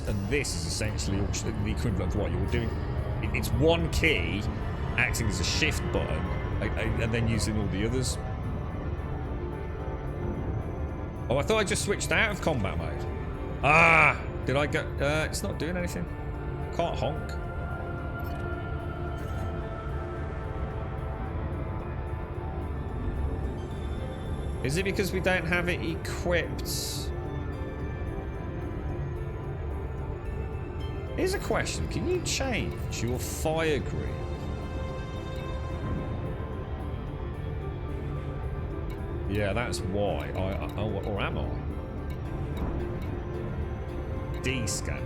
and this is essentially the equivalent of what you're doing. It's one key acting as a shift button, and then using all the others. Oh, I thought I just switched out of combat mode. Ah! Did I go... it's not doing anything. Can't honk. Is it because we don't have it equipped? Here's a question. Can you change your fire grip? Yeah, that's why. Or am I? D-scan.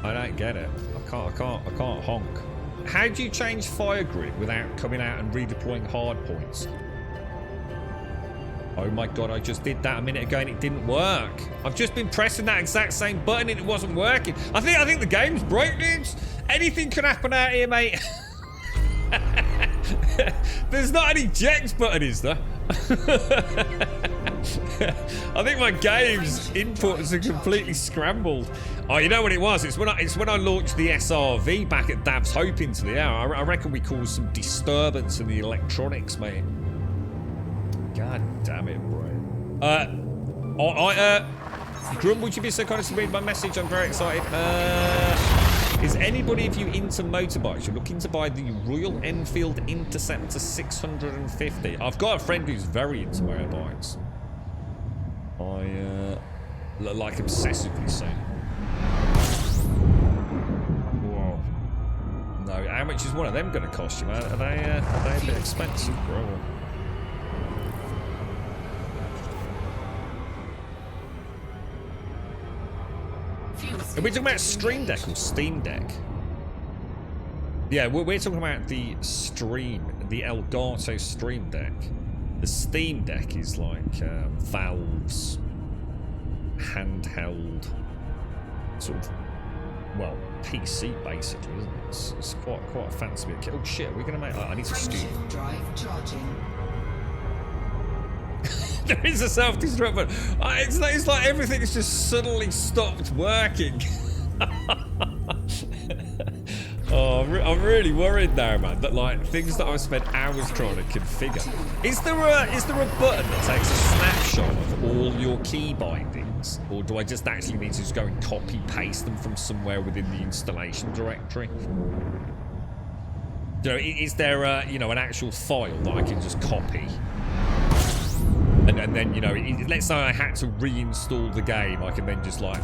I don't get it. I can't honk. How do you change fire grip without coming out and redeploying hard points? Oh my god, I just did that a minute ago and it didn't work. I've just been pressing that exact same button and it wasn't working. I think the game's broke, dudes. Anything can happen out here, mate. There's not an eject button, is there? I think my game's inputs are completely scrambled. Oh, you know what it was? It's when I launched the SRV back at Dav's Hope into the air. I reckon we caused some disturbance in the electronics, mate. God damn it, bro. Grum, would you be so kind as to read my message? I'm very excited. Is anybody of you into motorbikes? You're looking to buy the Royal Enfield Interceptor 650. I've got a friend who's very into motorbikes. Like obsessively so. Whoa. No, how much is one of them going to cost you, man? Are they a bit expensive, bro? Are we talking about Stream Deck or Steam Deck? Yeah, we're talking about the Elgato Stream Deck. The Steam Deck is like Valve's handheld sort of, well, PC basically, isn't it? It's quite a fancy bit. Oh shit, are we gonna make? I need to scoot. Drive charging. There is a self-destruct button. It's like everything's just suddenly stopped working. Oh, I'm really worried now, man. That like things that I've spent hours trying to configure. Is there a button that takes a snapshot of all your key bindings, or do I just actually need to just go and copy paste them from somewhere within the installation directory? You know, is there an actual file that I can just copy? And then, you know, let's say I had to reinstall the game, I can then just, like,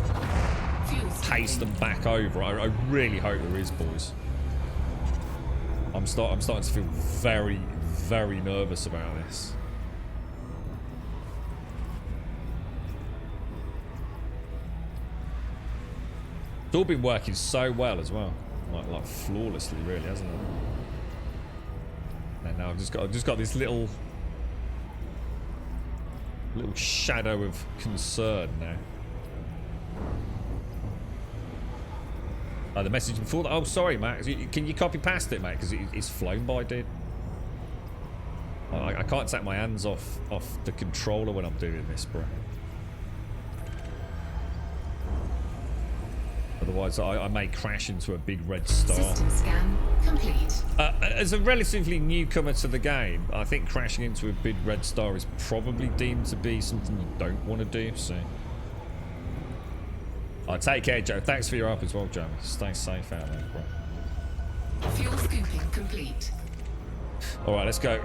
paste them back over. I really hope there is, boys. I'm starting to feel very, very nervous about this. It's all been working so well as well. Like flawlessly, really, hasn't it? And now I've just got this little shadow of concern now. Oh, the message before that. Oh, sorry, Max. Can you copy past it, mate? Because it's flown by, dude. I can't take my hands off the controller when I'm doing this, bro. Otherwise, I may crash into a big red star. System scan complete. As a relatively newcomer to the game, I think crashing into a big red star is probably deemed to be something you don't want to do, so... take care, Joe. Thanks for your help as well, Joe. Stay safe out there, bro. Fuel scooping complete. Alright, let's go. I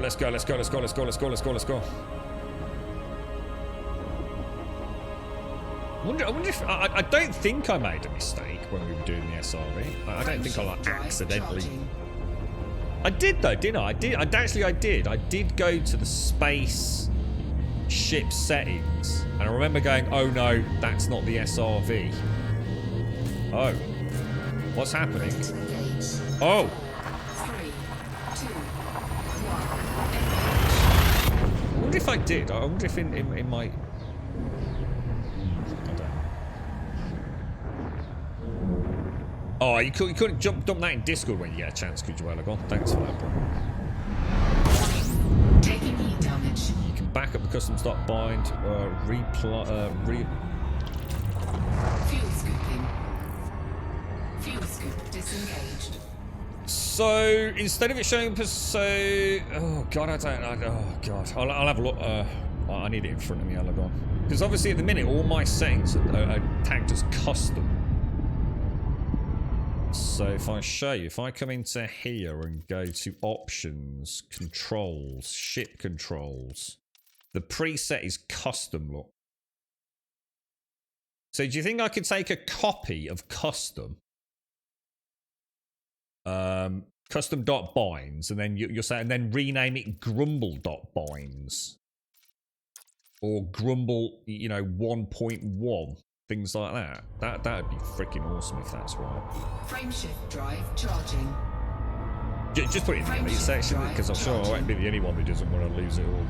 wonder if... I don't think I made a mistake when we were doing the SRV. I don't think I, like, accidentally... I did, though, didn't I? I did. I did. I did go to the space ship settings. And I remember going, oh, no, that's not the SRV. Oh. What's happening? Oh. 3, 2, 1. I wonder if I did. I wonder if in my... Oh, you couldn't dump that in Discord when you get a chance, could you, Elgon? Thanks for that, bro. Taking heat damage. You can back up the custom stop bind, Fuel scooping. Fuel scoop disengaged. So, instead of it showing up as oh god, oh god, I'll have a look. I need it in front of me, Elgon. Because obviously at the minute, all my settings are tagged as custom. So if I show you, if I come into here and go to options, controls, ship controls, the preset is custom, look. So do you think I could take a copy of custom, custom.binds, and then you're saying, and then rename it grumble.binds? Or grumble, 1.1? things like that. That'd be freaking awesome if that's right. Frameshift drive charging. Just put it in the elite section, because I'm sure I won't be the only one who doesn't want to lose it all.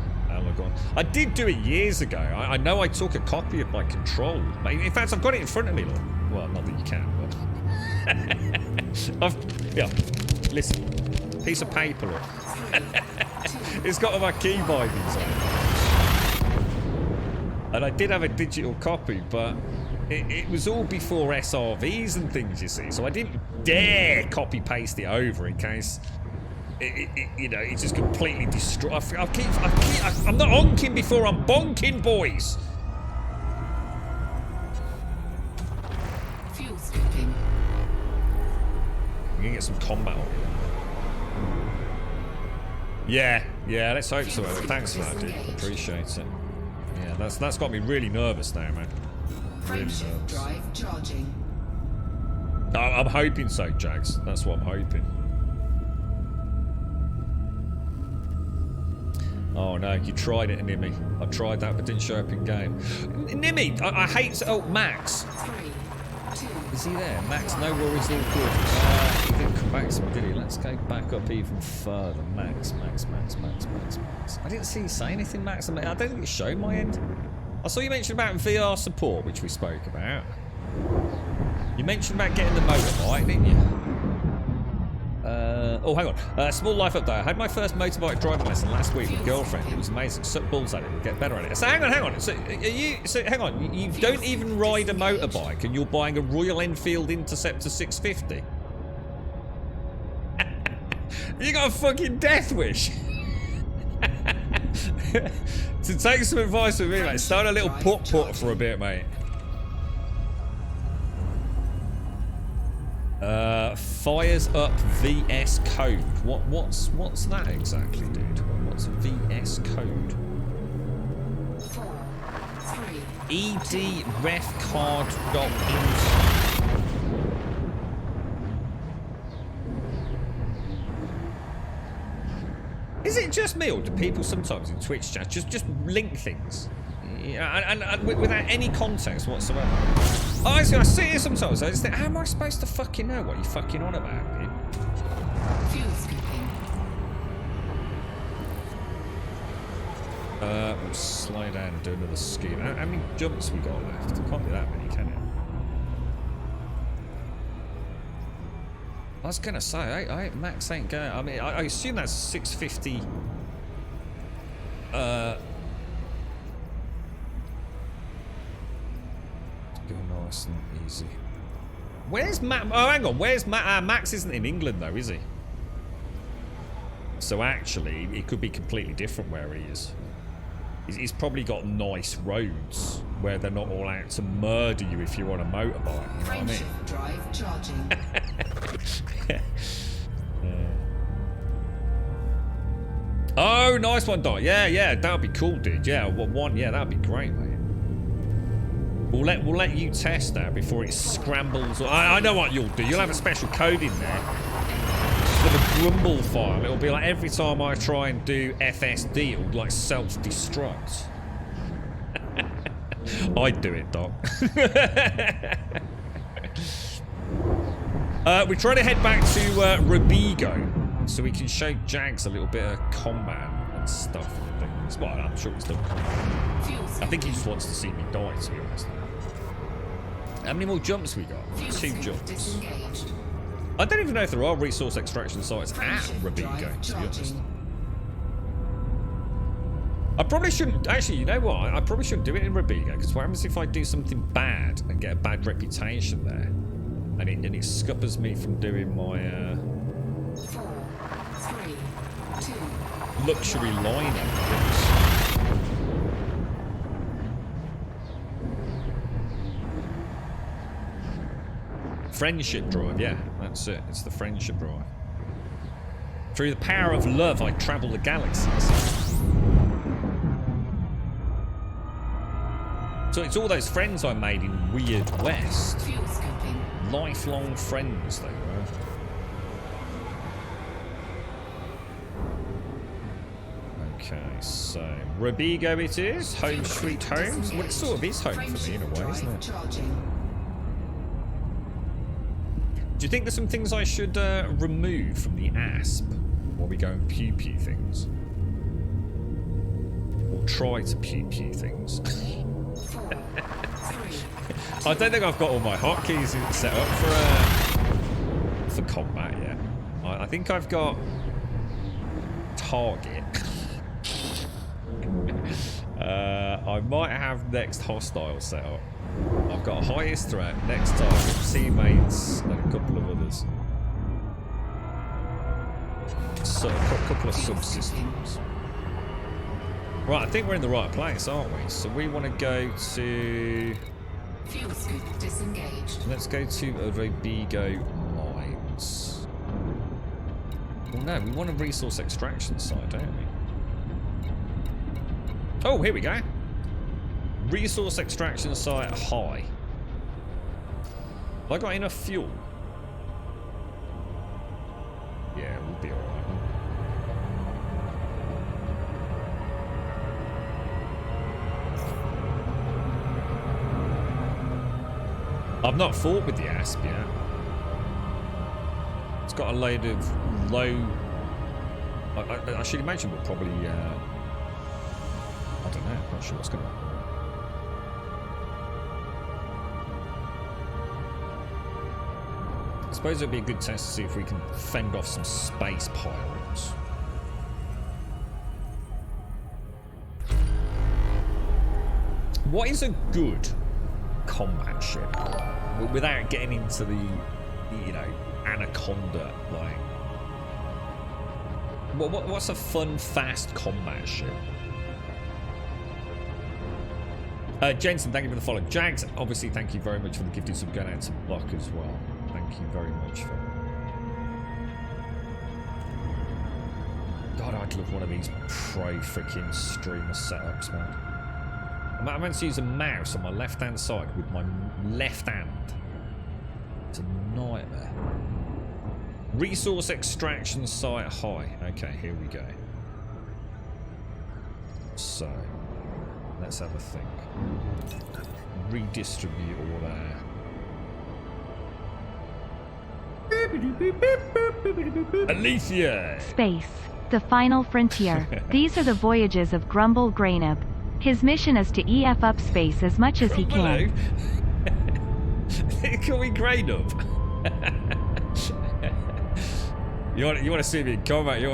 I did do it years ago. I know I took a copy of my control. In fact, I've got it in front of me, look. Well, not that you can, but... listen. Piece of paper, look. It's got all my key bindings on it. And I did have a digital copy, but it was all before SRVs and things, you see. So I didn't dare copy-paste it over in case... it just completely destroyed. I'm not honking before I'm bonking, boys. Fuel skipping. We can get some combat on. Yeah, let's hope so. Thanks for that, dude. Appreciate it. Yeah, that's got me really nervous now, man. Really nervous. Drive charging. I'm hoping so, Jags. That's what I'm hoping. Oh no, you tried it, Nimmy. I tried that, but didn't show up in game. Nimmy, I hate. Oh, Max. 3, 2. Is he there? Max, no worries, all good. He didn't come back to me, did he? Let's go back up even further. Max. I didn't see you say anything, Max. I don't think it showed my end. I saw you mention about VR support, which we spoke about. You mentioned about getting the motorbike, didn't you? Oh, hang on. Small life update. I had my first motorbike driving lesson last week with a girlfriend. It was amazing. Suck balls at it. We'll get better at it. So hang on. So hang on. You don't even ride a motorbike, and you're buying a Royal Enfield Interceptor 650. You got a fucking death wish. To take some advice from me, mate. Start a little putt for a bit, mate. Fires up VS code. What's that exactly, dude? What's a VS code? 4, 3. ED ref card dot Is it just me, or do people sometimes in Twitch chat just link things? Yeah, and without any context whatsoever. Honestly, I see it sometimes. I just think, how am I supposed to fucking know what you're fucking on about, dude? Fuel skipping. We'll slide down and do another scheme. How many jumps we got left? It can't be that many, can it? I was gonna say, Max ain't going. I mean, I assume that's 650. Go nice and easy. Where's Matt? Oh, hang on. Where's Matt? Max isn't in England though, is he? So actually, it could be completely different where he is. He's probably got nice roads where they're not all out to murder you if you're on a motorbike. You know what I mean? Drive charging. Oh, nice one, Dot. Yeah, that'd be cool, dude. Yeah, yeah, that'd be great, mate. We'll let you test that before it scrambles. I know what you'll do. You'll have a special code in there for the Grumble file. It'll be like every time I try and do FSD, it'll like self-destruct. I'd do it, Doc. We're trying to head back to Robigo so we can show Jags a little bit of combat and stuff and things. Well, I'm sure he's done combat. I think he just wants to see me die, to be honest. How many more jumps we got? 2 jumps. I don't even know if there are resource extraction sites at Robigo, to be honest. I probably shouldn't. Actually, you know what? I probably shouldn't do it in Robigo, because what happens if I do something bad and get a bad reputation there? And it scuppers me from doing my 4, 3, 2. luxury lineup. Friendship drive, yeah, that's it. It's the friendship drive. Through the power of love, I travel the galaxies. So it's all those friends I made in Weird West. Lifelong friends they were. Okay, so Robigo it is. Home sweet home. Well, it sort of is home for me in a way, isn't it? Do you think there's some things I should remove from the asp while we go and pew pew things? Or try to pew pew things? I don't think I've got all my hotkeys set up for combat yet. I think I've got target. I might have next hostile set up. I've got highest threat, next target, teammates, and a couple of others. So a couple of subsystems. Right, I think we're in the right place, aren't we? So we want to go to... Fuel scoop disengaged. Let's go to Robigo Mines. Well, no, we want a resource extraction site, don't we? Oh, here we go. Resource extraction site high. Have I got enough fuel? Yeah, we'll be alright. I've not fought with the asp yet. It's got a load of low... I should imagine we'll probably... I don't know, not sure what's going on. I suppose it'd be a good test to see if we can fend off some space pirates. What is a good combat ship without getting into the, you know, Anaconda, like... What's a fun, fast combat ship? Jensen, thank you for the follow. Jags, obviously, thank you very much for the gifted sub going out to Buck as well. Thank you very much for... God, I'd love one of these pro freaking streamer setups, man. I'm meant to use a mouse on my left-hand side with my left hand. It's a nightmare. Resource extraction site high. Okay, here we go. So, let's have a think. Redistribute all there. Alicia! Space. The final frontier. These are the voyages of Grumble Grainub. His mission is to EF up space as much as he can. Call me Grainub. You want to see me in combat? You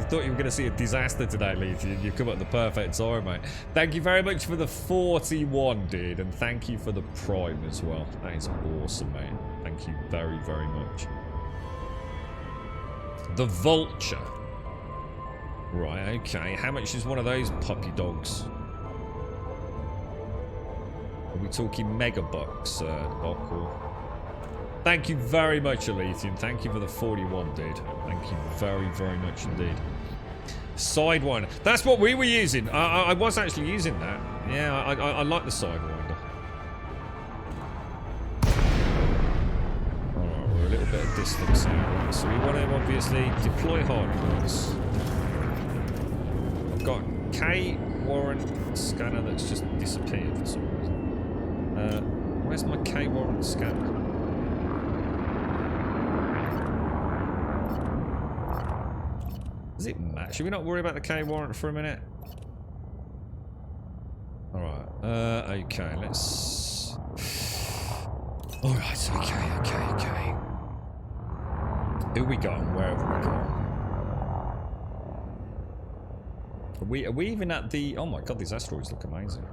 thought you were going to see a disaster today, Leith. You've come at the perfect time, mate. Thank you very much for the 41, dude, and thank you for the Prime as well. That is awesome, mate. Thank you very, very much. The Vulture. Right, okay. How much is one of those puppy dogs? Are we talking mega bucks, Doc? Or... Thank you very much, Elysium. Thank you for the 41, dude. Thank you very, very much indeed. Sidewinder. That's what we were using. I was actually using that. Yeah, I like the Sidewinder. Alright, we're a little bit of distance now. So we want to obviously deploy hardpoints. I've got K warrant scanner that's just disappeared for some reason. Where's my K warrant scanner? Does it matter? Should we not worry about the K warrant for a minute? Alright, okay, let's... Alright, okay. Who we got and where have we gone? Are we even at the... Oh my god, these asteroids look amazing.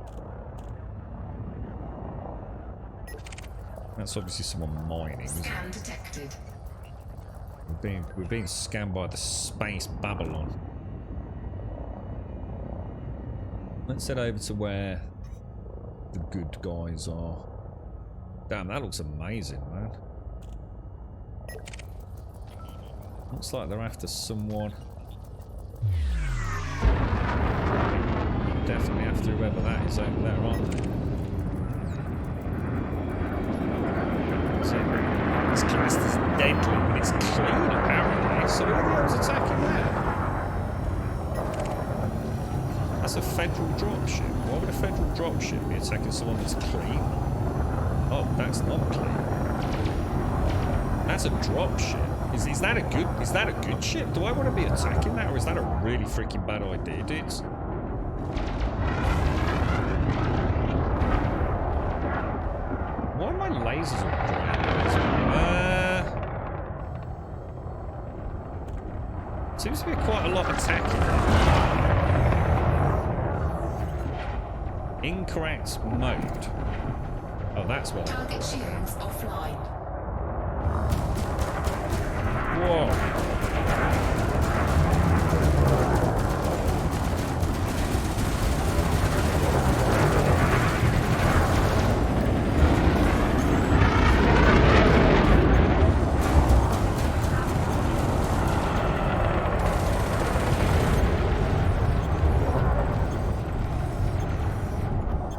That's obviously someone mining, isn't it? Scan detected. We're being scanned by the space Babylon. Let's head over to where the good guys are. Damn, that looks amazing, man. Looks like they're after someone. Definitely after whoever that is over there, aren't they? It's classed as deadly, but it's clean apparently. So who the hell's attacking there? That's a federal dropship. Why would a federal dropship be attacking someone that's clean? Oh, that's not clean. That's a dropship. Is that a good ship? Do I want to be attacking that, or is that a really freaking bad idea, dudes? Why are my lasers all green? Seems to be quite a lot attacking. Incorrect mode. Oh, that's what. Target shields offline. Whoa.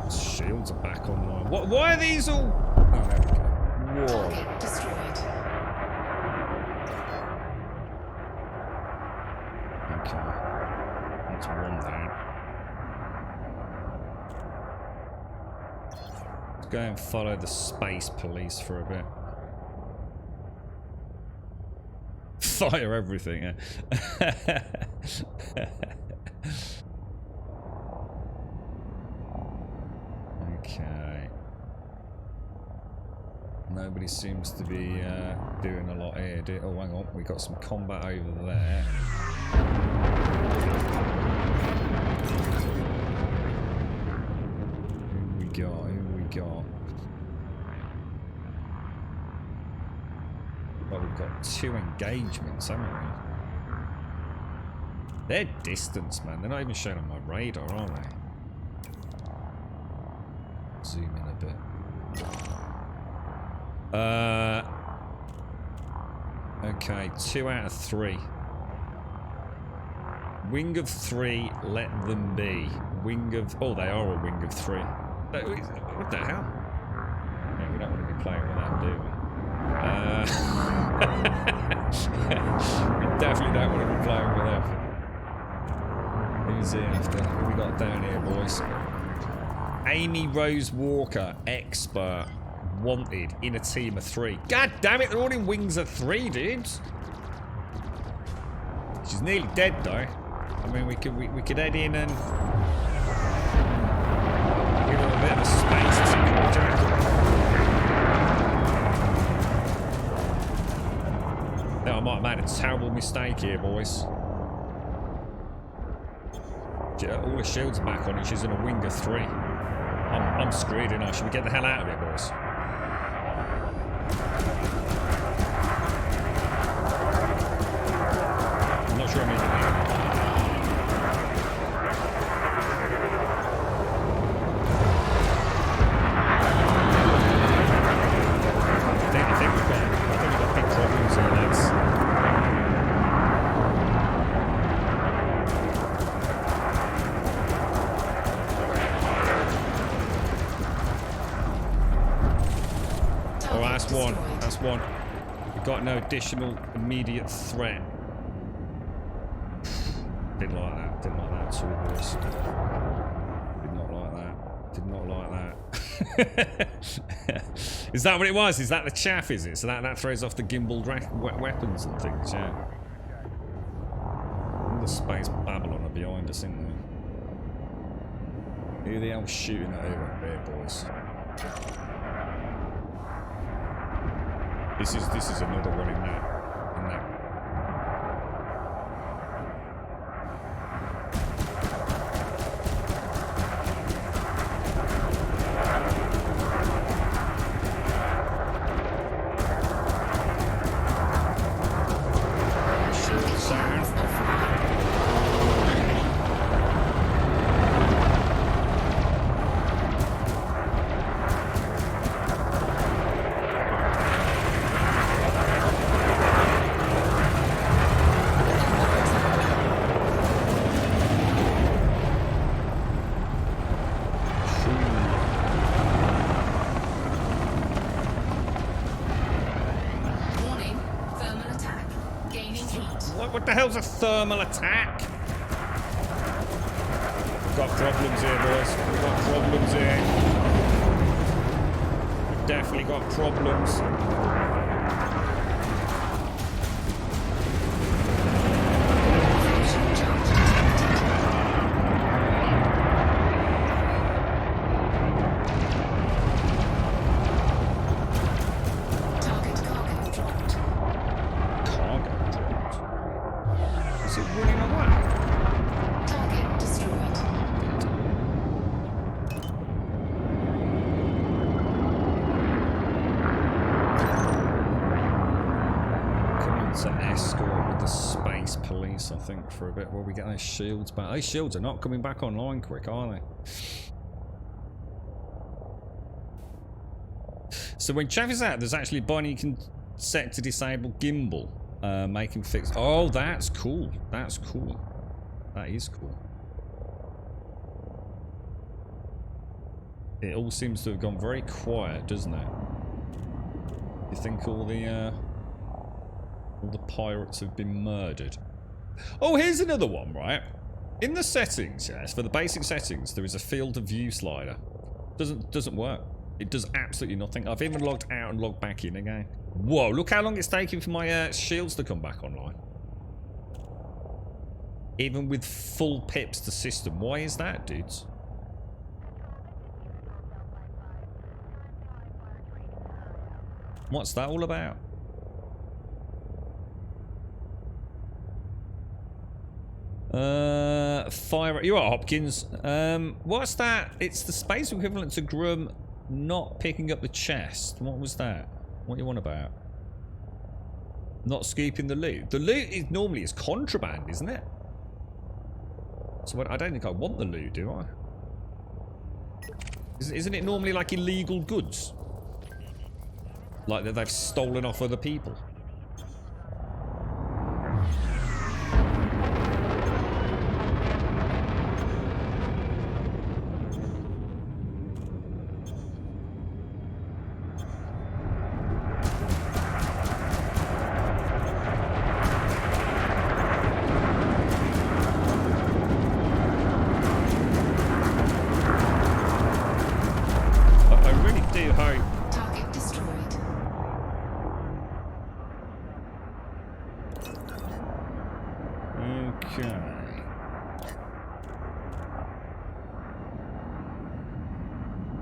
Shields are back online. What? Why are these all? Oh, there we go. Whoa. Target destroyed. Okay. That's one down. Let's go and follow the space police for a bit. Fire everything, eh? Okay. Nobody seems to be doing a lot here. Oh, hang on. We got some combat over there. Who we got? Who we got? Well, we've got 2 engagements, haven't we? They're distance, man. They're not even shown on my radar, are they? Zoom in a bit. Okay, 2 out of 3. Wing of 3, let them be. Wing of... Oh, they are a wing of 3. What the hell? Yeah, we don't want to be playing with that, do we? We definitely don't want to be playing with that. Who's here after? Who we got down here, boys? Amy Rose Walker, expert, wanted in a team of 3. God damn it, they're all in wings of 3, dudes. She's nearly dead, though. I mean, we could head in and give her a bit of a space to jacket. Now, I might have made a terrible mistake here, boys. All the shields are back on and she's in a wing of 3. I'm screwed, you know. Should we get the hell out of here, boys? I'm not sure I'm in here. I think we've got big problems here, lads. That's one. We've got no additional immediate threat. Didn't like that. Didn't like that at all, boys. Did not like that. Did not like that. Is that what it was? Is that the chaff, is it? So that throws off the gimbaled weapons and things, yeah. All the space Babylon are behind us, isn't they? Who the hell's shooting at over there, boys? This is another one in that. What the hell's a thermal attack? We've got problems here, boys. We've got problems here. We've definitely got problems. I think for a bit while we get those shields back. Those shields are not coming back online quick, are they? So when Chav is out, there's actually a button you can set to disable gimbal, make him fix. Oh, that's cool. That's cool. That is cool. It all seems to have gone very quiet, doesn't it? You think all the pirates have been murdered? Oh, here's another one, right? In the settings, yes, for the basic settings, there is a field of view slider. Doesn't work. It does absolutely nothing. I've even logged out and logged back in again. Whoa, look how long it's taking for my shields to come back online. Even with full pips to system. Why is that, dudes? What's that all about? Fire. You're right, Hopkins. What's that? It's the space equivalent to Grum not picking up the chest. What was that? What you want about? Not scooping the loot. The loot is normally contraband, isn't it? So I don't think I want the loot, do I? Isn't it normally like illegal goods? Like that they've stolen off other people?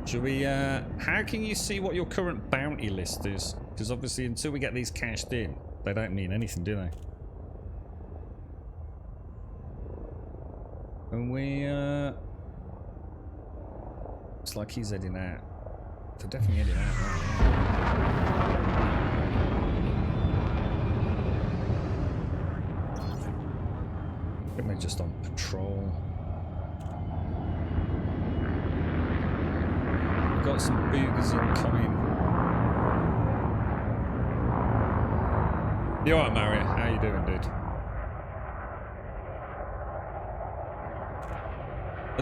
Should we, how can you see what your current bounty list is? Because obviously until we get these cashed in, they don't mean anything, do they? And we, looks like he's heading out. They're definitely heading out, right? I think they're just on patrol. Got some boogers incoming. You alright, Mario? How you doing, dude?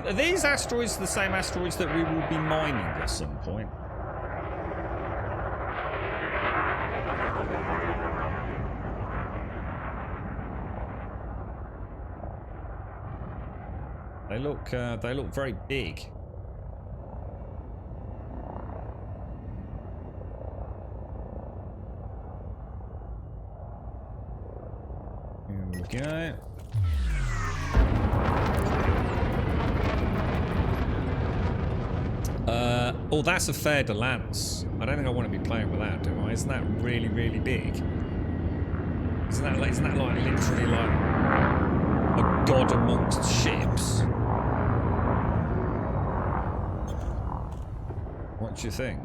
Are these asteroids the same asteroids that we will be mining at some point? They look very big. Go. Oh, that's a fair de lance. I don't think I want to be playing with that, do I? Isn't that really, really big? Isn't that like literally like a god amongst ships? What do you think?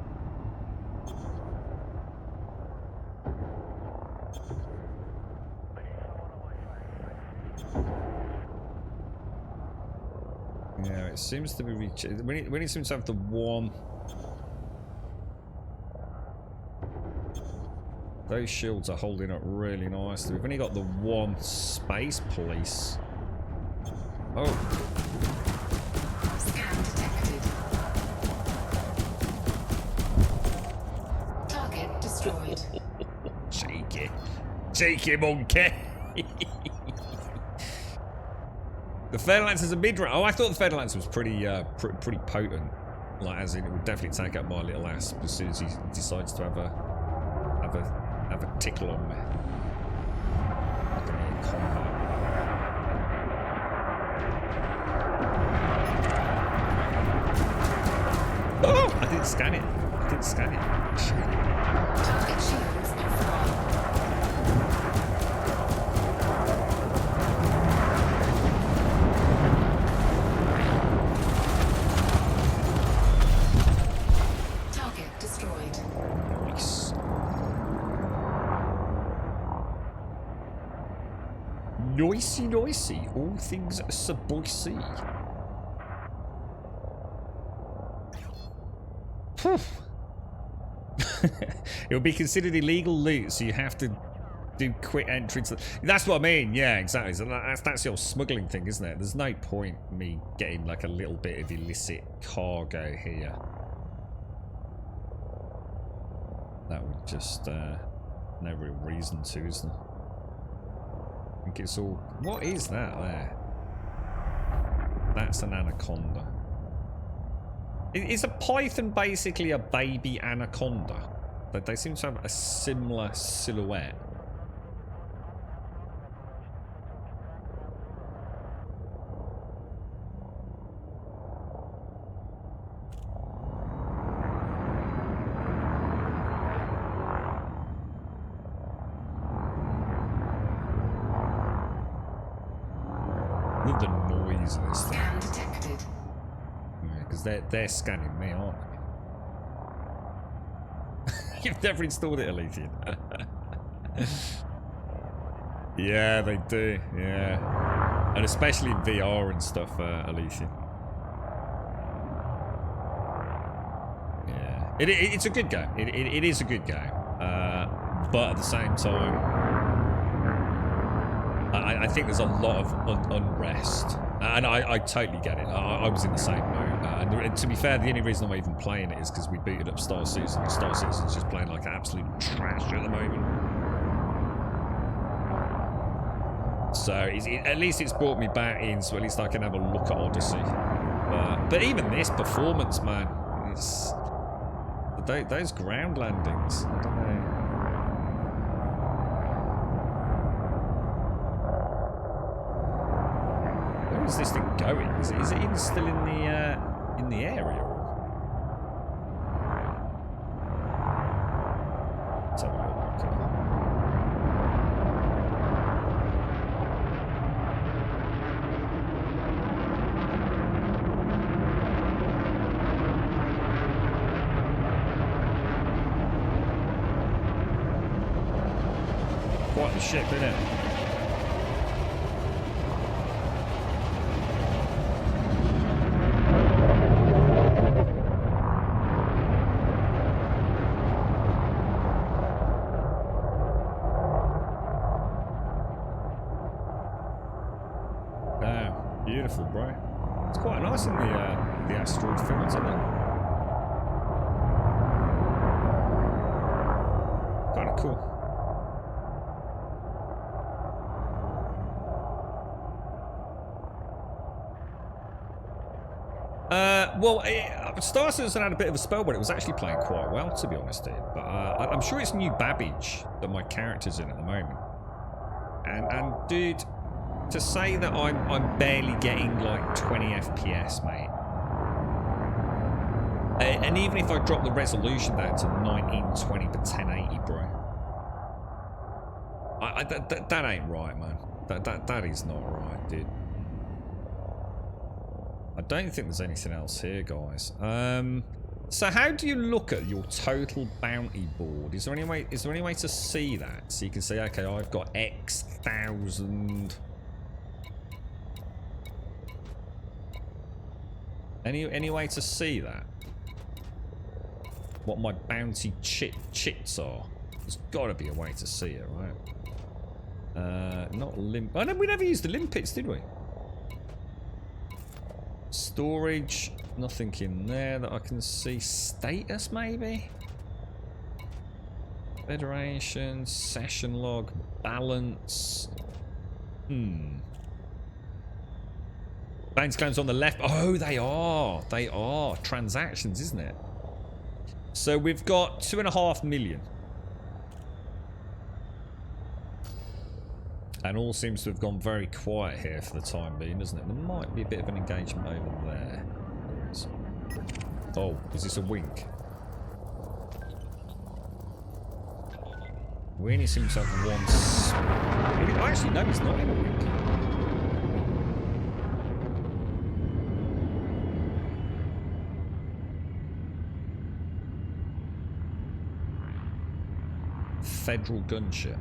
Yeah, it seems to be reaching. When it seems to have the one. Those shields are holding up really nicely. We've only got the one space police. Oh. Scan detected. Target destroyed. Cheeky. Cheeky monkey. The Federlancer's a mid-range. Oh, I thought the Federlancer was pretty pretty potent. Like, as in, it would definitely take up my little ass as soon as he decides to have a tickle on me. Like an air combat. Oh! I didn't scan it. Shit. Target shields offline. Target destroyed. Nice. Noisy. All things spicy. It will be considered illegal loot, so you have to do quick entry to... That's what I mean, yeah, exactly. So that's your smuggling thing, isn't it? There's no point me getting like a little bit of illicit cargo here. That would just... no real reason to, is there? I think it's all... What is that there? That's an anaconda. Is a python basically a baby anaconda? They seem to have a similar silhouette. Look at the noise of this thing. Scan detected. Because they're scanning me, aren't they? You've never installed it, Elysian. Yeah, they do. Yeah, and especially in VR and stuff, Elysian. Yeah, it's a good game. It is a good game, but at the same time, I think there's a lot of unrest. And I totally get it. I was in the same mood. And to be fair, the only reason I'm even playing it is because we booted up Star Citizen, and Star Citizen's just playing like absolute trash at the moment. So at least it's brought me back in, so at least I can have a look at Odyssey. But even this performance, man, it's those ground landings. I don't know. Where is this thing going? Is it even still in the area? Let's have a little look at it. Quite the ship, isn't it? Beautiful, bro. It's quite nice in the asteroid fields, isn't it? Kind of cool. Well, Star Citizen had a bit of a spell, but it was actually playing quite well, to be honest, dude. But I'm sure it's New Babbage that my character's in at the moment. And dude, to say that I'm barely getting like 20 FPS, mate. And even if I drop the resolution down to 1920 by 1080, bro, that ain't right, man. That is not right, dude. I don't think there's anything else here, guys. So how do you look at your total bounty board? Is there any way to see that? So you can say, okay, I've got X thousand. Any way to see that? What my bounty chits are? There's got to be a way to see it, right? Not limp. Oh no, we never used the limpets, did we? Storage, nothing in there that I can see. Status, maybe? Federation, session log, balance. Bank claims on the left. Oh, they are. They are. Transactions, isn't it? So we've got 2.5 million. And all seems to have gone very quiet here for the time being, doesn't it? There might be a bit of an engagement over there. There is. Oh, is this a wink? We only seem to have one... Actually, no, it's not in a wink. Federal gunship.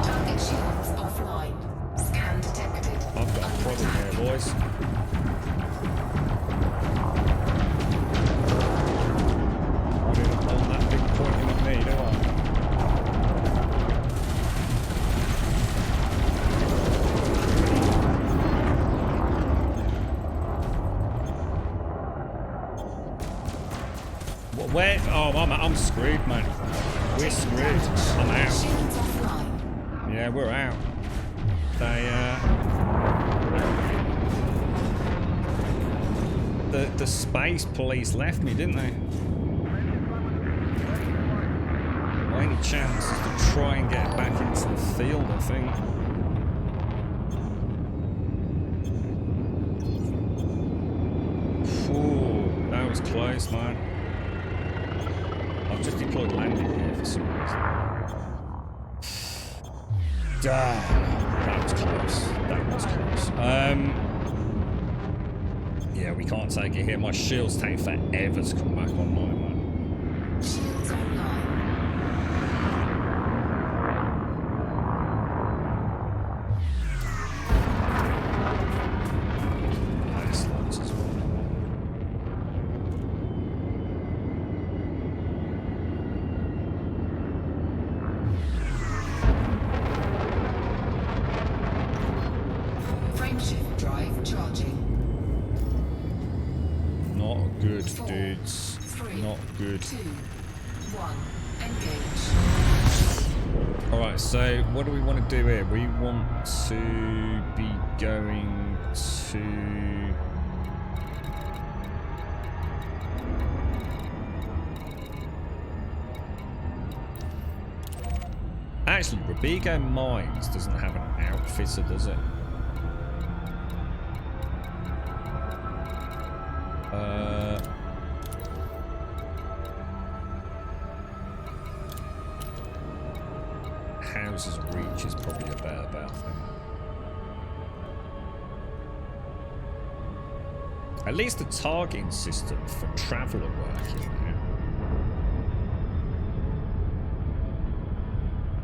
Target shields offline. Scan detected. I've got a problem here, boys. I didn't want that big pointing at me, do I? What, where? Oh, I'm screwed, man. We're screwed. I'm out. Shields offline. Yeah, we're out. The space police left me, didn't they? My only chance is to try and get back into the field, I think. Ooh, that was close, man. I've just deployed landing gear for some reason. Damn, that was close. That was close. Yeah, we can't take it here. My shields take forever to come back online, man. Shields online. Nice loads as well. Frameshift drive charging. Not good, 4, dudes. 3, Not good. 2, 1. Engage. Alright, so what do we want to do here? We want to be going to... Actually, Robigo Mines doesn't have an outfitter, does it? Houses Reach is probably a better bet, I think. At least the targeting system for travel are working now.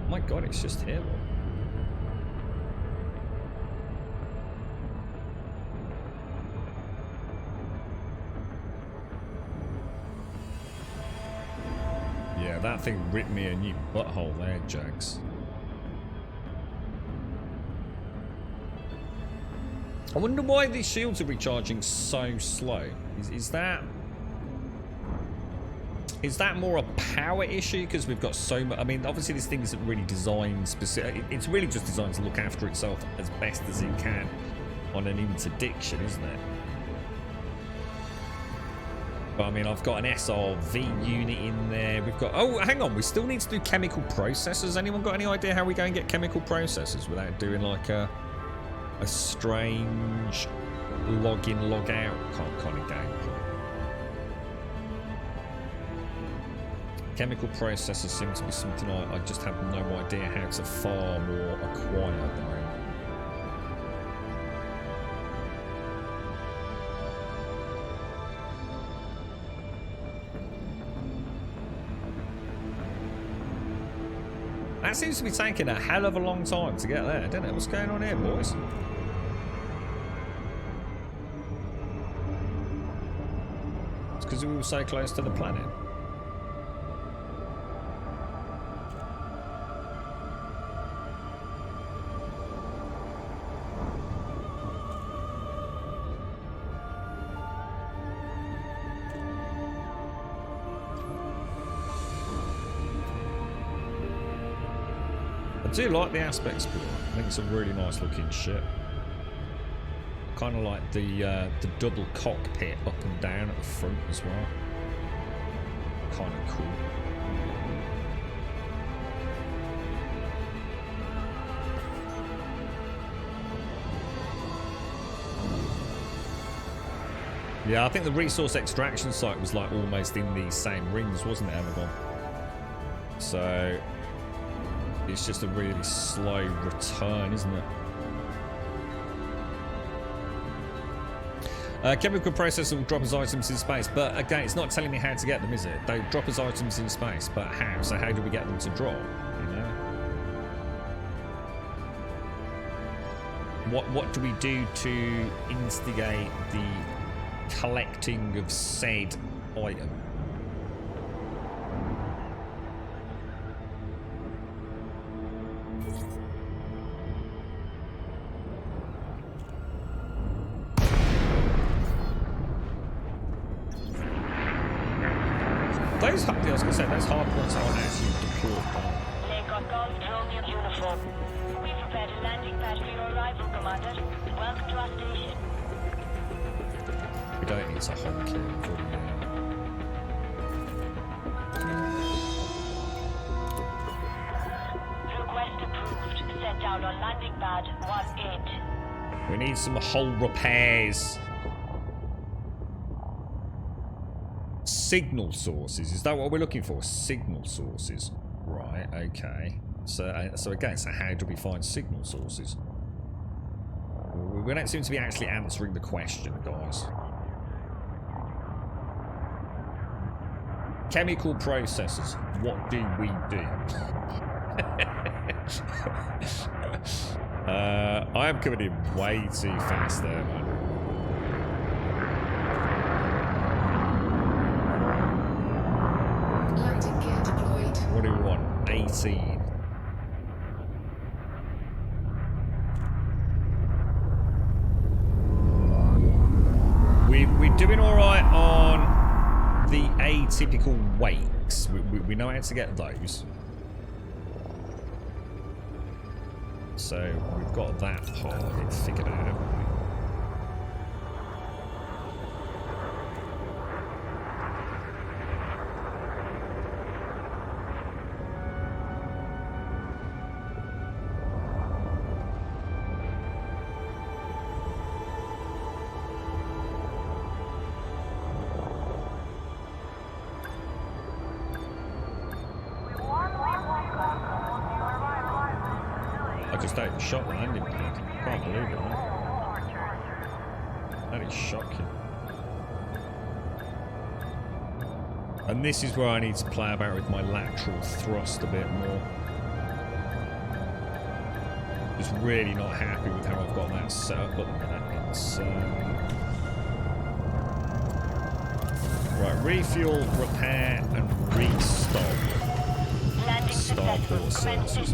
My god, it's just here. Yeah, that thing ripped me a new butthole there, Jags. I wonder why these shields are recharging so slow. Is that more a power issue because we've got so much? I mean, obviously this thing isn't really designed specific. It's really just designed to look after itself as best as it can on an interdiction, isn't it? But I mean, I've got an SRV unit in there. We've got... Oh, hang on. We still need to do chemical processors. Anyone got any idea how we go and get chemical processors without doing like a strange log in, log out kind of gameplay? Chemical processors seem to be something I just have no idea how to farm or acquire at the moment. That seems to be taking a hell of a long time to get there, doesn't it? What's going on here, boys? It's because we were so close to the planet. I do like the aspect score. I think it's a really nice looking ship. Kind of like the double cockpit up and down at the front as well. Kind of cool. Yeah, I think the resource extraction site was like almost in these same rings, wasn't it, Amazon? So it's just a really slow return, isn't it? Chemical processor will drop as items in space, but again, it's not telling me how to get them, is it? They drop as items in space, but how? So how do we get them to drop? You know? What do we do to instigate the collecting of said item? Those, I was going to say, those hard points aren't actually deployed. Lake Golf drone your uniform. We prepared a landing pad for your arrival, Commander. Welcome to our station. We don't need to honk it. Request approved. Sent out on landing pad 1-8. We need some hull repairs. Signal sources. Is that what we're looking for? Signal sources. Right, okay. So again, so how do we find signal sources? We don't seem to be actually answering the question, guys. Chemical processes. What do we do? I am coming in way too fast there, man. Landing gear deployed. What do we want? 18. We're doing all right on the atypical wakes. We know how to get those. So we've got that part of it figured out, haven't we? Shot the landing pad. Can't believe it, man. That is shocking. And this is where I need to play about with my lateral thrust a bit more. Just really not happy with how I've got that set up at the minute. It's right, refuel, repair, and restock. Starport sources.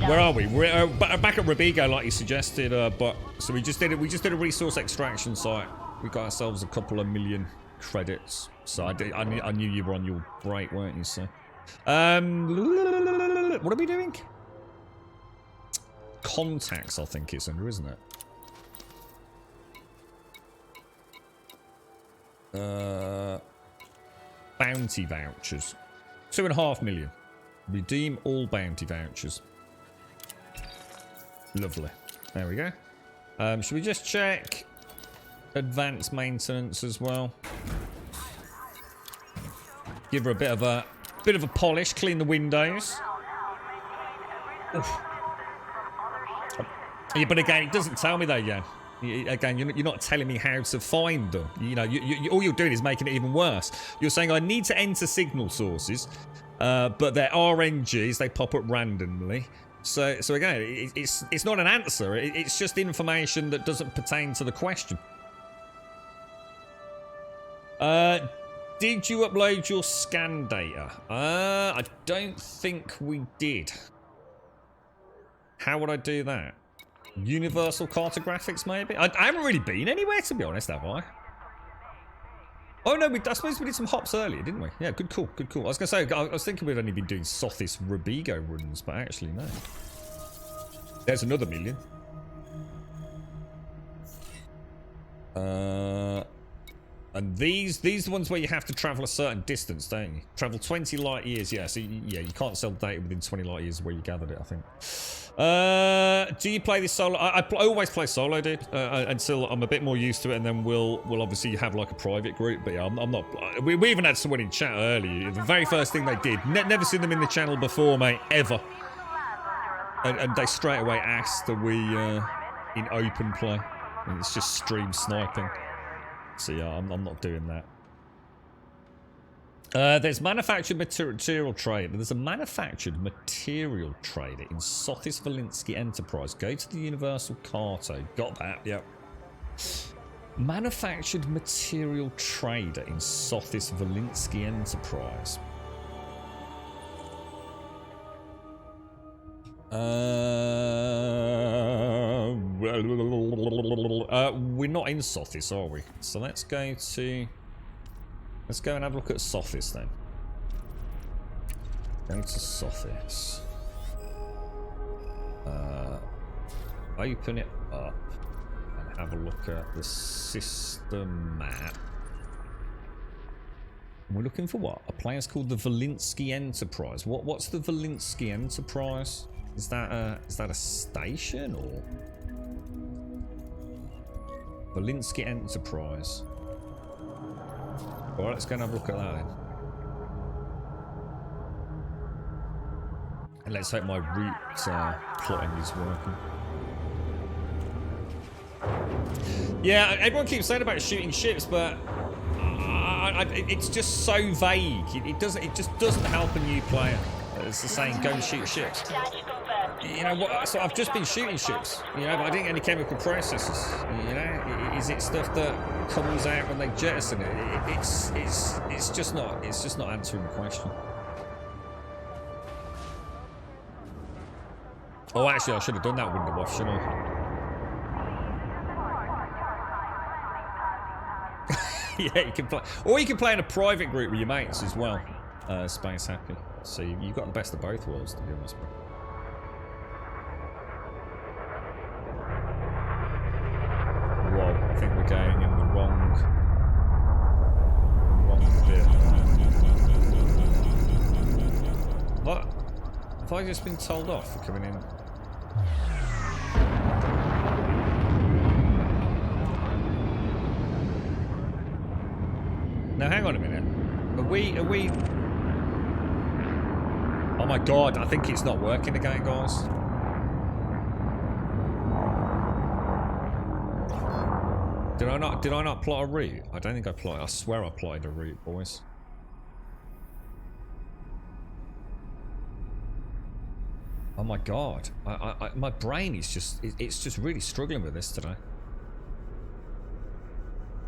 Where are we? We're back at Robigo, like you suggested. But so we just did a resource extraction site. We got ourselves a couple of million credits. So I knew you were on your break, weren't you? So, what are we doing? Contacts, I think it's under, isn't it? Bounty vouchers, 2.5 million. Redeem all bounty vouchers. Lovely. There we go. Should we just check advanced maintenance as well? Give her a bit of a polish. Clean the windows. Oof. Yeah, but again, it doesn't tell me though. Yeah. Again, you're not telling me how to find them. You know, all you're doing is making it even worse. You're saying I need to enter signal sources. But they're RNGs, they pop up randomly. So again, it's not an answer, it's just information that doesn't pertain to the question. Did you upload your scan data? I don't think we did. How would I do that? Universal cartographics, maybe? I haven't really been anywhere, to be honest, have I? Oh no, I suppose we did some hops earlier, didn't we? Yeah, good call, good call. I was going to say, I was thinking we'd only been doing Sothis Robigo runs, but actually, no. There's another million. And these are the ones where you have to travel a certain distance, don't you? Travel 20 light years, yeah. So yeah, you can't sell data within 20 light years where you gathered it, I think. Do you play this solo? I always play solo, dude, until I'm a bit more used to it, and then we'll obviously have like a private group. But yeah, I'm not. We even had someone in chat earlier. The very first thing they did, never seen them in the channel before, mate, ever. And they straight away asked, "Are we in open play?" And it's just stream sniping. So yeah, I'm not doing that. There's manufactured material trade. There's a manufactured material trader in Sothis Valinsky Enterprise. Go to the Universal Carto. Got that, yep. Manufactured material trader in Sothis Valinsky Enterprise. We're not in Sothis, are we? So let's go and have a look at Sothis then. Go to Sothis. Open it up and have a look at the system map. We're looking for what? A place called the Valinsky Enterprise. What's the Valinsky Enterprise? Is that a station or Valinsky Enterprise? Alright, let's go and have a look at that then. And let's hope my route plotting is working. Yeah, everyone keeps saying about shooting ships, but it's just so vague. It just doesn't help a new player. It's the saying, go and shoot ships. You know what? So I've just been shooting ships. You know, but I didn't get any chemical processes. You know, is it stuff that comes out when they jettison it? It's just not answering the question. Oh, actually, I should have done that window off, shouldn't I? Yeah, you can play, or you can play in a private group with your mates as well. Space happy. So you've got the best of both worlds, to be honest. Whoa, I think we're going in the wrong bit. What? Have I just been told off for coming in? Now hang on a minute. Are we? Oh my god! I think it's not working again, guys. Did I not plot a route? I don't think I plotted. I swear I plotted a route, boys. Oh my god! My brain is just—it's just really struggling with this today.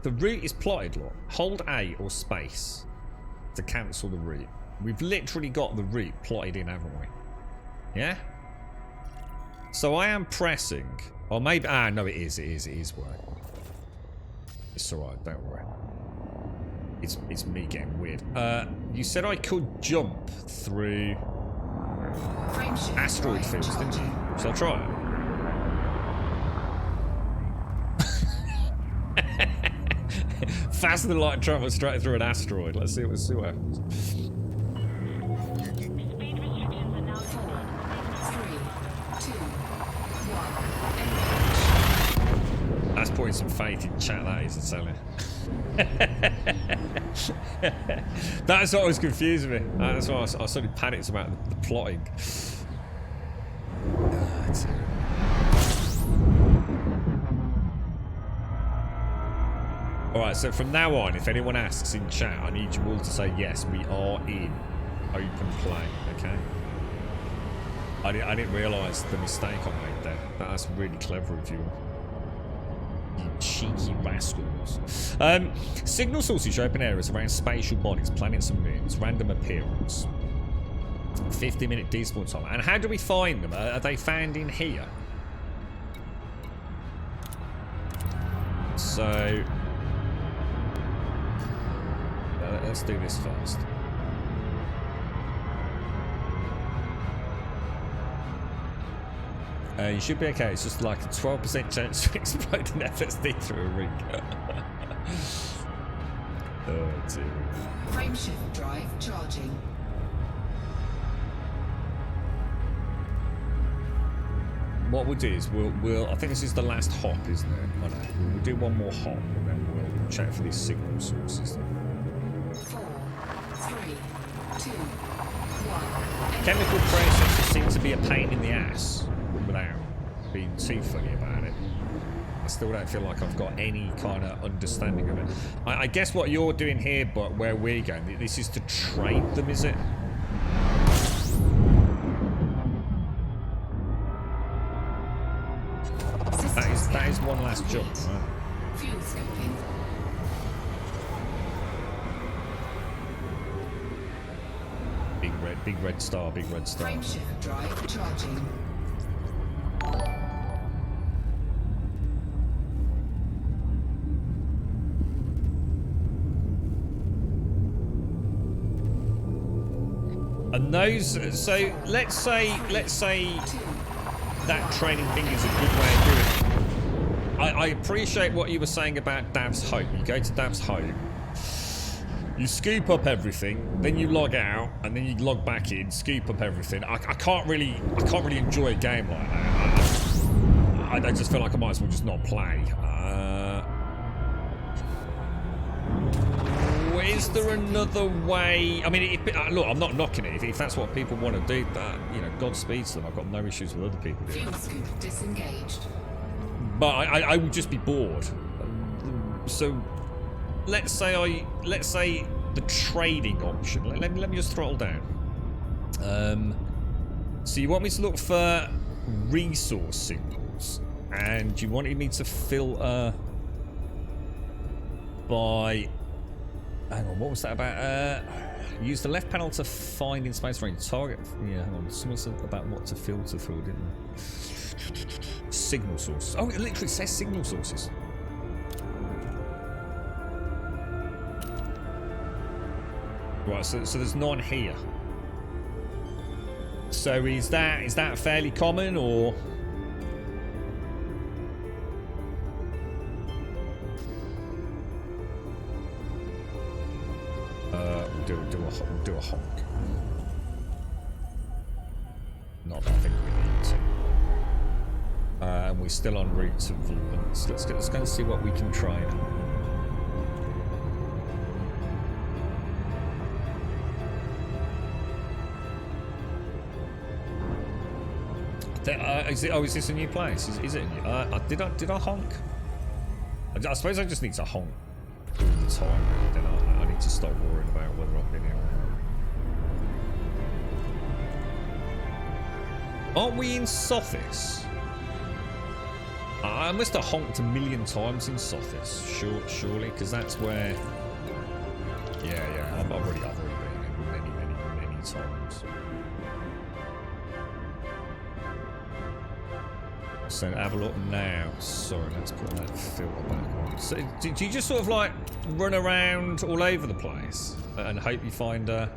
The route is plotted, look. Hold A or space to cancel the route. We've literally got the route plotted in, haven't we? Yeah? So I am pressing. Or maybe... Ah, no, it is working. It's alright, don't worry. It's me getting weird. You said I could jump through asteroid fields, didn't you? Shall I try it? Faster than light travel straight through an asteroid. Let's see what happens. Speed restrictions are now 3, 2, 1. That's putting some faith in chat, that is, I tell you. That's what was confusing me. That's why I suddenly panicked about the plotting. Alright, so from now on, if anyone asks in chat, I need you all to say yes, we are in open play, okay? I didn't realise the mistake I made there. That's really clever of you. You cheeky rascals. Signal sources show open areas around spatial bodies, planets and moons, random appearance. 50-minute despawn time. And how do we find them? Are they found in here? So... let's do this first. You should be okay. It's just like a 12% chance to explode an FSD through a ring. Oh dear. Frameshift drive charging. What we'll do is we'll I think this is the last hop, isn't it? I know. We'll do one more hop and then we'll check for these signal sources. 4, 3, 2, 1. Chemical processes seem to be a pain in the ass without being too funny about it. I still don't feel like I've got any kind of understanding of it. I guess what you're doing here, but where we're going, this is to trade them, is it? That is one last jump, right? Fuel scoping. Big red star, big red star. Frameshift drive charging. And those, so let's say that training thing is a good way of doing it. I appreciate what you were saying about Dav's Hope. You go to Dav's Hope, you scoop up everything, then you log out, and then you log back in, scoop up everything. I can't really enjoy a game like that. I just feel like I might as well just not play. Is there another way? I mean, look, I'm not knocking it. If that's what people want to do, that, you know, Godspeed to them. I've got no issues with other people doing Fuel it. scoop disengaged. But I would just be bored. So let's say the trading option. Let me just throttle down. So you want me to look for resource signals, and you wanted me to filter by. Hang on, what was that about? Use the left panel to find in space range target. Yeah, hang on. Someone said about what to filter through, didn't they? Signal sources. Oh, it literally says signal sources. Right, so there's none here. So is that fairly common, or? We'll do a honk. Not that I think we need to. And we're still en route to Valence. Let's go and see what we can try. Is this a new place? Is it? Did I honk? I suppose I just need to honk all the time. Then I need to stop worrying about whether I've been here or not. Aren't we in Sothis? I must have honked a million times in Sothis, surely, because that's where. Yeah, I've already been many times. So have a look now. Sorry, let's put that filter back on. So do you just sort of like run around all over the place and hope you find a,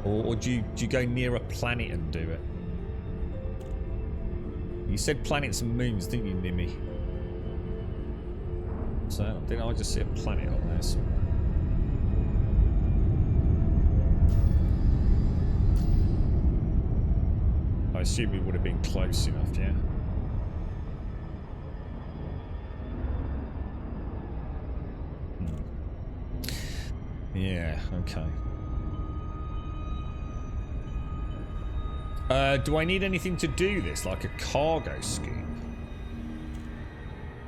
or do you go near a planet and do it? You said planets and moons, didn't you, Nimmy? So didn't I just see a planet on there somewhere? I assume we would have been close enough, yeah? Yeah, okay. Do I need anything to do this, like a cargo scoop?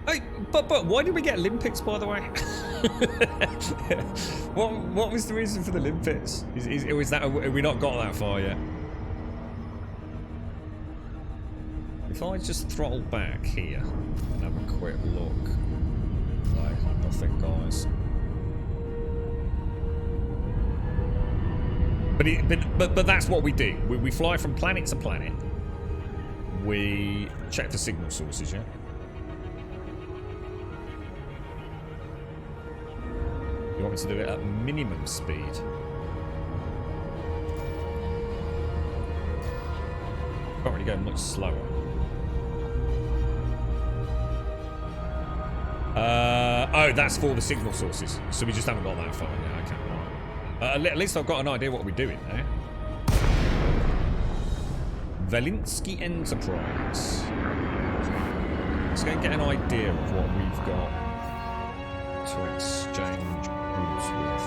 Hey, but why did we get limpets, by the way? What was the reason for the limpets? Is that, have we not got that far yet? If I just throttle back here and have a quick look. No, nothing, guys. But that's what we do. We fly from planet to planet. We check for signal sources, yeah? You want me to do it at minimum speed? Can't really go much slower. Oh, that's for the signal sources. So we just haven't got that far. Yeah, okay. Right. At least I've got an idea what we're doing there. Velinsky Enterprise. Let's go and get an idea of what we've got to exchange goods with.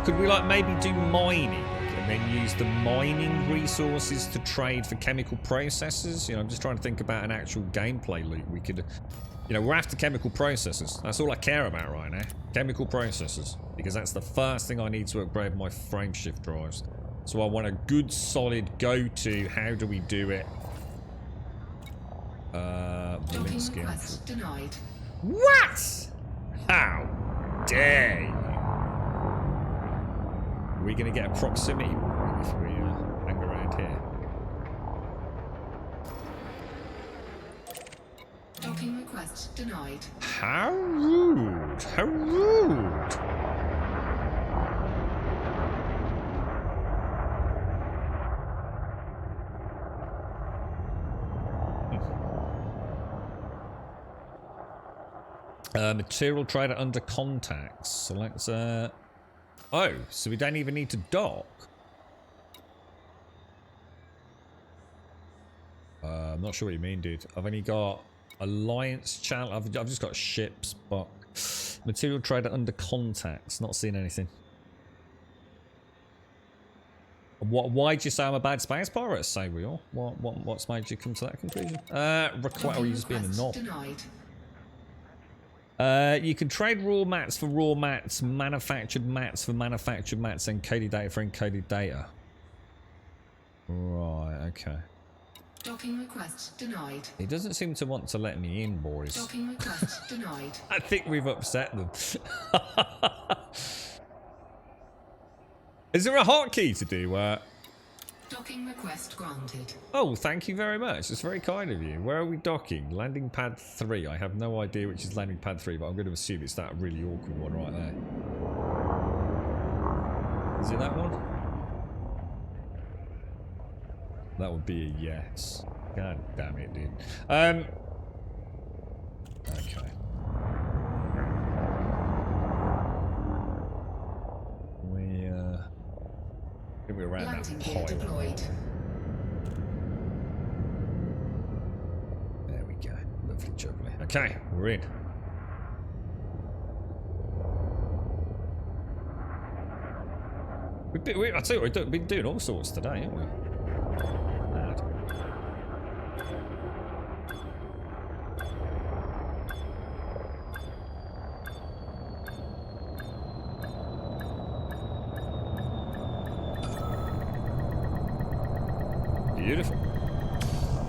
Could we like maybe do mining and then use the mining resources to trade for chemical processes? You know, I'm just trying to think about an actual gameplay loop we could... You know, we're after chemical processes. That's all I care about right now. Chemical processes. Because that's the first thing I need to upgrade my frameshift drives. So I want a good, solid go-to. How do we do it? Docking request denied. What? How dare you? Are we going to get a proximity warning if we hang around here? Docking request denied. How rude! How rude! Material trader under contacts. So let's oh, so we don't even need to dock. I'm not sure what you mean, dude. I've only got alliance channel. I've just got ships, but material trader under contacts. Not seeing anything. Why'd you say I'm a bad space pirate? Say we all. What's made you come to that conclusion? Require you just being a knob. Denied. You can trade raw mats for raw mats, manufactured mats for manufactured mats, and encoded data for encoded data. Right, okay. Docking request denied. He doesn't seem to want to let me in, boys. Docking request denied. I think we've upset them. Is there a hotkey to do? Docking request granted. Oh, thank you very much. It's very kind of you. Where are we docking? Landing pad 3. I have no idea which is landing pad 3, but I'm going to assume it's that really awkward one right there. Is it that one? That would be a yes. God damn it, dude. Okay. We're around Landing that gear pile. deployed. There we go. Lovely jubbly. Okay, we're in. I tell you what, we've been doing all sorts today, haven't we? Mad. Beautiful.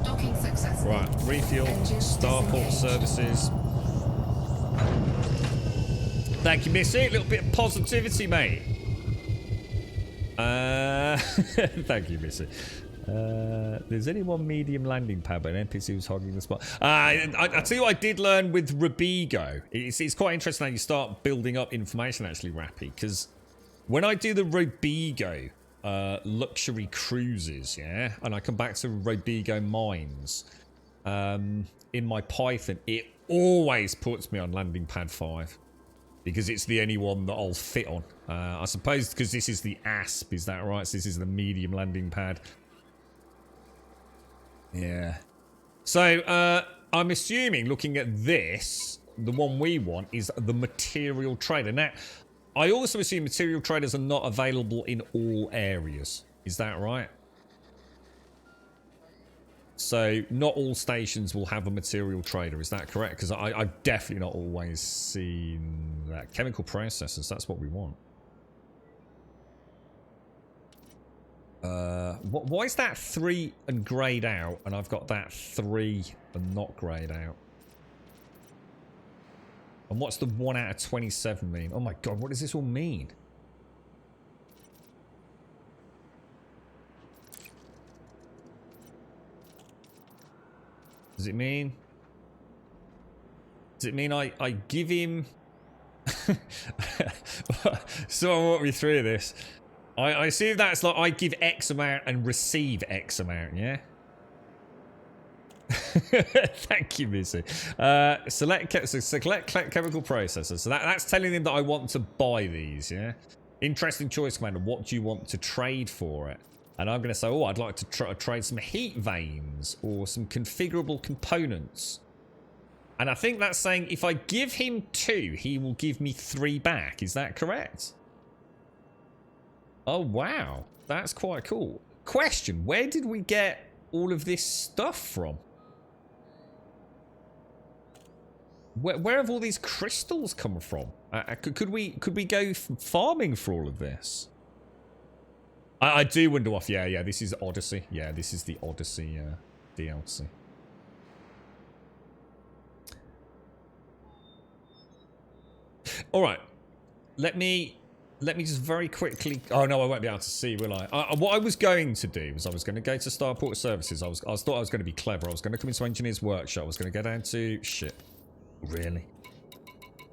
Docking successful. Right, refuel, starport services. Thank you, Missy. A little bit of positivity, mate. Thank you, Missy. There's only one medium landing pad, but an NPC was hogging the spot. I tell you what I did learn with Robigo. It's quite interesting how you start building up information, actually, Rappy, because when I do the Robigo luxury cruises, yeah, and I come back to Robigo mines, in my Python, it always puts me on landing pad 5 because it's the only one that I'll fit on. I suppose because this is the ASP, is that right? So this is the medium landing pad. Yeah. So I'm assuming, looking at this, the one we want is the material trader. Now, I also assume material traders are not available in all areas. Is that right? So not all stations will have a material trader. Is that correct? Because I've definitely not always seen that. Chemical processes, that's what we want. Why is that 3 and grayed out and I've got that 3 and not grayed out? And what's the 1 out of 27 mean? Oh my god, what does this all mean? Does it mean... Does it mean I give him... Someone walk me through this. I assume that's like I give X amount and receive X amount, yeah? Thank you, Missy. Select chemical processors. So that's telling him that I want to buy these, yeah? Interesting choice, Commander. What do you want to trade for it? And I'm going to say, oh, I'd like to trade some heat vanes or some configurable components. And I think that's saying if I give him 2, he will give me 3 back. Is that correct? Oh, wow. That's quite cool. Question, where did we get all of this stuff from? Where have all these crystals come from? Could we go farming for all of this? I do wonder off. Yeah, this is Odyssey. Yeah, this is the Odyssey DLC. All right, let me just very quickly. Oh no, I won't be able to see, will I? What I was going to do was I was going to go to Starport Services. I thought I was going to be clever. I was going to come into Engineer's Workshop. I was going to go down to shit. Really?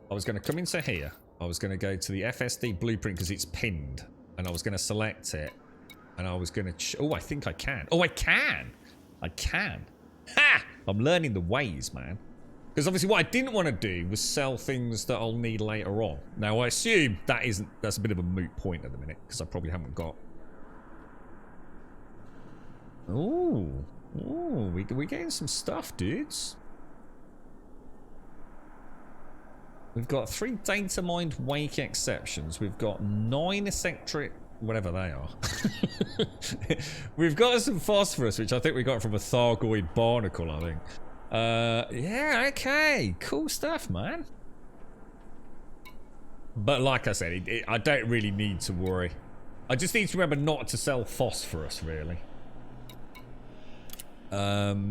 I was going to come into here. I was going to go to the FSD blueprint because it's pinned, and I was going to select it, and I was going to. Oh, I think I can. Oh, I can. I can. Ha! I'm learning the ways, man. Because obviously what I didn't want to do was sell things that I'll need later on. Now, I assume that's a bit of a moot point at the minute, because I probably haven't got... Ooh, we're getting some stuff, dudes. We've got 3 data mined wake exceptions. We've got 9 eccentric... whatever they are. We've got some phosphorus, which I think we got from a Thargoid barnacle, I think. Yeah, okay. Cool stuff, man. But like I said, I don't really need to worry. I just need to remember not to sell phosphorus, really. But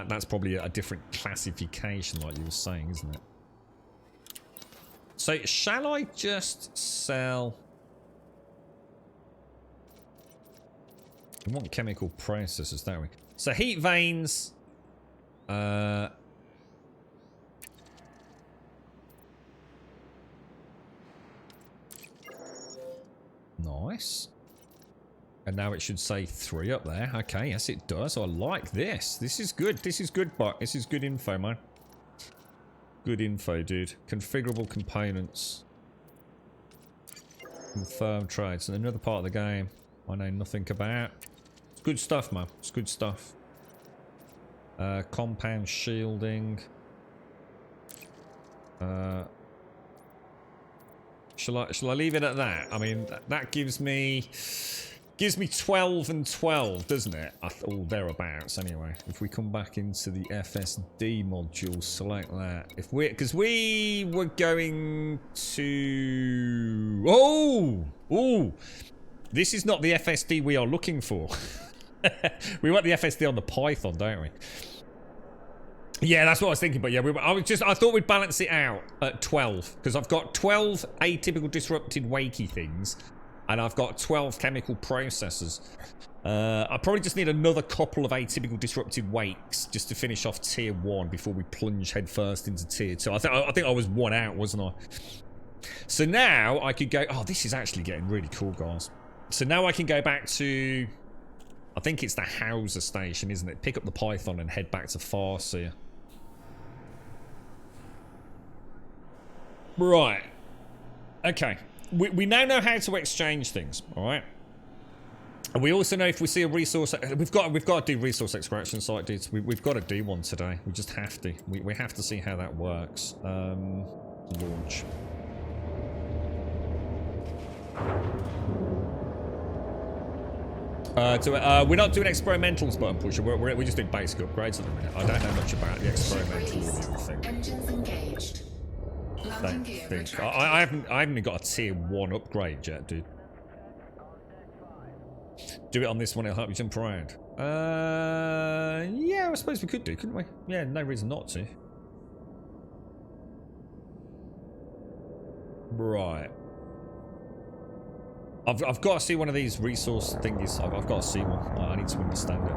that's probably a different classification, like you were saying, isn't it? So, shall I just sell... We want chemical processes, don't we? So, heat vanes... Nice. And now it should say 3 up there. Okay, yes it does. I like this. This is good. This is good, but this is good info, man. Good info, dude. Configurable components. Confirmed trades. And another part of the game I know nothing about. It's good stuff, man. It's good stuff. Compound shielding. Shall I leave it at that? I mean, that gives me 12 and 12, doesn't it? Oh, thereabouts. Anyway, if we come back into the FSD module, select that. Because we were going to. Oh, this is not the FSD we are looking for. We want the FSD on the Python, don't we? Yeah, that's what I was thinking. But yeah, I thought we'd balance it out at 12 because I've got 12 atypical disrupted wakey things, and I've got 12 chemical processors. I probably just need another couple of atypical disrupted wakes just to finish off tier 1 before we plunge headfirst into tier 2. I think I was 1 out, wasn't I? So now I could go. Oh, this is actually getting really cool, guys. So now I can go back to. I think it's the Hauser station, isn't it? Pick up the Python and head back to Farseer. Right. Okay. We now know how to exchange things, alright? And we also know if we see a resource... We've got to do resource extraction site, dudes. We've got to do one today. We just have to. We have to see how that works. Launch. We're not doing experimentals button pusher. We're just doing basic upgrades at the minute. I don't know much about the experimental thing. Engines engaged. Landing gear retracted. I haven't even got a tier 1 upgrade yet, dude. Do it on this one, it'll help you jump around. Yeah, I suppose we could do, couldn't we? Yeah, no reason not to. Right. I've got to see one of these resource thingies. I've got to see one. I need to understand it.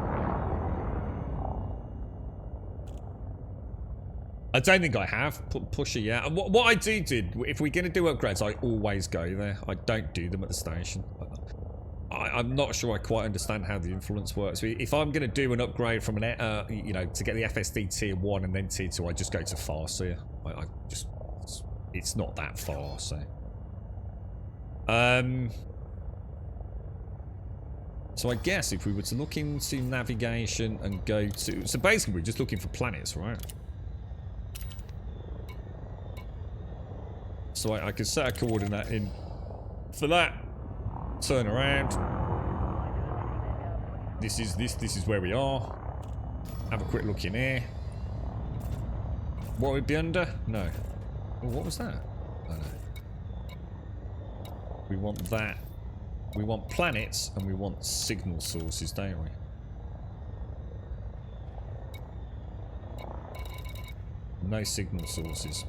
I don't think I have. Pusher, yeah. And what I did, if we're going to do upgrades, I always go there. I don't do them at the station. I'm not sure I quite understand how the influence works. If I'm going to do an upgrade from an, you know, to get the FSD tier 1 and then tier 2, I just go to Farseer. I just, it's not that far, so. So I guess if we were to look into navigation and go to, so basically we're just looking for planets, right? So I can set a coordinate in for that. Turn around. This is where we are. Have a quick look in here. What would be under? No. Oh, what was that? Oh, no. We want that. We want planets and we want signal sources, don't we? No signal sources.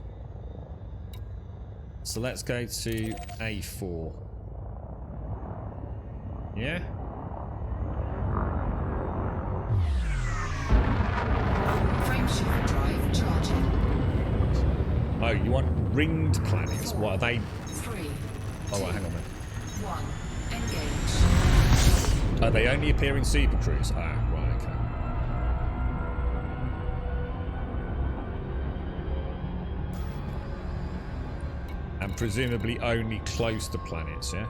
So let's go to A4. Yeah? Frameshift drive charging. Oh, you want ringed planets? What are they? 3. Oh, right, hang on a minute. 1. Engage. Are they only appear in Super Cruise? Ah, right, okay. And presumably only close to planets, yeah?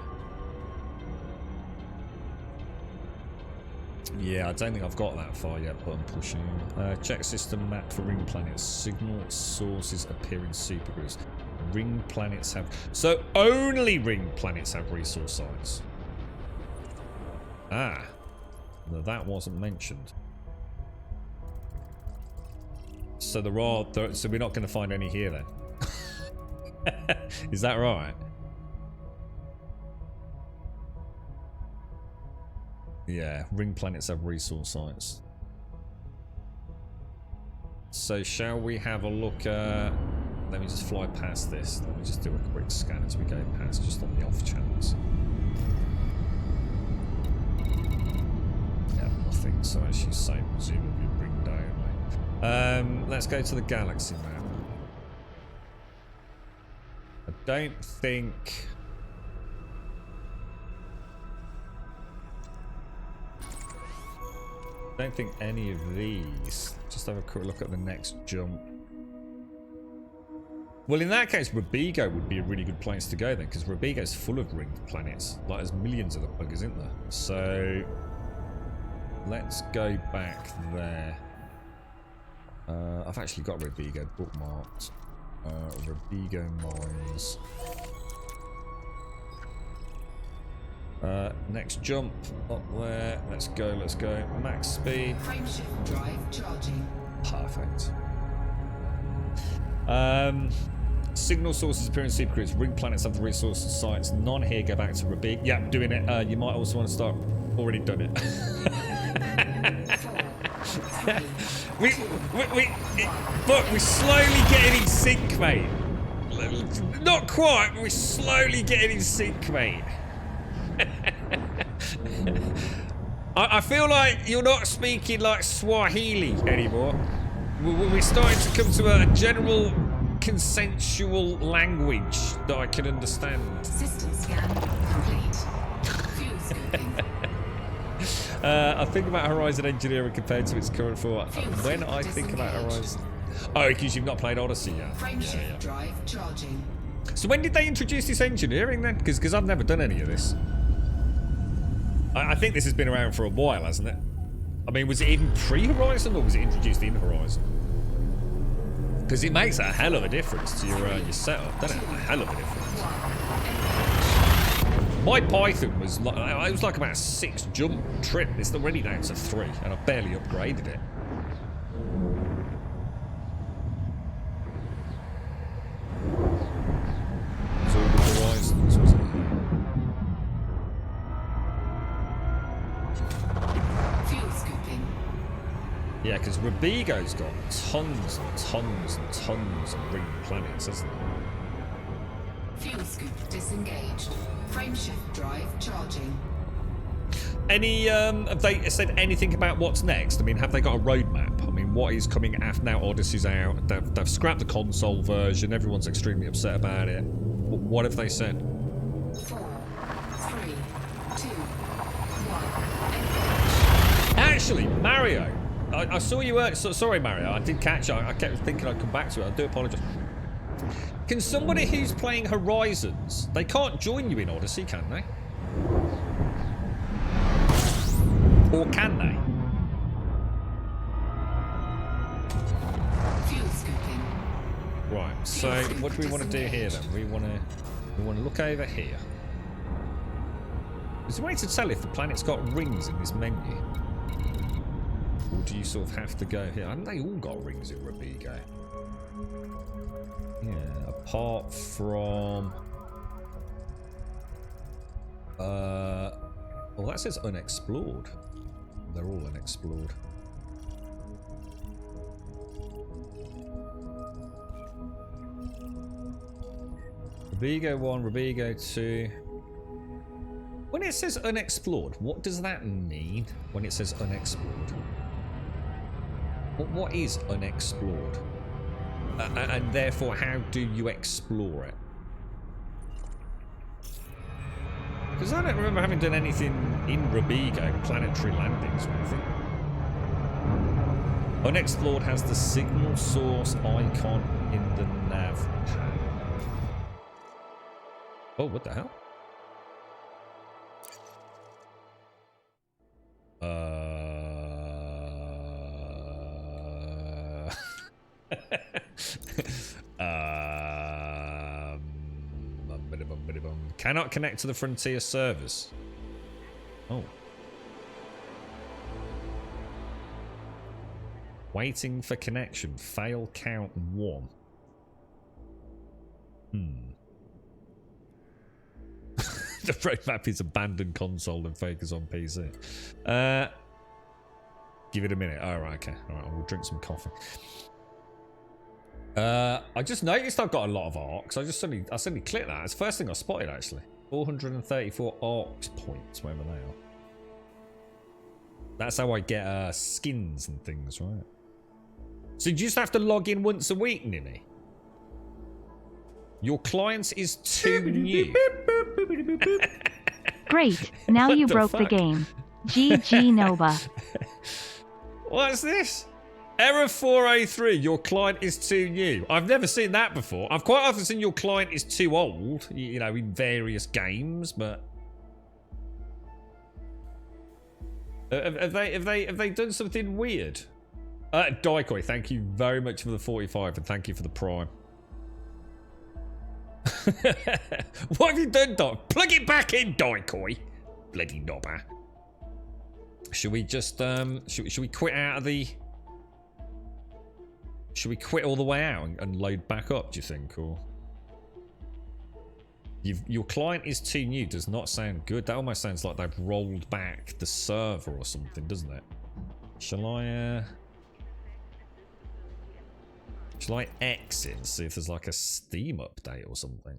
Yeah, I don't think I've got that far yet, but I'm pushing. Check system map for ring planets. Signal sources appear in Super Cruise. Ring planets have... So only ring planets have resource sites. Ah. No, that wasn't mentioned. So there are... So we're not going to find any here then? Is that right? Yeah, ring planets have resource sites. So shall we have a look at... Let me just fly past this. Let me just do a quick scan as we go past, just on the off chance. Yeah, nothing. So as you say, presumably ringed only. Let's go to the galaxy map. I don't think... I don't think any of these. Just have a quick look at the next jump. Well, in that case, Robigo would be a really good place to go then, because Robigo's full of ringed planets. Like, there's millions of the buggers, isn't there? So, let's go back there. I've actually got Robigo bookmarked. Robigo mines. Next jump up there. Let's go, let's go. Max speed. Frameshift drive charging. Perfect. Signal sources appear in Super Cruise. Ring planets have the resource sites. None here. Go back to Rabig. Yeah, I'm doing it. You might also want to start. Already done it. But we're slowly getting in sync, mate. Not quite, but we're slowly getting in sync, mate. I feel like you're not speaking like Swahili anymore. We're starting to come to a general consensual language that I can understand. System scan complete. Fuel scooping. I think about Horizon Engineering compared to its current form. When I think about Horizon... Oh, because you've not played Odyssey yet. Frameshift drive charging. So when did they introduce this engineering then? Because I've never done any of this. I think this has been around for a while, hasn't it? I mean, was it even pre-Horizon or was it introduced in Horizon? Because it makes a hell of a difference to your setup, doesn't it? A hell of a difference. My Python was like, it was like about a 6 jump trip. It's already down to 3, and I barely upgraded it. So the Horizons, was it? Fuel scooping. Yeah, because Robigo's got tons and tons and tons of ring planets, hasn't it? Fuel scoop disengaged. Frameshift drive charging. Any, have they said anything about what's next? I mean, have they got a roadmap? I mean, what is coming after now Odyssey's out. They've scrapped the console version. Everyone's extremely upset about it. What have they said? 4, 3, 2, 1. Actually, Mario, I saw you earlier. Sorry, Mario, I did catch you. I kept thinking I'd come back to it. I do apologise. Can somebody who's playing Horizons, they can't join you in Odyssey, can they? Or can they? Fuel scooping. Right, so what do we want to do here then? We want to look over here. Is there a way to tell if the planet's got rings in this menu? Or do you sort of have to go here? Haven't they all got rings in Rubigo? Yeah, apart from... well, that says unexplored. They're all unexplored. Rubigo 1, Rubigo 2. When it says unexplored, what does that mean when it says unexplored? What is unexplored? And therefore, how do you explore it? Because I don't remember having done anything in Rubigo, planetary landings or anything. Unexplored has the signal source icon in the nav pad. Oh, what the hell? Cannot connect to the Frontier servers. Oh. Waiting for connection. Fail count 1. The roadmap is abandoned console and focus on PC. Give it a minute. Alright, okay. Alright, we'll drink some coffee. I just noticed I've got a lot of arcs. I suddenly clicked that. It's the first thing I spotted, actually. 434 arcs points, wherever they are. That's how I get skins and things, right? So you just have to log in once a week, Nini? Your client is too new. Great. Now you broke the game. GG Nova. What's this? Error 403, your client is too new. I've never seen that before. I've quite often seen your client is too old, you know, in various games, but... Have they done something weird? Daikoi, thank you very much for the 45 and thank you for the prime. What have you done, Doc? Plug it back in, Daikoi. Bloody knobber. Should we just, should we quit out of the... Should we quit all the way out and load back up, do you think? Or your client is too new does not sound good. That almost sounds like they've rolled back the server or something, doesn't it? Shall I exit and see if there's like a Steam update or something?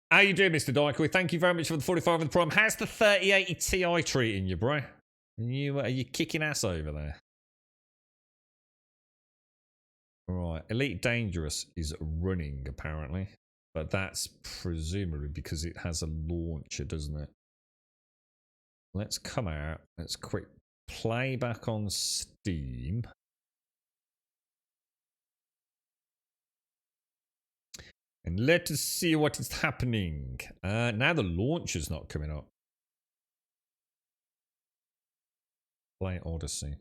How you doing, Mr. Daikoi? Thank you very much for the 45 and the prime. How's the 3080 Ti treating you, bro? Are you kicking ass over there? Right, Elite Dangerous is running apparently, but that's presumably because it has a launcher, doesn't it? Let's come out. Let's quick play back on Steam. And let us see what is happening. Now the launcher's not coming up. Play Odyssey.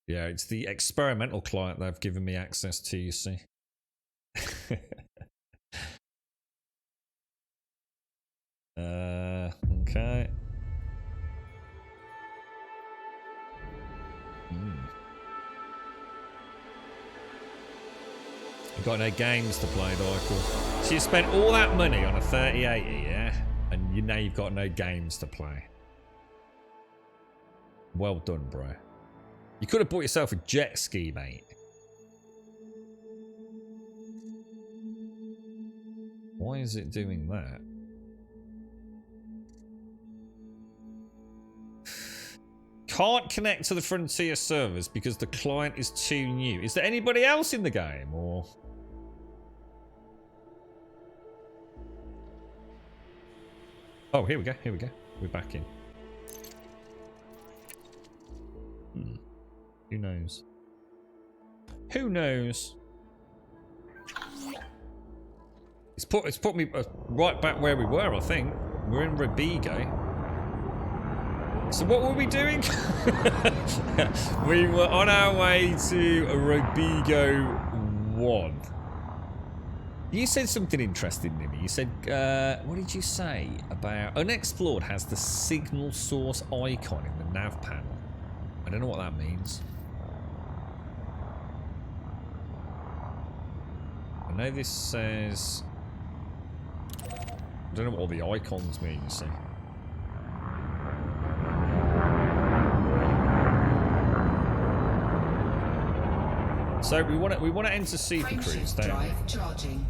Yeah, it's the experimental client they've given me access to, you see. Okay. You've got no games to play, Michael. So you spent all that money on a 3080, yeah? And now you've got no games to play. Well done, bro. You could have bought yourself a jet ski, mate. Why is it doing that? Can't connect to the Frontier servers because the client is too new. Is there anybody else in the game, or? Oh, here we go. Here we go. We're back in. Who knows? Who knows? It's put me right back where we were, I think. We're in Robigo. So what were we doing? We were on our way to Robigo 1. You said something interesting, Nimi. You said, what did you say about... Unexplored has the signal source icon in the nav panel. I don't know what that means. I know this says... I don't know what all the icons mean, you see. So we want to enter Super Cruise, don't we? Charging.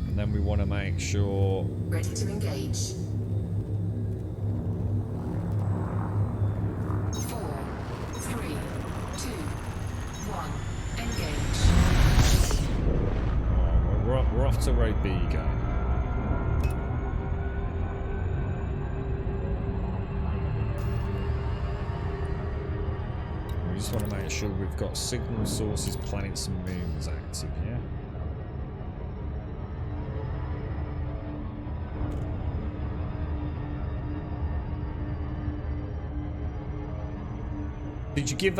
And then we want to make sure... Ready to engage. 4, 3, 2, 1. Engage. Oh, we're off to Robigo. We just want to make sure we've got signal sources, planets and moons active, yeah? Did you give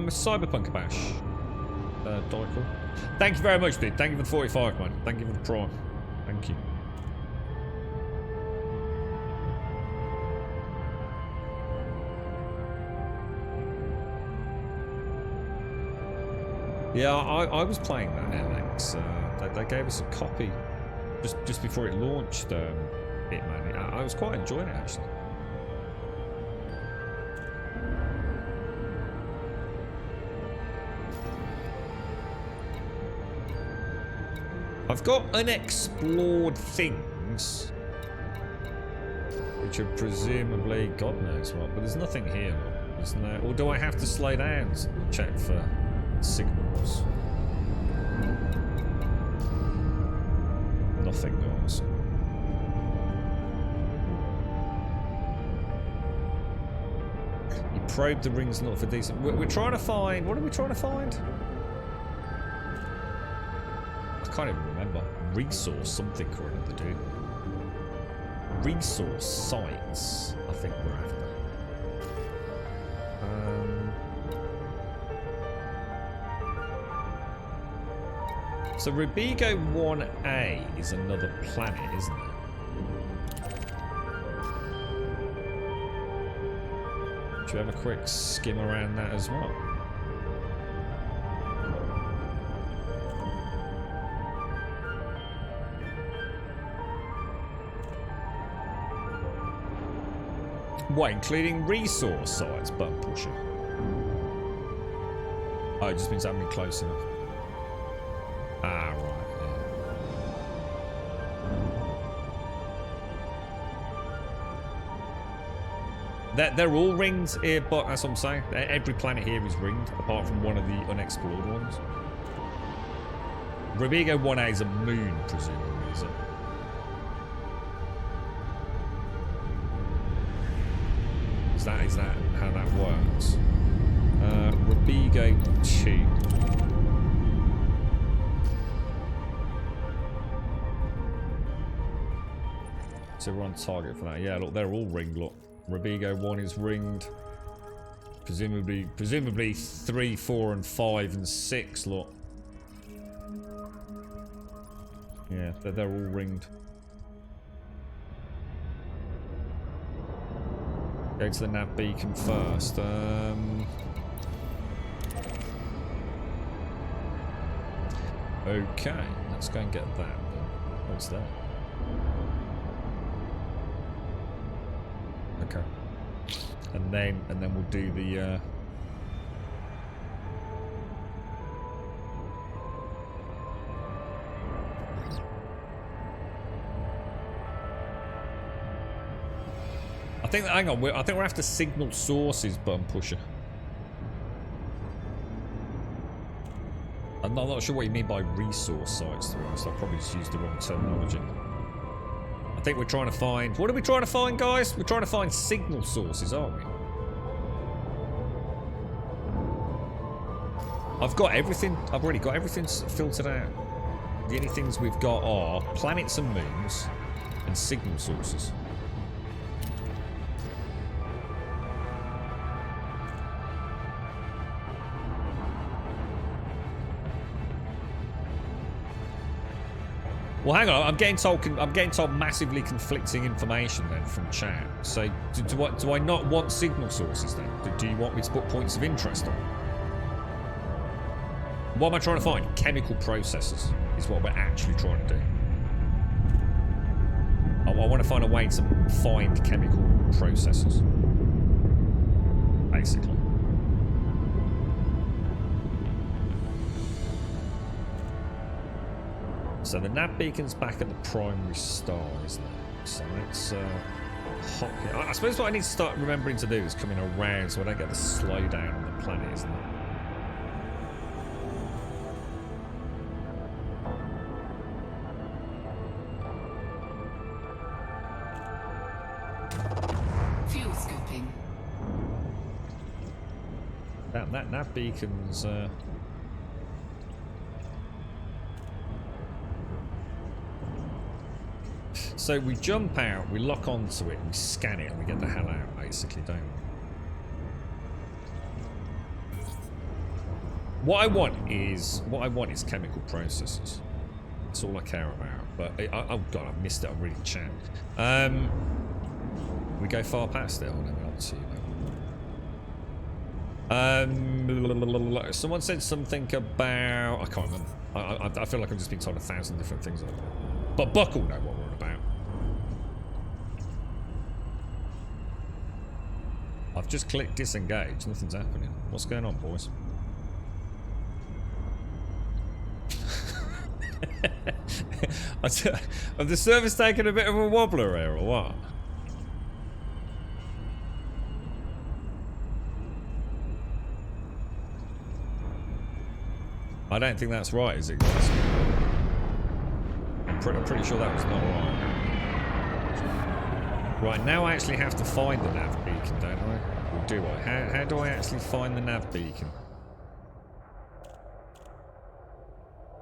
Cyberpunk a bash? Dykel? Thank you very much, dude. Thank you for the 45, man. Thank you for the prime. Thank you. Yeah, I was playing that LX. They gave us a copy just before it launched. Hitman. I was quite enjoying it actually. I've got unexplored things, which are presumably God knows what, but there's nothing here. There's no. Or do I have to slow down to check for signals? Nothing else. You probe the rings not for decent. We're trying to find. What are we trying to find? I can't even remember. Resource something or another, dude. Resource sites, I think we're after. So Robigo 1A is another planet, isn't it? Should we have a quick skim around that as well? What, including resource sites, button pusher? Oh, it just means I haven't been close enough. Ah, right, yeah. They're all ringed here, but that's what I'm saying. Every planet here is ringed, apart from one of the unexplored ones. Robigo 1A is a moon, presumably, is it? Is that how that works? Robigo 2. So we're on target for that. Yeah, look, they're all ringed. Look, Robigo 1 is ringed. Presumably 3, 4, and 5 and 6. Look. Yeah, they're all ringed. Go to the nav beacon first. Okay, let's go and get that. What's that? Okay. And then we'll do the I think, hang on, I think we're after signal sources, bum pusher. I'm not sure what you mean by resource sites, to be honest. I probably just used the wrong terminology. I think we're trying to find... What are we trying to find, guys? We're trying to find signal sources, aren't we? I've got everything. I've already got everything filtered out. The only things we've got are planets and moons and signal sources. Well, hang on. I'm getting told massively conflicting information then from chat. So, do I not want signal sources then? Do you want me to put points of interest on? What am I trying to find? Chemical processes is what we're actually trying to do. I want to find a way to find chemical processes, basically. So the nav beacon's back at the primary star, isn't it? So let's hop here. I suppose what I need to start remembering to do is coming around so I don't get the slowdown on the planet, isn't it? Fuel scoping. That nav beacon's so we jump out, we lock onto it, we scan it, and we get the hell out, basically, don't we? What I want is chemical processes. That's all I care about. But oh god, I missed it. I'm reading chat. We go far past it. Oh no, we're not to you. Someone said something about... I can't remember. I feel like I've just been told 1,000 different things. But Buck will know what we're on about. I've just clicked disengage. Nothing's happening. What's going on, boys? Have the server's taken a bit of a wobbler here, or what? I don't think that's right, is it, guys? I'm pretty sure that was not right. Right, now I actually have to find the nav beacon, don't I? Or do I? How do I actually find the nav beacon?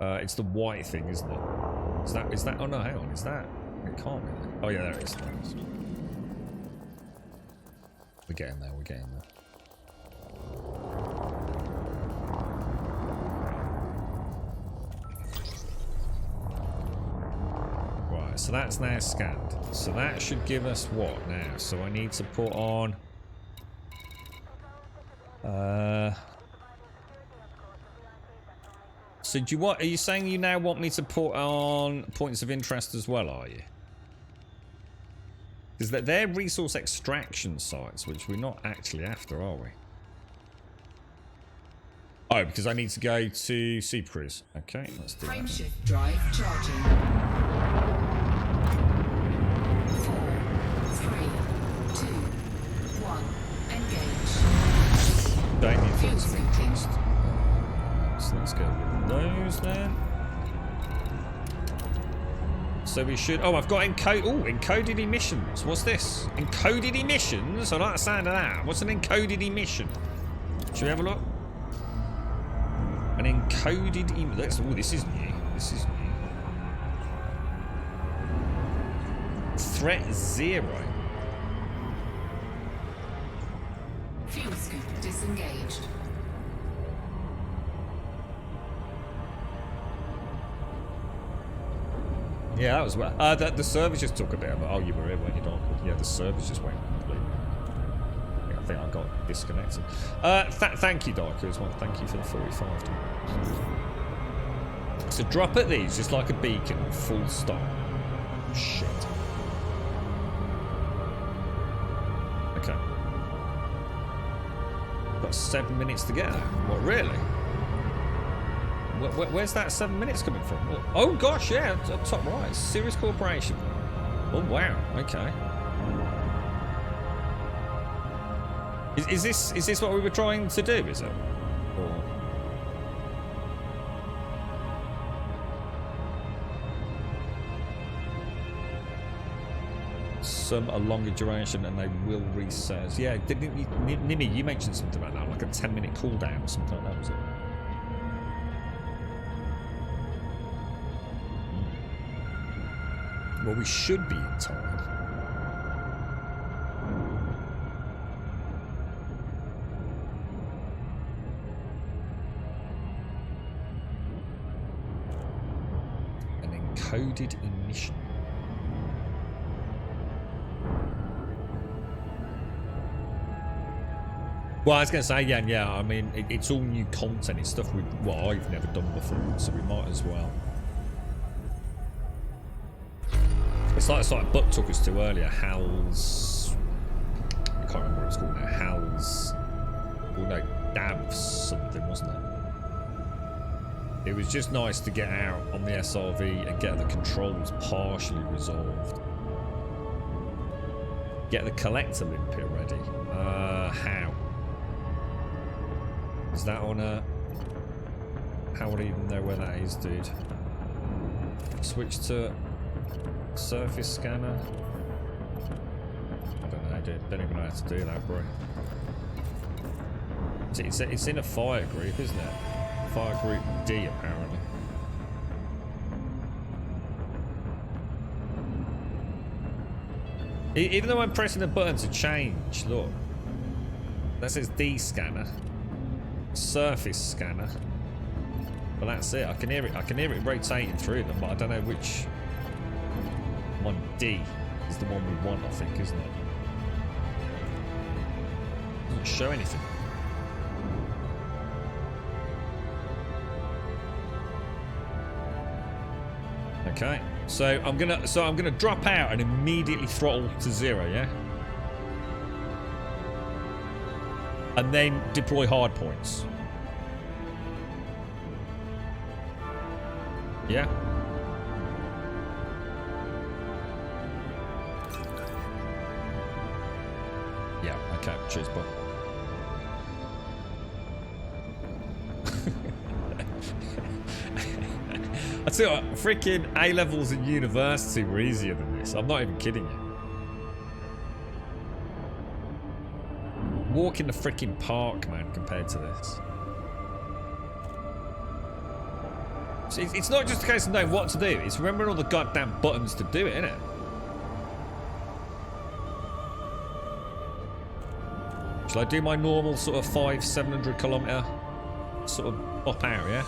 It's the white thing, isn't it? Is that? Oh no, hang on. Is that? It can't be. Oh yeah, there it is. There it is. We're getting there. We're getting there. Right. So that's now scanned. So that should give us what now? So I need to put on. So do you want? Are you saying you now want me to put on points of interest as well? Are you? Because they're resource extraction sites, which we're not actually after, are we? Oh, because I need to go to Super Cruise. Okay, let's do that. Frameshift drive charging. 4, 3, 2, 1. Engage. Don't need points of Fuel interest. So let's go with those then. So we should... Oh, I've got encoded emissions. What's this? Encoded emissions? I like the sound of that. What's an encoded emission? Should we have a look? An encoded emission. Oh, this is new. This is new. Threat 0. Fuel scoop disengaged. Yeah, that was well. The server just took a bit of it. Oh, you were here, weren't you, Don? Yeah, the server just went completely. I think I got disconnected. Thank you, Darker, as well. Thank you for the 45. So drop at these just like a beacon, full stop. Shit. Okay. Got 7 minutes to go. What, really? Where's that 7 minutes coming from? Oh gosh, yeah, top right. Serious Corporation. Oh wow, okay. Is this what we were trying to do, is it? Or... Some are longer duration and they will reset. Yeah, didn't you, Nimi, you mentioned something about that, like a 10-minute cooldown or something like that, was it? Well, we should be in time. An encoded emission. Well, I was going to say, yeah, I mean, it's all new content. It's stuff I've never done before, so we might as well. It's like the site Buck took us to earlier, Hal's... I can't remember what it's called now. Hal's... Oh no, Dav's something, wasn't it? It was just nice to get out on the SRV and get the controls partially resolved. Get the collector limpet ready. How? Is that on a... How would I even know where that is, dude? Switch to... Surface scanner. I don't know, dude. Don't even know how to do that, bro. It's in a fire group, isn't it? Fire group D, apparently. Even though I'm pressing the button to change, look. That says D scanner. Surface scanner. But that's it. I can hear it rotating through them, but I don't know which one. D is the one we want, I think, isn't it? Doesn't show anything. Okay, so I'm gonna drop out and immediately throttle to 0, yeah? And then deploy hard points. Yeah? Yeah, okay, cheers, bud. I tell you what, freaking A-levels at university were easier than this. I'm not even kidding you. Walk in the freaking park, man, compared to this. It's not just a case of knowing what to do, it's remembering all the goddamn buttons to do it, innit? Shall I do my normal sort of 500-700 kilometre sort of up out, yeah?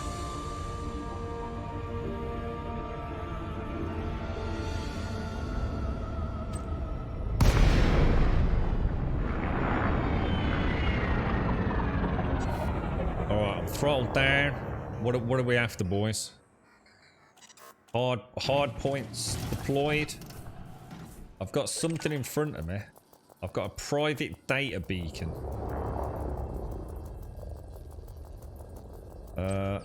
Alright, I'm throttled down. What are we after, boys? Hard points deployed. I've got something in front of me. I've got a private data beacon. Don't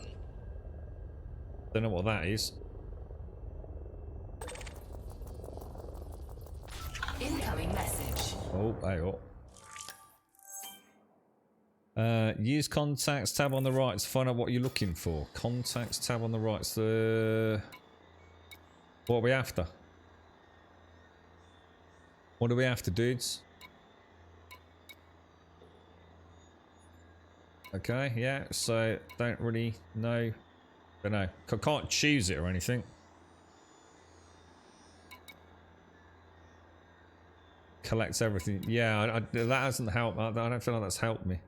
know what that is. Incoming message. Oh, hey, oh. Use contacts tab on the right to find out what you're looking for. Contacts tab on the right. What are we after? What are we after, dudes? Okay, yeah, so don't really know. Don't know. Can't choose it or anything. Collects everything. Yeah, that hasn't helped. I don't feel like that's helped me.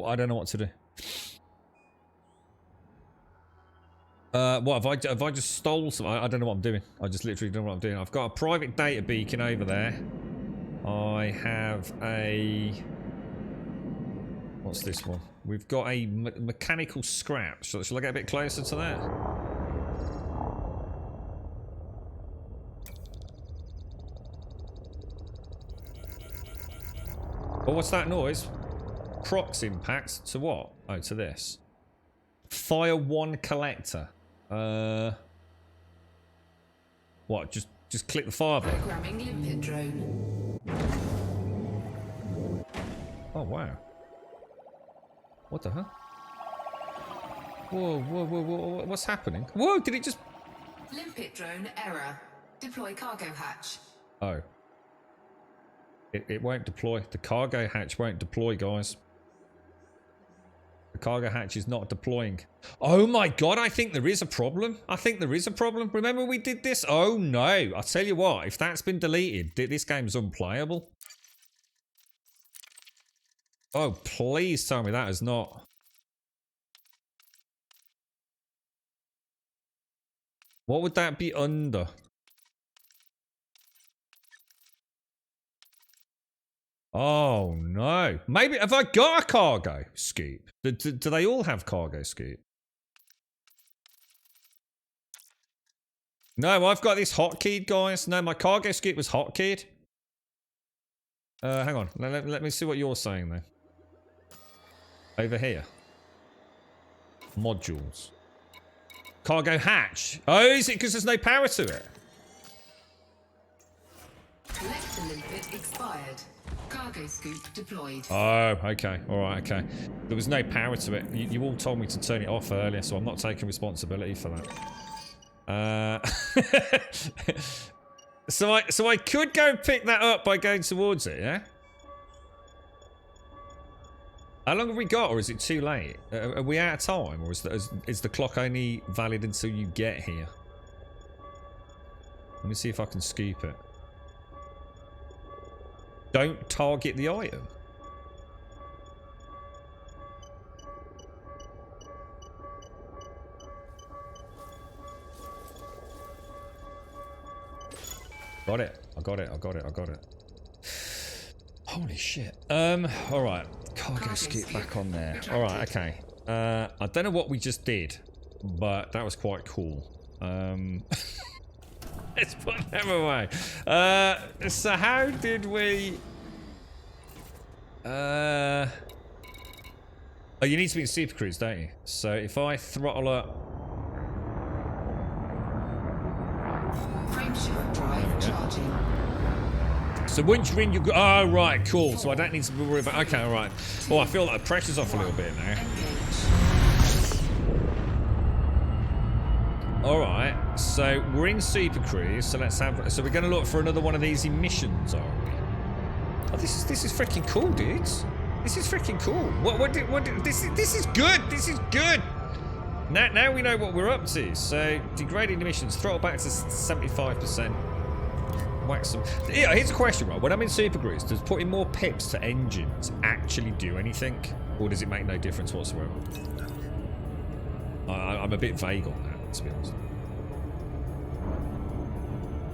I don't know what to do. What have I just stole some? I don't know what I'm doing. I just literally don't know what I'm doing. I've got a private data beacon over there. I have a... What's this one? We've got a mechanical scrap. Shall I get a bit closer to that? Oh, what's that noise? Crocs impact to what? Oh, to this. Fire 1 collector. What? Just click the fire button. Programming limpet drone. Oh, wow. What the hell? Whoa, whoa, whoa, whoa, what's happening? Whoa, did it just... Limpet drone error. Deploy cargo hatch. Oh. It won't deploy. The cargo hatch won't deploy, guys. The cargo hatch is not deploying. Oh my god, I think there is a problem. I think there is a problem. Remember we did this? Oh no. I'll tell you what, if that's been deleted, this game's unplayable. Oh, please tell me that is not... What would that be under? Oh no. Maybe, have I got a cargo scoop? Do they all have cargo scoop? No, I've got this hotkeyed, guys. No, my cargo scoop was hotkeyed. Hang on. Let me see what you're saying then. Over here. Modules. Cargo hatch. Oh, is it because there's no power to it? Collect the limpet expired. Cargo scoop deployed. Oh, okay. Alright, okay. There was no power to it. You all told me to turn it off earlier, so I'm not taking responsibility for that. So I could go and pick that up by going towards it, yeah? How long have we got, or is it too late? Are we out of time, or is the clock only valid until you get here? Let me see if I can scoop it. Don't target the item. Got it. I got it. I got it. I got it. Holy shit. Alright. Cargo scoop back on there. Alright, okay. I don't know what we just did, but that was quite cool. Let's put them away. So how did we... Oh, you need to be in Super Cruise, don't you? So if I throttle up... Frameshift drive charging. So once you're in, you go... Oh, right, cool. So I don't need to worry about... Okay, all right. Oh, I feel like the pressure's off a little bit now. All right. So we're in Super Cruise. So let's have... So we're going to look for another one of these emissions, are we? Oh, this is freaking cool, dudes. This is freaking cool. This is good. This is good. Now we know what we're up to. So degrading emissions, throttle back to 75%. Wax some. Yeah, here's a question, right? When I'm in Super Cruise, does putting more pips to engines actually do anything, or does it make no difference whatsoever? I'm a bit vague on that, to be honest.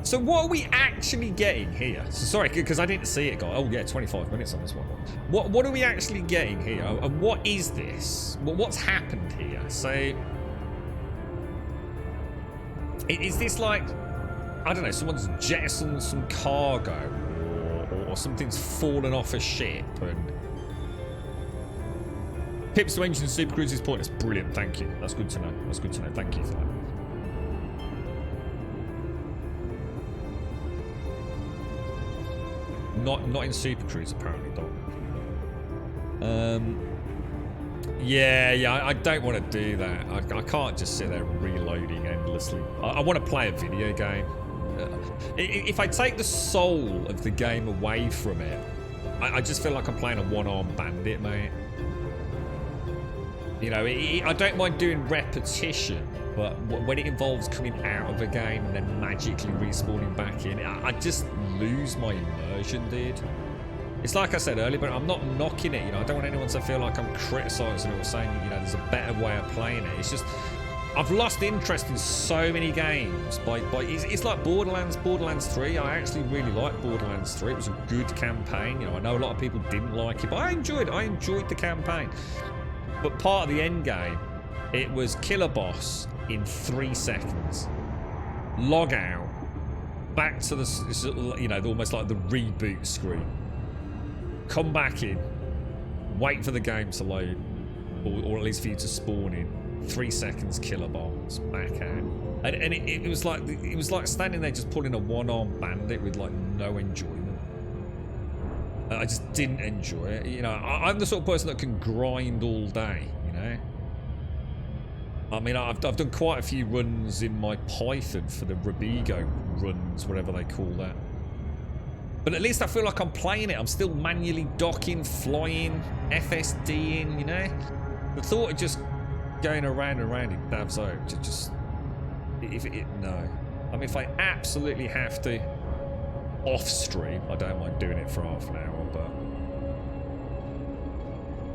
So what are we actually getting here? So sorry, because I didn't see it, guys. Oh yeah, 25 minutes on this one. What are we actually getting here? And what is this? What's happened here? So is this like, I don't know, someone's jettisoned some cargo, or something's fallen off a ship, and pips to engine and Super Cruise is pointless. Brilliant, thank you. That's good to know. That's good to know. Thank you for that. Not in Super Cruise, apparently, Doc. Yeah, I don't want to do that. I can't just sit there reloading endlessly. I want to play a video game. If I take the soul of the game away from it, I just feel like I'm playing a one-armed bandit, mate. You know, I don't mind doing repetition, but when it involves coming out of a game and then magically respawning back in, I just lose my immersion, dude. It's like I said earlier, but I'm not knocking it, you know. I don't want anyone to feel like I'm criticising it or saying, you know, there's a better way of playing it. It's just, I've lost interest in so many games. It's like Borderlands 3. I actually really liked Borderlands 3. It was a good campaign. You know, I know a lot of people didn't like it, but I enjoyed the campaign. But part of the end game, it was kill a boss in 3 seconds, log out, back to the, you know, almost like the reboot screen, come back in, wait for the game to load, or at least for you to spawn in, 3 seconds, kill a boss, back out, and it was like standing there just pulling a one-armed bandit with like no enjoyment. I just didn't enjoy it. You know, I'm the sort of person that can grind all day, you know. I mean, I've done quite a few runs in my Python for the Rubigo runs, whatever they call that. But at least I feel like I'm playing it. I'm still manually docking, flying, FSDing, you know. The thought of just going around and around in Dav's Hope, just no. I mean, if I absolutely have to off stream, I don't mind doing it for half an hour,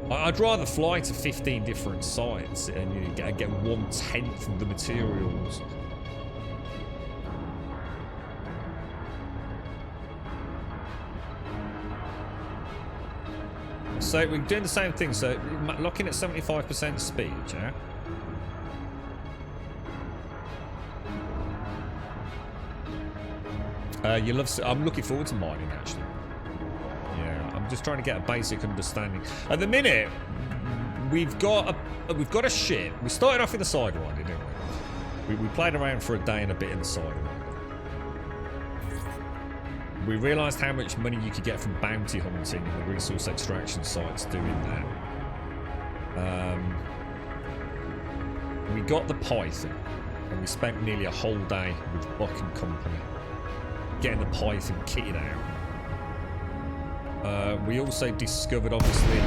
but I'd rather fly to 15 different sites and you know, get 1/10 of the materials. So we're doing the same thing. So locking at 75% speed, yeah. I'm looking forward to mining actually. Yeah, I'm just trying to get a basic understanding. At the minute, we've got a ship. We started off in the Sidewinder, didn't we? We played around for a day and a bit in the Sidewinder. We realised how much money you could get from bounty hunting and the resource extraction sites doing that. We got the Python, and we spent nearly a whole day with Buck and company getting the Python kitted out. We also discovered, obviously,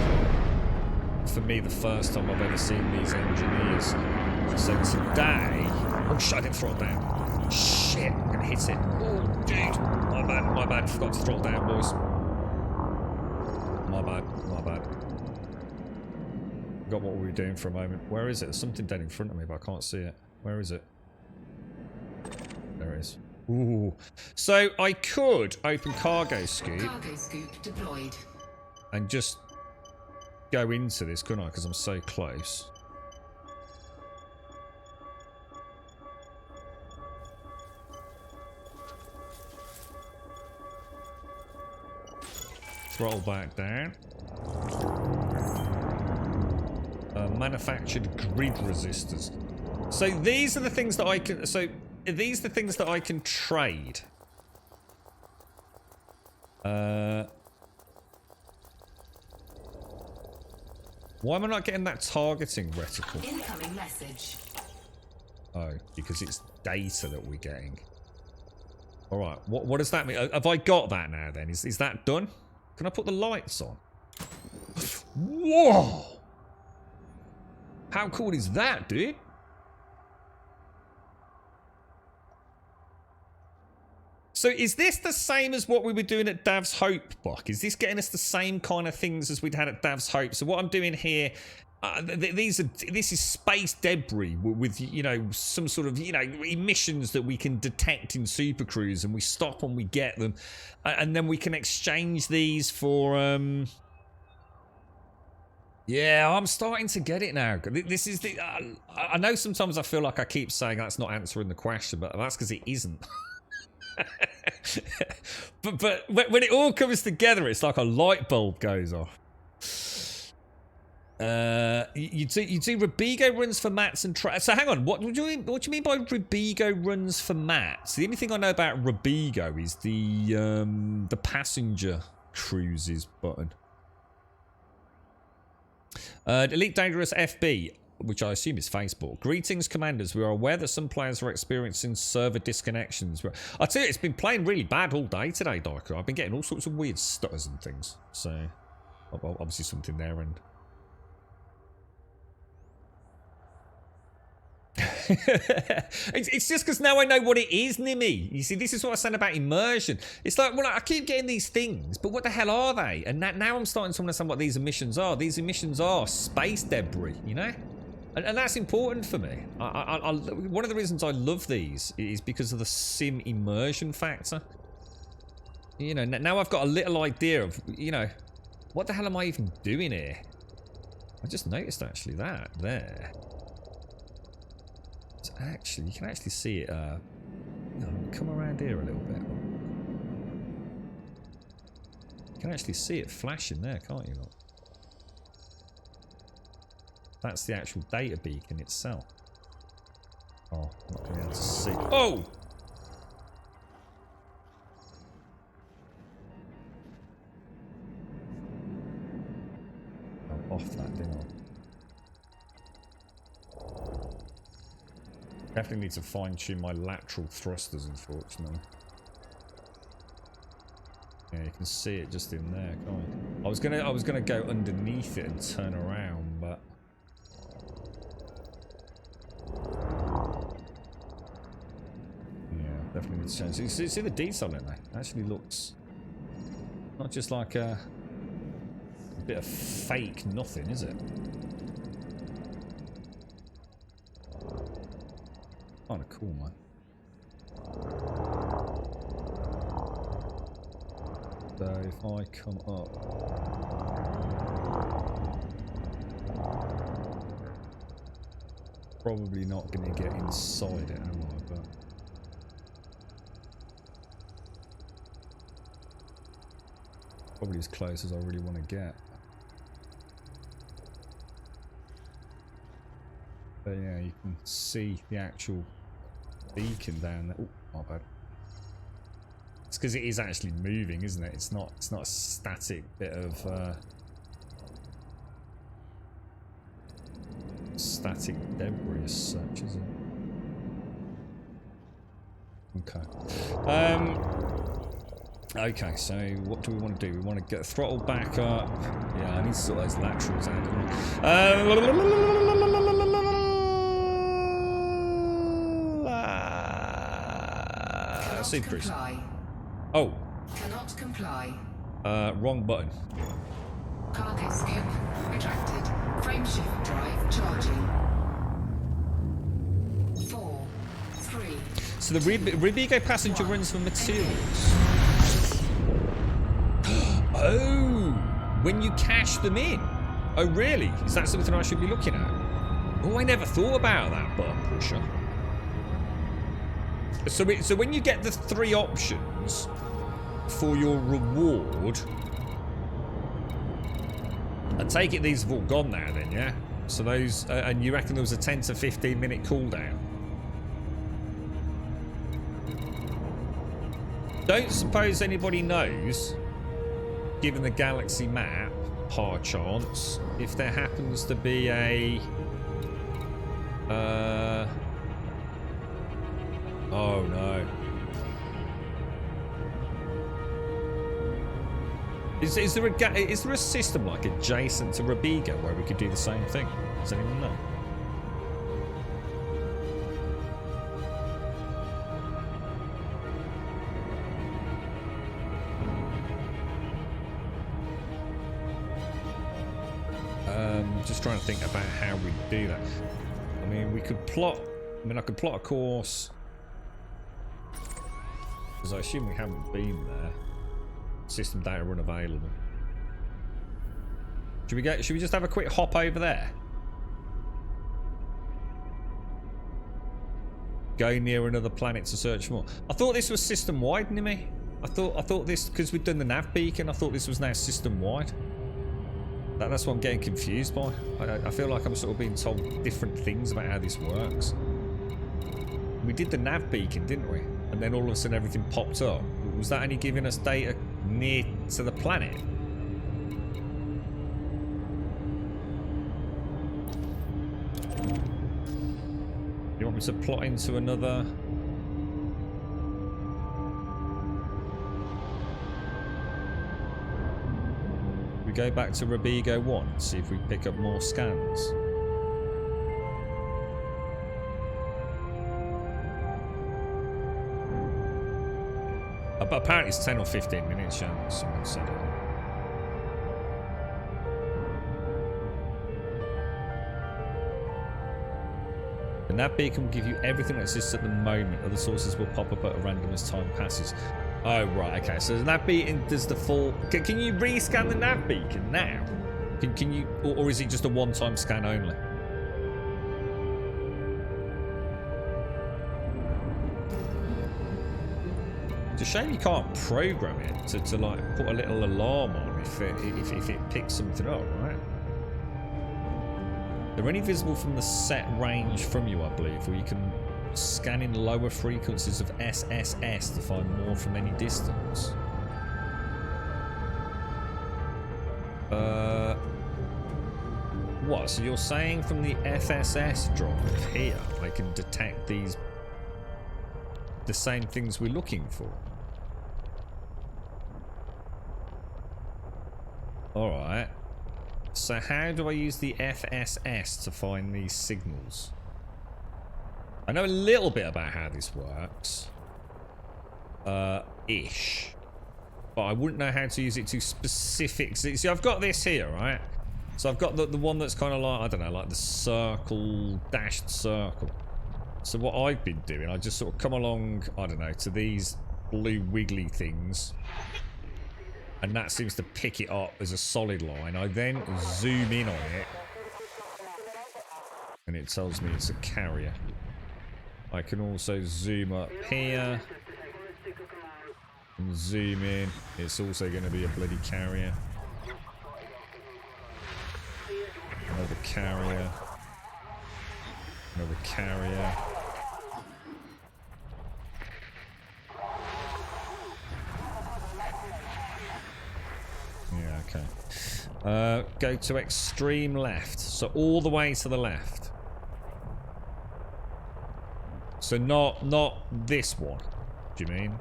for me, the first time I've ever seen these engineers. So today... Oh, shit, I didn't throttle down. Shit, I'm gonna hit it. Oh, dude. My bad. Forgot to throttle down, boys. My bad. Forgot what we were doing for a moment. Where is it? There's something dead in front of me, but I can't see it. Where is it? There it is. Ooh. So I could open cargo scoop. Cargo scoop deployed. And just go into this, couldn't I? Because I'm so close. Throttle back down. Manufactured grid resistors. So these are the things that I can. So these are the things that I can trade. Why am I not getting that targeting reticle? Incoming message. Oh, because it's data that we're getting. All right. What does that mean? Have I got that now? Then is that done? Can I put the lights on? Whoa! How cool is that, dude? So is this the same as what we were doing at Dav's Hope, Buck? Is this getting us the same kind of things as we'd had at Dav's Hope? So what I'm doing here, this is space debris with, you know, some sort of, you know, emissions that we can detect in Super Cruise, and we stop when we get them, and then we can exchange these for yeah, I'm starting to get it now. This is the I know sometimes I feel like I keep saying that's not answering the question, but that's because it isn't. but when it all comes together, it's like a light bulb goes off. You do Rubigo runs for mats and so hang on, what do you mean by Rubigo runs for mats? The only thing I know about Rubigo is the passenger cruises button. Elite Dangerous FB, which I assume is Facebook. Greetings, commanders. We are aware that some players are experiencing server disconnections. I tell you, it's been playing really bad all day today, Darker. I've been getting all sorts of weird stutters and things. So, obviously something there, and it's just because now I know what it is, Nimmy. You see, this is what I said about immersion. It's like, well, I keep getting these things, but what the hell are they? And now I'm starting to understand what these emissions are. These emissions are space debris, you know? And that's important for me. One of the reasons I love these is because of the sim immersion factor. You know, now I've got a little idea of, you know, what the hell am I even doing here? I just noticed actually that there. It's actually, you can actually see it. Come around here a little bit. You can actually see it flashing there, can't you? Look? That's the actual data beacon itself. Oh, not going to be able to see. Oh! Definitely need to fine-tune my lateral thrusters, unfortunately. Yeah, you can see it just in there, can't you? I was gonna go underneath it and turn around, but yeah, definitely need to change. You see the detail in there? It actually looks not just like a bit of fake nothing, is it? Kind of cool, man. So if I come up, probably not going to get inside it, am I? But probably as close as I really want to get. But yeah, you can see the actual beacon down there. Oh, not bad. It's because it is actually moving, isn't it? It's not a static bit of static debris as such, is it? Okay. Okay, so what do we want to do? We want to get the throttle back up. Yeah, I need to sort those laterals out. Super. Oh. Cannot comply. Wrong button. Cargo scoop retracted. Frameshift drive charging. 4, 3. So the Ribigo passenger runs for materials. Oh, when you cash them in. Oh, really? Is that something I should be looking at? Oh, I never thought about that button pusher. So when you get the 3 options for your reward, I take it these have all gone now then, yeah? So those, and you reckon there was a 10 to 15 minute cooldown? Don't suppose anybody knows, given the galaxy map, par chance, if there happens to be a... oh no. Is there a system like adjacent to Ribigo where we could do the same thing? Does anyone know? Just trying to think about how we do that. I mean, we could plot. I mean, I could plot a course because I assume we haven't been there. System data unavailable. Should we just have a quick hop over there? Go near another planet to search for more. I thought this was system wide, Nimi. I thought this, because we've done the nav beacon, I thought this was now system wide. That's what I'm getting confused by. I feel like I'm sort of being told different things about how this works. We did the nav beacon, didn't we? And then all of a sudden everything popped up. Was that only giving us data near to the planet? You want me to plot into another... We go back to Ribigo 1, see if we pick up more scans. But apparently it's 10 or 15 minutes, yeah, someone said it. The nav beacon will give you everything that exists at the moment. Other sources will pop up at a random as time passes. Oh, right, okay. So the nav beacon does the full... Can you rescan the nav beacon now? Can you... Or is it just a one-time scan only? It's a shame you can't program it to like put a little alarm on if it picks something up, right? They're only visible from the set range from you, I believe, where you can scan in lower frequencies of SSS to find more from any distance. what? So you're saying from the FSS drive here, I can detect the same things we're looking for? Alright. So how do I use the FSS to find these signals? I know a little bit about how this works. Ish. But I wouldn't know how to use it to specific... See, I've got this here, right? So I've got the one that's kind of like, I don't know, like the circle, dashed circle. So what I've been doing, I just sort of come along, I don't know, to these blue wiggly things. And that seems to pick it up as a solid line. I then zoom in on it. And it tells me it's a carrier. I can also zoom up here. And zoom in. It's also going to be a bloody carrier. Another carrier. Another carrier. Yeah, okay. Go to extreme left. So all the way to the left. So not this one. Do you mean?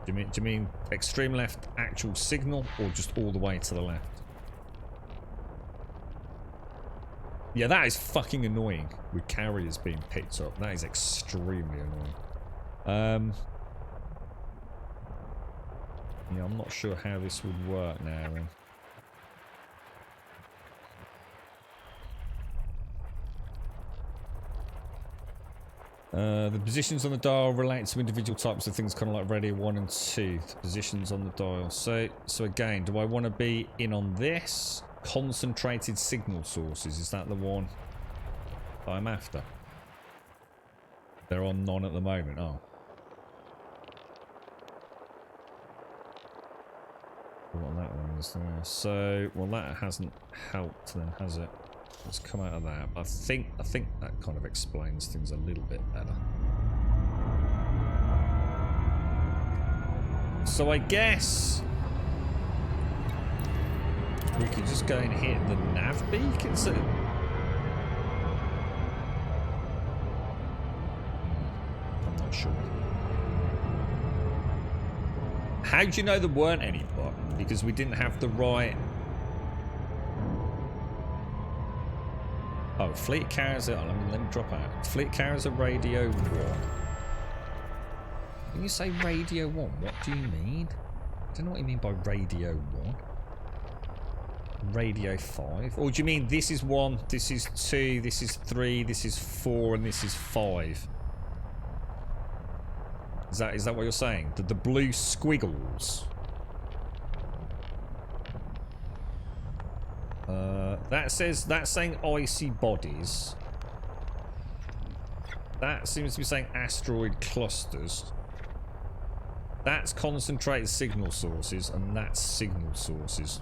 Do you mean extreme left actual signal, or just all the way to the left? Yeah, that is fucking annoying with carriers being picked up. That is extremely annoying. Yeah, I'm not sure how this would work now. The positions on the dial relate to individual types of things, kind of like radio 1 and 2. The positions on the dial. So again, do I want to be in on this? Concentrated signal sources. Is that the one I'm after? They're on none at the moment. Oh. What that one is there. So, well, that hasn't helped then, has it? Let's come out of that. I think that kind of explains things a little bit better. So I guess we could just go and hit the nav beacon. So I'm not sure. How do you know there weren't any? Because we didn't have the right... Oh, fleet carriers are... Let me drop out. Fleet carriers are radio 1. When you say radio 1, what do you mean? I don't know what you mean by radio 1. Radio 5? Or do you mean this is 1, this is 2, this is 3, this is 4, and this is 5? Is that what you're saying? The blue squiggles... that's saying icy bodies. That seems to be saying asteroid clusters. That's concentrated signal sources, and that's signal sources.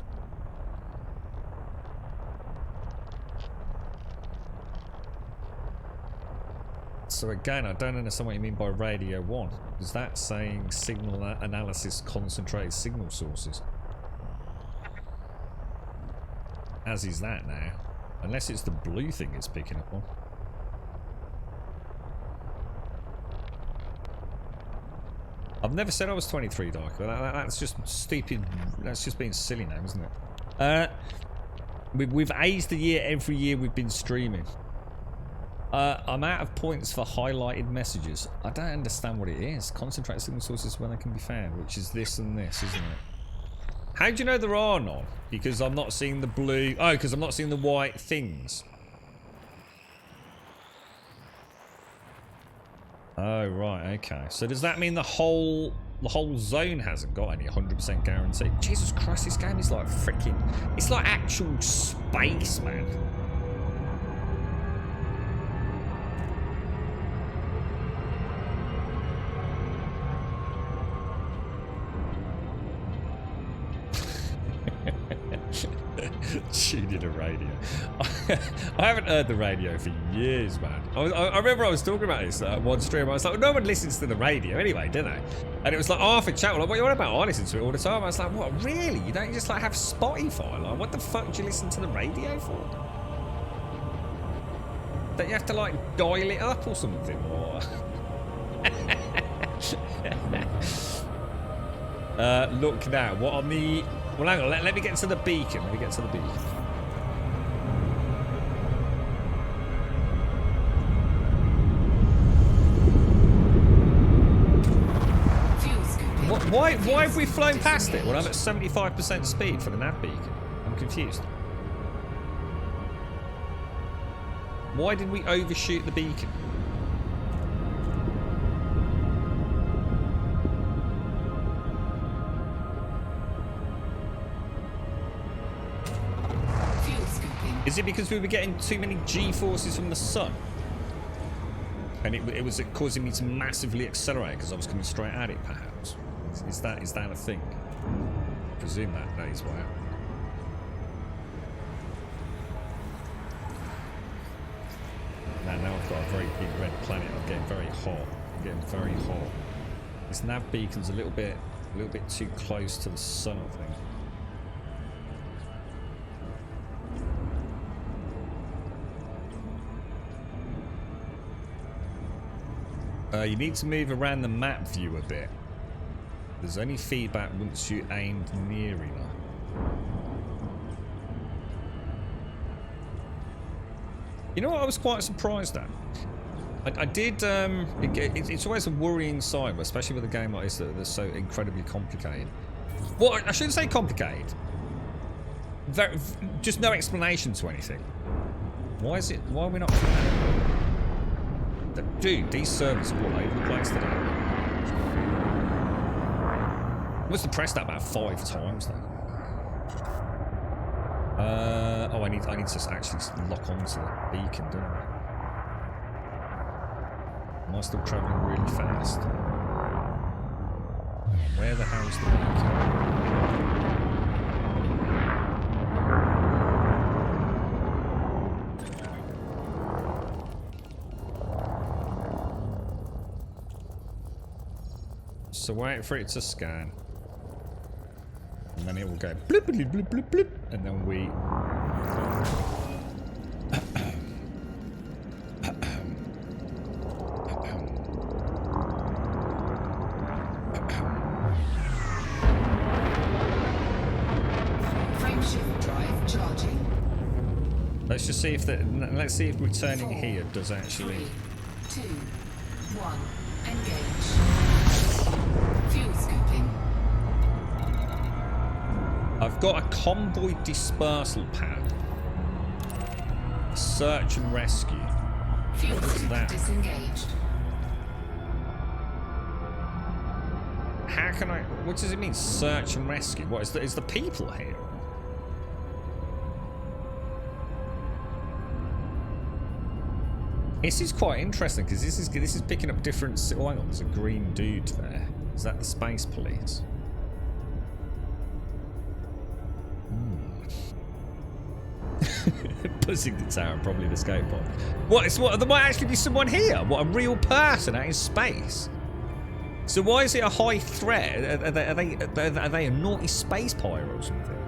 So again, I don't understand what you mean by radio 1. Is that saying signal analysis concentrated signal sources? As is that now. Unless it's the blue thing it's picking up on. I've never said I was 23, Dark. That's just stupid. That's just being silly now, isn't it? We've aged the year every year we've been streaming. I'm out of points for highlighted messages. I don't understand what it is. Concentrate signal sources when they can be found, which is this and this, isn't it? How do you know there are none? Because I'm not seeing the blue... Oh, because I'm not seeing the white things. Oh, right, okay. So does that mean the whole zone hasn't got any 100% guarantee? Jesus Christ, this game is like freaking... It's like actual space, man. Tune in a radio. I haven't heard the radio for years, man. I remember I was talking about this one stream. I was like, no one listens to the radio anyway, do they? And it was like, Arthur chat, like, what are you on about? I listen to it all the time. I was like, what, really? You don't just like have Spotify? Like, what the fuck do you listen to the radio for? Don't you have to like dial it up or something? Or look now. What on the? Well, hang on. Let me get to the beacon. Let me get to the beacon. Why have we flown past it when I'm at 75% speed for the nav beacon? I'm confused. Why did we overshoot the beacon? Is it because we were getting too many G-forces from the sun? And it was causing me to massively accelerate because I was coming straight at it, perhaps? Is that a thing? I presume that is what happened. Now I've got a very big red planet. I'm getting very hot. I'm getting very hot. This nav beacon's a little bit too close to the sun, I think. You need to move around the map view a bit. There's only feedback once you aimed near enough. You know what I was quite surprised at? I did, it's always a worrying sign, especially with a game like this that's so incredibly complicated. Well, I shouldn't say complicated. Just no explanation to anything. Why are we not doing that? Dude, these servers are all over the place today. I must have pressed that about 5 times though. Oh, I need to actually lock onto the beacon, don't I? Am I still travelling really fast? Where the hell's the beacon? So wait for it to scan. And then it will go blip blip blip blip blip, and then we Frameshift drive charging. let's just see if let's see if returning here does actually 3, 2, 1, engage. Fuel scooping. I've got a convoy dispersal pad. Search and rescue. Fuel What is scoop that? disengaged. How can I? What does it mean? Search and rescue. What is the people here? This is quite interesting because this is picking up different. Oh, hang on, there's a green dude there. Is that the space police? Buzzing the tower, probably the skate pod. What? There might actually be someone here. What, a real person out in space? So why is it a high threat? Are they a naughty space pirate or something?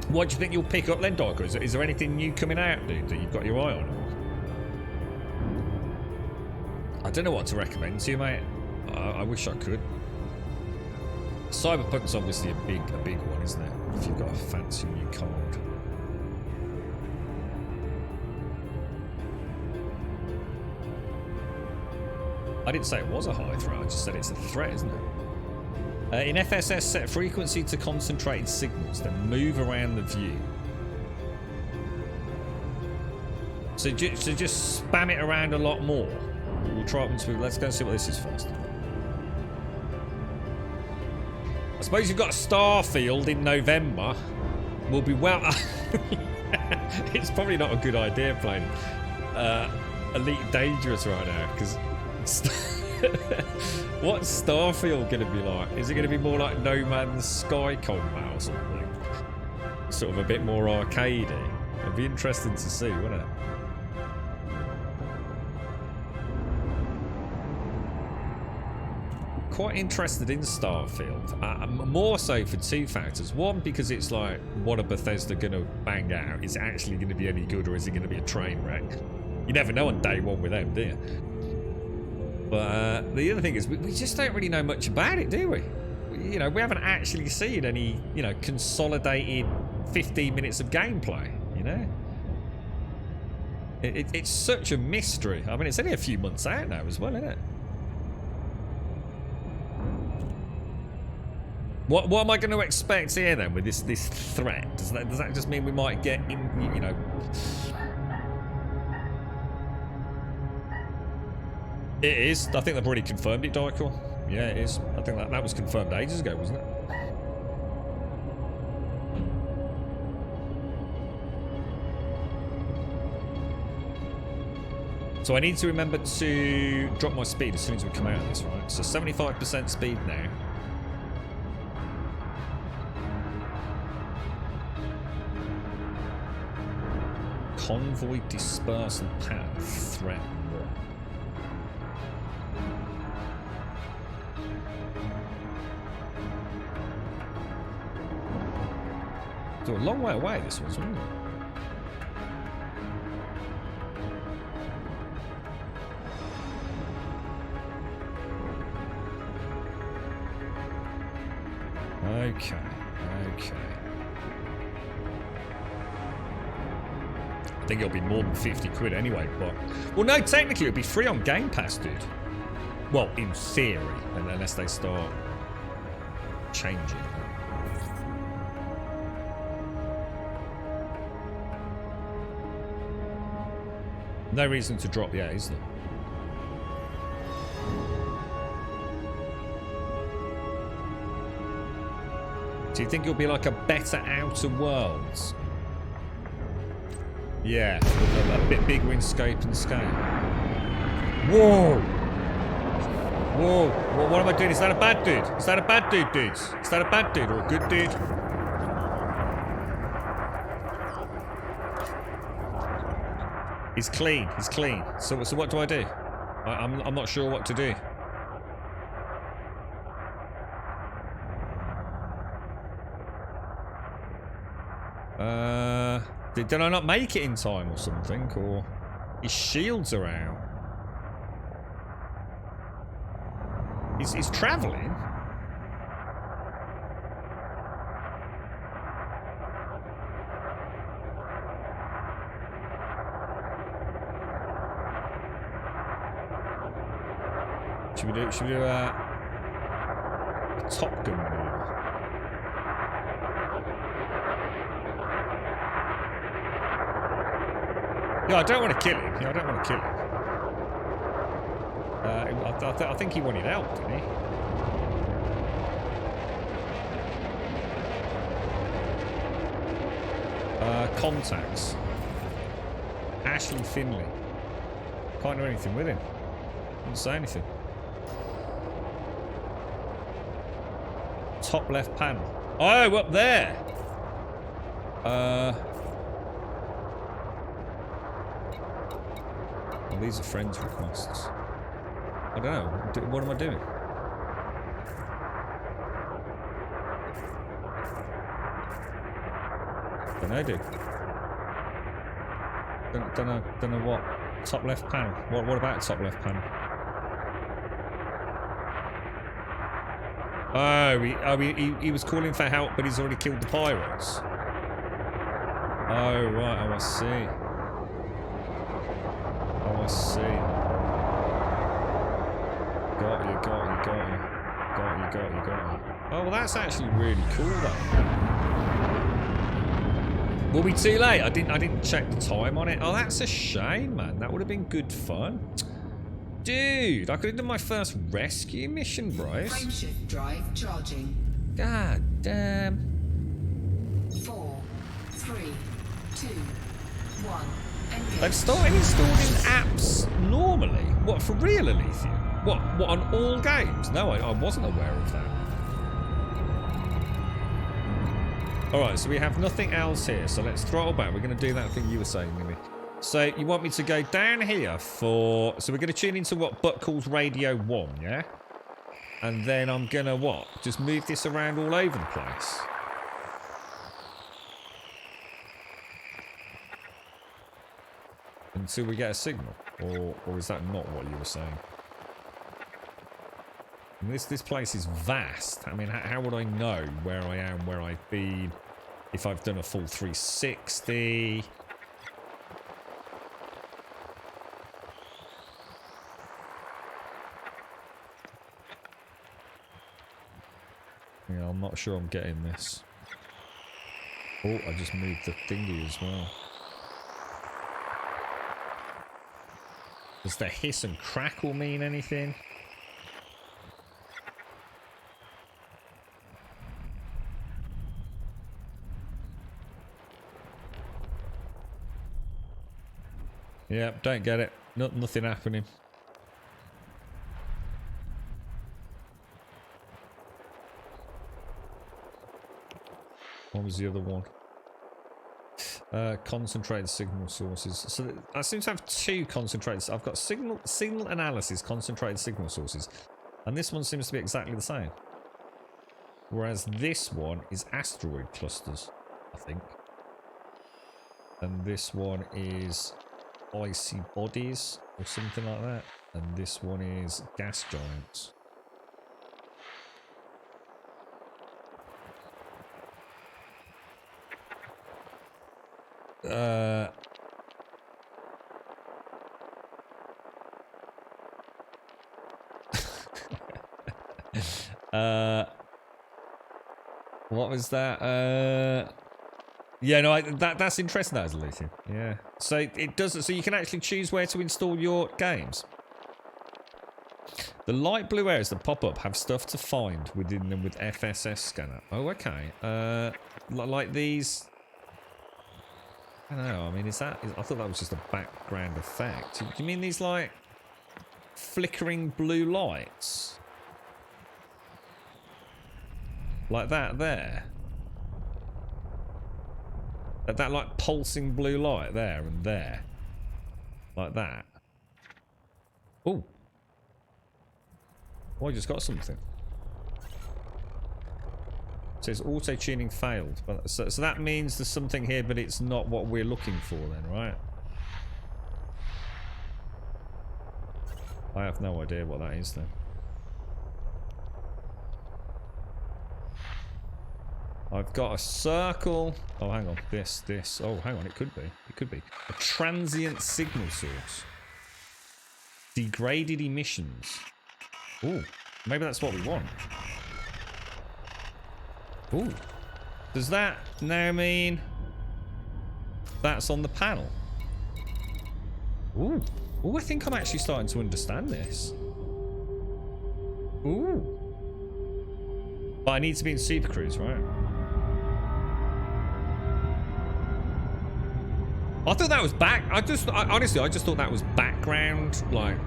What do you think you'll pick up then, Darko? Is there anything new coming out, dude, that you've got your eye on? I don't know what to recommend to you, mate. I wish I could. Cyberpunk's obviously a big one, isn't it? If you've got a fancy new card. I didn't say it was a high threat, I just said it's a threat, isn't it? In FSS, set frequency to concentrated signals, then move around the view. So just spam it around a lot more. We'll try it once we... Let's go and see what this is first. I suppose you've got a Starfield in November. We'll be well... It's probably not a good idea playing Elite Dangerous right now, because... What's Starfield going to be like? Is it going to be more like No Man's Sky combat or something? Sort of a bit more arcadey. It'd be interesting to see, wouldn't it? quite interested in Starfield. More so for two factors. One, because it's like, what are Bethesda going to bang out? Is it actually going to be any good, or is it going to be a train wreck? You never know on day one with them, do you? But the other thing is, we just don't really know much about it, do we? You know, we haven't actually seen any, you know, consolidated 15 minutes of gameplay, you know? It's such a mystery. I mean, it's only a few months out now as well, isn't it? What am I going to expect here then with this threat? Does that just mean we might get in, you know? It is. I think they've already confirmed it, Dykel. Yeah, it is. I think that was confirmed ages ago, wasn't it? So I need to remember to drop my speed as soon as we come out of this, right? So 75% speed now. Convoy dispersal path threat. So a long way away this was, wasn't it? Okay. I think it'll be more than 50 quid anyway, but... Well, no, technically it'll be free on Game Pass, dude. Well, in theory, unless they start changing. No reason to drop yet, is there? Do you think it'll be like a better Outer Worlds? Yeah, a bit bigger in scope and scale. Whoa! Whoa! What am I doing? Is that a bad dude? Is that a bad dude, dudes? Is that a bad dude or a good dude? He's clean. He's clean. So what do I do? I'm not sure what to do. Did I not make it in time or something? Or his shields are out. He's travelling. Should we do a Top Gun maneuver? Yeah, I don't want to kill him. Yeah, I don't want to kill him. I think he wanted help, didn't he? Contacts. Ashley Finley. Can't do anything with him. Didn't say anything. Top left panel. Oh, up there. Well, these are friends requests. I don't know. What am I doing? Don't know, dude. Don't know what. Top left panel. What about top left panel? Oh, he was calling for help, but he's already killed the pirates. Oh, right. Oh, I see. I see. Got you. Oh, well, that's actually really cool, though. Will we be too late? I didn't check the time on it. Oh, that's a shame, man. That would have been good fun. Dude, I could have done my first rescue mission, bros. Frameshift drive charging. God damn. 4, 3, 2, 1. Engage. They've started installing apps normally. What, for real, Alethea? What, on all games? No, I wasn't aware of that. Alright, so we have nothing else here. So let's throttle back. We're going to do that thing you were saying, Millie. So you want me to go down here for... So we're going to tune into what Butt calls Radio 1, yeah? And then I'm gonna what? Just move this around all over the place. Until we get a signal. Or is that not what you were saying? And this place is vast. I mean, how would I know where I am, where I've been, if I've done a full 360? Yeah, I'm not sure I'm getting this. Oh, I just moved the thingy as well. Does the hiss and crackle mean anything? Yeah, don't get it. Nothing happening. What was the other one? Concentrated signal sources. So I seem to have two concentrated. I've got signal analysis, concentrated signal sources, and this one seems to be exactly the same. Whereas this one is asteroid clusters, I think, and this one is icy bodies or something like that, and this one is gas giants. What was that? Yeah, no, that's interesting. That is lithium. Yeah. So it does. So you can actually choose where to install your games. The light blue areas that pop up have stuff to find within them with FSS scanner. Oh, okay. Like these. I don't know. I mean, I thought that was just a background effect. Do you mean these like flickering blue lights? Like that there? That like pulsing blue light there and there? Like that? Oh. Oh, I just got something. It says auto-tuning failed. But so that means there's something here, but it's not what we're looking for then, right? I have no idea what that is then. I've got a circle. Oh, hang on. This. Oh, hang on. It could be. It could be. A transient signal source. Degraded emissions. Ooh. Maybe that's what we want. Ooh. Does that now mean that's on the panel? Ooh. Ooh, I think I'm actually starting to understand this. Ooh. But I need to be in Super Cruise, right? I thought that was honestly, I just thought that was background, like,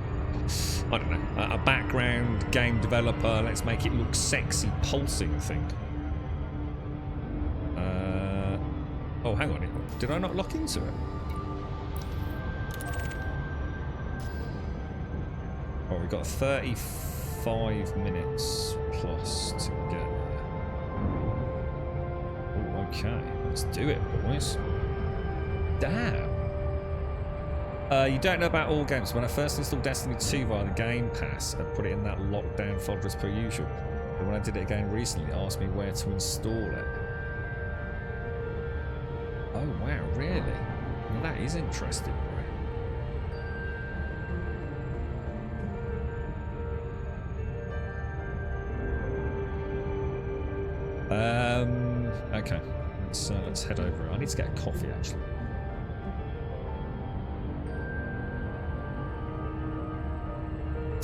I don't know, a background game developer, let's make it look sexy, pulsing thing. Oh, hang on, did I not lock into it? Oh, we've got 35 minutes plus to get there. Oh, okay, let's do it, boys. Damn. You don't know about all games. When I first installed Destiny 2 via the Game Pass, I put it in that lockdown folder as per usual. But when I did it again recently, it asked me where to install it. Oh wow, really? Well, that is interesting, right? Okay. Let's head over. I need to get a coffee actually.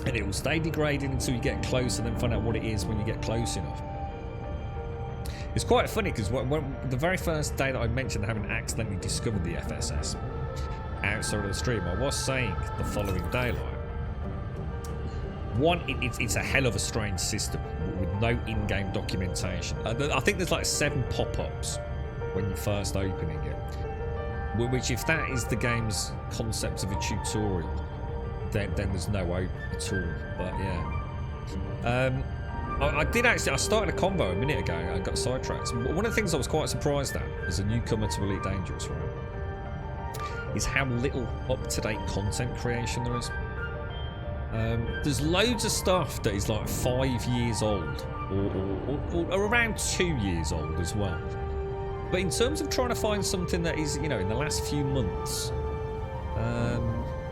And it will stay degraded until you get close and then find out what it is when you get close enough. It's quite funny because the very first day that I mentioned having accidentally discovered the FSS outside of the stream, I was saying the following day, like, one, it's a hell of a strange system with no in-game documentation. I think there's like 7 pop-ups when you're first opening it, which if that is the game's concept of a tutorial, then there's no hope at all. But yeah, I did actually. I started a convo a minute ago and got sidetracked. One of the things I was quite surprised at as a newcomer to Elite Dangerous, right, is how little up-to-date content creation there is. There's loads of stuff that is like 5 years old, or around 2 years old as well. But in terms of trying to find something that is, you know, in the last few months,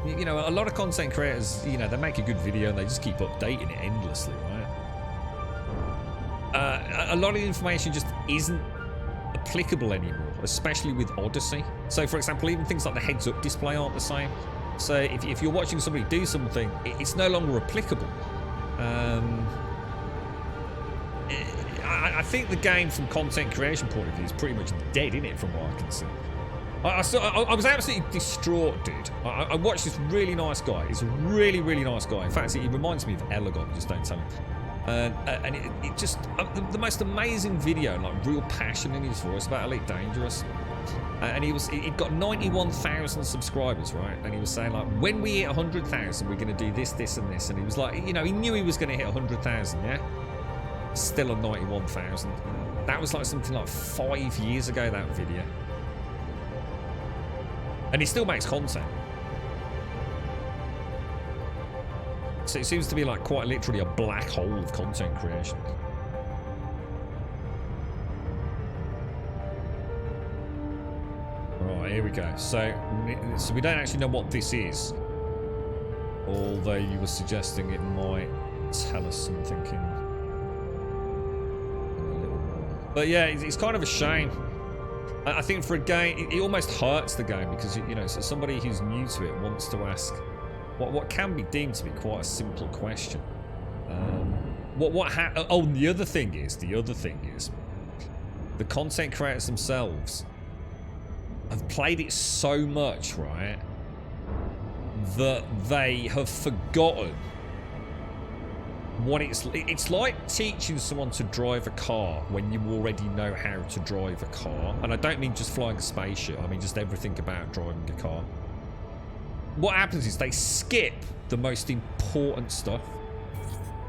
you know, a lot of content creators, you know, they make a good video and they just keep updating it endlessly, right? A lot of the information just isn't applicable anymore, especially with Odyssey. So, for example, even things like the heads-up display aren't the same. So, if you're watching somebody do something, it's no longer applicable. I think the game, from content creation point of view, is pretty much dead, isn't it, from what I can see? I was absolutely distraught, dude. I watched this really nice guy. He's a really, really nice guy. In fact, he reminds me of Elgon, just don't tell him. And it just, the most amazing video, like real passion in his voice about Elite Dangerous. And he'd got 91,000 subscribers, right? And he was saying, like, when we hit 100,000, we're going to do this, this, and this. And he was like, you know, he knew he was going to hit 100,000, yeah? Still on 91,000. That was like something like 5 years ago, that video. And he still makes content. So it seems to be like quite literally a black hole of content creation. Right, here we go. So we don't actually know what this is. Although you were suggesting it might tell us something in a little while. But yeah, it's kind of a shame. I think for a game, it almost hurts the game because, you know, so somebody who's new to it wants to ask what can be deemed to be quite a simple question. Oh, the other thing is, the content creators themselves have played it so much, right, that they have forgotten what it's like teaching someone to drive a car when you already know how to drive a car. And I don't mean just flying a spaceship, I mean just everything about driving a car. What happens is they skip the most important stuff.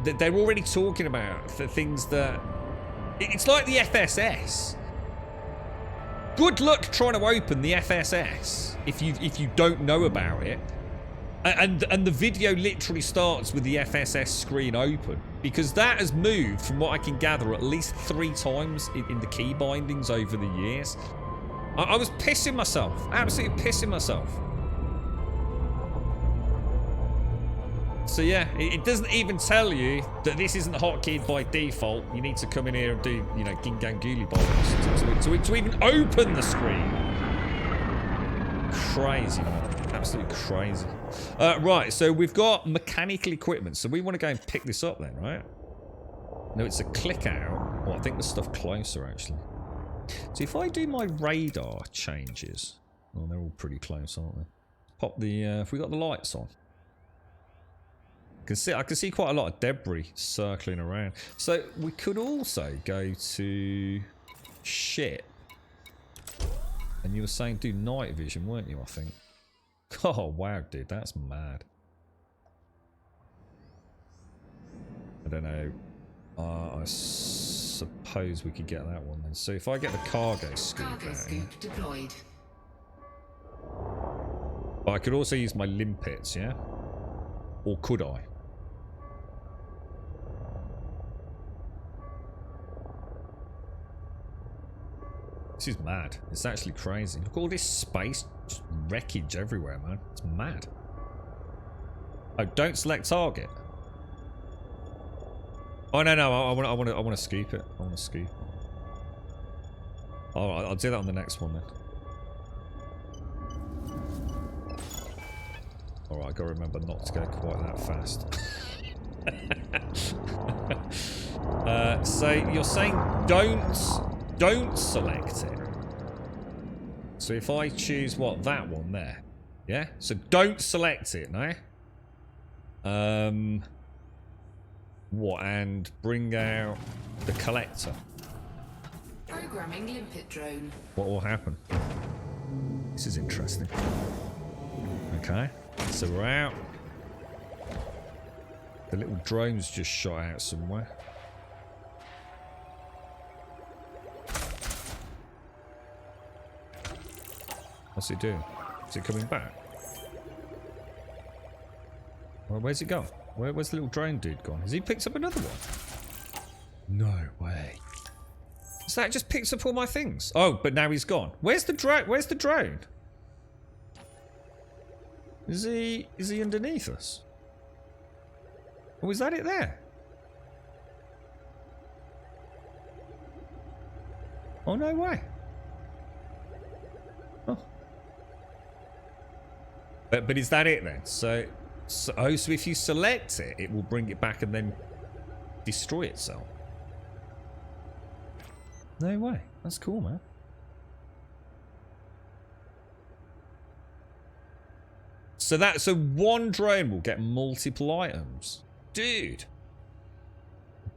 They're already talking about the things that... It's like the FSS. Good luck trying to open the FSS if you don't know about it. And the video literally starts with the FSS screen open, because that has moved, from what I can gather, at least 3 times in the key bindings over the years. I was pissing myself, absolutely pissing myself. So yeah, it doesn't even tell you that this isn't hotkeyed by default. You need to come in here and do, you know, Ginganguli bollocks to even open the screen. Crazy, man. Absolutely crazy. Right, so we've got mechanical equipment. So we want to go and pick this up then, right? No, it's a click out. Oh, I think there's stuff closer, actually. So if I do my radar changes... Oh, they're all pretty close, aren't they? Pop the... if we got the lights on. I can see quite a lot of debris circling around. So we could also go to... shit. And you were saying do night vision, weren't you, I think? Oh, wow, dude, that's mad. I don't know. I suppose we could get that one then. So if I get the cargo scoop out here. Deployed. But I could also use my limpets, yeah? Or could I? This is mad. It's actually crazy. Look at all this space wreckage everywhere, man. It's mad. Oh, don't select target. Oh no, I want to scoop it. I want to scoop. Oh, I'll do that on the next one then. All right, I gotta remember not to go quite that fast. So you're saying don't select it. So if I choose what, that one there, yeah. So don't select it, no. What, and bring out the collector. Programming limpet drone. What will happen? This is interesting. Okay, so we're out. The little drone's just shot out somewhere. What's it doing? Is it coming back? Well, where's it gone? Where's the little drone dude gone? Has he picked up another one? No way. So that just picks up all my things. Oh, but now he's gone. Where's the drone? Where's the drone? Is he underneath us? Oh, is that it there? Oh, no way. Oh. But is that it then? So if you select it, it will bring it back and then destroy itself. No way. That's cool, man. So one drone will get multiple items. Dude.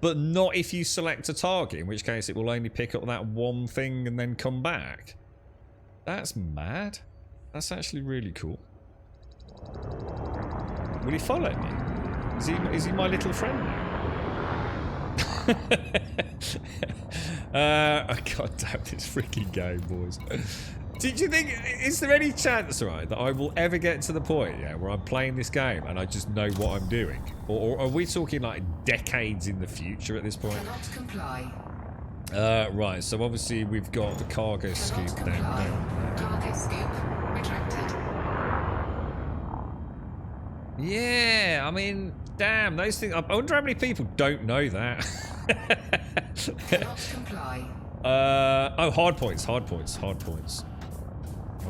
But not if you select a target, in which case it will only pick up that one thing and then come back. That's mad. That's actually really cool. Will he follow me? Is he my little friend now? God damn this freaking game, boys. Did you think, is there any chance, right, that I will ever get to the point, yeah, where I'm playing this game and I just know what I'm doing? Or are we talking like decades in the future at this point? Cannot comply. Right, so obviously we've got the cargo scoop down there. Cargo scoop retracted. Yeah, I mean, damn, those things. I wonder how many people don't know that. Cannot comply. Oh, hard points. I'll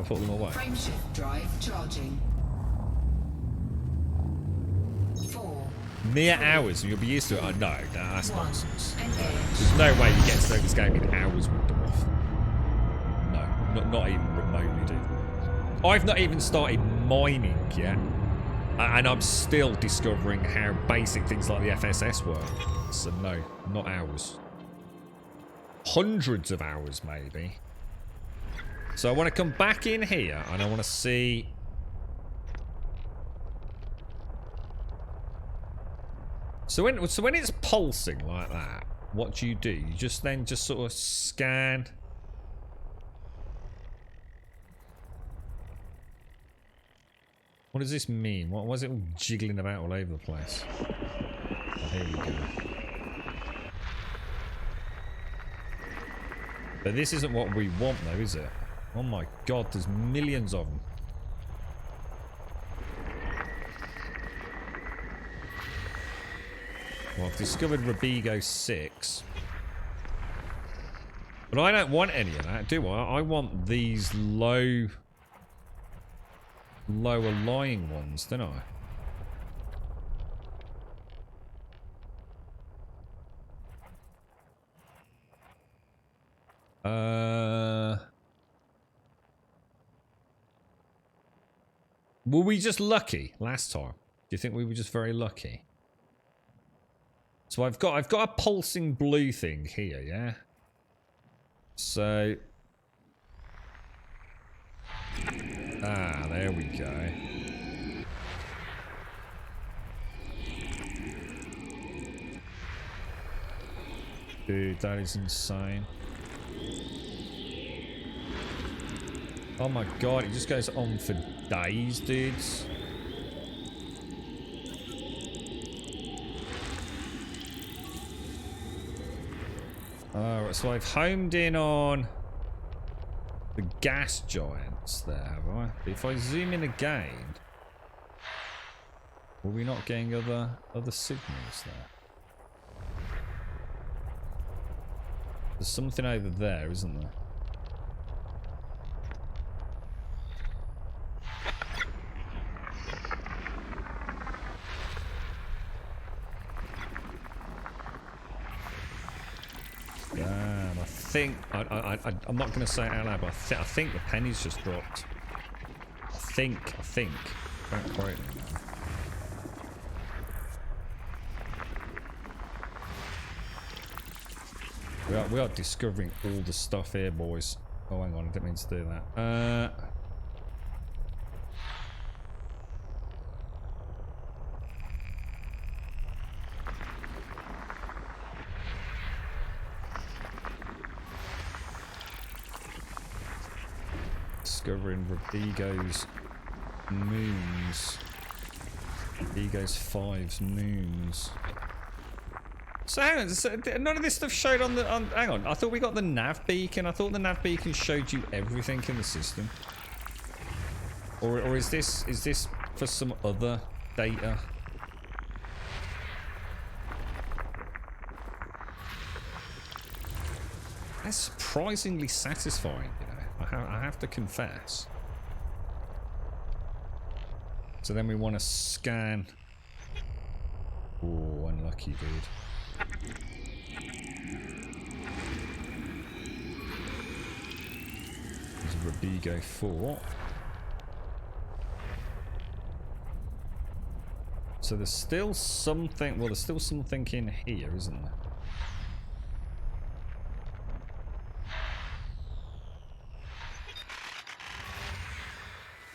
put them away. Frameshift drive charging. 4. Mere hours, and you'll be used to it. Oh, no, that's 1. nonsense. Engage. There's no way you get to know this game in hours with them off. No, not even remotely, dude. I've not even started mining yet. And I'm still discovering how basic things like the FSS work. So no, not hours. Hundreds of hours, maybe. So I want to come back in here and I want to see... So when it's pulsing like that, what do? You just sort of scan... What does this mean? Why is it all jiggling about all over the place? Oh, here we go. But this isn't what we want though, is it? Oh my god, there's millions of them. Well, I've discovered Rubigo 6. But I don't want any of that, do I? I want these lower lying ones, don't I? Were we just lucky last time? Do you think we were just very lucky? So I've got a pulsing blue thing here, yeah? So there we go. Dude, that is insane. Oh my god, it just goes on for days, dudes. Alright, so I've homed in on the gas giants there, right? But if I zoom in again, were we not getting other signals there? There's something over there, isn't there? Damn, I think I'm not going to say it out loud, but I think the penny's just dropped. I think. Don't quote me now. We are discovering all the stuff here, boys. Oh, hang on, I didn't mean to do that. discovering Robigo's moons. Robigo's 5's moons. So hang on, so none of this stuff showed on the... hang on, I thought we got the nav beacon. I thought the nav beacon showed you everything in the system. Or is this for some other data? That's surprisingly satisfying, you know. I have to confess. So then we want to scan. Oh, unlucky, dude. There's a Robigo 4. So there's still something. Well, there's still something in here, isn't there?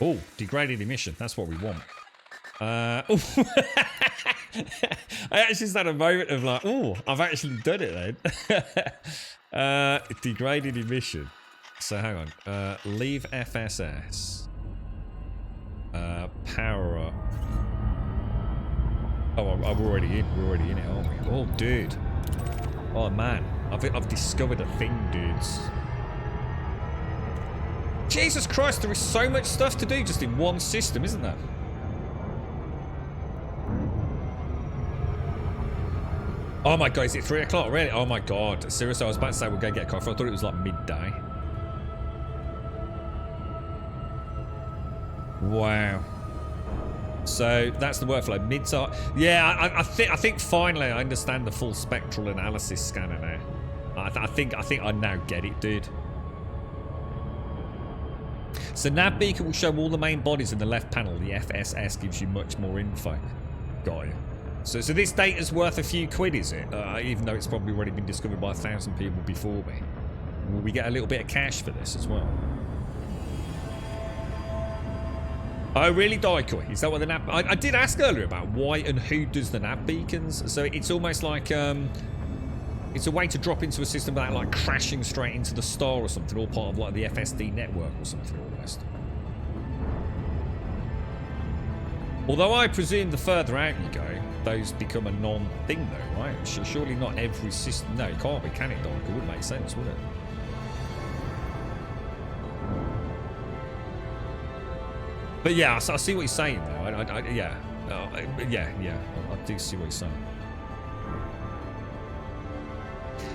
Oh, degraded emission. That's what we want. I actually just had a moment of like, oh, I've actually done it then. Degraded emission. So hang on. Leave FSS. Power up. Oh, I'm already in. We're already in it, aren't we? Oh, dude. Oh, man. I've discovered a thing, dudes. Jesus Christ, there is so much stuff to do just in one system, isn't there? Oh my god, is it 3 o'clock really? Oh my god. Seriously, I was about to say we'll go get a coffee. I thought it was like midday. Wow. So that's the workflow. Mid-time. Yeah, I think finally I understand the full spectral analysis scanner now. I think I now get it, dude. So nav beacon will show all the main bodies in the left panel. The FSS gives you much more info. Got it. So this data's worth a few quid, is it? Even though it's probably already been discovered by 1,000 people before me. Will we get a little bit of cash for this as well? Oh, really, Daikoi? Is that what the nav... I did ask earlier about why and who does the nav beacons. So it's almost like... it's a way to drop into a system without, like, crashing straight into the star or something, all part of, like, the FSD network or something, almost. Although I presume the further out you go, those become a non-thing, though, right? Surely not every system... No, it can't be, can it, Doc? It wouldn't make sense, would it? But yeah, I see what you're saying, though. Yeah. I do see what you're saying.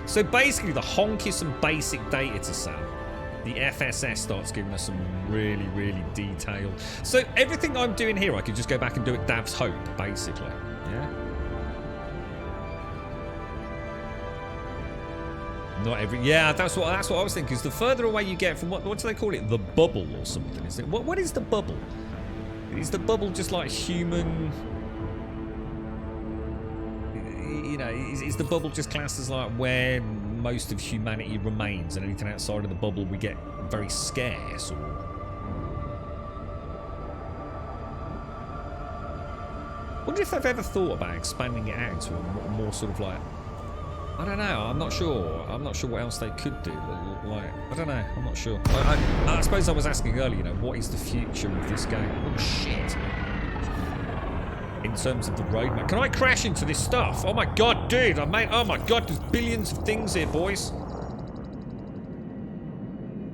So basically, the honk is some basic data to sell. The FSS starts giving us some really, really detailed... So everything I'm doing here, I could just go back and do at Dav's Hope, basically. Yeah? Not every... Yeah, that's what I was thinking. Because the further away you get from... What do they call it? The bubble or something, is it? What is the bubble? Is the bubble just like human... You know, is the bubble just classed as like where most of humanity remains, and anything outside of the bubble we get very scarce? Or... wonder if they've ever thought about expanding it out to a more sort of like... I don't know, I'm not sure. I'm not sure what else they could do. Like, I don't know, I'm not sure. I suppose I was asking earlier, you know, what is the future of this game? Oh, shit. In terms of the roadmap. Can I crash into this stuff? Oh my god, dude, oh my god, there's billions of things here, boys.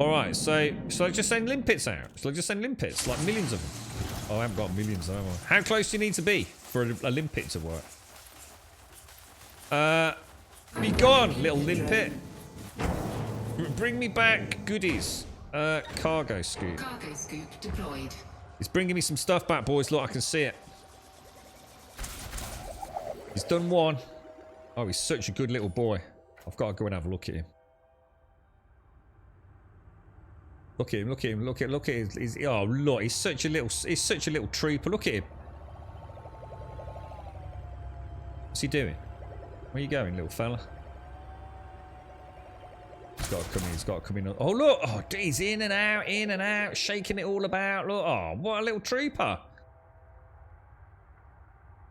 Alright, so shall I just send limpets out? Shall I just send limpets? Like millions of them. Oh, I haven't got millions, have I? How close do you need to be for a limpet to work? Be gone, little limpet. Bring me back goodies. Cargo scoop. Cargo scoop deployed. It's bringing me some stuff back, boys. Look, I can see it. He's done one. Oh, he's such a good little boy. I've got to go and have a look at him. Look at him, look at him, look at him. Oh look, he's such a little trooper. Look at him. What's he doing? Where are you going, little fella? He's got to come in. Oh look, oh he's in and out, shaking it all about. Look, oh what a little trooper.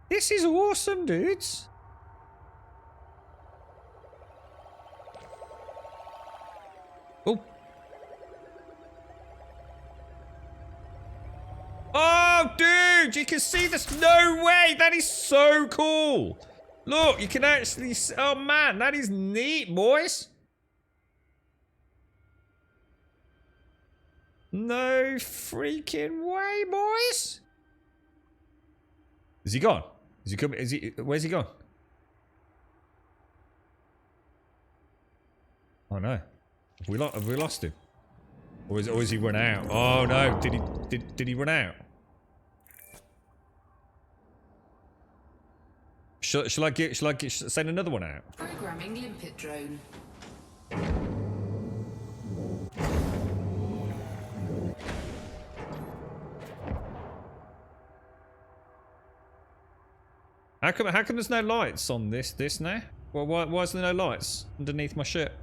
This is awesome, dudes. Oh. dude, you can see this. No way. That is so cool. Look, you can actually see. Oh, man, that is neat, boys. No freaking way, boys. Is he gone? Is he coming? Is he? Where's he gone? Oh no! Have we lost him? Or is he run out? Oh no! Did he run out? Shall I send another one out? Programming limpet drone. How come there's no lights on this now? Well, why is there no lights underneath my ship?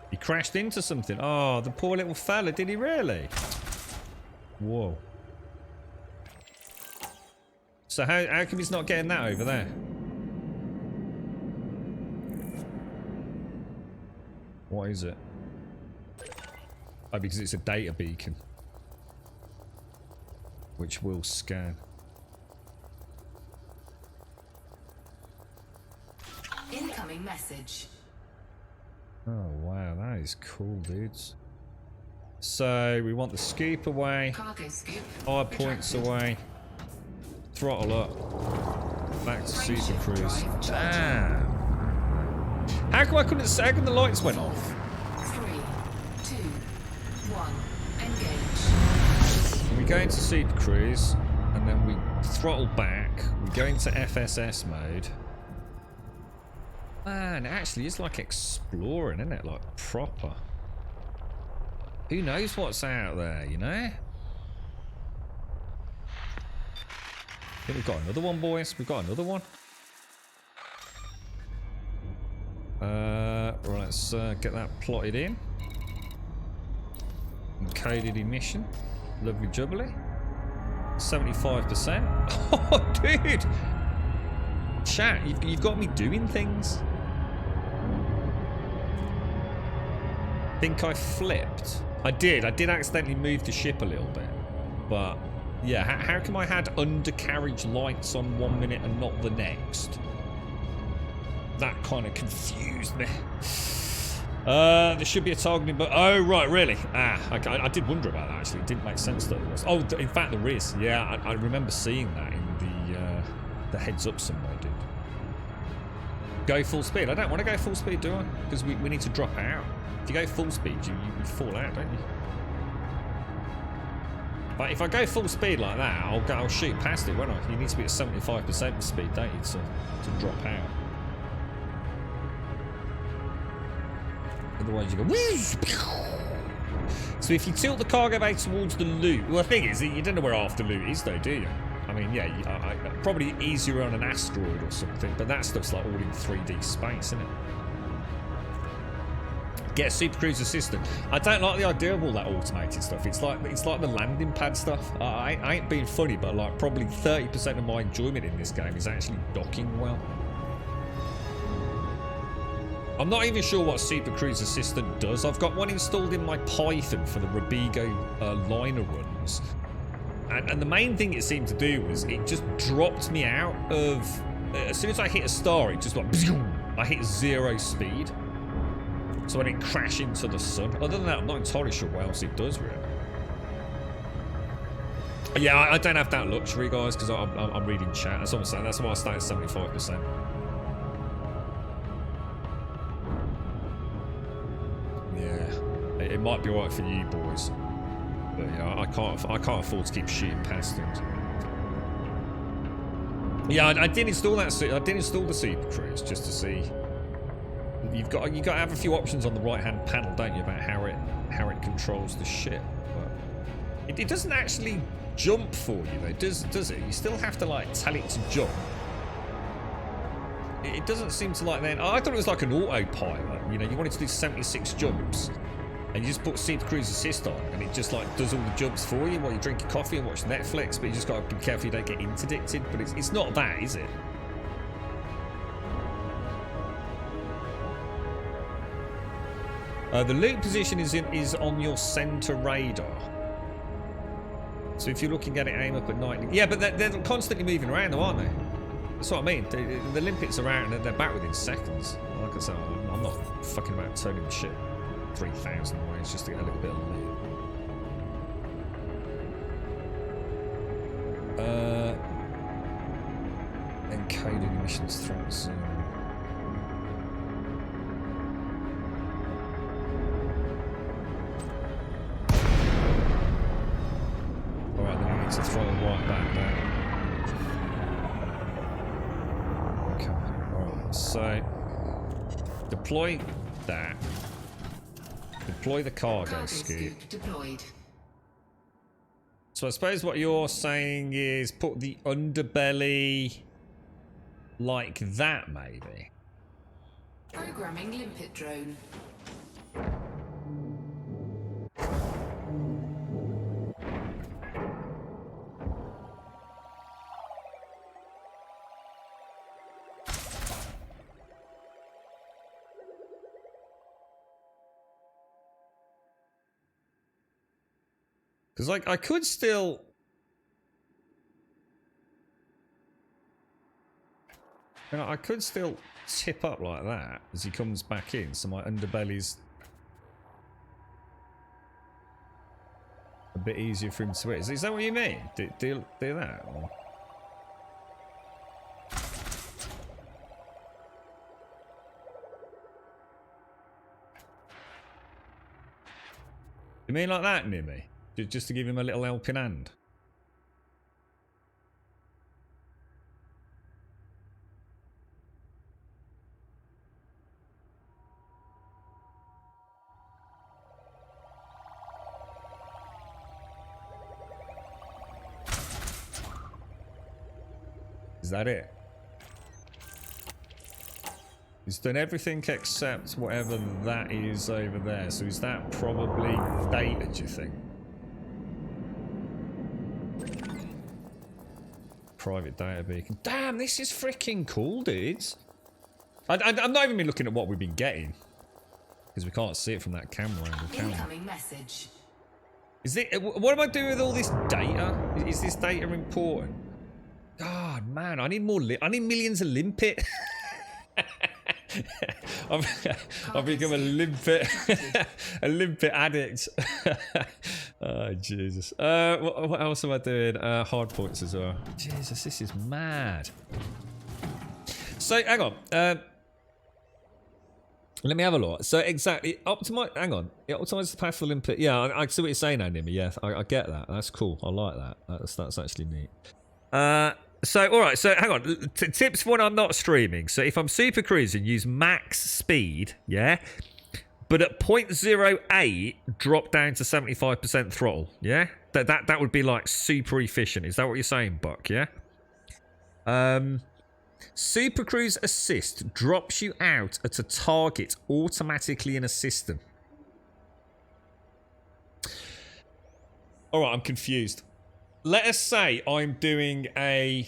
He crashed into something. Oh, the poor little fella. Did he really? Whoa. So how come he's not getting that over there? What is it? Oh, because it's a data beacon. Which will scan. Incoming message. Oh, wow. That is cool, dudes. So, we want the scoop away. Cargo scoop. 5 points away. Throttle up. Back to Super Cruise. Damn. How come how come the lights went off? 3, 2, 1. Engage. We go into Super Cruise, and then we throttle back. We go into FSS mode. Man, it actually is like exploring, isn't it? Like proper. Who knows what's out there, you know? I think we've got another one, boys. We've got another one. Right, let's get that plotted in. Encoded emission. Lovely jubbly. 75%. Oh, dude! Chat, you've got me doing things. Think I flipped? I did accidentally move the ship a little bit. But, yeah, how come I had undercarriage lights on 1 minute and not the next? That kind of confused me. There should be a targeting, but oh right, really? I did wonder about that actually. It didn't make sense that there was. Oh, in fact there is. Yeah, I remember seeing that in the heads up somewhere, dude. Go full speed. I don't want to go full speed, do I? Because we need to drop out. If you go full speed, you fall out, don't you? But if I go full speed like that, I'll shoot past it, won't I? You need to be at 75% speed, don't you, to drop out. Otherwise you go whiz. So if you tilt the cargo bay towards the loot, well the thing is, you don't know where half the loot is though, do you? I mean, yeah, probably easier on an asteroid or something, but that stuff's like all in 3D space, isn't it? Get a Super Cruise assistant. I don't like the idea of all that automated stuff. It's like the landing pad stuff. I ain't being funny, but like probably 30% of my enjoyment in this game is actually docking well. I'm not even sure what Super Cruise Assistant does. I've got one installed in my Python for the Robigo liner runs. And the main thing it seemed to do was it just dropped me out of... as soon as I hit a star, it just went... I hit 0 speed. So I didn't crash into the sun. Other than that, I'm not entirely sure what else it does, really. Yeah, I don't have that luxury, guys, because I'm reading chat. That's what I'm saying. That's why I started at 75%. It might be alright for you boys, but yeah, I can't afford to keep shooting past things. Yeah, I did install that. I did install the Super Cruise just to see. You've got to have a few options on the right hand panel, don't you, about how it controls the ship. But it doesn't actually jump for you though, does it? You still have to like tell it to jump. It doesn't seem to like then. I thought it was like an autopilot. You know, you wanted to do 76 jumps. And you just put Super Cruise Assist on, and it just like does all the jumps for you while you drink your coffee and watch Netflix. But you just got to be careful you don't get interdicted. But it's not that, is it? The loot position is on your center radar. So if you're looking at it, aim up at 90. Yeah, but they're constantly moving around, though, aren't they? That's what I mean. The limpets are out and they're back within seconds. Like I said, I'm not fucking about turning the shit 3,000 ways just to get a little bit of loot. Encoding emissions threats. Alright, then we need to throw right back now. Okay, alright, so deploy that. Deploy the cargo scoop. Deployed. So I suppose what you're saying is put the underbelly like that, maybe. Programming limpet drone. Because, like, I could still... You know, I could still tip up like that as he comes back in, so my underbelly's a bit easier for him to hit. Is that what you mean? Do that? Or... You mean like that, Nimmy? Just to give him a little helping hand? Is that it? He's done everything except whatever that is over there. So is that probably data, do you think? Private data beacon. Damn, this is freaking cool, dudes. I'm not even been looking at what we've been getting. Because we can't see it from that camera angle, can we? Incoming message. Is it, what am I doing with all this data? Is this data important? God, man, I need more. I need millions of limpet. I've become a limpet, a limpet addict. Oh Jesus! What else am I doing? Hard points as well. Jesus, this is mad. So hang on. Let me have a look. So exactly, optimize. Hang on, it optimizes the path for limpet. Yeah, I see what you're saying now, Nimmy. Yeah, I get that. That's cool. I like that. That's actually neat. So, alright, so hang on. Tips when I'm not streaming. So, if I'm super cruising, use max speed, yeah? But at 0.08, drop down to 75% throttle, yeah? That would be like super efficient. Is that what you're saying, Buck, yeah? Super Cruise Assist drops you out at a target automatically in a system. Alright, I'm confused. Let us say I'm doing a...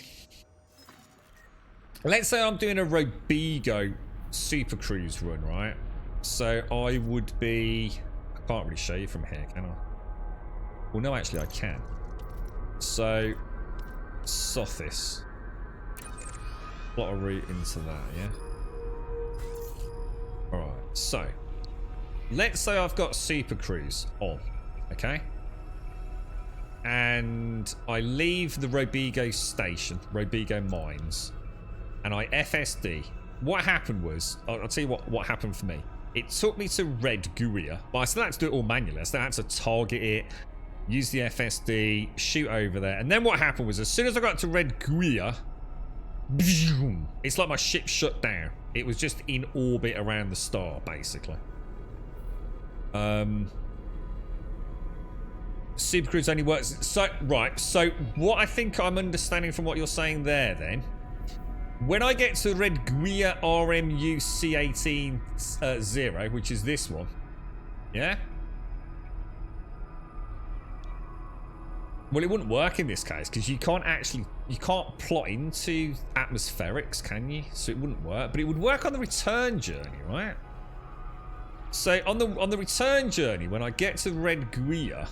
Let's say I'm doing a Robigo Super Cruise run, right? So I would be... I can't really show you from here, can I? Well, no, actually I can. So... Sothis. Plot a route into that, yeah? Alright, so... Let's say I've got Super Cruise on, okay? And I leave the Robigo station, Robigo mines, and I FSD. What happened was, I'll tell you what happened for me. It took me to Red Guia, but I still had to do it all manually. I still had to target it, use the FSD, shoot over there. And then what happened was, as soon as I got to Red Guia, it's like my ship shut down. It was just in orbit around the star, basically. Super Cruise only works. So, right. So, what I think I'm understanding from what you're saying there, then, when I get to Red Guia RMU C18-0, which is this one, yeah? Well, it wouldn't work in this case because you can't plot into atmospherics, can you? So it wouldn't work, but it would work on the return journey, right? So on the return journey, when I get to Red Guia,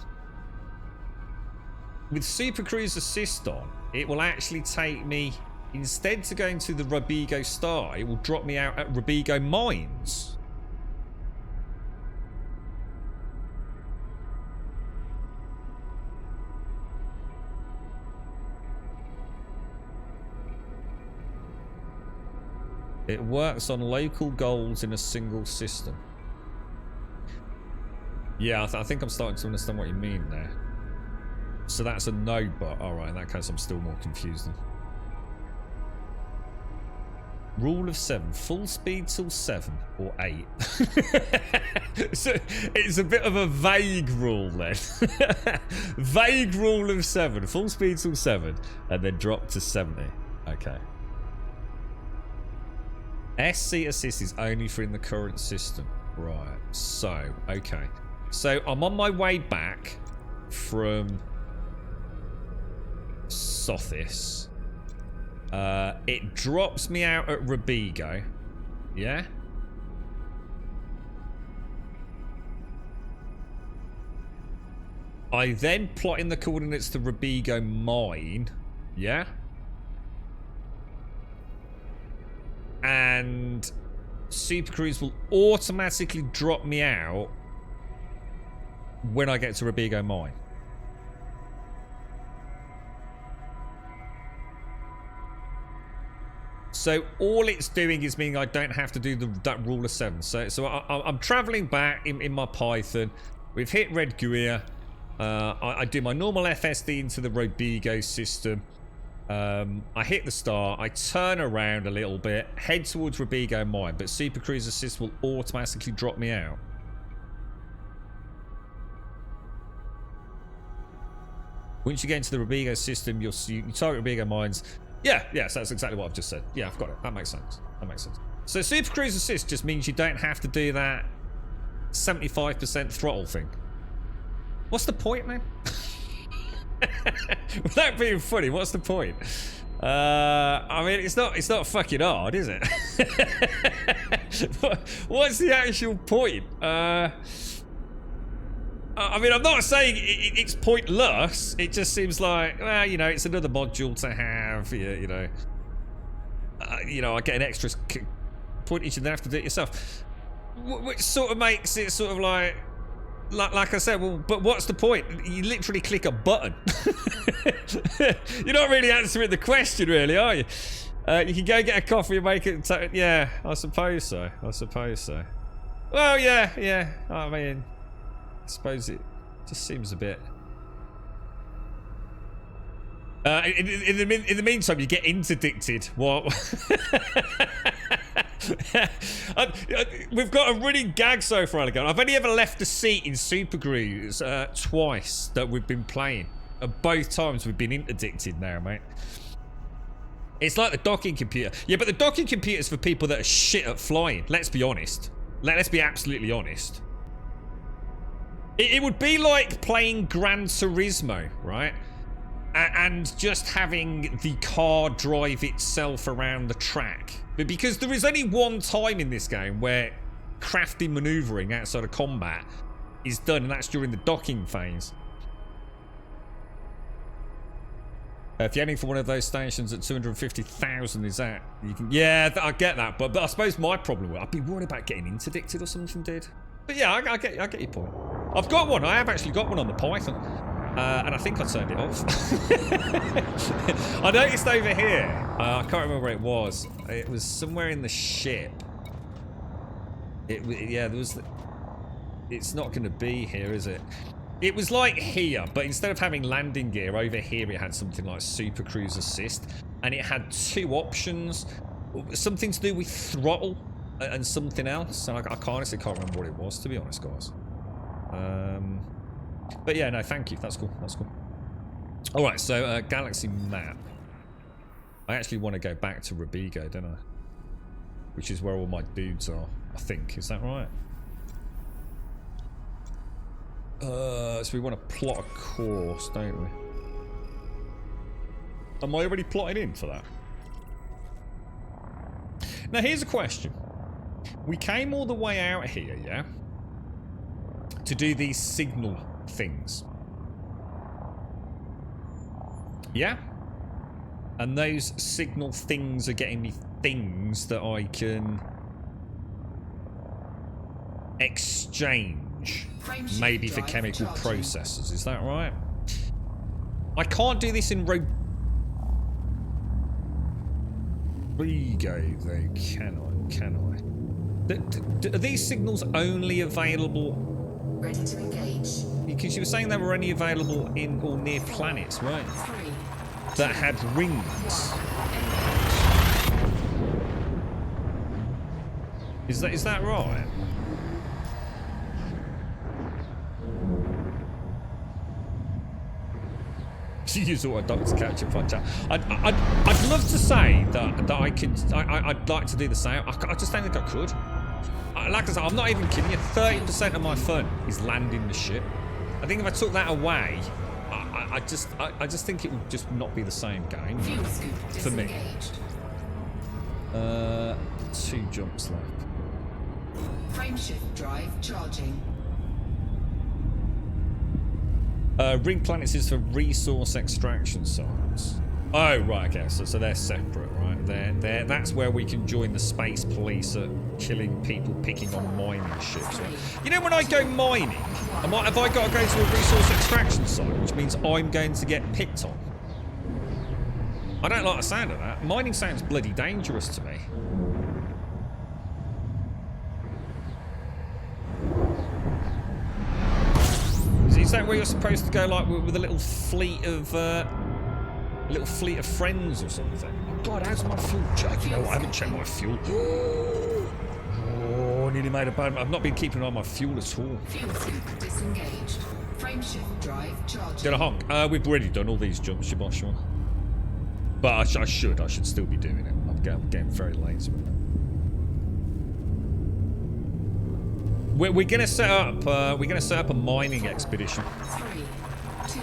with Super Cruise Assist on, it will actually take me, instead to going to the Robigo Star, it will drop me out at Robigo Mines. It works on local goals in a single system. Yeah, I think I'm starting to understand what you mean there. So that's a no, but alright, in that case I'm still more confused then. Rule of 7, full speed till 7 or 8. So it's a bit of a vague rule then. Vague rule of 7, full speed till 7, and then drop to 70. Okay. SC assist is only for in the current system. Right, so, okay. So I'm on my way back from Sothis. It drops me out at Robigo. Yeah? I then plot in the coordinates to Robigo Mine. Yeah? And Super Cruise will automatically drop me out when I get to Robigo Mine. So all it's doing is meaning I don't have to do that rule of 7. So I'm traveling back in my Python. We've hit Red Guia. I do my normal FSD into the Robigo system. I hit the star, I turn around a little bit, head towards Robigo Mine, but Super Cruise Assist will automatically drop me out. Once you get into the Robigo system, you target Robigo Mines. Yes, that's exactly what I've just said. Yeah, I've got it. That makes sense. So Super Cruise Assist just means you don't have to do that 75% throttle thing. What's the point, man? Without being funny, what's the point? I mean, it's not fucking hard, is it? What's the actual point? I mean, I'm not saying it's pointless. It just seems like, well, you know, it's another module to have. You know, I get an extra point each and then have to do it yourself, which sort of makes it sort of like I said. Well, but what's the point? You literally click a button. You're not really answering the question, really, are you? You can go get a coffee and make it. Yeah, I suppose so. Well, yeah. I mean, I suppose it just seems a bit. In the meantime, you get interdicted. What? We've got a running gag so far, Alligator. I've only ever left a seat in Super Cruise twice that we've been playing. Both times we've been interdicted now, mate. It's like the docking computer. Yeah, but the docking computer is for people that are shit at flying. Let's be honest. Let's be absolutely honest. It would be like playing Gran Turismo, right? And just having the car drive itself around the track. But because there is only one time in this game where crafty maneuvering outside of combat is done, and that's during the docking phase. If you're aiming for one of those stations at 250,000, is that you can? Yeah, I get that, but I suppose my problem would, I'd be worried about getting interdicted or something, dude. But yeah, I get your point. I've got one. I have actually got one on the Python, and I think I turned it off. I noticed over here. I can't remember where it was. It was somewhere in the ship. Yeah, there was. It's not going to be here, is it? It was like here, but instead of having landing gear over here, it had something like Super Cruise Assist, and it had two options, something to do with throttle and something else. And I honestly can't remember what it was, to be honest, guys. But yeah, no, thank you. That's cool. All right, so galaxy map. I actually want to go back to Robigo, don't I? Which is where all my dudes are, I think. Is that right? So we want to plot a course, don't we? Am I already plotted in for that? Now, here's a question. We came all the way out here, yeah? to do these signal things. Yeah? And those signal things are getting me things that I can exchange, maybe for chemical processes. Is that right? I can't do this in Rodrigo, though, can I? Are these signals only available? Ready to engage. Because you were saying they were only available in or near planets, right? That had rings. Is that right? She used Untitled to catch a punch out. I'd love to say that I could. I'd like to do the same. I just don't think I could. Like I said, I'm not even kidding you. 30% of my fun is landing the ship. I think if I took that away, I just think it would just not be the same game for me. 2 jumps left. Frameshift drive charging. Ring planets is for resource extraction sites. Oh right, okay, so they're separate, right? That's where we can join the space police at killing people picking on mining ships. Right? You know, when I go mining, have I got to go to a resource extraction site, which means I'm going to get picked on? I don't like the sound of that. Mining sounds bloody dangerous to me. Is that where you're supposed to go, like with a little fleet of friends or something? Oh God, how's my fuel check? You know what? I haven't checked my fuel. Oh, nearly made a bad. I've not been keeping an eye on my fuel at all. Fuel scoop disengaged. Frameshift drive charging. Get a honk. We've already done all these jumps, Shiboshua. But I should still be doing it. I'm getting very lazy with it. We're gonna set up a mining expedition. 3, 2.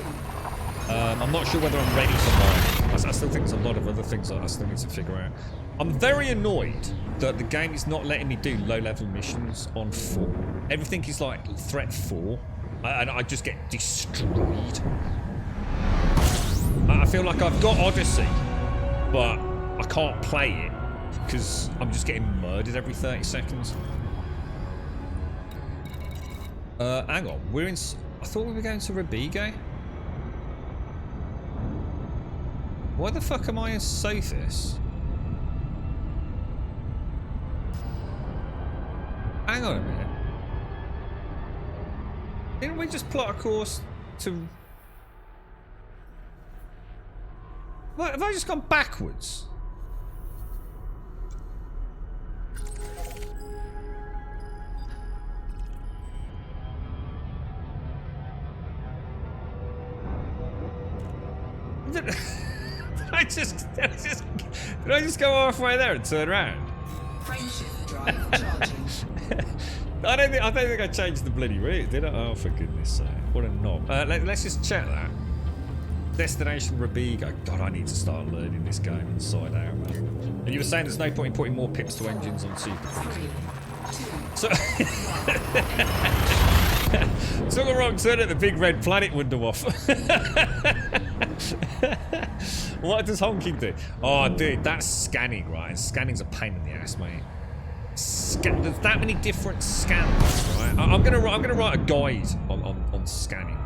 I'm not sure whether I'm ready for mining. I still think there's a lot of other things that I still need to figure out. I'm very annoyed that the game is not letting me do low-level missions on 4. Everything is like threat 4, and I just get destroyed. I feel like I've got Odyssey, but I can't play it because I'm just getting murdered every 30 seconds. Hang on, we're in. I thought we were going to Rodrigo. Why the fuck am I in Sophis? Hang on a minute. Didn't we just plot a course to? What, have I just gone backwards? Did I just go halfway there and turn around? Frameshift drive charging. I don't think I changed the bloody route, did I? Oh, for goodness sake. What a knob. Let's just check that. Destination Rodrigo. God, I need to start learning this game inside out, man. And you were saying there's no point in putting more pips to engines on Super. 3, 2. So took a wrong turn at the big red planet window off. What does honking do? Oh, dude, that's scanning, right? And scanning's a pain in the ass, mate. There's that many different scans, right? I'm gonna write a guide on scanning.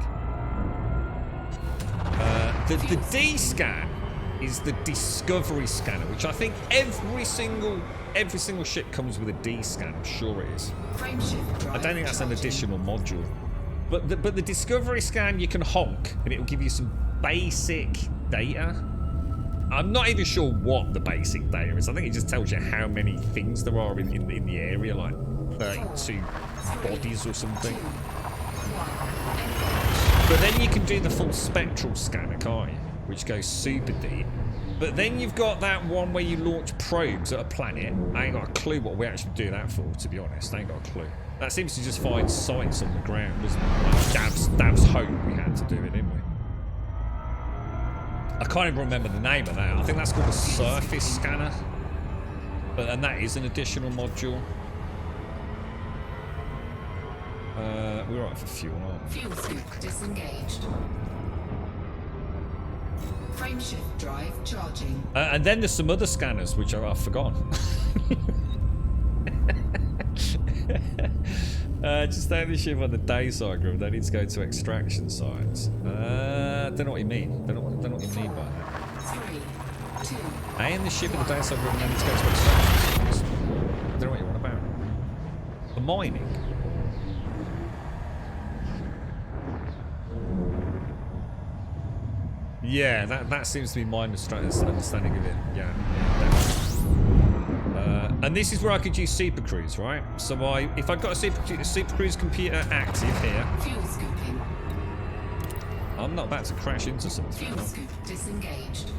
The D scan is the discovery scanner, which I think every single ship comes with a D scan. I'm sure it is. I don't think that's an additional module. But the discovery scan, you can honk and it will give you some basic data. I'm not even sure what the basic data is. I think it just tells you how many things there are in the area, like 32 bodies or something. But then you can do the full spectral scanner, can't you? Which goes super deep. But then you've got that one where you launch probes at a planet. I ain't got a clue what we actually do that for, to be honest. I ain't got a clue. That seems to just find sites on the ground, doesn't it? Like Dav's Hope, we had to do it, didn't we? I can't even remember the name of that. I think that's called a surface scanner. And that is an additional module. We're right for fuel, aren't we? Fuel scoop disengaged. Frameshift drive charging. And then there's some other scanners which I've forgotten. Just down the ship on the day side group. They need to go to extraction sites. Don't know what you mean. Don't know what you mean by that. 3, 2. In the ship at the day side group, and they need to go to extraction sites. I don't know what you want about. For mining. Yeah, that seems to be my understanding of it. Yeah, and this is where I could use Super Cruise, right? So if I've got a Super Cruise computer active here, Fuel scooping. I'm not about to crash into something. Fuel scoop disengaged.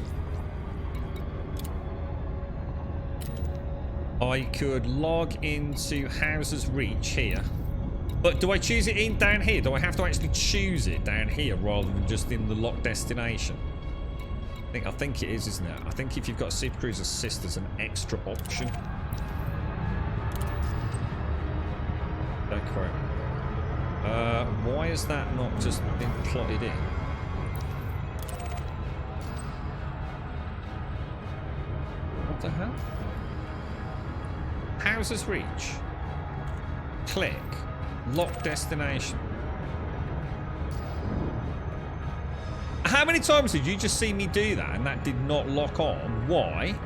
I could log into Houser's Reach here. But do I choose it in down here? Do I have to actually choose it down here rather than just in the locked destination? I think it is, isn't it? I think if you've got Super Cruise Assist, there's an extra option. Don't quote me. Why has that not just been plotted in? What the hell? Houser's Reach. Click. Lock destination. How many times did you just see me do that and that did not lock on? Why?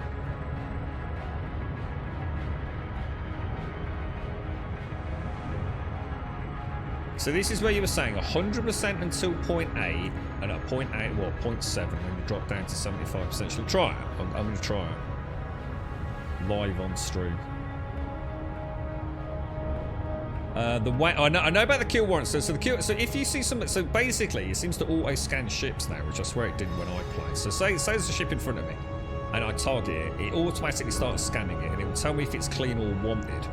So this is where you were saying 100% until point 8, and at point 8, well, point 7, then you drop down to 75%. Shall we try it? I'm going to try it. Live on stream. The way I know about the kill warrant. So if you see something, so basically it seems to auto scan ships now, which I swear it didn't when I played. So say there's a ship in front of me, and I target it, it automatically starts scanning it, and it will tell me if it's clean or wanted.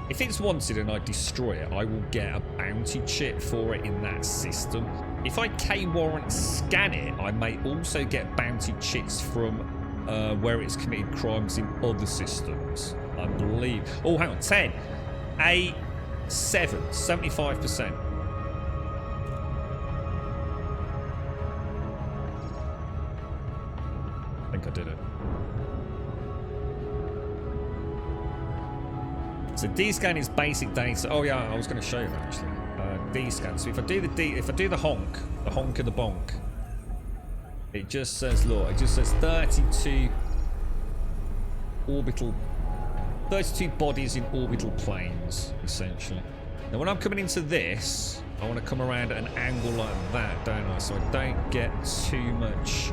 If it's wanted and I destroy it, I will get a bounty chip for it in that system. If I K warrant scan it, I may also get bounty chits from where it's committed crimes in other systems. I believe. Oh, hang on, 10, 8. 7, 75%. I think I did it. So D-scan is basic data. Oh yeah, I was going to show you actually. D-scan. So if I do the honk of the bonk, it just says, look, it just says 32 bodies in orbital planes, essentially. Now, when I'm coming into this, I want to come around at an angle like that, don't I? So I don't get too much.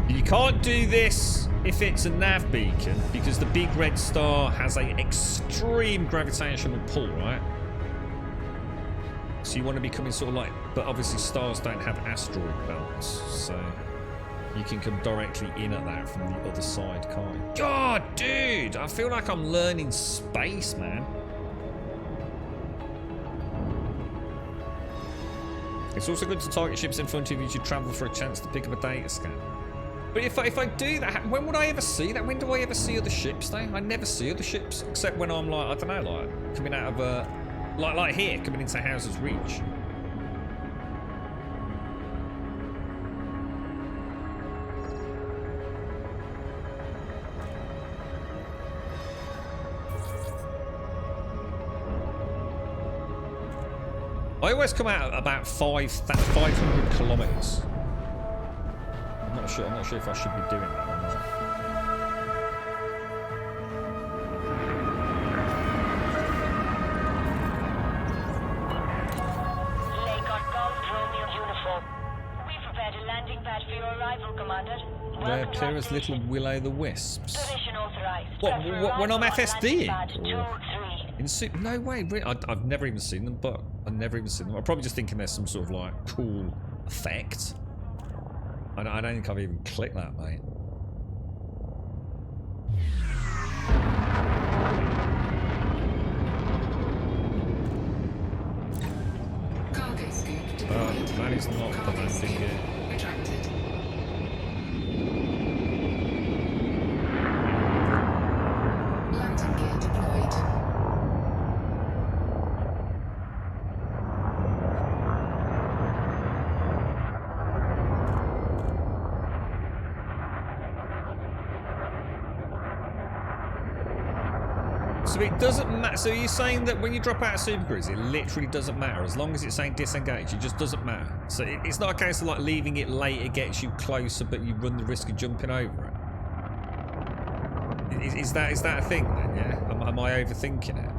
You can't do this if it's a nav beacon, because the big red star has an extreme gravitational pull, right? So you want to be coming sort of like, but obviously stars don't have asteroid belts, so you can come directly in at that from the other side, can't you? God, dude! I feel like I'm learning space, man. It's also good to target ships in front of you to travel for a chance to pick up a data scan. But if I do that, when would I ever see that? When do I ever see other ships, though? I never see other ships, except when I'm like, I don't know, like, coming out of a... Like here, coming into Houser's Reach. I always come out at about 500 kilometers. I'm not sure if I should be doing that or not. They're clear as little will-o'-the-wisps. Position authorized. What when I'm FSDing? Landing No way, really? I've never even seen them, but I've never even seen them. I'm probably just thinking there's some sort of like cool effect. I don't think I've even clicked that, mate. Cargo scoop deployed. That is not the Cargo landing scoop gear. retracted. Landing gear deployed. So it doesn't matter. So you're saying that when you drop out of Super Cruise, it literally doesn't matter as long as it's saying disengage. It just doesn't matter. So it's not a case of like leaving it later gets you closer, but you run the risk of jumping over it. Is that a thing then? Yeah. Am I overthinking it?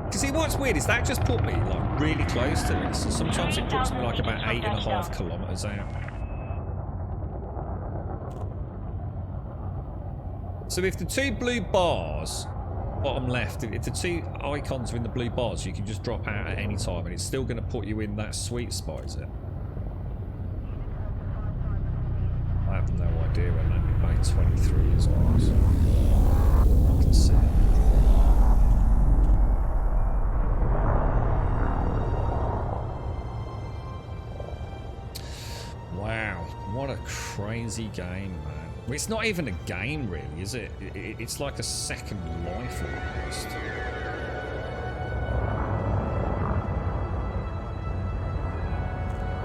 Because see, what's weird is that just put me like really close to it. So sometimes it puts me like about 8.5 kilometers out. So if the two blue bars, bottom left, if the two icons are in the blue bars, you can just drop out at any time and it's still going to put you in that sweet spot, is it? I have no idea when landing bay 23 is on, so I can see it. Wow, what a crazy game, man. Well, it's not even a game, really, is it? It's like a second life almost.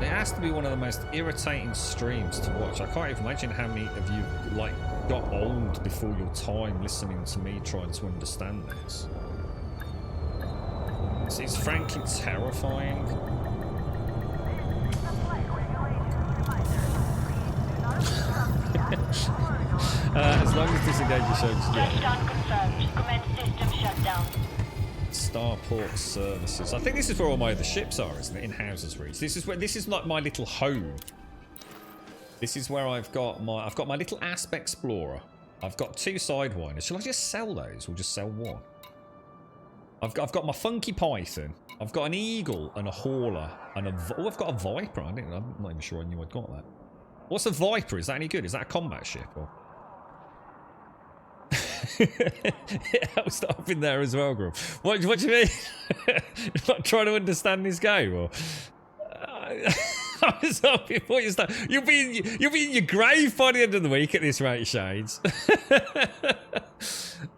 It has to be one of the most irritating streams to watch. I can't even imagine how many of you like got old before your time listening to me trying to understand this. It's frankly terrifying. As long as disengage your shows, Touchdown confirmed. Commence system shutdown. Starport services. I think this is where all my other ships are, isn't it? In Houses Reach. This is like my little home. This is where I've got my little Asp Explorer. I've got 2 Sidewinders. Shall I just sell those or just sell one? I've got my Funky Python. I've got an Eagle and a Hauler and I've got a Viper. I'm not even sure I knew I'd got that. What's a Viper? Is that any good? Is that a combat ship? Or? I was up in there as well, Grum. What do you mean? You're not trying to understand this game, or? I was up before you start. You'll be in your grave by the end of the week at this rate, Shades.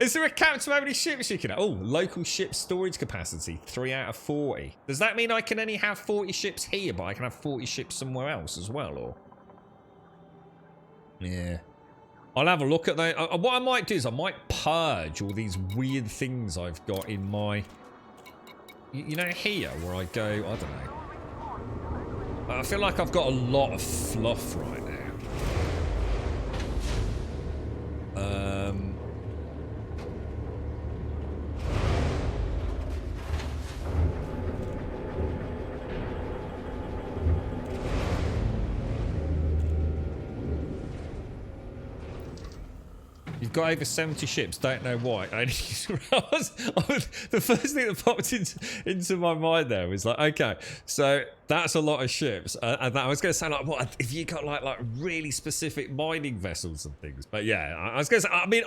Is there a cap to how many ships you can have? Oh, local ship storage capacity, 3 out of 40. Does that mean I can only have 40 ships here, but I can have 40 ships somewhere else as well, or? Yeah. I'll have a look at that. What I might do is I might purge all these weird things I've got in my... You know here, where I go... I don't know. I feel like I've got a lot of fluff right now. You've got over 70 ships, don't know why. The first thing that popped into my mind there was like, okay, so that's a lot of ships. And I was going to say, like, what if you got like really specific mining vessels and things? But yeah, I was going to say, I mean,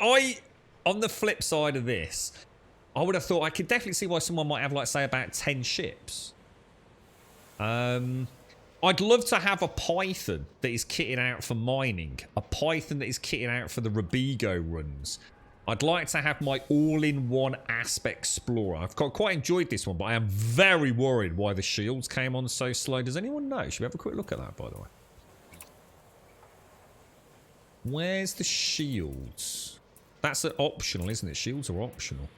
on the flip side of this, I would have thought I could definitely see why someone might have, like, say, about 10 ships. I'd love to have a Python that is kitted out for mining. A Python that is kitted out for the Robigo runs. I'd like to have my all-in-one Asp Explorer. I've quite enjoyed this one, but I am very worried why the shields came on so slow. Does anyone know? Should we have a quick look at that, by the way? Where's the shields? That's optional, isn't it? Shields are optional.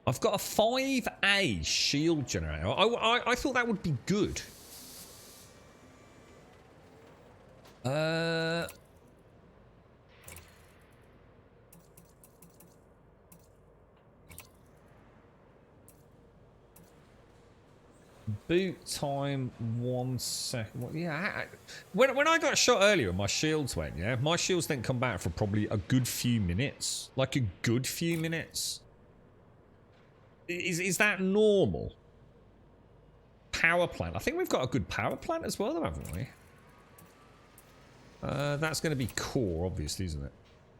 I've got a 5A shield generator. I thought that would be good. Boot time 1 second. Well, yeah. When I got shot earlier, my shields went. Yeah, my shields didn't come back for probably a good few minutes. Like a good few minutes. Is that normal? Power plant. I think we've got a good power plant as well, haven't we? That's going to be core, obviously, isn't it?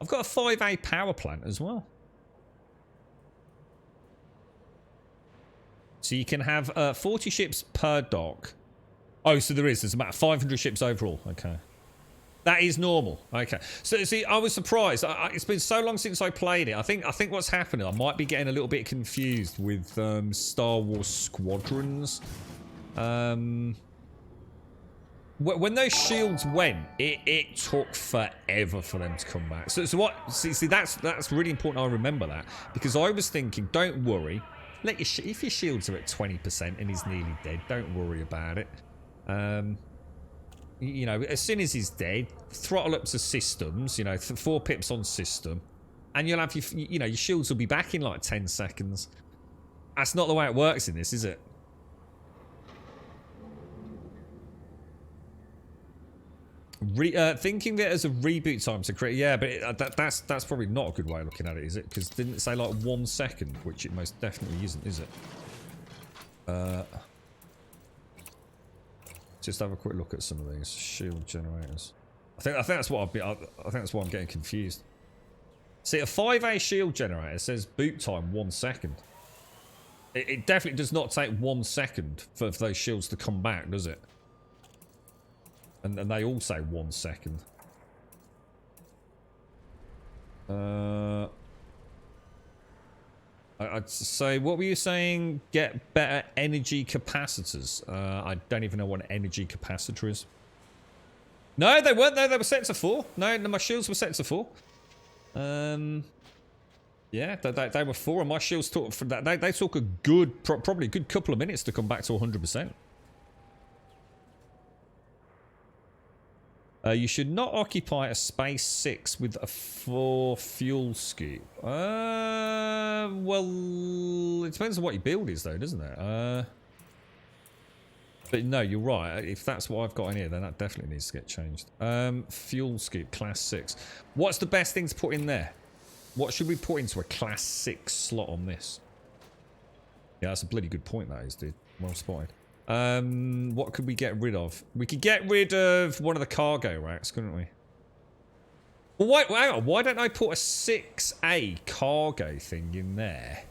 I've got a 5A power plant as well. So you can have 40 ships per dock. Oh, so there's about 500 ships overall. Okay. That is normal. Okay. So, see, I was surprised. It's been so long since I played it. I think what's happening, I might be getting a little bit confused with Star Wars Squadrons. when those shields went, it took forever for them to come back. So what? See, that's really important. I remember that because I was thinking, don't worry, let your if your shields are at 20% and he's nearly dead, don't worry about it. You know, as soon as he's dead, throttle up to systems. You know, 4 pips on system, and you'll have your shields will be back in like 10 seconds. That's not the way it works in this, is it? Thinking that as a reboot time to create, yeah, but that's probably not a good way of looking at it, is it? Because didn't it say like 1 second, which it most definitely isn't, is it? Just have a quick look at some of these shield generators. I think that's what I think that's why I'm getting confused. See, a 5A shield generator says boot time 1 second. It definitely does not take 1 second for those shields to come back, does it? And they all say 1 second. I'd say, what were you saying? Get better energy capacitors. I don't even know what an energy capacitor is. No, they weren't. No, they were set to 4. No, my shields were set to 4. Yeah, they were 4, and my shields took for that. They took a good, probably a good couple of minutes to come back to 100%. You should not occupy a space 6 with a 4 fuel scoop. Well, it depends on what your build is, though, doesn't it? But no, you're right. If that's what I've got in here, then that definitely needs to get changed. Fuel scoop, class 6. What's the best thing to put in there? What should we put into a class 6 slot on this? Yeah, that's a bloody good point, that is, dude. Well spotted. What could we get rid of? We could get rid of one of the cargo racks, couldn't we? Well, why don't I put a 6A cargo thing in there?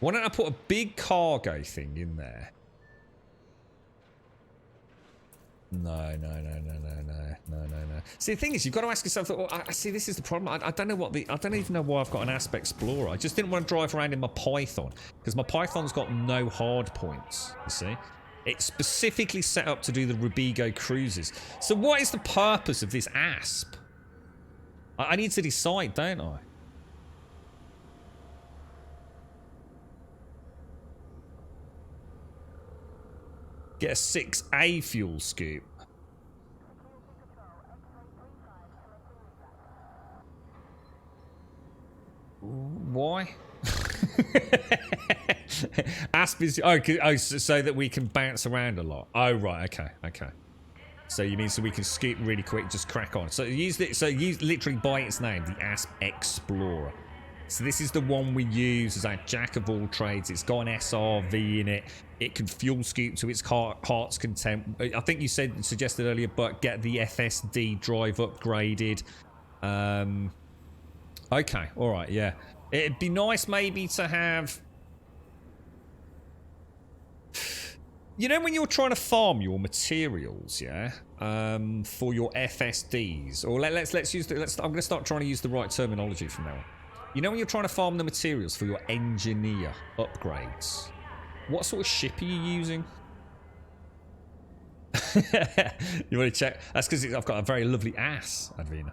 Why don't I put a big cargo thing in there? No. See, the thing is, you've got to ask yourself. I see. This is the problem. I don't know what I don't even know why I've got an Asp Explorer. I just didn't want to drive around in my Python because my Python's got no hard points. You see, it's specifically set up to do the Rubigo cruises. So, what is the purpose of this Asp? I need to decide, don't I? Get a 6A fuel scoop. Why? Asp is so that we can bounce around a lot. Oh right, okay. So you mean so we can scoop really quick, just crack on. So use literally by its name, the Asp Explorer. So this is the one we use as our jack of all trades. It's got an SRV in it. It can fuel scoop to its heart's content. I think you suggested earlier, but get the FSD drive upgraded. Okay, all right, yeah. It'd be nice maybe to have... You know when you're trying to farm your materials, yeah, for your FSDs, or let's use I'm going to start trying to use the right terminology from now on. You know when you're trying to farm the materials for your engineer upgrades, what sort of ship are you using? You want to check? That's because I've got a very lovely ass, Advina.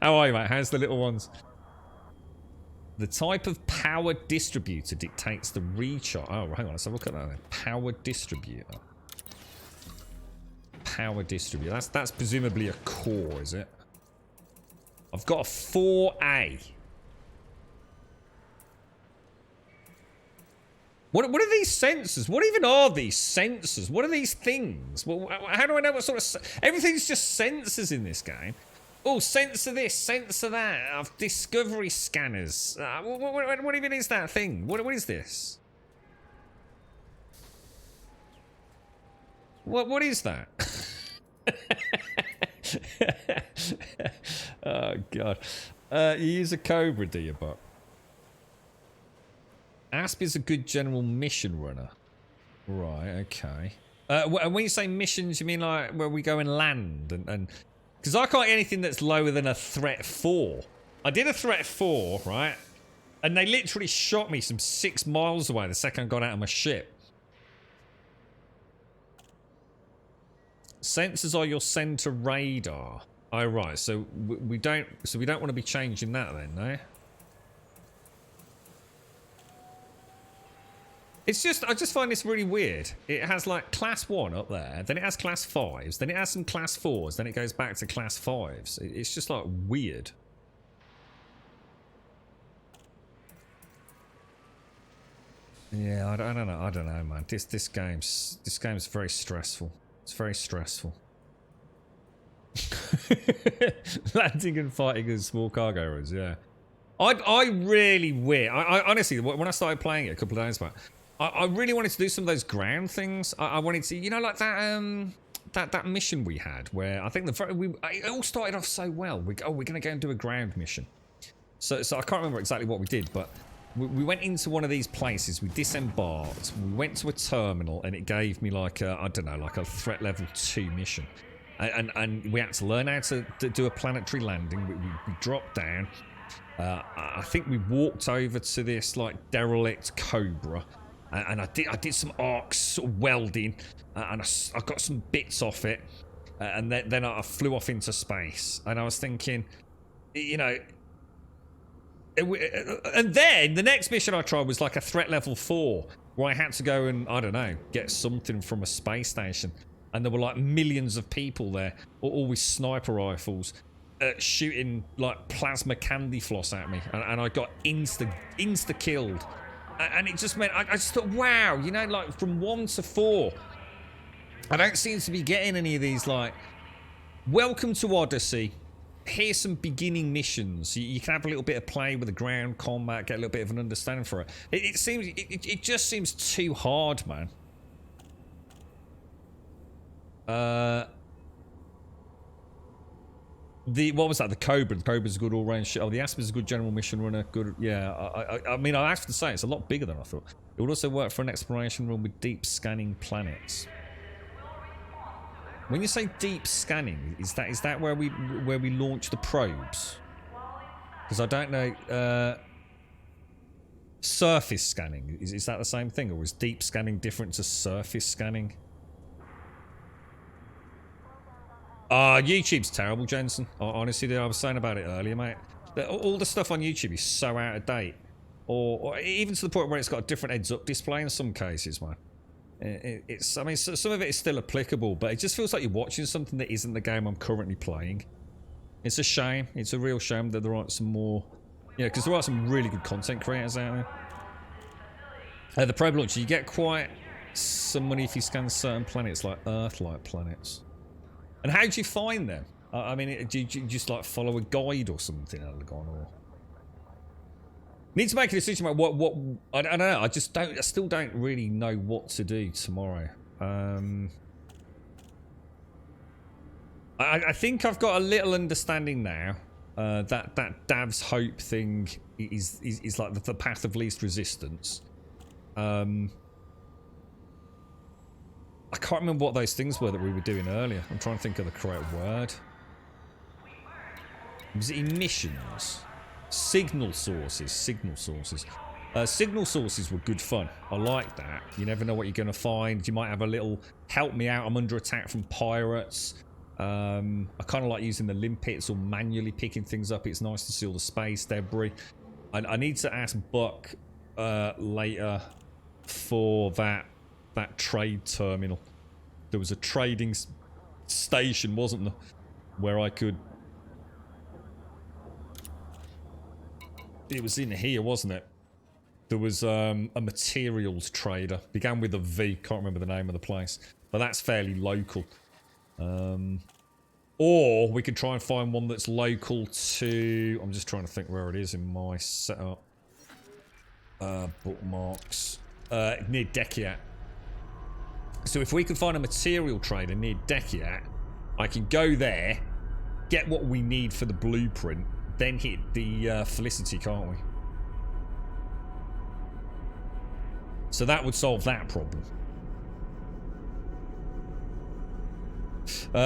How are you, mate? How's the little ones? The type of power distributor dictates the recharge. Oh, hang on. Let's have a look at that then. Power distributor. Power distributor. That's presumably a core, is it? I've got a 4A. What are these sensors? What even are these sensors? What are these things? Well, how do I know what sort of... Everything's just sensors in this game. Oh, sensor this, sensor that. I've discovery scanners. What even is that thing? What is this? What is that? Oh, God. You use a Cobra, do you, Buck? Asp is a good general mission runner. Right, okay. And when you say missions, you mean like where we go and land and because I can't get anything that's lower than a threat 4. I did a threat 4, right? And they literally shot me some 6 miles away the second I got out of my ship. Sensors are your center radar. Oh right, so we don't want to be changing that then, no? It's just, I just find this really weird. It has like class 1 up there, then it has class 5s, then it has some class 4s, then it goes back to class 5s. It's just like weird. Yeah, I don't know, man. This game's very stressful. It's very stressful. Landing and fighting in small cargo runs, yeah. I really wish. I honestly, when I started playing it a couple of days back, I really wanted to do some of those ground things. I wanted to, you know, like that mission we had where I think it all started off so well. We're gonna go and do a ground mission. So I can't remember exactly what we did, but we went into one of these places. We disembarked. We went to a terminal, and it gave me like I don't know, like a threat level 2 mission. And we had to learn how to do a planetary landing. We dropped down. I think we walked over to this like derelict Cobra, and I did some arc sort of welding, and I got some bits off it, and then I flew off into space. And I was thinking, you know, and then the next mission I tried was like a threat level 4, where I had to go and, I don't know, get something from a space station. And there were like millions of people there, all with sniper rifles, shooting like plasma candy floss at me, and I got insta killed. And it just meant I just thought, wow, you know, like from 1 to 4, I don't seem to be getting any of these like, welcome to Odyssey. Here's some beginning missions. You can have a little bit of play with the ground combat, get a little bit of an understanding for it. It just seems too hard, man. What was that? The Cobra. The Cobra's a good all-round shit. Oh, the Aspen's a good general mission runner. Good, yeah. I mean, I have to say, it's a lot bigger than I thought. It would also work for an exploration run with deep scanning planets. When you say deep scanning, is that where we launch the probes? Because I don't know. Surface scanning, is that the same thing, or is deep scanning different to surface scanning? YouTube's terrible, Jensen. Honestly, I was saying about it earlier, mate. All the stuff on YouTube is so out of date, or even to the point where it's got a different heads-up display in some cases, man. I mean, some of it is still applicable, but it just feels like you're watching something that isn't the game I'm currently playing. It's a shame. It's a real shame that there aren't some more, you know, because there are some really good content creators out there. The probe launcher, you get quite some money if you scan certain planets, like Earth-like planets. And how do you find them? I mean, do you just like follow a guide or something, Elgon, or need to make a decision about what I don't know. I still don't really know what to do tomorrow. I think I've got a little understanding now. That Dav's Hope thing is like the path of least resistance. I can't remember what those things were that we were doing earlier. I'm trying to think of the correct word. Was it emissions? Signal sources. Signal sources. Signal sources were good fun. I like that. You never know what you're going to find. You might have a little help me out. I'm under attack from pirates. I kind of like using the limpets or manually picking things up. It's nice to see all the space debris. I need to ask Buck later for that trade terminal. There was a trading station, wasn't there, where I could... It was in here, wasn't it? There was a materials trader. Began with a V. Can't remember the name of the place. But that's fairly local. Or we could try and find one that's local to... I'm just trying to think where it is in my setup. Bookmarks. Near Dekiat. So if we can find a material trader near Dekiat, I can go there, get what we need for the blueprint, then hit the Felicity, can't we? So that would solve that problem.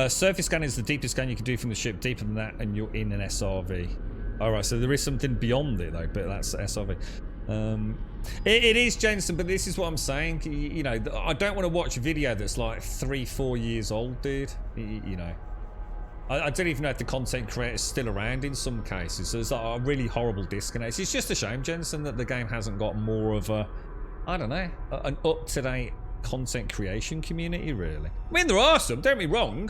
Surface scan is the deepest scan you can do from the ship. Deeper than that and you're in an SRV. Alright, so there is something beyond it though, but that's SRV. It is, Jensen, but this is what I'm saying. You know, I don't want to watch a video that's like 3-4 years old, dude. You know, I don't even know if the content creator is still around in some cases. So there's like a really horrible disconnect. It's just a shame, Jensen, that the game hasn't got more of a, I don't know, an up-to-date content creation community, really. I mean, there are some, don't get me wrong.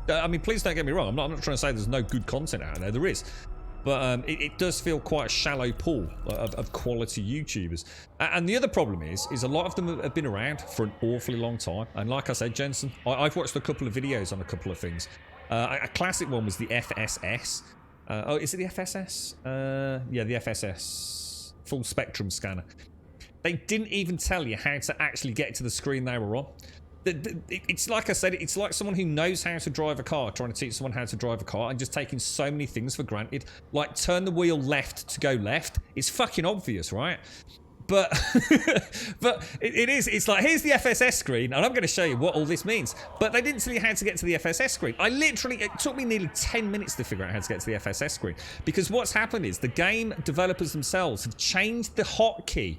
I mean, please don't get me wrong. I'm not trying to say there's no good content out there. There is. But it does feel quite a shallow pool of quality YouTubers. And the other problem is a lot of them have been around for an awfully long time. And like I said, Jensen, I've watched a couple of videos on a couple of things. A classic one was the FSS. Oh, is it the FSS? Yeah, the FSS. Full spectrum scanner. They didn't even tell you how to actually get to the screen they were on. It's like I said, it's like someone who knows how to drive a car trying to teach someone how to drive a car and just taking so many things for granted. Like, turn the wheel left to go left. It's fucking obvious, right? But but it is. It's like, here's the FSS screen, and I'm going to show you what all this means. But they didn't tell you how to get to the FSS screen. It took me nearly 10 minutes to figure out how to get to the FSS screen. Because what's happened is the game developers themselves have changed the hotkey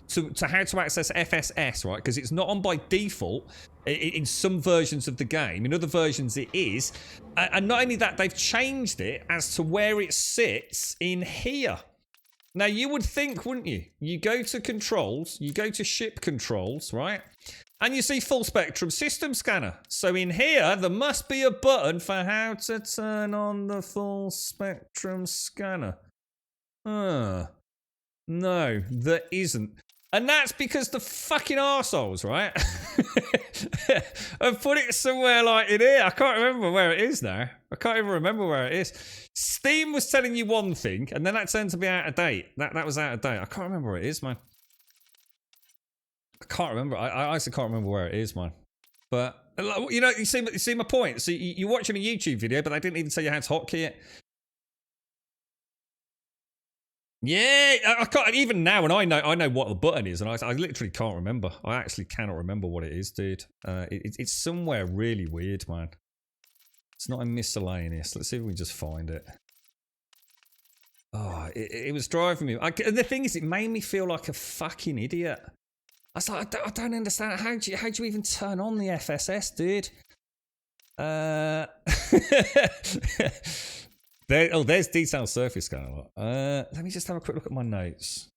to how to access FSS, right? Because it's not on by default in some versions of the game. In other versions it is. And not only that, they've changed it as to where it sits in here. Now, you would think, wouldn't you? You go to controls, you go to ship controls, right? And you see full spectrum system scanner. So in here, there must be a button for how to turn on the full spectrum scanner. No, there isn't. And that's because the fucking arseholes, right? Have put it somewhere like in here. I can't remember where it is now. I can't even remember where it is. Steam was telling you one thing, and then that turned to be out of date. That was out of date. I can't remember where it is, man. I can't remember. I honestly can't remember where it is, man. But, you know, you see my point. So you're watching a YouTube video, but they didn't even tell you how to hotkey it. Yeah, I can't even now, and I know what the button is, and I literally can't remember. I actually cannot remember what it is, dude. It's somewhere really weird, man. It's not in miscellaneous. Let's see if we can just find it. Oh, it was driving me. And the thing is, it made me feel like a fucking idiot. I was like, I don't understand. How do you even turn on the FSS, dude? There's detailed surface scanner. Let me just have a quick look at my notes.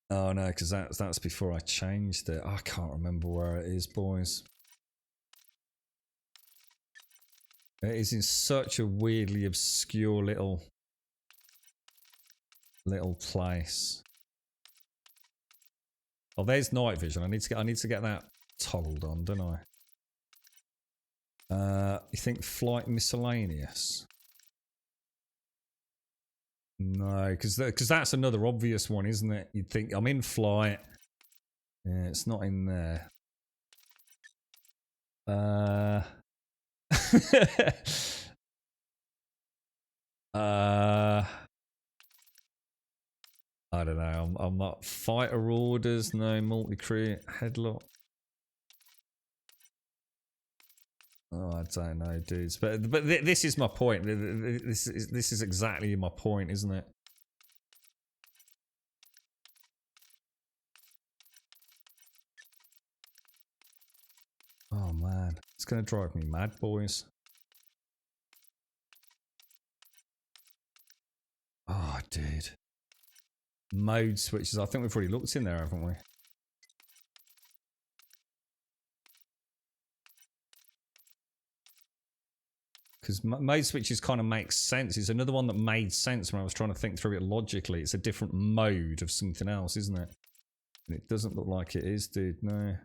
Oh no, because that's before I changed it. I can't remember where it is, boys. It is in such a weirdly obscure little place. Oh, there's night vision. I need to get that toggled on, don't I? You think flight miscellaneous? No, because that's another obvious one, isn't it? You'd think I'm in flight. Yeah, it's not in there. I don't know. I'm not fighter orders. No multi-crew headlock. Oh, I don't know, dudes. But this is my point. This is exactly my point, isn't it? Oh man, it's gonna drive me mad, boys. Oh, dude. Mode switches. I think we've already looked in there, haven't we? Because mode switches kind of makes sense. It's another one that made sense when I was trying to think through it logically. It's a different mode of something else, isn't it? And it doesn't look like it is, dude. No.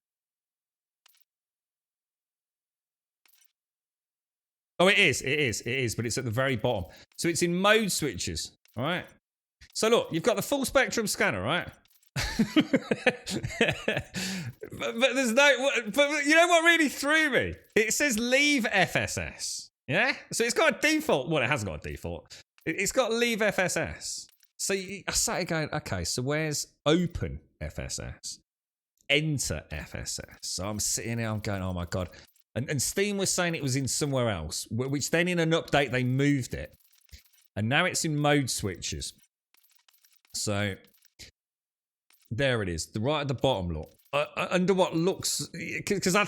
Oh, it is, but it's at the very bottom. So it's in mode switches, all right? So look, you've got the full spectrum scanner, right? but there's no, but you know what really threw me? It says leave FSS, yeah? So it's got a default, well, it hasn't got a default. It's got leave FSS. So I started going, okay, so where's open FSS? Enter FSS. So I'm sitting there, I'm going, oh my God. And Steam was saying it was in somewhere else, which then in an update they moved it. And now it's in mode switches. So, there it is. Right at the bottom, look. Under what looks... Because I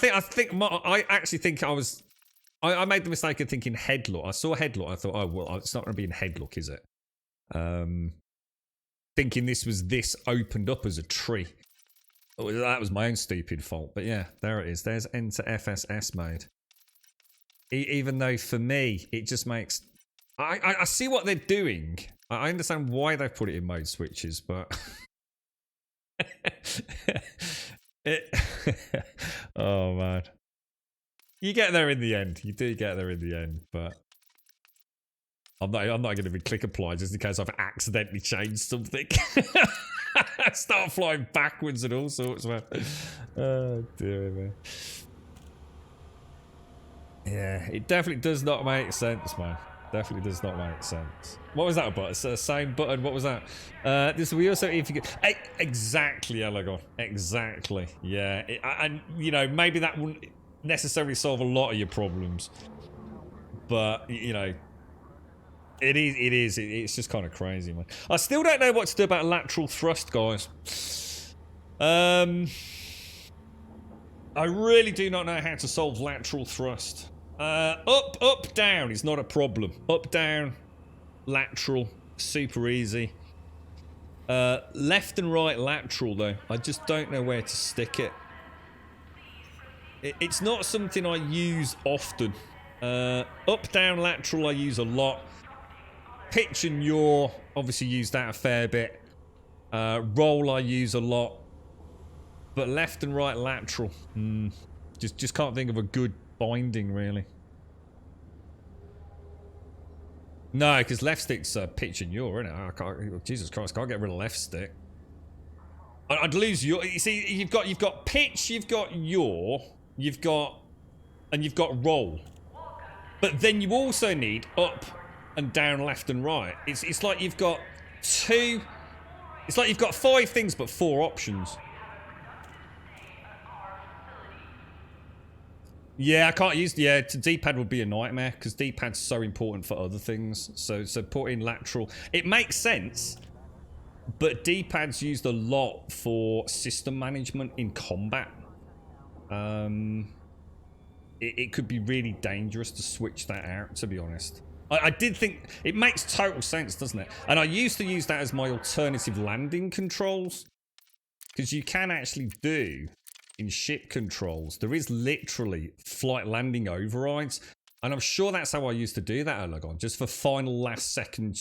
actually think I made the mistake of thinking head look. I saw head look. I thought, oh, well, it's not going to be in head look, is it? Thinking this opened up as a tree. Oh, that was my own stupid fault. But yeah, there it is. There's enter FSS mode. Even though for me, it just makes... I see what they're doing. I understand why they've put it in mode switches, but... Oh, man. You get there in the end. You do get there in the end, but... I'm not going to be click apply just in case I've accidentally changed something. Start flying backwards and all sorts, man. Oh, dear me. Yeah, it definitely does not make sense, man. Definitely does not make sense. What was that about? It's the same button. What was that? This we also if you could exactly, Elegon. Exactly. Yeah, and you know maybe that wouldn't necessarily solve a lot of your problems, but you know. It's just kind of crazy, man. I still don't know what to do about lateral thrust, guys. I really do not know how to solve lateral thrust. Up, down is not a problem. Up, down, lateral, super easy. Left and right lateral, though. I just don't know where to stick it. It's not something I use often. Up, down, lateral I use a lot. Pitch and yaw, obviously use that a fair bit. Roll I use a lot. But left and right lateral. Just can't think of a good binding, really. No, because left stick's pitch and yaw, isn't it? I can't, Jesus Christ, can't get rid of left stick. I'd lose yaw. You see, you've got pitch, you've got yaw, you've got roll. But then you also need up and down, left and right. It's like you've got two... It's like you've got 5 things but 4 options. Yeah, I can't use... Yeah, D-pad would be a nightmare because D-pad's so important for other things. So put in lateral. It makes sense, but D-pad's used a lot for system management in combat. It could be really dangerous to switch that out, to be honest. I did think it makes total sense, doesn't it? And I used to use that as my alternative landing controls, because you can actually do in ship controls. There is literally flight landing overrides, and I'm sure that's how I used to do that, Elegon, just for final last second,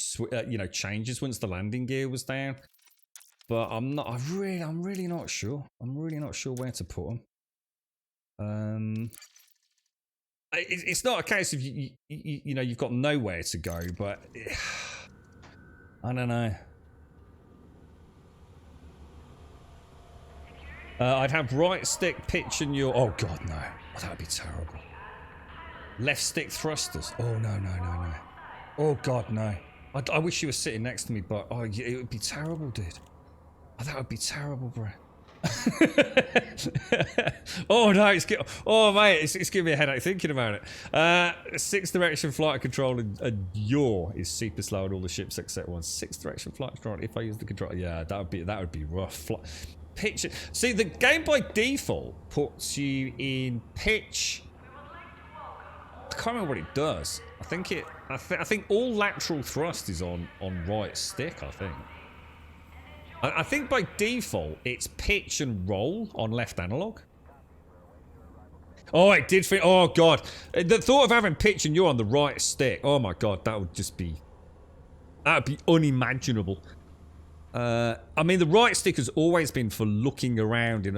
changes once the landing gear was down. But I'm really not sure. I'm really not sure where to put them. It's not a case of you've got nowhere to go, but I don't know. I'd have right stick pitch and your... Oh god, no. Oh, that would be terrible. Left stick thrusters. Oh no. Oh god, no. I wish you were sitting next to me, but it would be terrible, dude. Oh, that would be terrible, bro. Oh no, it's giving me a headache thinking about it. 6th direction flight control and yaw is super slow on all the ships except one. 6th direction flight control. If I use the control, yeah, that would be rough. Pitch. See, the game by default puts you in pitch. I can't remember what it does. I think all lateral thrust is on right stick. I think by default, it's pitch and roll on left analog. Oh, it did fit. Oh, God. The thought of having pitch and yaw on the right stick. Oh, my God. That would be unimaginable. I mean, the right stick has always been for looking around in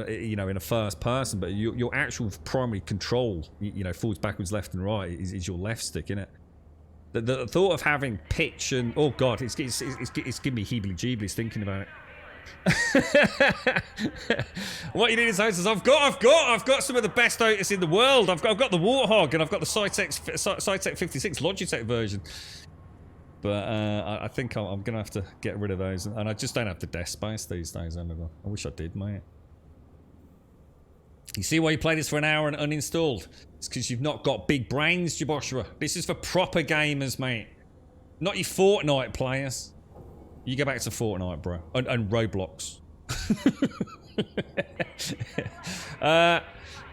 a first person, but your actual primary control, forwards, backwards, left and right is your left stick, innit? The thought of having pitch and... Oh, God. It's giving me heebly-jeeblies thinking about it. What you need is Otis. I've got some of the best Otis in the world. I've got the Warthog and I've got the Cytec 56 Logitech version. But I think I'm gonna have to get rid of those, and I just don't have the desk space these days. I wish I did, mate. You see why you play this for an hour and uninstalled? It's because you've not got big brains, Jaboshua. This is for proper gamers, mate. Not your Fortnite players. You go back to Fortnite, bro. And Roblox.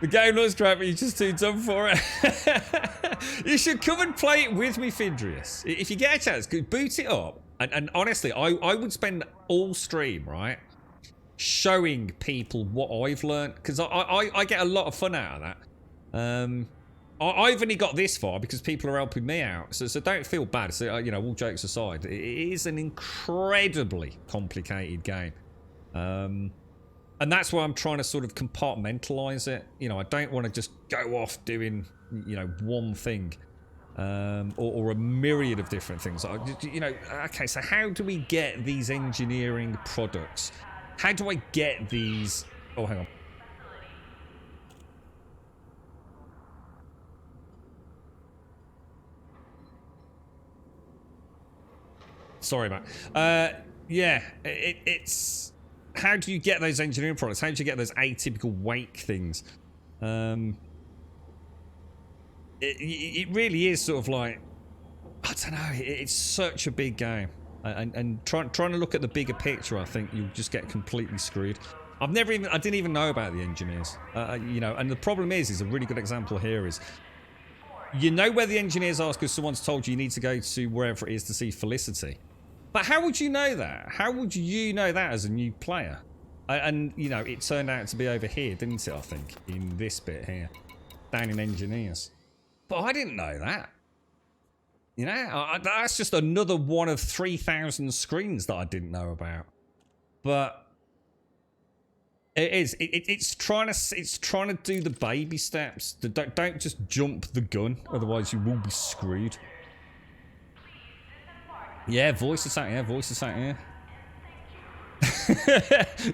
The game looks crap, but you're just too dumb for it. You should come and play it with me, Findrius. If you get a chance, boot it up. And honestly, I would spend all stream, right, showing people what I've learned. Because I get a lot of fun out of that. I've only got this far because people are helping me out. So don't feel bad. So, you know, all jokes aside, it is an incredibly complicated game. And that's why I'm trying to sort of compartmentalize it. You know, I don't want to just go off doing, you know, one thing. Or a myriad of different things. You know, okay, so how do we get these engineering products? How do I get these... Oh, hang on. Sorry, Matt. Yeah, it's... How do you get those engineering products? How do you get those atypical wake things? It really is sort of like... I don't know, it's such a big game. And trying to look at the bigger picture, I think you'll just get completely screwed. I didn't even know about the engineers. You know, and the problem is a really good example here is... You know where the engineers are because someone's told you need to go to wherever it is to see Felicity. But how would you know that? How would you know that as a new player? And, you know, it turned out to be over here, didn't it, I think? In this bit here. Down in engineers. But I didn't know that. You know, that's just another one of 3,000 screens that I didn't know about. But it is. It's trying to do the baby steps. Don't just jump the gun, otherwise you will be screwed. Yeah, voice attack. Yeah, voice attack. Yeah.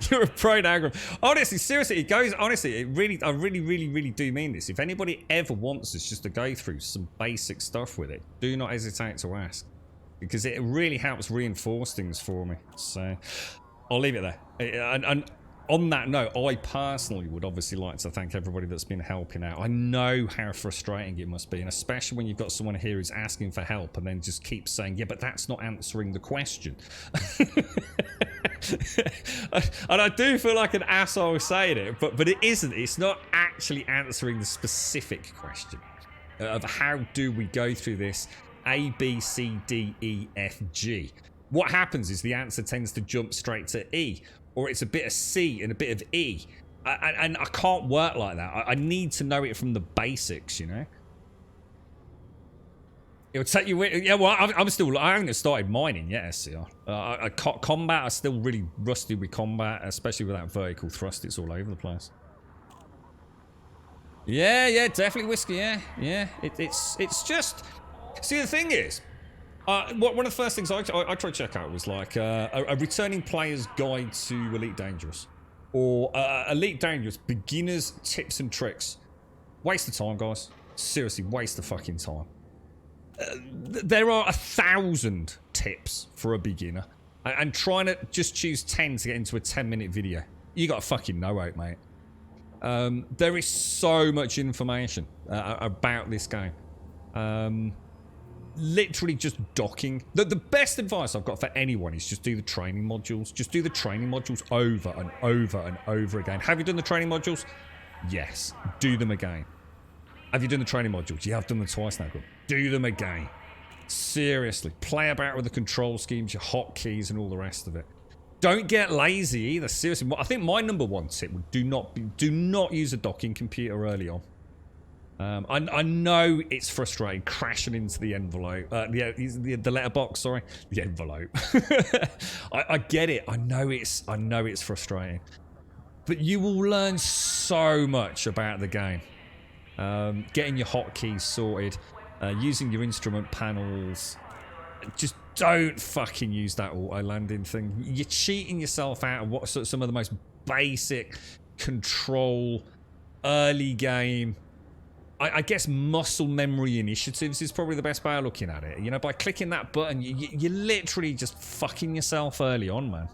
You're a pro now. Honestly, seriously, it goes. Honestly, I really do mean this. If anybody ever wants us just to go through some basic stuff with it, do not hesitate to ask, because it really helps reinforce things for me. So I'll leave it there. And on that note, I personally would obviously like to thank everybody that's been helping out. I know how frustrating it must be, and especially when you've got someone here who's asking for help and then just keeps saying, yeah, but that's not answering the question. And I do feel like an asshole saying it, but it isn't. It's not actually answering the specific question of how do we go through this A, B, C, D, E, F, G. What happens is the answer tends to jump straight to E, or it's a bit of C and a bit of E. And I can't work like that. I need to know it from the basics, you know? It'll take you... Yeah, well, I haven't started mining yet, SCR. Combat, I'm still really rusty with combat, especially with that vertical thrust. It's all over the place. Yeah, definitely whiskey, yeah. It's just... See, the thing is... one of the first things I tried to check out was like a returning player's guide to Elite Dangerous, or Elite Dangerous beginners tips and tricks. Waste of time, guys. Seriously, waste of fucking time. There are 1,000 tips for a beginner, and trying to just choose 10 to get into a 10-minute video, you got to fucking know it, mate. There is so much information about this game. Literally just docking. The best advice I've got for anyone is just do the training modules. Just do the training modules over and over and over again. Have you done the training modules? Yes. Do them again. Have you done the training modules? Yeah, I've done them twice now. Good. Do them again. Seriously. Play about with the control schemes, your hotkeys, and all the rest of it. Don't get lazy either. Seriously. I think my #1 tip would do not use a docking computer early on. I know it's frustrating crashing into the envelope, the letterbox. Sorry, the envelope. I get it. I know it's frustrating, but you will learn so much about the game. Getting your hotkeys sorted, using your instrument panels. Just don't fucking use that auto landing thing. You're cheating yourself out of what some of the most basic control early game. I guess muscle memory initiatives is probably the best way of looking at it. You know, by clicking that button, you're literally just fucking yourself early on, man.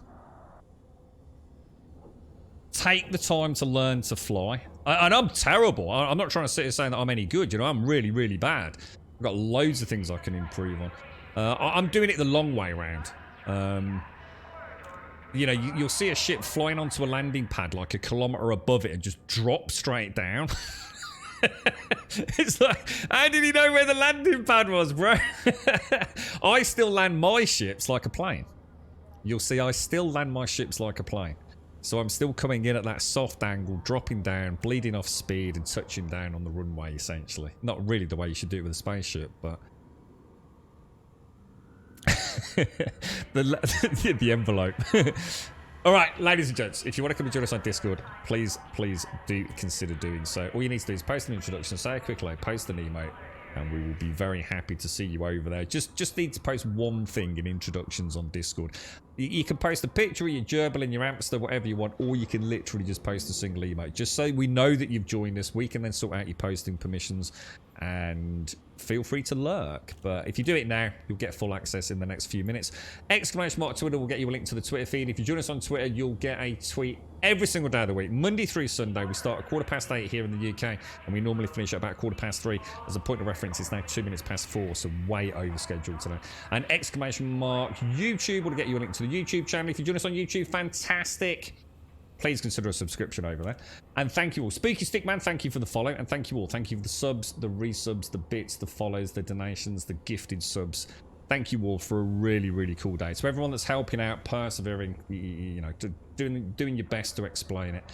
take the time to learn to fly. And I'm terrible. I'm not trying to sit here saying that I'm any good. You know, I'm really, really bad. I've got loads of things I can improve on. I'm doing it the long way around. You know, you'll see a ship flying onto a landing pad like a kilometre above it and just drop straight down. It's like, how did he know where the landing pad was, bro? I still land my ships like a plane. You'll see I still land my ships like a plane. So I'm still coming in at that soft angle, dropping down, bleeding off speed and touching down on the runway, essentially. Not really the way you should do it with a spaceship, but... the envelope. Alright, ladies and gents, if you want to come and join us on Discord, please do consider doing so. All you need to do is post an introduction, say a quick hello, post an emote, and we will be very happy to see you over there. Just need to post one thing in introductions on Discord. You can post a picture of your gerbil and your hamster, whatever you want, or you can literally just post a single emote. Just so we know that you've joined us, we can then sort out your posting permissions, and feel free to lurk. But if you do it now, you'll get full access in the next few minutes. Exclamation mark Twitter will get you a link to the Twitter feed. If you join us on Twitter, you'll get a tweet every single day of the week, Monday through Sunday. We start at 8:15 here in the UK, and we normally finish at about 3:15. As a point of reference, it's now 2 minutes past 4, so way over scheduled today. And exclamation mark YouTube will get you a link to the YouTube channel. If you join us on YouTube, fantastic. Please consider a subscription over there. And thank you all. Spooky Stickman, thank you for the follow. And thank you all. Thank you for the subs, the resubs, the bits, the follows, the donations, the gifted subs. Thank you all for a really, really cool day. So everyone that's helping out, persevering, you know, doing your best to explain it.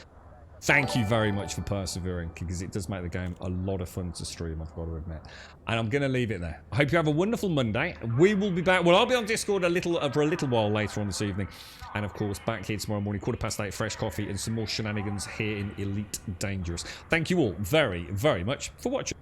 Thank you very much for persevering, because it does make the game a lot of fun to stream, I've got to admit. And I'm going to leave it there. I hope you have a wonderful Monday. We will be back. Well, I'll be on Discord for a little while later on this evening. And, of course, back here tomorrow morning, 8:15, fresh coffee and some more shenanigans here in Elite Dangerous. Thank you all very, very much for watching.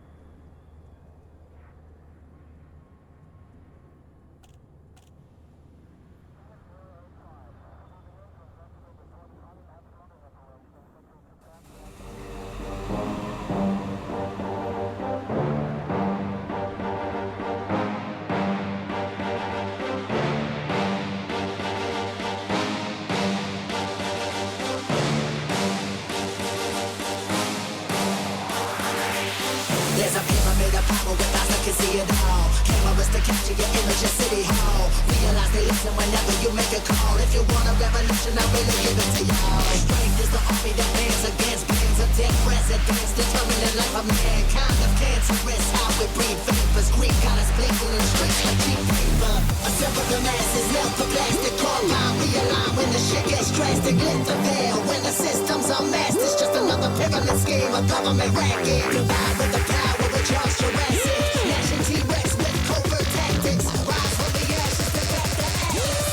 There's a pyramid of power with eyes that can see it all. Cameras to capture your image in City Hall. Realize they listen whenever you make a call. If you want a revolution, I really give it to y'all. Strength is the army that bands against bands of dead presidents, determining the life of mankind. Of cancerous, how we breathe vapors. Greek got us blinking in the streets like cheap paper. Assemble the masses, melt the plastic core line. Realign when the shit gets drastic. Lift the veil when the system's unmasked. It's just another pyramid scheme, a government racket. Combined with the power of Charles Jurassic. Nation T-Rex with covert tactics. Rise from the ashes to back the atlas.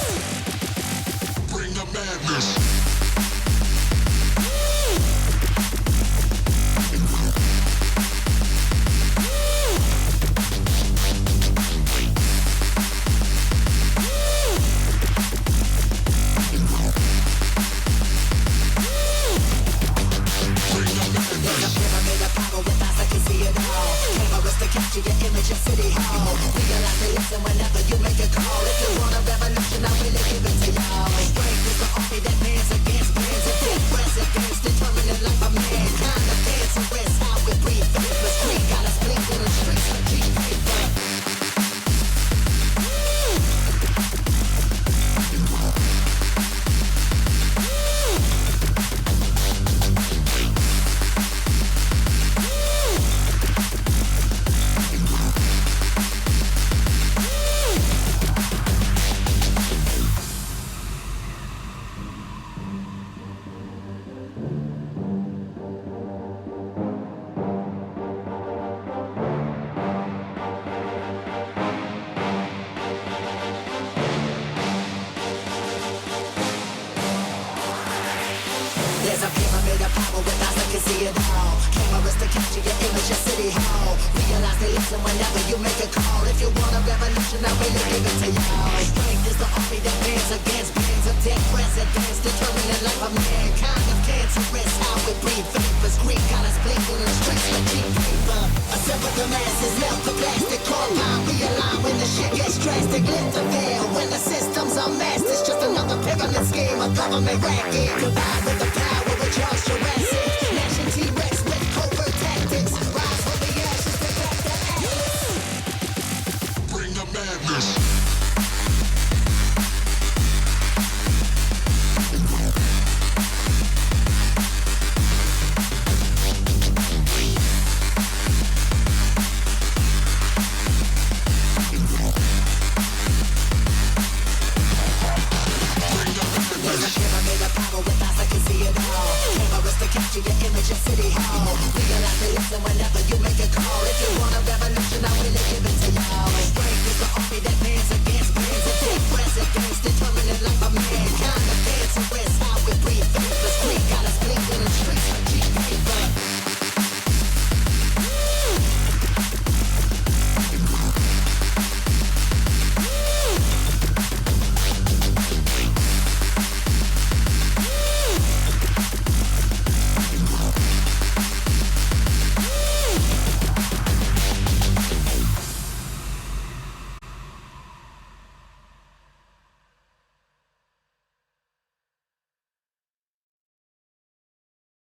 Bring the madness. Capture your image in City Hall. Realize they listen whenever you make a call. If you want a revolution, I really give it to y'all. Strength is the army that bands against bands of dead presidents, determining the life of mankind. The cancerous, how we breathe vapors. Green got us blinking in the streets like cheap paper. There's a pyramid of power with eyes that can see it all. Cameras to capture your image in City Hall. Realize they listen whenever you make a call. If you want a revolution, I really give it to y'all. Strength is the army that bands against bands of dead presidents, determining the life of mankind. Of cancerous, how we breathe vapors. Green got us blinking in the streets like cheap paper. Assemble the masses, melt the plastic core line. Realign when the shit gets drastic. Lift the veil when the system's unmasked. It's just another pyramid scheme, a government racket. Combined with the power of just your